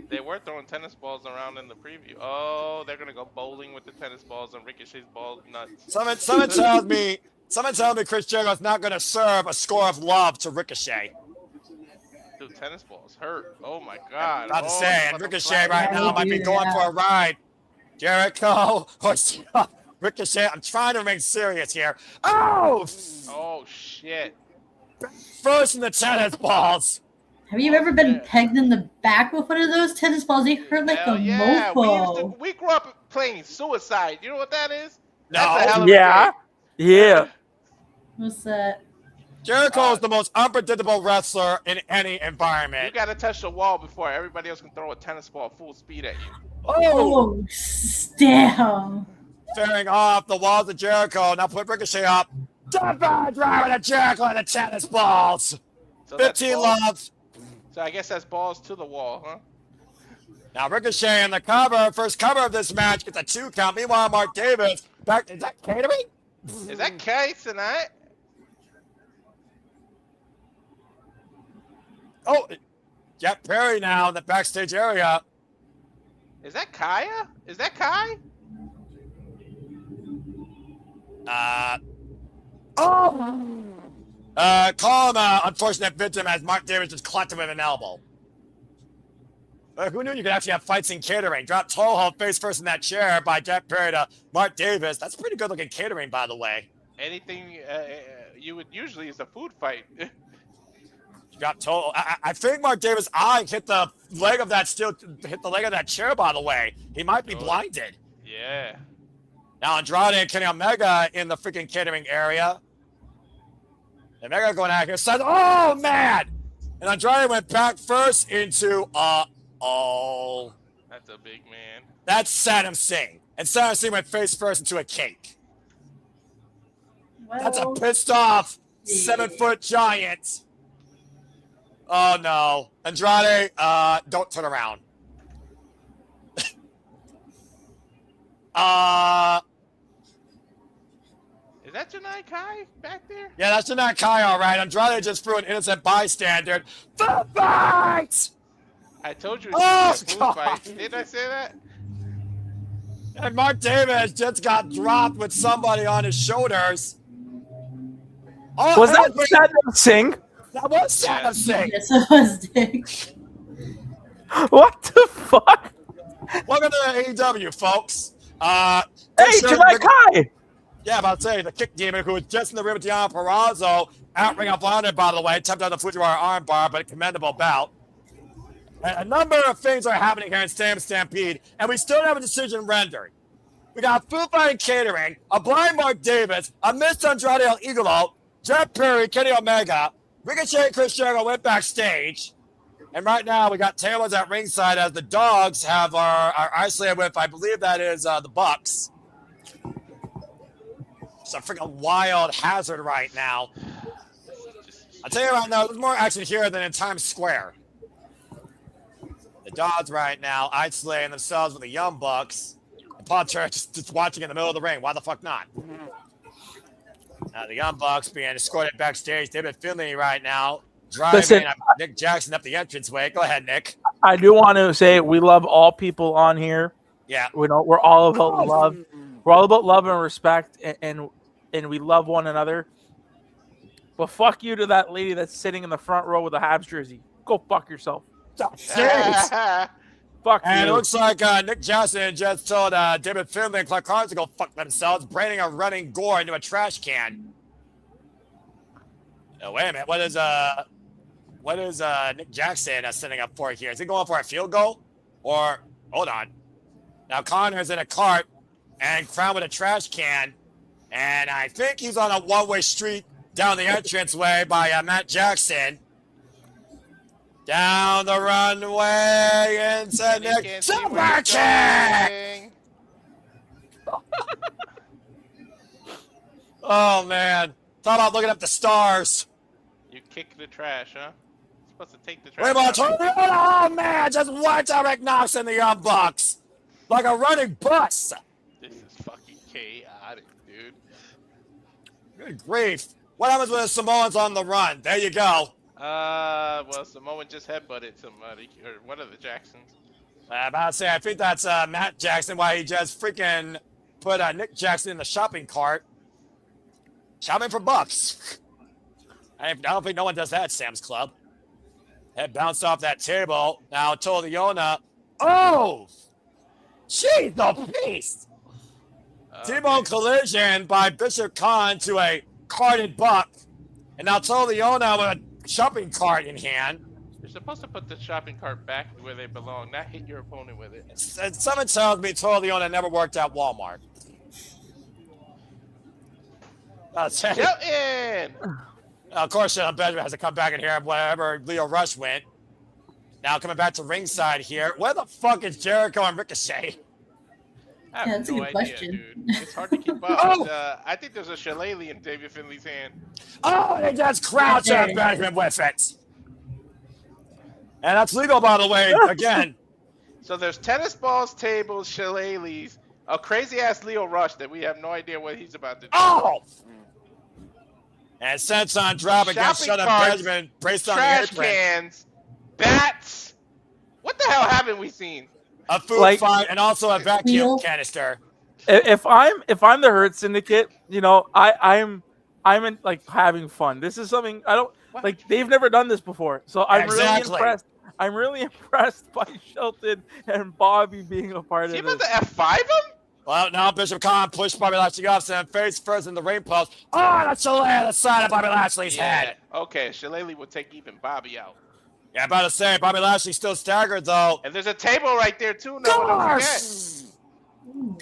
They were throwing tennis balls around in the preview. Oh, they're gonna go bowling with the tennis balls and Ricochet's balls nuts. Someone tells me Chris Jericho's not gonna serve a score of love to Ricochet. Dude, tennis balls hurt. Oh my god. About to say, and Ricochet right now might be going for a ride. Jericho or Ricochet. I'm trying to remain serious here. Oh! Oh shit. First in the tennis balls. Have you ever been pegged in the back with one of those tennis balls? They hurt like a mofo. We grew up playing Suicide. You know what that is? No. That's a hell of a Yeah. game. Yeah. What's that? Jericho is the most unpredictable wrestler in any environment. You gotta touch the wall before everybody else can throw a tennis ball full speed at you. Oh, damn. Staring off the walls of Jericho. Now put Ricochet up. Divine driver to Jericho and the tennis balls. So 15 love. So I guess that's balls to the wall, huh? Now Ricochet in the cover, first cover of this match, gets a 2 count. Meanwhile, Mark Davis back. Is that catering? Is that case tonight? Oh, Jeff Perry now in the backstage area. Is that Kaya? Is that Kai? Call him unfortunate victim as Mark Davis just clocked him with an elbow. Who knew you could actually have fights in catering? Drop Toho face first in that chair by Jeff Perry to Mark Davis. That's pretty good looking catering, by the way. Anything you would usually is a food fight. Drop Toho. I think Mark Davis' eye hit the leg of that chair, by the way. He might be blinded. Yeah. Now Andrade and Kenny Omega in the freaking catering area. Omega going out here. Says, oh, man! And Andrade went back first into, oh. That's a big man. That's Saddam Singh. And Saddam Singh went face first into a cake. Well, That's a pissed off 7-foot giant. Oh, no. Andrade, don't turn around. Is that Janai Kai back there? Yeah, that's Janai Kai, all right. Andrade just threw an innocent bystander. The fight! I told you it was a food fight. Didn't I say that? And Mark Davis just got dropped with somebody on his shoulders. Oh, Was that Saddam Singh? That was Saddam Singh. Yes, it was Dick. What the fuck? Welcome to AEW, folks. Hey, Janai Kai! Yeah, about to say, the kick demon who was just in the ring with Deanna Purrazzo, out Ring of Honor, by the way, attempted on the Fujiwara armbar, but a commendable bout. And a number of things are happening here in Stampede, and we still don't have a decision rendered. We got food fight and catering, a blind Mark Davis, a missed Andrade El Idolo, Jeff Perry, Kenny Omega, Ricochet, and Chris Jericho went backstage. And right now, we got tables at ringside as the Dogs have our isolated with, I believe that is the Bucks. It's a freaking wild hazard right now. I'll tell you right now, there's more action here than in Times Square. The Dogs right now isolating themselves with the Young Bucks. And Paul Church just watching in the middle of the ring. Why the fuck not? The Young Bucks being escorted backstage. David Finlay right now driving Nick Jackson up the entranceway. Go ahead, Nick. I do want to say we love all people on here. Yeah. We're all about love. We're all about love and respect, and we love one another. But fuck you to that lady that's sitting in the front row with a Habs jersey. Go fuck yourself. Fuck and you. It looks like Nick Jackson just told David Finlay and Clark Carnes to go fuck themselves, branding a running gore into a trash can. Oh, wait a minute. What is Nick Jackson setting up for here? Is he going for a field goal? Or, hold on. Now Connor's in a cart and crowned with a trash can. And I think he's on a one-way street down the entranceway by Matt Jackson. Down the runway into Nick. Super kick! Oh, man. Thought about looking up the stars. You kick the trash, huh? You're supposed to take the trash. Wait a minute. Oh, man. Just wiped out Rick Knox in the Young Bucks. Like a running bus. This is fucking chaotic, dude. Good grief. What happens when the Samoans on the run? There you go. Well, Samoan just headbutted somebody, or one of the Jacksons. I'm about to say, I think that's Matt Jackson, why he just freaking put Nick Jackson in the shopping cart. Shopping for bucks. I don't think no one does that at Sam's Club. Head bounced off that table. Now Toliona. Oh! She's the beast! T-bone collision by Bishop Khan to a carted buck. And now Toliona with a shopping cart in hand. You're supposed to put the shopping cart back where they belong, not hit your opponent with it. And someone tells me Toliona never worked at Walmart. Shelton! Of course, Benjamin has to come back in here wherever Leo Rush went. Now coming back to ringside here. Where the fuck is Jericho and Ricochet? I have that's a no good idea, question. dude. It's hard to keep up. I think there's a shillelagh in David Finley's hand. Oh, they just crouch on Benjamin with it. And that's legal, by the way, again. So there's tennis balls, tables, shillelaghs, a crazy-ass Leo Rush that we have no idea what he's about to do. Oh! And since Andrade against Shopping Shelton carts, Benjamin based on the trash apron. cans, bats. What the hell haven't we seen? A food fight and also a vacuum Wheel. canister. If I'm the Hurt Syndicate, you know, I'm in, like, having fun. This is something I don't like. They've never done this before, so I'm really impressed. I'm really impressed by Shelton and Bobby being a part of Is he this. about to F5 him? Well, now Bishop Khan pushed Bobby Lashley off and face first in the ring post. Oh, that's a lay on the side of Bobby Lashley's head. Okay, shillelagh will take even Bobby out. Yeah, I'm about to say, Bobby Lashley's still staggered, though. And there's a table right there, too. No one forget.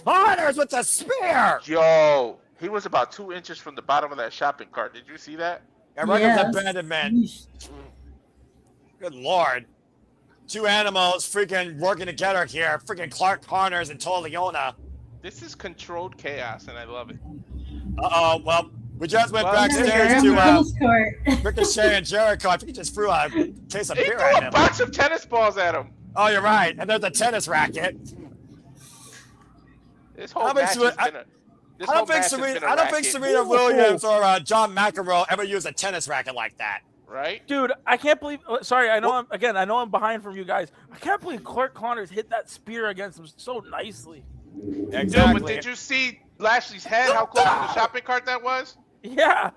Connors with the spear. Yo, he was about 2 inches from the bottom of that shopping cart. Did you see that? And Records abandonment. Good Lord. Two animals freaking working together here. Freaking Clark Connors and Toliona. This is controlled chaos, and I love it. Uh-oh, well, we just went backstage to Ricochet and Jericho. I think he just threw a case of beer at him. A bunch of tennis balls at him. Oh, you're right. And there's a tennis racket. This whole match has been a... I don't think Serena Williams or John McEnroe ever used a tennis racket like that. Right? Dude, I can't believe. Sorry, I know. I know I'm behind from you guys. I can't believe Clark Connors hit that spear against him so nicely. Exactly. Dude, but did you see Lashley's head? How close to the shopping cart that was? Yeah.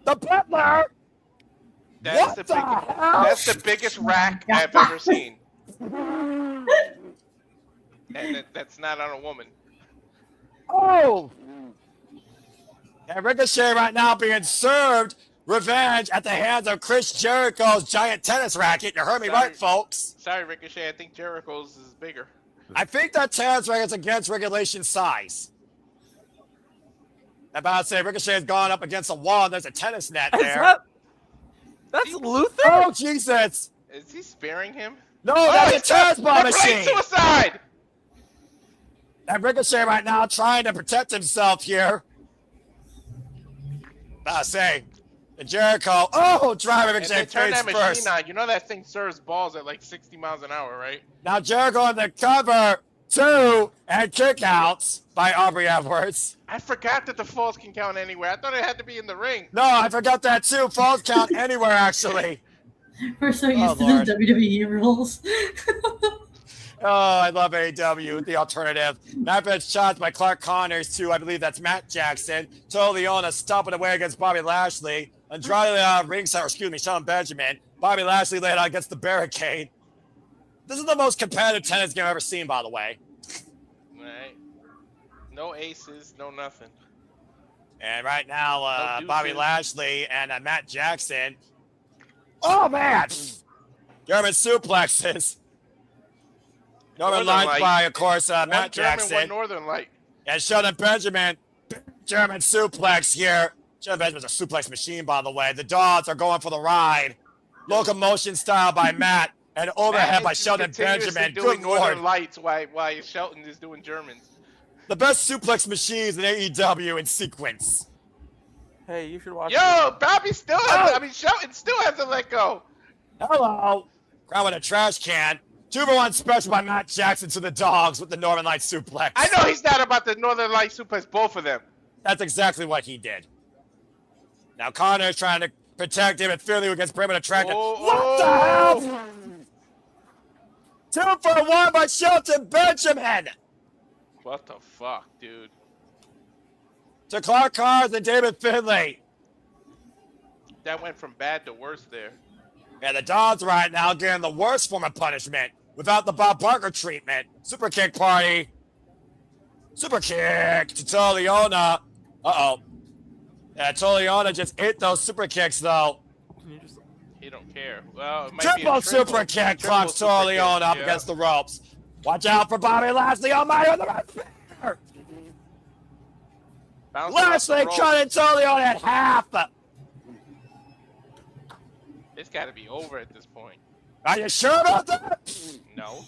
The butler. That's the biggest rack I've ever seen. And that's not on a woman. Oh! And Ricochet right now being served revenge at the hands of Chris Jericho's giant tennis racket. You heard me right, folks. Sorry, Ricochet. I think Jericho's is bigger. I think that tennis racket's against regulation size. I'm about to say Ricochet has gone up against a wall. And there's a tennis net Is there. that's Luther? Oh, Jesus. Is he sparing him? No, that's a he's transball they're playing machine. suicide. And Ricochet right now trying to protect himself here. I say, and Jericho, driving And they Ricochet turn face that machine first. on. You know that thing serves balls at like 60 miles an hour, right? Now Jericho on the cover, 2, and kickouts by Aubrey Edwards. I forgot that the falls can count anywhere. I thought it had to be in the ring. No, I forgot that too. Falls count anywhere, actually. We're so used to Lord. the WWE rules. Oh, I love AEW, the alternative. Matt shots by Clark Connors to, I believe that's Matt Jackson. Leona stomping away against Bobby Lashley. Andrade ringside, Shelton Benjamin. Bobby Lashley laid out against the barricade. This is the most competitive tennis game I've ever seen, by the way. Right. No aces, no nothing. And right now, No Bobby deuces. Lashley and Matt Jackson. Oh, man! German suplexes. Northern Northern Lights Light. by, of course, One Matt German, Jackson. one Northern Light. And Shelton Benjamin, German suplex here. Shelton Benjamin's a suplex machine, by the way. The Dogs are going for the ride. Locomotion style by Matt. And overhead Matt by is Shelton continuously Benjamin. doing Good Lord. Northern Lights while Shelton is doing Germans. The best suplex machines in AEW in sequence. Hey, you should watch. Yo, Bobby still has. I mean, Shelton still has to let go. Hello. Crowd with a trash can. 2-for-1 special by Matt Jackson to the Dogs with the Northern Light suplex. I know he's not about the Northern Light suplex, both of them. That's exactly what he did. Now Connor is trying to protect him and Finley against Bremen attracted. What the hell? 2-for-1 by Shelton Benjamin. What the fuck, dude? To Clark Cars and David Finley. That went from bad to worse there. And the Dogs right now getting the worst form of punishment without the Bob Barker treatment. Super kick party. Super kick to Toliona. Uh-oh. Yeah, Toliona just ate those super kicks, though. He don't care. Well, it might Triple be a super kick clocks Toliona up against the ropes. Watch out for Bobby Lashley on my other right. Lashley cutting Toliona at half. It's got to be over at this point. Are you sure about that? No.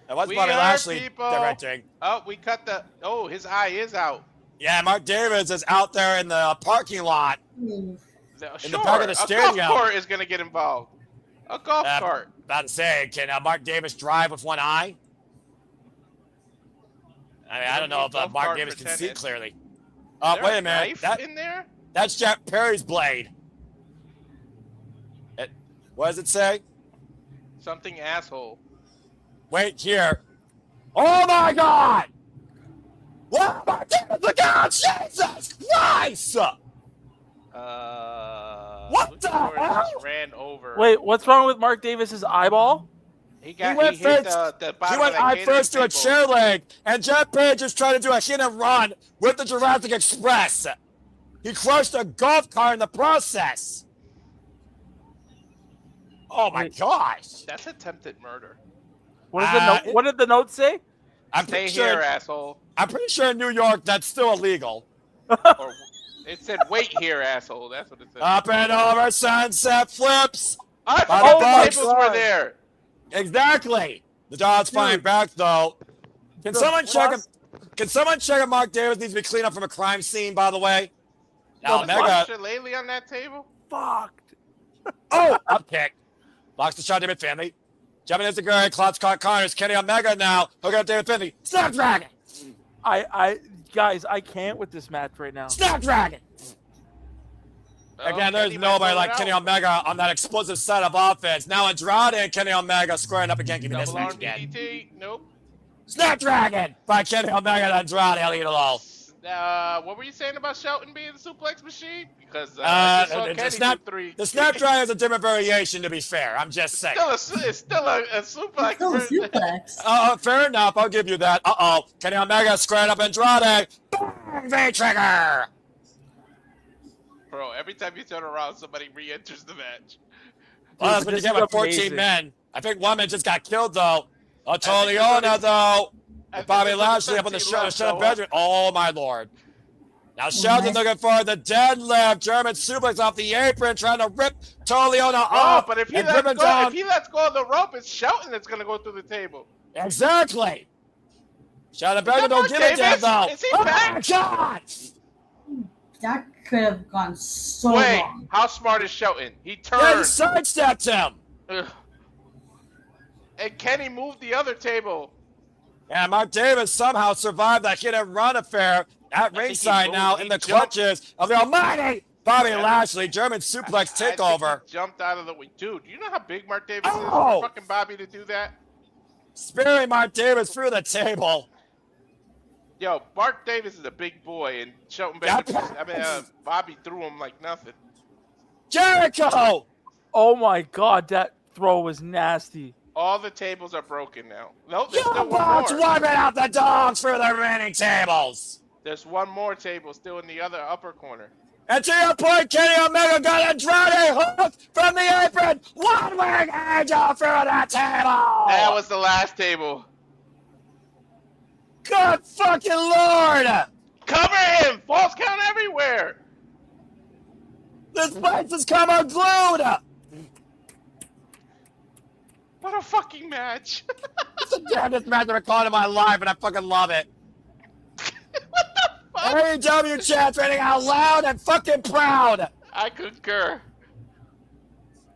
That was We Bobby are Lashley people. directing. Oh, we cut the. Oh, his eye is out. Yeah, Mark Davis is out there in the parking lot. In the back of the stadium. A golf cart is going to get involved. A golf cart. About to say, can Mark Davis drive with one eye? I mean, I don't know if Mark Davis can see clearly. Oh, wait a minute. Knife in there? That's Jack Perry's blade. What does it say? Something asshole. Wait here. Oh my God! What? Mark Davis, look out! Jesus Christ! What the hell? Just ran over. Wait, what's wrong with Mark Davis's eyeball? He went hit first. the He bottom went of the eye catering first to a table. chair leg, and Jeff Page is trying to do a hit and run with the Jurassic Express. He crushed a golf cart in the process. Oh my gosh! That's attempted murder. What did the note? What did the note say? I'm Stay pretty sure. here, asshole. I'm pretty sure in New York that's still illegal. Or it said, "Wait here, asshole." That's what it said. Up and over, sunset flips. I By forgot the the Bucks. tables were there. Exactly. The Dogs fighting back though. Can someone check him? Can someone check if Mark Davis needs to be cleaned up from a crime scene? By the way. Now Mega. Shillelagh on that table. Fucked. Oh, up kick. Locks the shot, David Finley. Jumping into Gary, Klotz caught Connors. Kenny Omega now. Hooking up David Finley. Snapdragon. Guys, I can't with this match right now. Snapdragon. Again, there's nobody like Kenny Omega on that explosive set of offense. Now Andrade and Kenny Omega squaring up again. Give me this Double match arm again. DDT. Nope. Snapdragon by Kenny Omega and Andrade. Idolo. What were you saying about Shelton being the suplex machine? Because I just saw Kenny do 3. The Snapdragon is a different variation, to be fair. I'm just saying. It's still a suplex. Still a suplex. Fair enough. I'll give you that. Uh-oh. Kenny Omega squaring up Andrade. Bang! V-trigger. Bro, every time you turn around, somebody re-enters the match. Well, that's when you get with 14 men. I think one man just got killed, though. Toliona, though. I think Bobby this looks Lashley up on the sexy, shoulder. love Shelton Noah. Benjamin. Oh, my Lord. Now Shelton looking for the deadlift. German suplex off the apron, trying to rip Toleona Oh, off. but if he and lets driven go, down. if he lets go of the rope, it's Shelton that's gonna go through the table. Exactly. Shelton Is Benjamin that don't give a damn, Davis? though. Is he Oh, back? my God. That could have gone so Wait, wrong. how smart is Shelton? He Yeah, he turned. sidestepped him. Ugh. And Kenny moved the other table. And Mark Davis somehow survived that hit and run affair at he ringside moved. now He in the jumped. clutches of the almighty Bobby Yeah. Lashley. German suplex I think takeover. he jumped out of the way. Dude, you know how big Mark Davis is Oh! for fucking Bobby to do that? Spearing Mark Davis through the table. Yo, Mark Davis is a big boy, and Shelton Yeah. Benjamin, Bobby threw him like nothing. Jericho! Oh my God, that throw was nasty. All the tables are broken now. No, there's still Young one Bucks more. wiping out the dogs for the remaining tables. There's one more table still in the other upper corner. And to your point, Kenny Omega got Andrade hooked from the apron. One wing angel through that table. That was the last table. Good fucking Lord. Cover him! False count everywhere! This place has come unglued. What a fucking match. It's the damnedest match I've ever caught in my life, and I fucking love it. What the fuck? AEW chants raining out loud and fucking proud. I concur.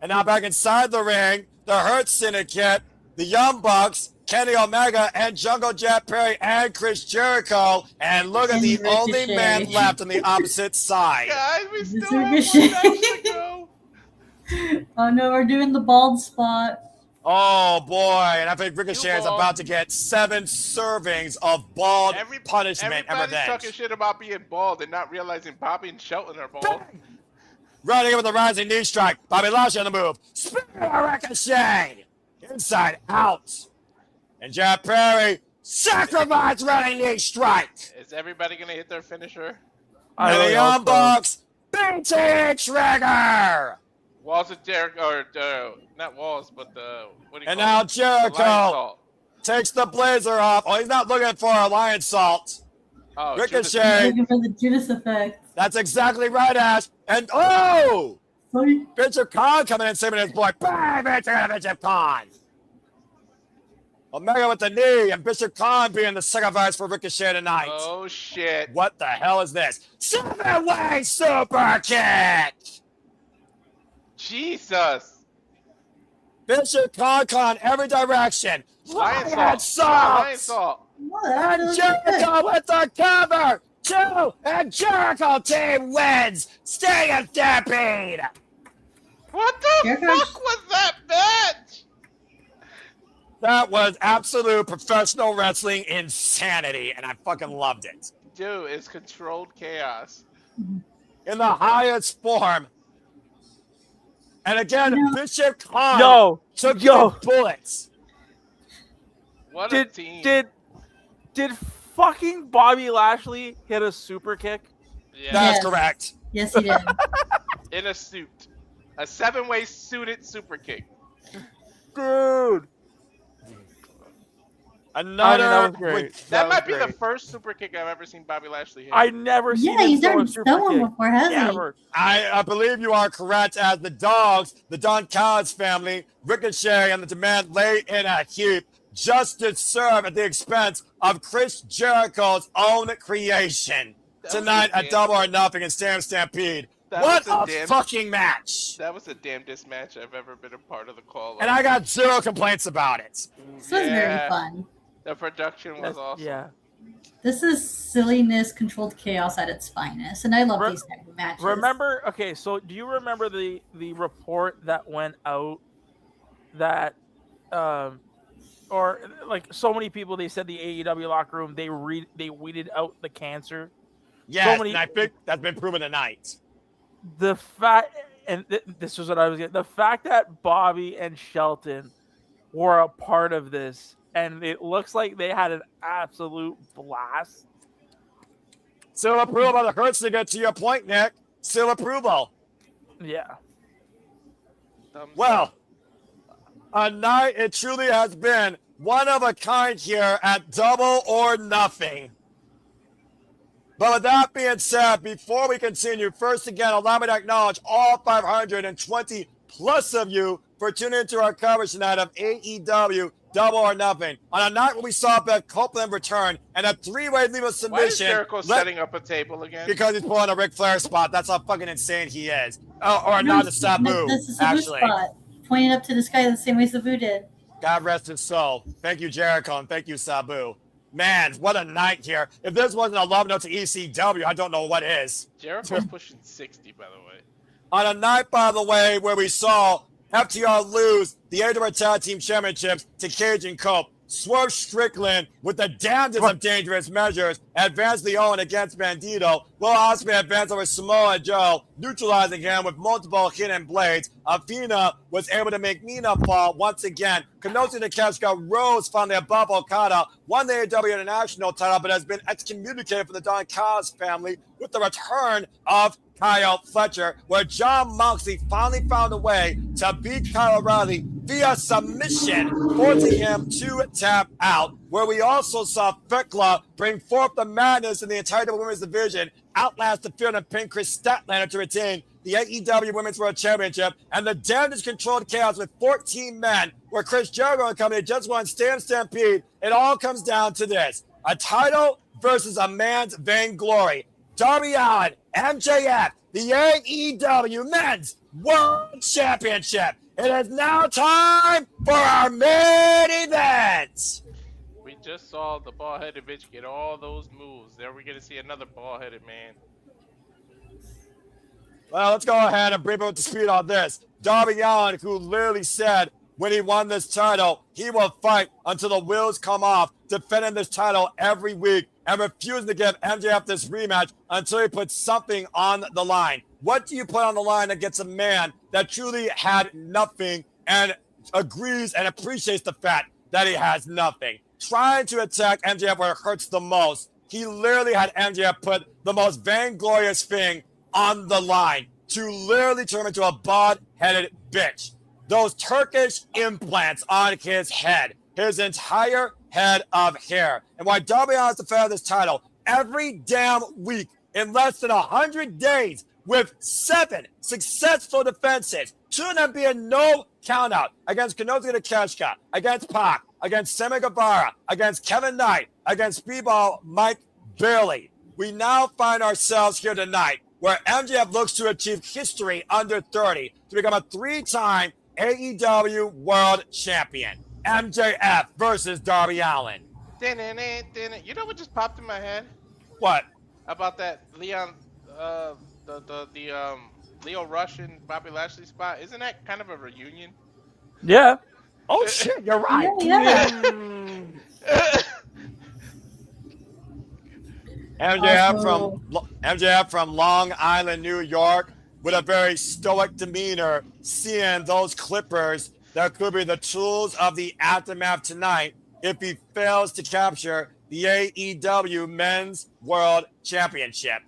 And now back inside the ring, the Hurt Syndicate, the Young Bucks, Kenny Omega, and Jungle Jet Perry, and Chris Jericho. And look at And the only Ricochet. man left on the opposite side. Guys, we still It's have Ricochet. one match to go. Oh no, we're doing the bald spot. Oh boy, and I think Ricochet is bald. about to get 7 servings of bald punishment and Everybody's revenge. talking shit about being bald and not realizing Bobby and Shelton are bald. Running in with a rising knee strike. Bobby Lashley on the move. Spear Ricochet. Inside out. And Jack Perry. Sacrifice running knee strike. Is everybody gonna hit their finisher? I And the really Young hope so. Bucks. BT Trigger. Walls of Jericho, or not walls, but the what do you And call now it? The Jericho lion salt. takes the blazer off. Oh, he's not looking for a lion salt. Oh, Ricochet. Judas- Looking for the Judas effect. That's exactly right, Ash. And oh! Sorry. Bishop Khan coming in, saving his boy. Bang! Bishop Khan. Omega with the knee, and Bishop Khan being the sacrifice for Ricochet tonight. Oh shit! What the hell is this? 7-way super kick! Jesus! Bishop Khan every direction. Lion salt! Lion salt! What? That doesn't look good. Jericho with the cover. 2, and Jericho team wins. Stay in Stampede. What the Jericho's- fuck was that match? That was absolute professional wrestling insanity, and I fucking loved it. Dude, it's controlled chaos. In the highest form. And again, No. Bishop Khan Yo, took yo. the bullets. What a Did team! did fucking Bobby Lashley hit a super kick? Yeah, That's Yes. correct. Yes, he did. in a suit, a 7-way suited super kick. Dude. Another. that was great. That was might be the great. first super kick I've ever seen Bobby Lashley hit. I never seen Yeah, him he's throw never a super done one kick. before, has he? Ever. I believe you are correct, as the dogs, the Don Callis family, Ricochet, and the Demand lay in a heap just to serve at the expense of Chris Jericho's own creation That was tonight a at damn- Double or Nothing in Stampede. That What was a a damn- fucking match! That was the damnedest match I've ever been a part of the call. And I got 0 complaints about it. This was very fun. The production was That's- awesome. Yeah. This is silliness, controlled chaos at its finest, and I love Re- these type of matches. Remember? Okay, so do you remember the report that went out that, or like so many people, they said the AEW locker room they weeded out the cancer. Yes, many- and I think that's been proven tonight. The fact, and this was what I was getting. The fact that Bobby and Shelton were a part of this, and it looks like they had an absolute blast. Seal approval by the Hurts to get to your point, Nick. Seal approval. Yeah. Thumbs up. Well, a night it truly has been one of a kind here at Double or Nothing. But with that being said, before we continue, first again, allow me to acknowledge all 520 plus of you for tuning into our coverage tonight of AEW Double or Nothing. On a night where we saw Beth Copeland return and a three-way legal submission. Why is Jericho setting up a table again? Because he's pulling a Ric Flair spot. That's how fucking insane he is. Or not a Sabu, This is a actually. spot. Pointing up to the sky the same way Sabu did. God rest his soul. Thank you, Jericho, and thank you, Sabu. Man, what a night here. If this wasn't a love note to ECW, I don't know what is. Jericho's pushing 60, by the way. On a night, by the way, where we saw FTR lose the AEW Tag Team Championships to Cage and Cope. Swerve Strickland, with the damnedest of dangerous measures, advanced the Owen against Bandido. Will Osperay advanced over Samoa Joe, neutralizing him with multiple hidden blades. Athena was able to make Mina fall once again. Konosuke Takeshita rose finally above Okada, won the AEW International title, but has been excommunicated from the Don Callis family with the return of Kyle Fletcher, where John Moxley finally found a way to beat Kyle O'Reilly via submission, forcing him to tap out, where we also saw Thekla bring forth the madness in the entire women's division, outlast the fear and pin Chris Statlander to retain the AEW Women's World Championship, and the damage-controlled chaos with 14 men, where Chris Jericho and company just won Stampede. It all comes down to this: a title versus a man's vainglory. Darby Allin, MJF, the AEW Men's World Championship. It is now time for our main event. We just saw the bald-headed bitch get all those moves. There we're going to see another bald-headed man. Well, let's go ahead and bring up to speed on this. Darby Allin, who literally said when he won this title, he will fight until the wheels come off, defending this title every week and refusing to give MJF this rematch until he puts something on the line. What do you put on the line against a man that truly had nothing and agrees and appreciates the fact that he has nothing? Trying to attack MJF where it hurts the most. He literally had MJF put the most vainglorious thing on the line to literally turn him into a bald-headed bitch. Those Turkish implants on his head, his entire head of hair. And why Darby Allin is the fan of this title every damn week in less than 100 days with 7 successful defenses, 2 of them being no countout against Konosuke Takeshita, against Pac, against Sammy Guevara, against Kevin Knight, against Speedball Mike Bailey. We now find ourselves here tonight where MJF looks to achieve history under 30 to become a 3-time AEW World Champion. MJF versus Darby Allin. You know what just popped in my head? What? About that Leon, Leo Rush and Bobby Lashley spot. Isn't that kind of a reunion? Yeah. Oh shit, you're right. Yeah. MJF from Long Island, New York, with a very stoic demeanor, seeing those Clippers that could be the tools of the aftermath tonight if he fails to capture the AEW Men's World Championship.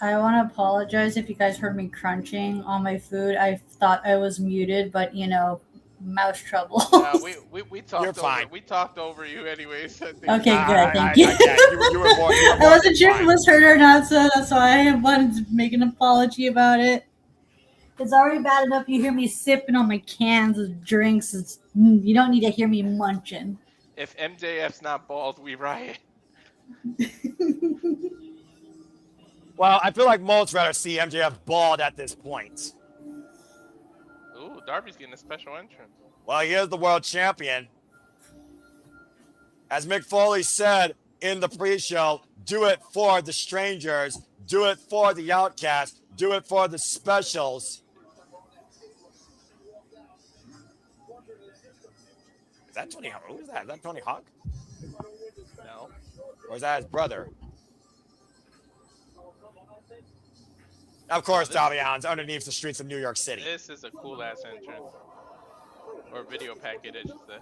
I want to apologize if you guys heard me crunching on my food. I thought I was muted, but mouse trouble. Yeah, we talked. You're fine. We talked over you, anyways. I think. Okay, good. Thank you. You were born, I wasn't sure if it was heard or not, so that's why I wanted to make an apology about it. It's already bad enough you hear me sipping on my cans of drinks. You don't need to hear me munching. If MJF's not bald, we riot. Well, I feel like most rather see MJF bald at this point. Ooh, Darby's getting a special entrance. Well, he is the world champion. As Mick Foley said in the pre-show, do it for the strangers, do it for the outcasts, do it for the specials. Is that Tony Hawk? Who is that? Is that Tony Hawk? No. Or is that his brother? Of course, Darby Allin's underneath the streets of New York City. This is a cool-ass entrance. Or video package, I should say.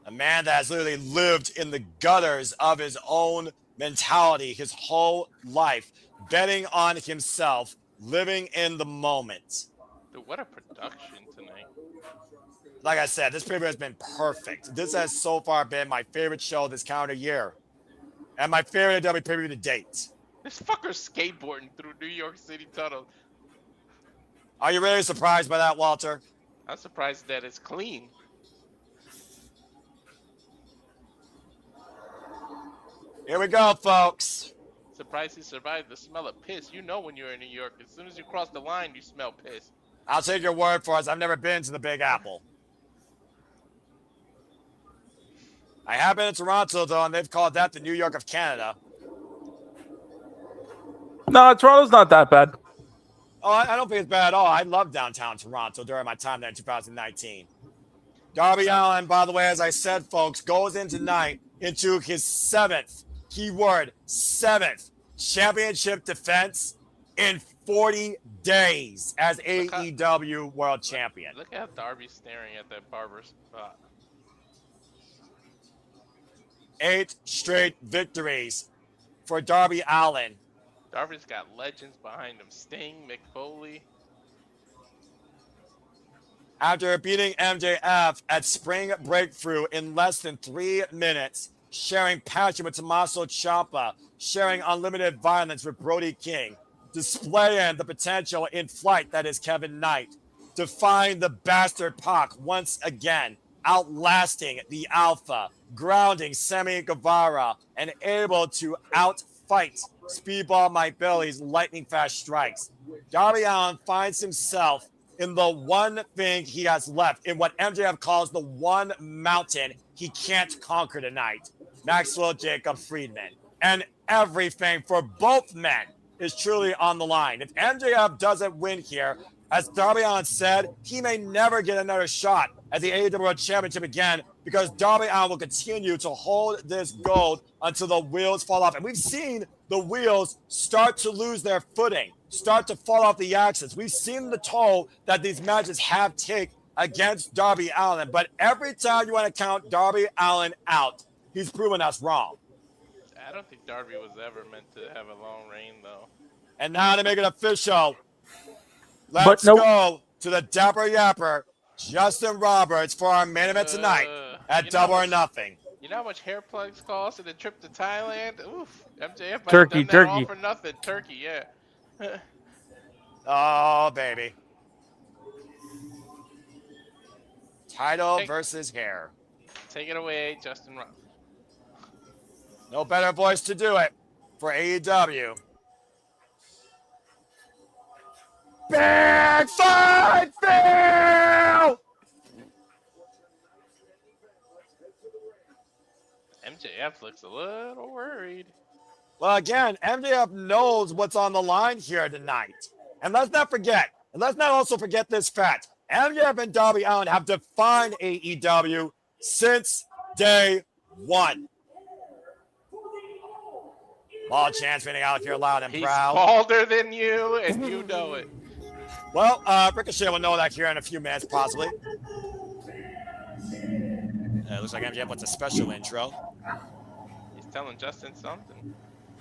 A man that has literally lived in the gutters of his own mentality his whole life, betting on himself, living in the moment. Dude, what a production tonight. Like I said, this preview has been perfect. This has so far been my favorite show this calendar year. And my favorite AEW preview to date. This fucker's skateboarding through New York City tunnel. Are you really surprised by that, Walter? I'm surprised that it's clean. Here we go, folks. Surprised he survived the smell of piss. You know when you're in New York. As soon as you cross the line, you smell piss. I'll take your word for it. I've never been to the Big Apple. I have been in Toronto, though, and they've called that the New York of Canada. No, Toronto's not that bad. Oh, I don't think it's bad at all. I love downtown Toronto during my time there in 2019. Darby Allin, by the way, as I said, folks, goes in tonight into his seventh championship defense in 40 days as AEW World Champion. Look how Darby's staring at that barber spot. 8 straight victories for Darby Allin. Darby's got legends behind him. Sting, Mick Foley. After beating MJF at Spring Breakthrough in less than 3 minutes, sharing passion with Tommaso Ciampa, sharing unlimited violence with Brody King, displaying the potential in flight that is Kevin Knight, defying the bastard Pac once again, outlasting the Alpha, grounding Sammy Guevara, and able to outfight Speedball Mike Bailey's lightning fast strikes. Darby Allin finds himself in the one thing he has left, in what MJF calls the one mountain he can't conquer tonight, Maxwell Jacob Friedman. And everything for both men is truly on the line. If MJF doesn't win here, as Darby Allin said, he may never get another shot at the AEW World Championship again, because Darby Allin will continue to hold this gold until the wheels fall off. And we've seen the wheels start to lose their footing, start to fall off the axis. We've seen the toll that these matches have taken against Darby Allin. But every time you want to count Darby Allin out, he's proven us wrong. I don't think Darby was ever meant to have a long reign, though. And now to make it official, let's go to the Dapper Yapper, Justin Roberts, for our main event tonight at Double or Nothing. You know how much hair plugs cost and the trip to Thailand? Oof. MJF might Turkey, have done that all turkey. for nothing. Turkey, yeah. Oh, baby. Title versus hair. Take it away, Justin Roberts. No better voice to do it for AEW. Big fight, Phil! MJF looks a little worried. Well, again, MJF knows what's on the line here tonight. And let's not forget, and let's not also forget this fact. MJF and Darby Allin have defined AEW since day one. Ball chants ringing out here loud and He's proud. balder than you, and you know it. Well, Ricochet will know that here in a few minutes, possibly. Looks like MJF wants a special intro. He's telling Justin something.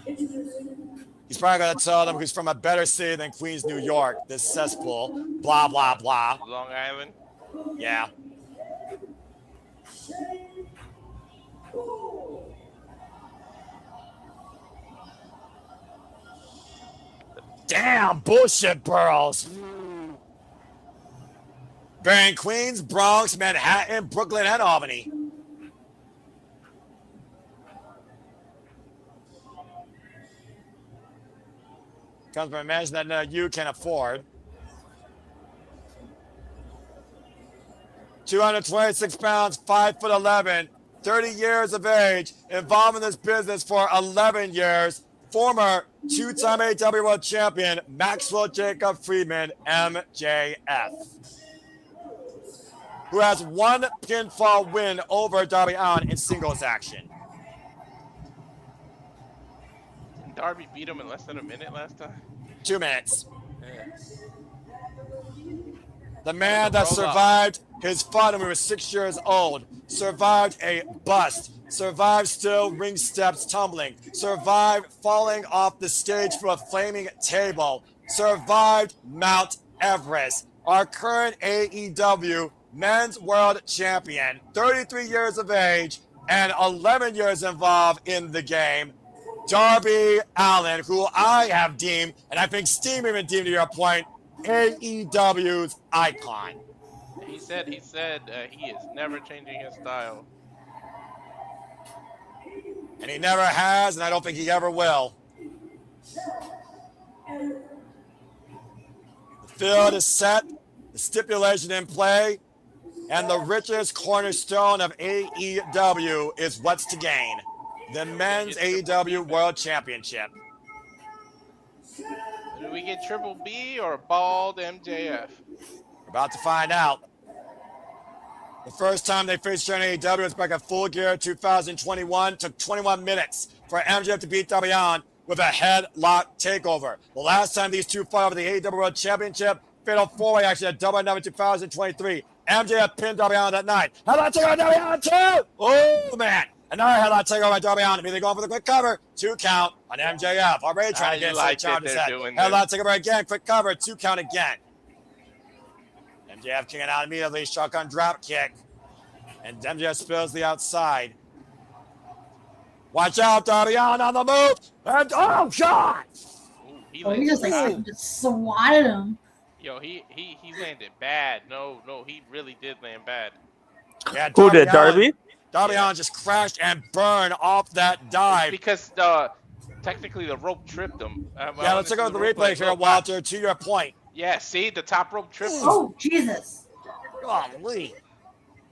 He's probably going to tell them he's from a better city than Queens, New York, this cesspool, blah, blah, blah. Long Island. Yeah. Damn, bullshit pearls. Bearing Queens, Bronx, Manhattan, Brooklyn, and Albany. Comes from a mansion that you can afford. 226 pounds, 5'11", 30 years of age, involved in this business for 11 years. Former two-time AEW World Champion Maxwell Jacob Friedman, MJF, who has one pinfall win over Darby Allin in singles action. Didn't Darby beat him in less than a minute last time? 2 minutes. Yeah. The man that survived his father when he was 6 years old, survived a bust, survived steel ring steps tumbling, survived falling off the stage from a flaming table, survived Mount Everest, our current AEW Men's World Champion, 33 years of age and 11 years involved in the game, Darby Allin, who I have deemed, and I think Steam even deemed to your point, AEW's icon. He said he is never changing his style. And he never has, and I don't think he ever will. The field is set, the stipulation in play, and the richest cornerstone of AEW is what's to gain. The Men's AEW World Championship. Do we get Triple B or Bald MJF? We're about to find out. The first time they faced here in AEW was back at Full Gear 2021. Took 21 minutes for MJF to beat Darby Allin with a headlock takeover. The last time these two fought over the AEW World Championship, Fatal 4-Way actually at Double or Nothing 2023. MJF pinned Darby Allin that night. Headlock takeover Darby Allin too! Oh, man. Another headlock takeover by Darby Allin. Immediately going for the quick cover. 2 count on MJF. Already trying to get some charge his head. Headlock takeover again. Quick cover. 2 count again. MJF kicking out immediately. Shotgun drop kick. And MJF spills the outside. Watch out, Darby Allin on the move. And oh, God! Ooh, he just swatted him. Yo, he landed bad. No, he really did land bad. Yeah, Who did, Darby? Darby Allin just crashed and burned off that dive. Because technically the rope tripped him. Yeah, let's take a look at the replay here, Walter, to your point. Yeah, see, the top rope tripped him. Oh, Jesus. Golly.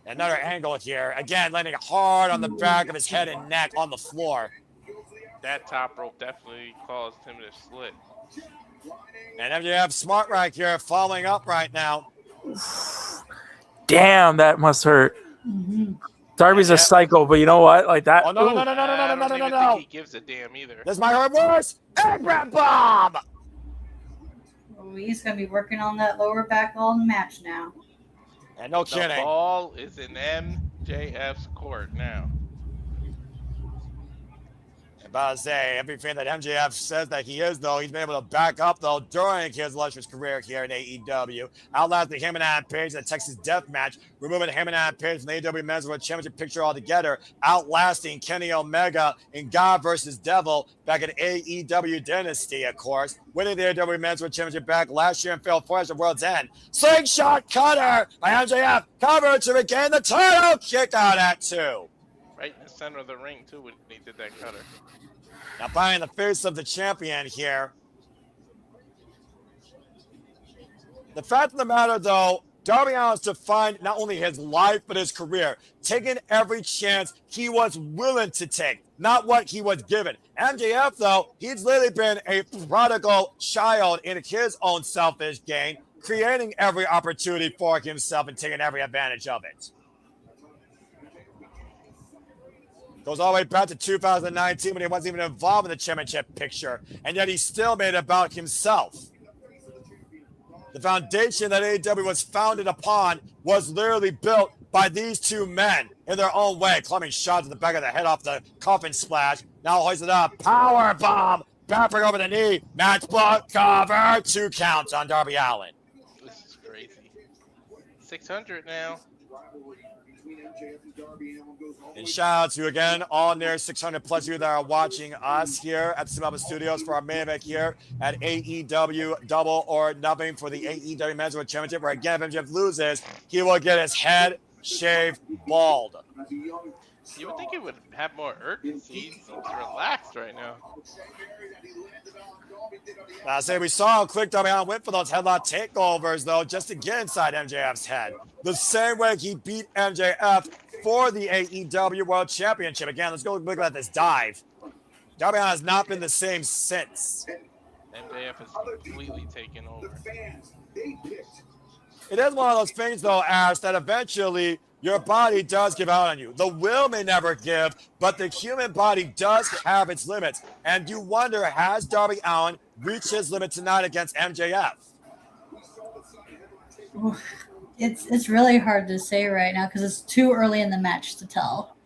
Another angle here. Again, landing hard on the back of his head and neck on the floor. That top rope definitely caused him to slip. And MJF smart right here, following up right now. Damn, that must hurt. Mm-hmm. Darby's a psycho, but you know what? Like that. Oh, no. I don't even think he gives a damn either. This might hurt worse. Egg bomb. Oh, he's going to be working on that lower back all match now. And no kidding. The ball is in MJF's court now. About to say, everything that MJF says that he is, though, he's been able to back up, though, during his illustrious career here in AEW. Outlasting him and Adam Page in the Texas Death Match, removing him and Adam Page from the AEW Men's World Championship picture altogether, outlasting Kenny Omega in God vs. Devil back in AEW Dynasty, of course, winning the AEW Men's World Championship back last year in Fatal 4-Way at World's End. Slingshot cutter by MJF, covered to regain the title, kicked out at 2. Right in the center of the ring, too, when he did that cutter. Now, behind the face of the champion here. The fact of the matter, though, Darby Allin's defined not only his life, but his career, taking every chance he was willing to take, not what he was given. MJF, though, he's literally been a prodigal child in his own selfish gain, creating every opportunity for himself and taking every advantage of it. Goes all the way back to 2019 when he wasn't even involved in the championship picture, and yet he still made it about himself. The foundation that AEW was founded upon was literally built by these two men in their own way, climbing shots at the back of the head off the coffin splash. Now hoisted up, power bomb, backbreak over the knee, match block, cover, 2 counts on Darby Allin. This is crazy. 600 now. And shout out to, again, all near 600 plus you that are watching us here at the Samoa Studios for our main event here at AEW Double or Nothing for the AEW Men's World Championship, where again, if MJF loses, he will get his head shaved bald. You would think it would have more urgency. He seems relaxed right now. I say we saw how quick Darby Allin went for those headlock takeovers, though, just to get inside MJF's head. The same way he beat MJF for the AEW World Championship. Again, let's go look at this dive. Darby Allin has not been the same since. MJF is completely taken over. It is one of those things, though, Ash, that eventually your body does give out on you. The will may never give, but the human body does have its limits. And you wonder, has Darby Allin reached his limit tonight against MJF? It's really hard to say right now because it's too early in the match to tell.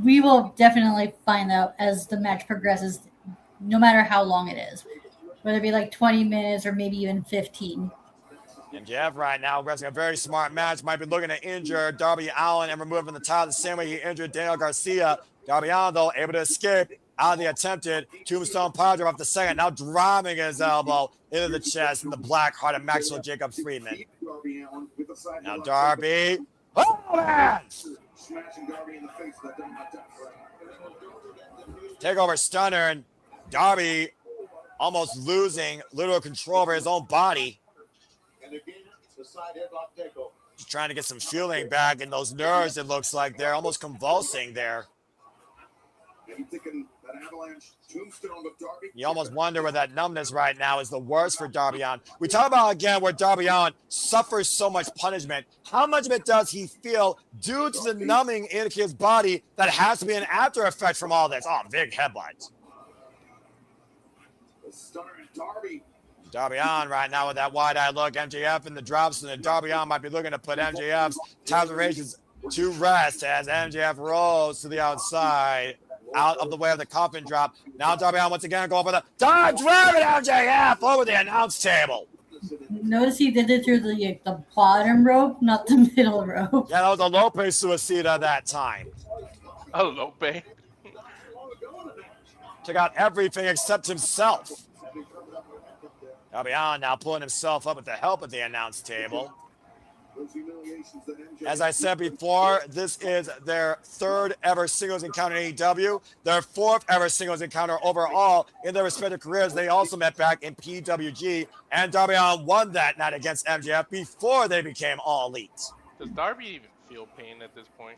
We will definitely find out as the match progresses, no matter how long it is. Whether it be like 20 minutes or maybe even 15. MJF right now wrestling a very smart match. Might be looking to injure Darby Allin and remove him from the title the same way he injured Daniel Garcia. Darby Allin, though, able to escape out of the attempted tombstone power off the second. Now driving his elbow into the chest in the black heart of Maxwell Jacob Friedman. Now Darby. Oh, man! Takeover stunner, and Darby almost losing literal control over his own body. Just trying to get some feeling back in those nerves. It looks like they're almost convulsing there. You almost wonder where that numbness right now is the worst for Darby Allin. We talk about again where Darby Allin suffers so much punishment. How much of it does he feel due to the numbing in his body that has to be an after effect from all this? Oh, big headlines. Darby Allin right now with that wide-eyed look. MJF in the drops, and then Darby Allin might be looking to put MJF's tolerations to rest as MJF rolls to the outside, out of the way of the coffin drop. Now Darby Allin once again going for the dive driving MJF over the announce table. Notice he did it through the bottom rope, not the middle rope. Yeah, that was a Lope Suicida that time. Oh, Lope. Took out everything except himself. Darby Allin now pulling himself up with the help of the announce table. As I said before, this is their third ever singles encounter in AEW, their fourth ever singles encounter overall in their respective careers. They also met back in PWG, and Darby Allin won that night against MJF before they became All Elite. Does Darby even feel pain at this point?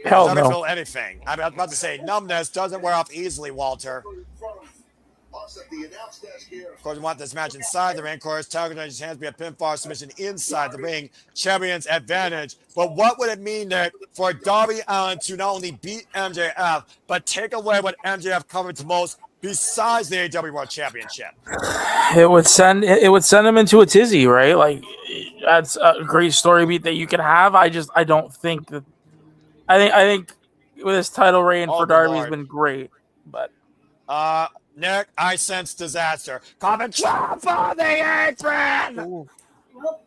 Hell Doesn't no. feel anything. I was about to say, numbness doesn't wear off easily, Walter. Of course, we want this match inside the ring. Of course, Takeshita's hands be a pinfall submission inside the ring. Champion's advantage. But what would it mean, Nick, for Darby Allin to not only beat MJF, but take away what MJF covered most besides the AEW World Championship? It would send him into a tizzy, right? Like, that's a great story beat that you can have. I don't think that. I think with his title reign for Darby has been great, but Nick, I sense disaster. Coffin drop on the apron. Well,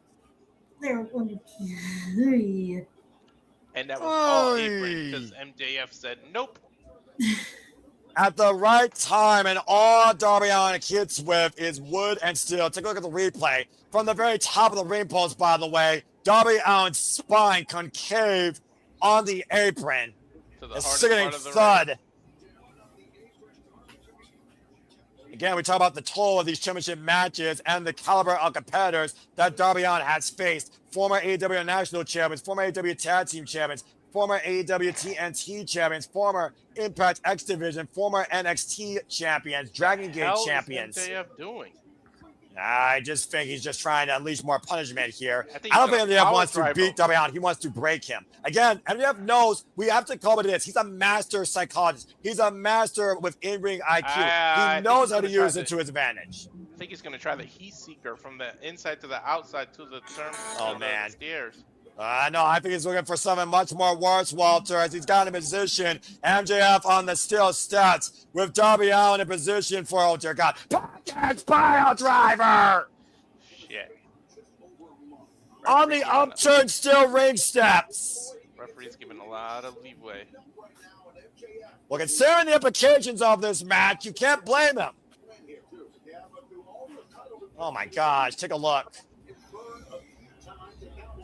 there were 3. And that was all apron because MJF said nope. At the right time, and all Darby Allin hits with is wood and steel. Take a look at the replay. From the very top of the ring post, by the way, Darby Allin's spine concave on the apron. A sickening thud. Ring. Again, we talk about the toll of these championship matches and the caliber of competitors that Darby Allin has faced. Former AEW National Champions, former AEW Tag Team Champions, former AEW TNT Champions, former Impact X Division, former NXT Champions, Dragon Gate Champions. What is MJF doing? I just think he's just trying to unleash more punishment here. I don't think MJF wants to beat Darby Allin. He wants to break him. Again, MJF knows we have to call it this. He's a master psychologist. He's a master with in-ring IQ. He knows how to use it to his advantage. I think he's going to try the heat seeker from the inside to the outside to the stairs. No, I think he's looking for something much more worse, Walter, as he's got in position. MJF on the steel steps with Darby Allin in position for, oh dear God, package pile driver! Shit. On the upturned steel ring steps. Referee's giving a lot of leeway. Well, considering the implications of this match, you can't blame him. Oh my gosh, take a look.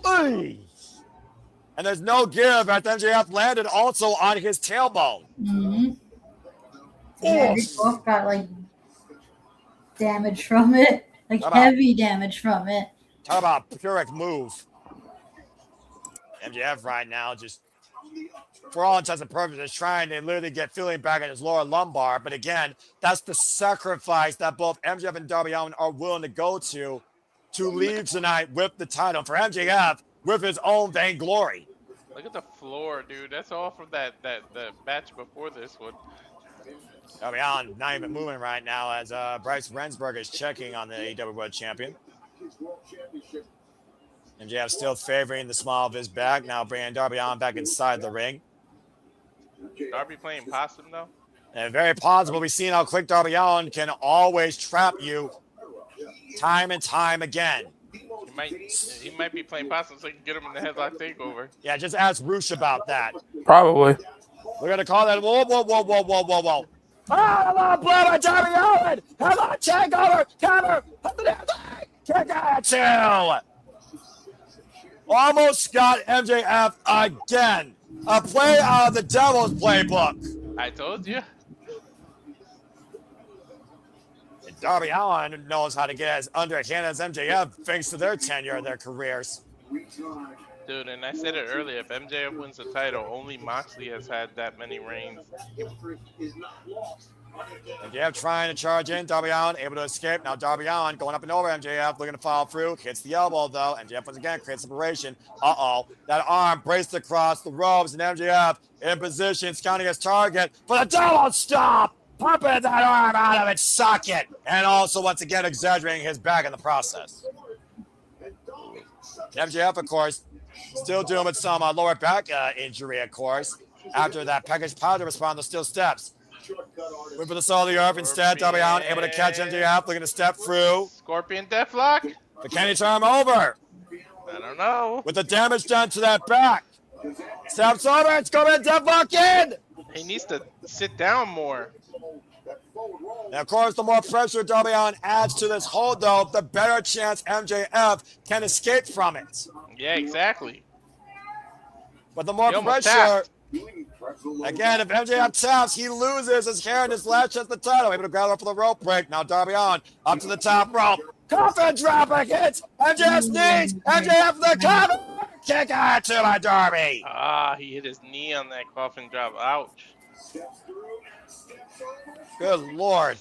Oy. And there's no give as MJF landed also on his tailbone. Mm-hmm. Yeah, they both got like damage from it, like heavy damage from it. Talk about a Pyrrhic move. MJF right now just, for all intents and purposes, trying to literally get feeling back in his lower lumbar. But again, that's the sacrifice that both MJF and Darby Allin are willing to go to leave tonight with the title. For MJF, with his own vainglory. Look at the floor, dude. That's all from the match before this one. Darby Allin not even moving right now as Bryce Rensburg is checking on the AEW World Champion. MJF still favoring the small of his back, now bringing Darby Allin back inside the ring. Darby playing possum, though? And very possible. We've seen how quick Darby Allin can always trap you time and time again. He might be playing possum so he can get him in the headlock takeover. Yeah, just ask Roosh about that. Probably. We're going to call that. Whoa. Ah, blow by Darby Allin. Headlock takeover. Cover. Kick out two. Almost got MJF again. A play out of the Devil's playbook. I told you. And Darby Allin knows how to get as underhand as MJF thanks to their tenure of their careers. Dude, and I said it earlier, if MJF wins the title, only Moxley has had that many reigns. MJF trying to charge in. Darby Allin able to escape. Now Darby Allin going up and over MJF, looking to follow through. Hits the elbow, though. MJF once again creates separation. Uh-oh. That arm braced across the ropes, and MJF in position, scouting his target for the double stop. Pumping that arm out of its socket. And also, once again, exaggerating his back in the process. MJF, of course, still dealing with some lower back injury, of course. After that package powder response to steel steps. Went for the soul of the earth instead. Darby Allin able to catch MJF, looking to step through. Scorpion Deathlock? But can he turn him over? I don't know. With the damage done to that back. Steps over, it's going to Deathlock in. He needs to sit down more. And of course, the more pressure Darby Allin adds to this hold, though, the better chance MJF can escape from it. Yeah, exactly. But the more pressure, again, if MJF taps, he loses his hair and his latch at the title. Able to grab up for the rope break. Now Darby Allin up to the top rope. Coffin drop hits. MJF's knees. MJF the cover. Kick out to by Darby. Ah, he hit his knee on that coffin drop. Ouch. Good Lord.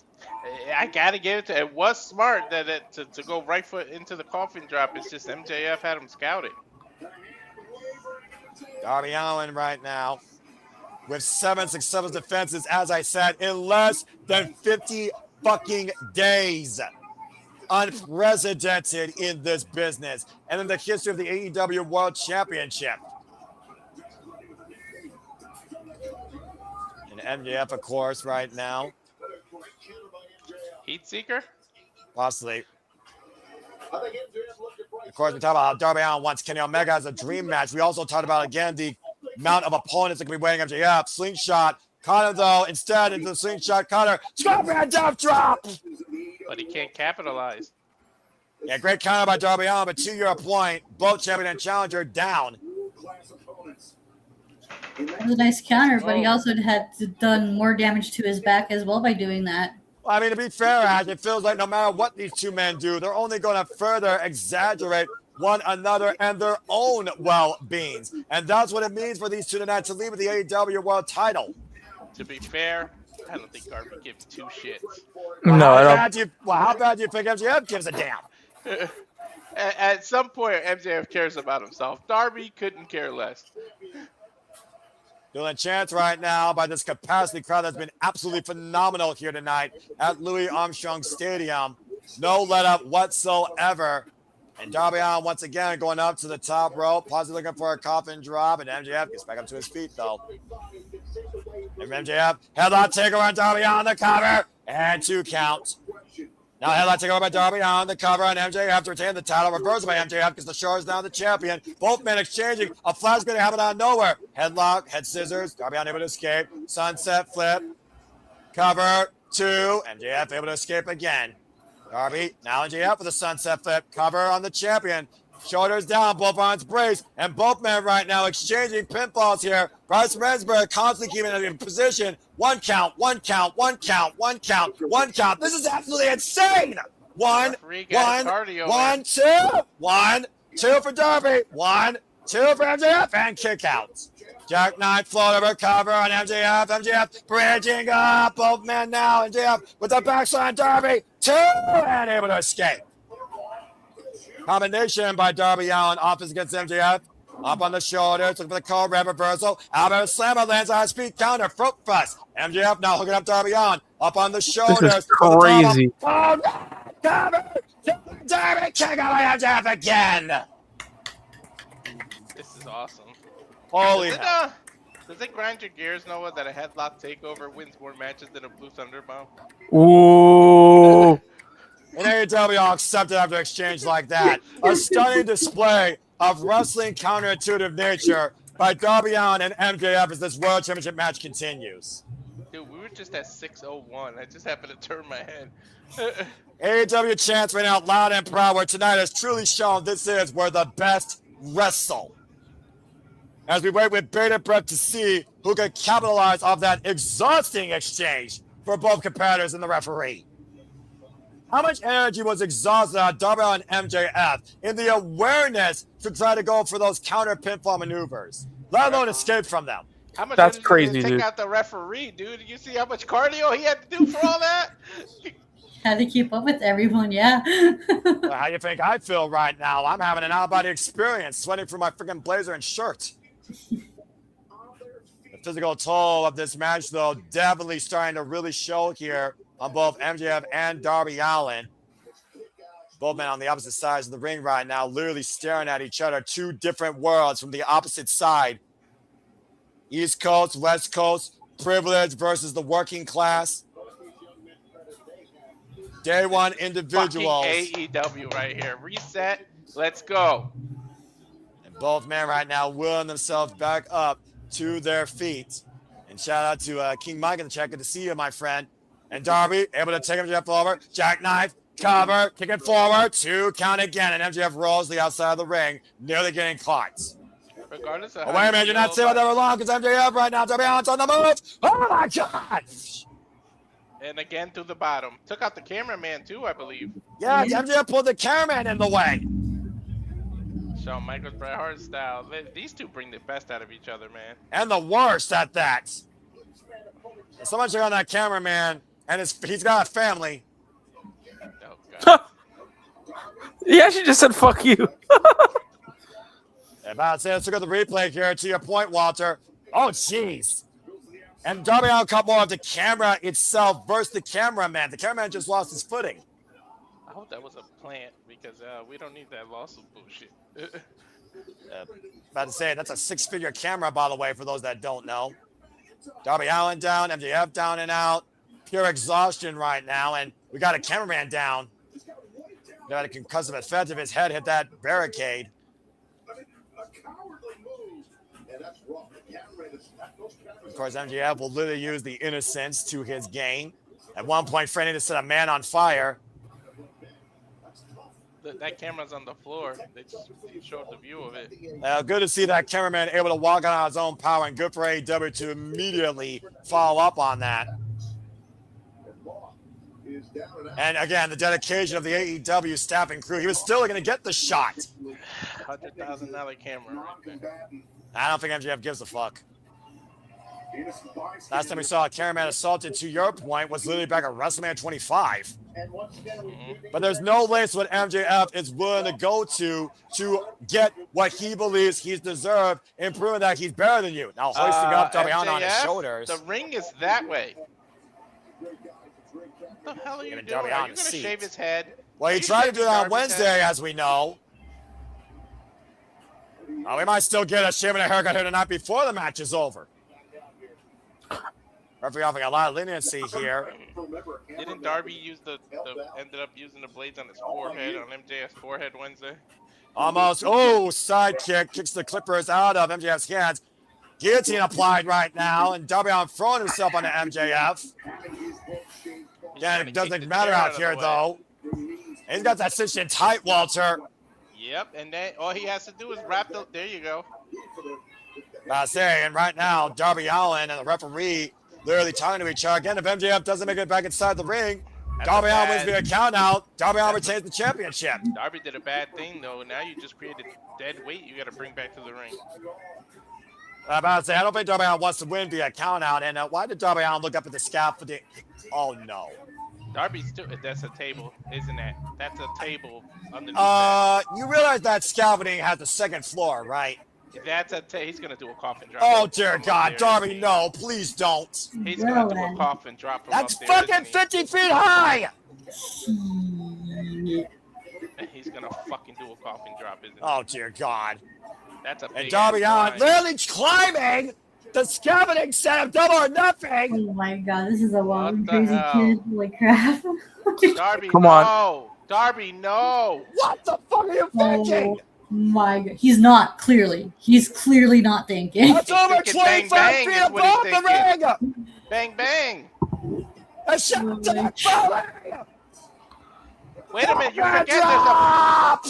I gotta give it to it. Was smart that to go right foot into the coffin drop. It's just MJF had him scouting. Darby Allin right now with 7 successful defenses, as I said, in less than 50 fucking days. Unprecedented in this business and in the history of the AEW World Championship. And MJF, of course, right now. Heat Seeker? Possibly. Of course, we talked about how Darby Allin wants Kenny Omega as a dream match. We also talked about, again, the amount of opponents that can be waiting MJF. Slingshot. Connor, though, instead into the slingshot. Connor, Scorpion Death Drop! But he can't capitalize. Yeah, great counter by Darby Allin, but to your point, both champion and challenger down. It was a nice counter, but he also had done more damage to his back as well by doing that. Well, I mean, to be fair, Ash, it feels like no matter what these two men do, they're only going to further exaggerate one another and their own well-beings. And that's what it means for these two tonight to leave with the AEW World title. To be fair, I don't think Darby gives two shits. No, I don't. How bad do you think MJF gives a damn? At some point, MJF cares about himself. Darby couldn't care less. Feeling chance right now by this capacity crowd that's been absolutely phenomenal here tonight at Louis Armstrong Stadium. No let up whatsoever. And Darby Allin once again going up to the top rope, possibly looking for a coffin drop, and MJF gets back up to his feet though. And MJF, headlock takeover on Darby Allin, the cover, and 2 counts. Now headlock takeover by Darby Allin, the cover on MJF to retain the title. Reversal by MJF because the Shore is now the champion. Both men exchanging a flash going to happen out of nowhere. Headlock, head scissors, Darby Allin able to escape. Sunset flip, cover, 2. MJF able to escape again. Darby, now MJF with a sunset flip, cover on the champion. Shoulders down, both arms braced, and both men right now exchanging pinfalls here. Bryce Remsburg constantly keeping in position. 1 count, 1 count, 1 count, 1 count, 1 count. This is absolutely insane. 1, 1, 1, 2, 1, 2 for Darby, 1, 2 for MJF, and kick out. Jackknife float over cover on MJF. MJF bridging up, both men now. MJF with the backslide, Darby, 2, and able to escape. Combination by Darby Allin, offense against MJF. Up on the shoulders, looking for the cold red reversal. Alabama Slammer lands on his feet, counter, throat thrust. MJF now hooking up Darby Allin. Up on the shoulders. This is crazy. Oh, cover! Darby, kick out by MJF again. This is awesome. Holy hell. Does it grind your gears, Noah, that a headlock takeover wins more matches than a Blue Thunder Bomb? Ooh. And AEW all accepted after exchange like that. A stunning display of wrestling counterintuitive nature by Darby Allin and MJF as this World Championship match continues. Dude, we were just at 6:01. I just happened to turn my head. AEW chants right out loud and proud where tonight has truly shown this is where the best wrestle. As we wait with bated breath to see who can capitalize off that exhausting exchange for both competitors and the referee. How much energy was exhausted on Darby and MJF in the awareness to try to go for those counter pinfall maneuvers, let alone escape from them? How much That's energy crazy, did it take dude. out the referee, dude? You see how much cardio he had to do for all that? Had to keep up with everyone, yeah. Well, how do you think I feel right now? I'm having an out-of-body experience, sweating through my freaking blazer and shirt. The physical toll of this match, though, definitely starting to really show here on both MJF and Darby Allin. Both men on the opposite sides of the ring right now, literally staring at each other. Two different worlds from the opposite side. East Coast, West Coast, privilege versus the working class. Day one individuals. Fucking AEW right here. Reset. Let's go. And both men right now willing themselves back up to their feet. And shout out to King Mike in the chat. Good to see you, my friend. And Darby able to take MJF over. Jackknife, cover, kick it forward. 2 count again. And MJF rolls the outside of the ring, nearly getting caught. Regardless of Oh, wait a minute, you're not saying that long because MJF right now. Darby Allin's on the move. Oh my God. And again through the bottom. Took out the cameraman too, I believe. Yeah, MJF pulled the cameraman in the way. Shawn Michaels, Bret Hart style. These two bring the best out of each other, man. And the worst at that. Someone check on that cameraman, and he's got a family. Oh, God. He actually just said "fuck you." About to say, let's look at the replay here. To your point, Walter. Oh, jeez. And Darby Allin cut more of the camera itself versus the cameraman. The cameraman just lost his footing. I hope that was a plant because we don't need that lawsuit bullshit. About to say, that's a 6-figure camera, by the way, for those that don't know. Darby Allin down, MJF down and out. Pure exhaustion right now, and we got a cameraman down. Got a concussive effect of his head hit that barricade. Of course, MJF will literally use the innocence to his gain. At one point, Ferrante to set a man on fire. That camera's on the floor. They just showed the view of it. Good to see that cameraman able to walk on his own power, and good for AEW to immediately follow up on that. And again, the dedication of the AEW staff and crew. He was still going to get the shot. $100,000 camera right there. I don't think MJF gives a fuck. Last time we saw a cameraman assaulted, to your point, was literally back at WrestleMania 25. But there's no limits what MJF is willing to go to get what he believes he's deserved and proving that he's better than you. Now hoisting up Darby Allin on his shoulders. The ring is that way. What the hell are you doing? Are you going to shave his head? Well, he tried to do that on Wednesday, as we know. We might still get a shave and a haircut here tonight before the match is over. Referee offering a lot of leniency here. Didn't Darby ended up using the blades on his forehead, on MJF's forehead Wednesday? Almost. Oh, side kick. Kicks the clippers out of MJF's hands. Guillotine applied right now, and Darby Allin throwing himself onto MJF. Yeah, it doesn't matter out here, though. He's got that situation tight, Walter. Yep, and then all he has to do is wrap the... There you go. I say, and right now, Darby Allin and the referee literally talking to each other. Again, if MJF doesn't make it back inside the ring, Darby Allin wins via count out. Darby Allin retains the championship. Darby did a bad thing, though. Now you just created dead weight you got to bring back to the ring. I'm about to say, I don't think Darby Allin wants to win via count out. And why did Darby Allin look up at the scaffolding? Oh, no. Darby's still... That's a table, isn't it? That's a table underneath that. You realize that scaffolding has the second floor, right? That's he's going to do a coffin drop. Oh, dear God. Darby, no. Please don't. He's going to do a coffin drop from That's up there, fucking 50 feet high! He's going to fucking do a coffin drop, isn't he? Oh, dear God. That's a big And Darby Allin literally climbing the scaffolding set of Double or Nothing. Oh my God, this is a wild, What the crazy hell? kid. Holy crap. Darby, Come no. on. Darby, no. What the fuck are you thinking? Oh my god. He's not, clearly. He's clearly not thinking. That's He's over thinking 25 bang, feet is what he's above the ring. Bang, bang. A shot to the belly. Wait a minute. You Coffin forget drop.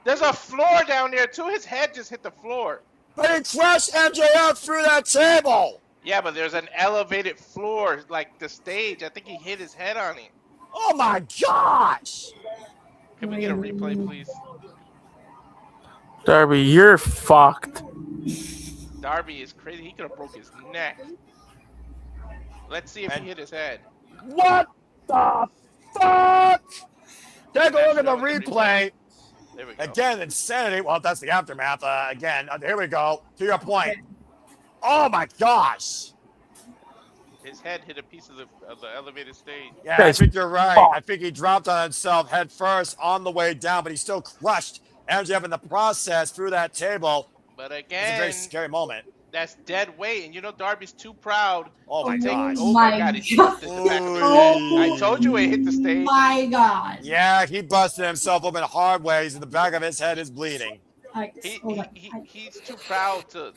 there's a floor down there, too. His head just hit the floor. But he crushed MJF through that table. Yeah, but there's an elevated floor, like the stage. I think he hit his head on it. Oh my gosh. Can we get a replay, please? Darby, you're fucked. Darby is crazy. He could have broke his neck. Let's see if he hit his head. What the fuck? Take a look at the replay. There we go. Again, insanity. Well, that's the aftermath. Again, here we go. To your point. Oh my gosh. His head hit a piece of the elevated stage. Yeah, I think you're right. I think he dropped on himself head first on the way down, but he still crushed MJF in the process through that table. But It's a again, very scary moment. that's dead weight, and you know Darby's too proud. Oh my to take- gosh. Oh my god, he dropped it in the back of his head. I told you it hit the stage. My god. Yeah, he busted himself open hard ways, and the back of his head is bleeding. He's too proud to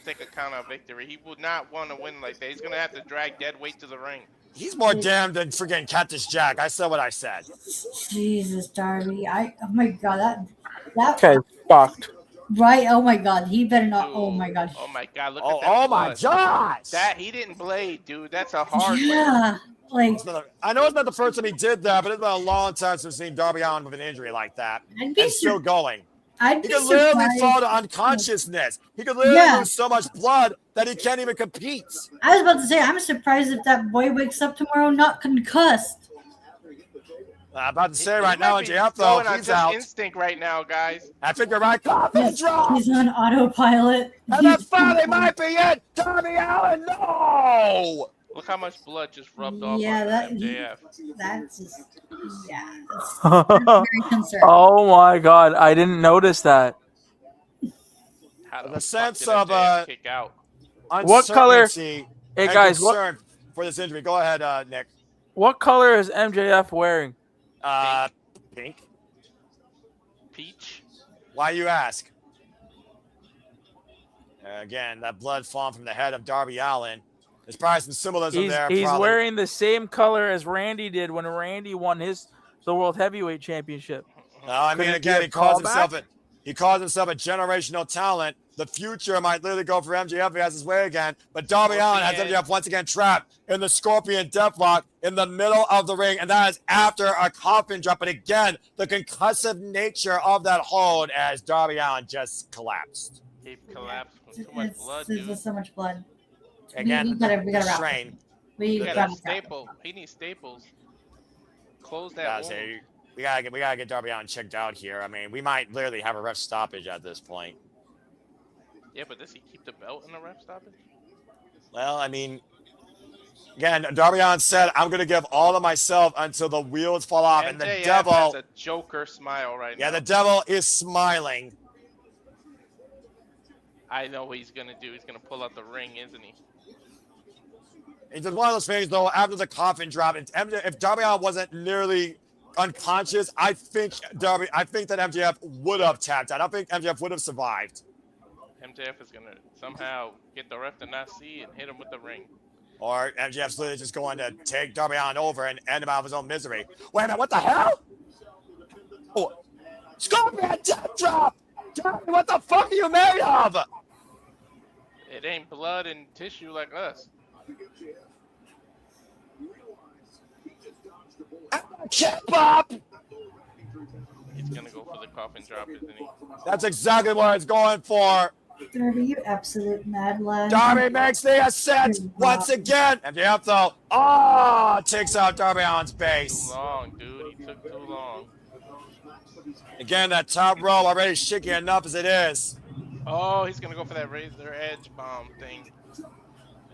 take a count out victory. He would not want to win like that. He's gonna have to drag dead weight to the ring. He's more damned than freaking Cactus Jack. I said what I said. Jesus, Darby. Oh my god, that Okay, fucked. right? Oh my god, he better not. Dude, Oh my god. Oh my god, look at that. Oh my blood. gosh. That he didn't blade, dude. That's a hard one. Yeah, like I know it's not the first time he did that, but it's been a long time since we've seen Darby Allin with an injury like that. I'd be And still going. I'd He be could literally surprised. fall to unconsciousness. He could literally Yeah. lose so much blood that he can't even compete. I was about to say, I'm surprised if that boy wakes up tomorrow not concussed. I'm about to say He right now, might be MJF, though, going on he's just out. instinct right now, guys. I think you're right. Coffin drop. He's on autopilot. And that finally might be it. Darby Allin, no. Look how much blood just rubbed off Yeah, on that- MJF. That's just, yeah. That's very concerning. Oh my god, I didn't notice that. How The fuck sense did of, MJF kick out? What color- Uncertainty Hey and guys, concern for this injury. Go ahead, Nick. what color is MJF wearing? Pink. Peach. Why you ask? Again, that blood falling from the head of Darby Allin. There's probably some symbolism there. He's probably. wearing the same color as Randy did when Randy won the World Heavyweight Championship. No, I mean, Could it again, be he a calls callback? himself a generational talent. The future might literally go for MJF if he has his way again. But Darby Allin has MJF once again trapped in the Scorpion Deathlock in the middle of the ring, and that is after a coffin drop. But again, the concussive nature of that hold as Darby Allin just collapsed. He collapsed with too much blood, There's dude. just so much blood. Again, we gotta wrap strain. it. We He gotta got a wrap it. staple. He needs staples. Close that Gotta wound. say, we gotta get Darby Allin checked out here. I mean, we might literally have a ref stoppage at this point. Yeah, but does he keep the belt in the ref stoppage? Well, I mean, again, Darby Allin said, "I'm gonna give all of myself until the wheels fall off," and the MJF devil, has a Joker smile right now. yeah, the devil is smiling. I know what he's gonna do. He's gonna pull out the ring, isn't he? It's just one of those things, though. After the coffin drop, if Darby Allin wasn't nearly unconscious, I think that MJF would have tapped out. I think MJF would have survived. MJF is gonna somehow get the ref to not see and hit him with the ring. Or MJF's literally just going to take Darby Allin over and end him out of his own misery. Wait a minute, what the hell? Oh, Scorpion death drop! Darby, what the fuck are you made of? It ain't blood and tissue like us. Chip up! He's gonna go for the coffin drop, isn't he? That's exactly what it's going for. Darby, you absolute mad lad. Darby makes the ascent once again. MJF, though, takes out Darby Allin's Too base. long, dude. He took too long. Again, that top row already shaky enough as it is. Oh, he's gonna go for that razor edge bomb thing.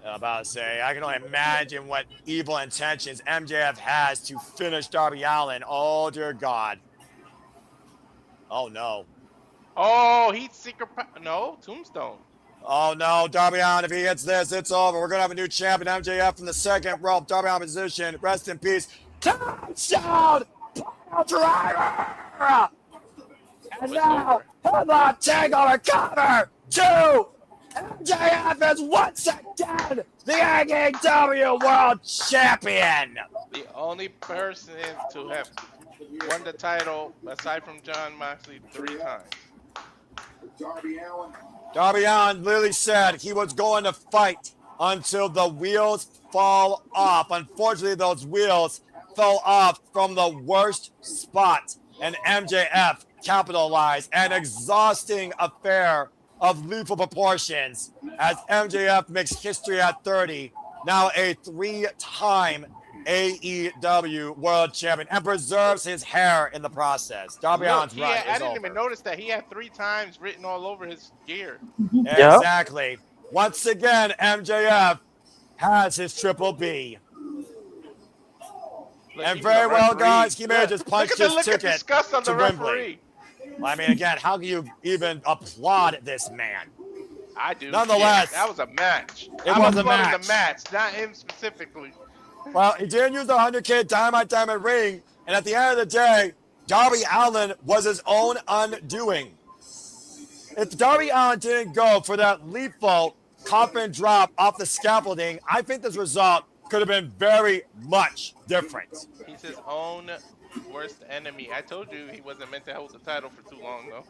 I'm about to say, I can only imagine what evil intentions MJF has to finish Darby Allin. Oh, dear God. Oh, no. Oh, heat seeker. No, tombstone. Oh, no. Darby Allin, if he hits this, it's over. We're going to have a new champion, MJF, from the second rope. Darby Allin position. Rest in peace. Touchdown! Pile driver! And It's now, headlock takeover cover to MJF is once again the AEW World Champion. The only person to have won the title, aside from John Moxley, 3 times. Darby Allin literally said he was going to fight until the wheels fall off. Unfortunately, those wheels fell off from the worst spot, and MJF capitalized an exhausting affair of lethal proportions as MJF makes history at 30, now a 3-time AEW World Champion, and preserves his hair in the process. Darby Allin's run is I didn't over. even notice that he had 3 times written all over his gear. Exactly. Once again, MJF has his triple B. Look, And even very the well, referee- guys, he may have just punched his look at the ticket disgust on to the Wembley. referee. I mean, again, how can you even applaud this man? I do. Nonetheless, that was a match. it I'm was a applauding match. the match, not him specifically. Well, he didn't use the 100K diamond ring, and at the end of the day, Darby Allin was his own undoing. If Darby Allin didn't go for that lethal coffin drop off the scaffolding, I think this result could have been very much different. He's his own worst enemy. I told you he wasn't meant to hold the title for too long, though.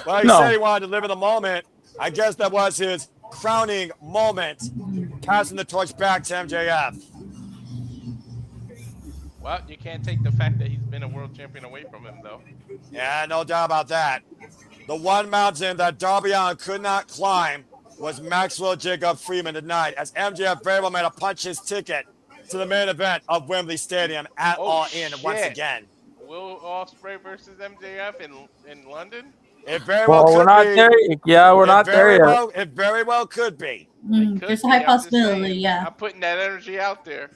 Well, he said he wanted to live in the moment. I guess that was his crowning moment, passing the torch back to MJF. Well, you can't take the fact that he's been a world champion away from him, though. Yeah, no doubt about that. The one mountain that Darby Allin could not climb was Maxwell Jacob Freeman tonight, as MJF very well made a punch his ticket to the main event of Wembley Stadium at All In once again. Will Ospreay versus MJF in London? It very well could we're not be. there. Yeah, we're not there yet. It very well could be. There's a high possibility, yeah. I'm putting that energy out there.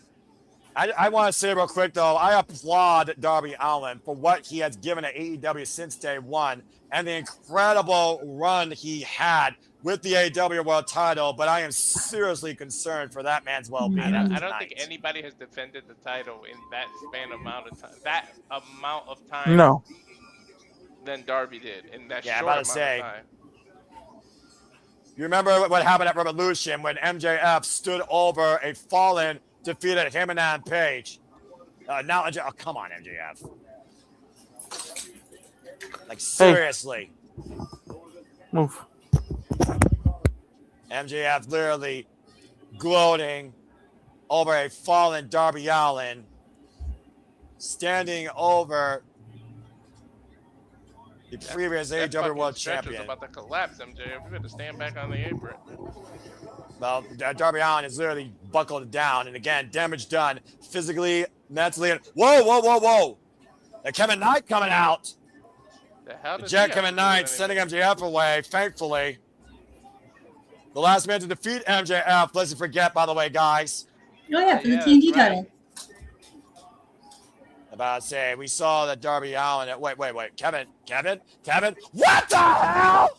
I want to say real quick, though, I applaud Darby Allin for what he has given to AEW since day one and the incredible run he had with the AEW World title, but I am seriously concerned for that man's well-being. I don't think anybody has defended the title in that amount of time. No. Than Darby did in that short I'm amount about to say, of time. You remember what happened at Revolution when MJF stood over a fallen, defeated him and Adam Page? Now, come on, MJF. Like, seriously. Move. MJF literally gloating over a fallen Darby Allin, standing over the previous AEW World Champion. Is about to collapse, MJF. You better stand back on the apron. Well, Darby Allin is literally buckled down, and again, damage done physically, mentally, and whoa! The Kevin Knight coming out. The Jet Kevin Knight sending MJF away, thankfully. The last man to defeat MJF, let's not forget, by the way, guys. Oh, yeah, for the TNT title. About to say, we saw that Darby Allin. Wait. Kevin? What the hell?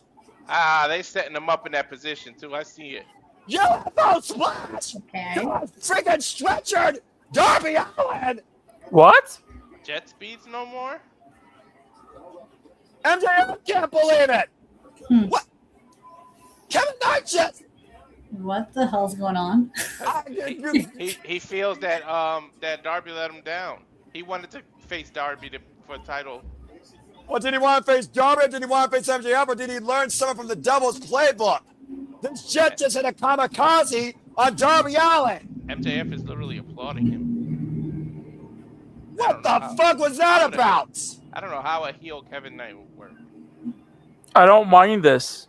They setting him up in that position, too. I see it. UFO splash! Okay. Freaking stretchered Darby Allin! What? Jet speeds no more? MJF can't believe it! What? Kevin Knight just... What the hell's going on? he feels that that Darby let him down. He wanted to face Darby for the title. Well, did he want to face Darby, or did he want to face MJF, or did he learn something from the Devil's playbook? This Jet just hit a kamikaze on Darby Allin. MJF is literally applauding him. What the fuck was that about? I don't know how a heel Kevin Knight would work. I don't mind this.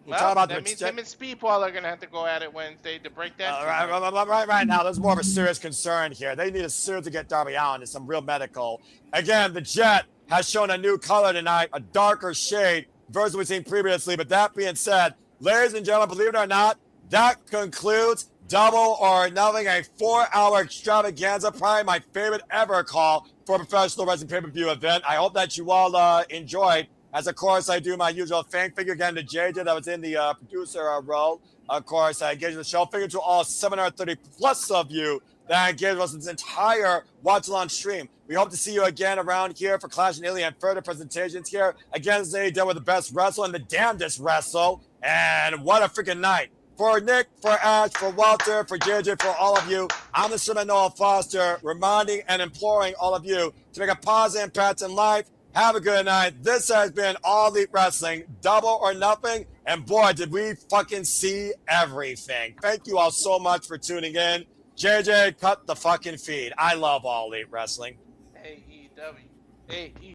Well, that means him and Speedball are going to have to go at it Wednesday to break that. Right now, there's more of a serious concern here. They need a suit to get Darby Allin to some real medical. Again, the Jet has shown a new color tonight, a darker shade versus what we've seen previously. But that being said, ladies and gentlemen, believe it or not, that concludes Double or Nothing, a 4-hour extravaganza, probably my favorite ever call for a professional wrestling pay-per-view event. I hope that you all enjoyed As, of course, I do my usual thank figure again to JJ that was in the producer role. Of course, I engaged the show. Figure to all 730 plus of you that engaged us this entire watch-along stream. We hope to see you again around here for Clash and Ilya and further presentations here. Again, this is AEW with the best wrestle and the damnedest wrestle. And what a freaking night. For Nick, for Ash, for Walter, for JJ, for all of you, I'm the Simon Noah Foster, reminding and imploring all of you to make a positive impact in life. Have a good night. This has been All Elite Wrestling, Double or Nothing. And boy, did we fucking see everything. Thank you all so much for tuning in. JJ, cut the fucking feed. I love All Elite Wrestling. AEW. AEW.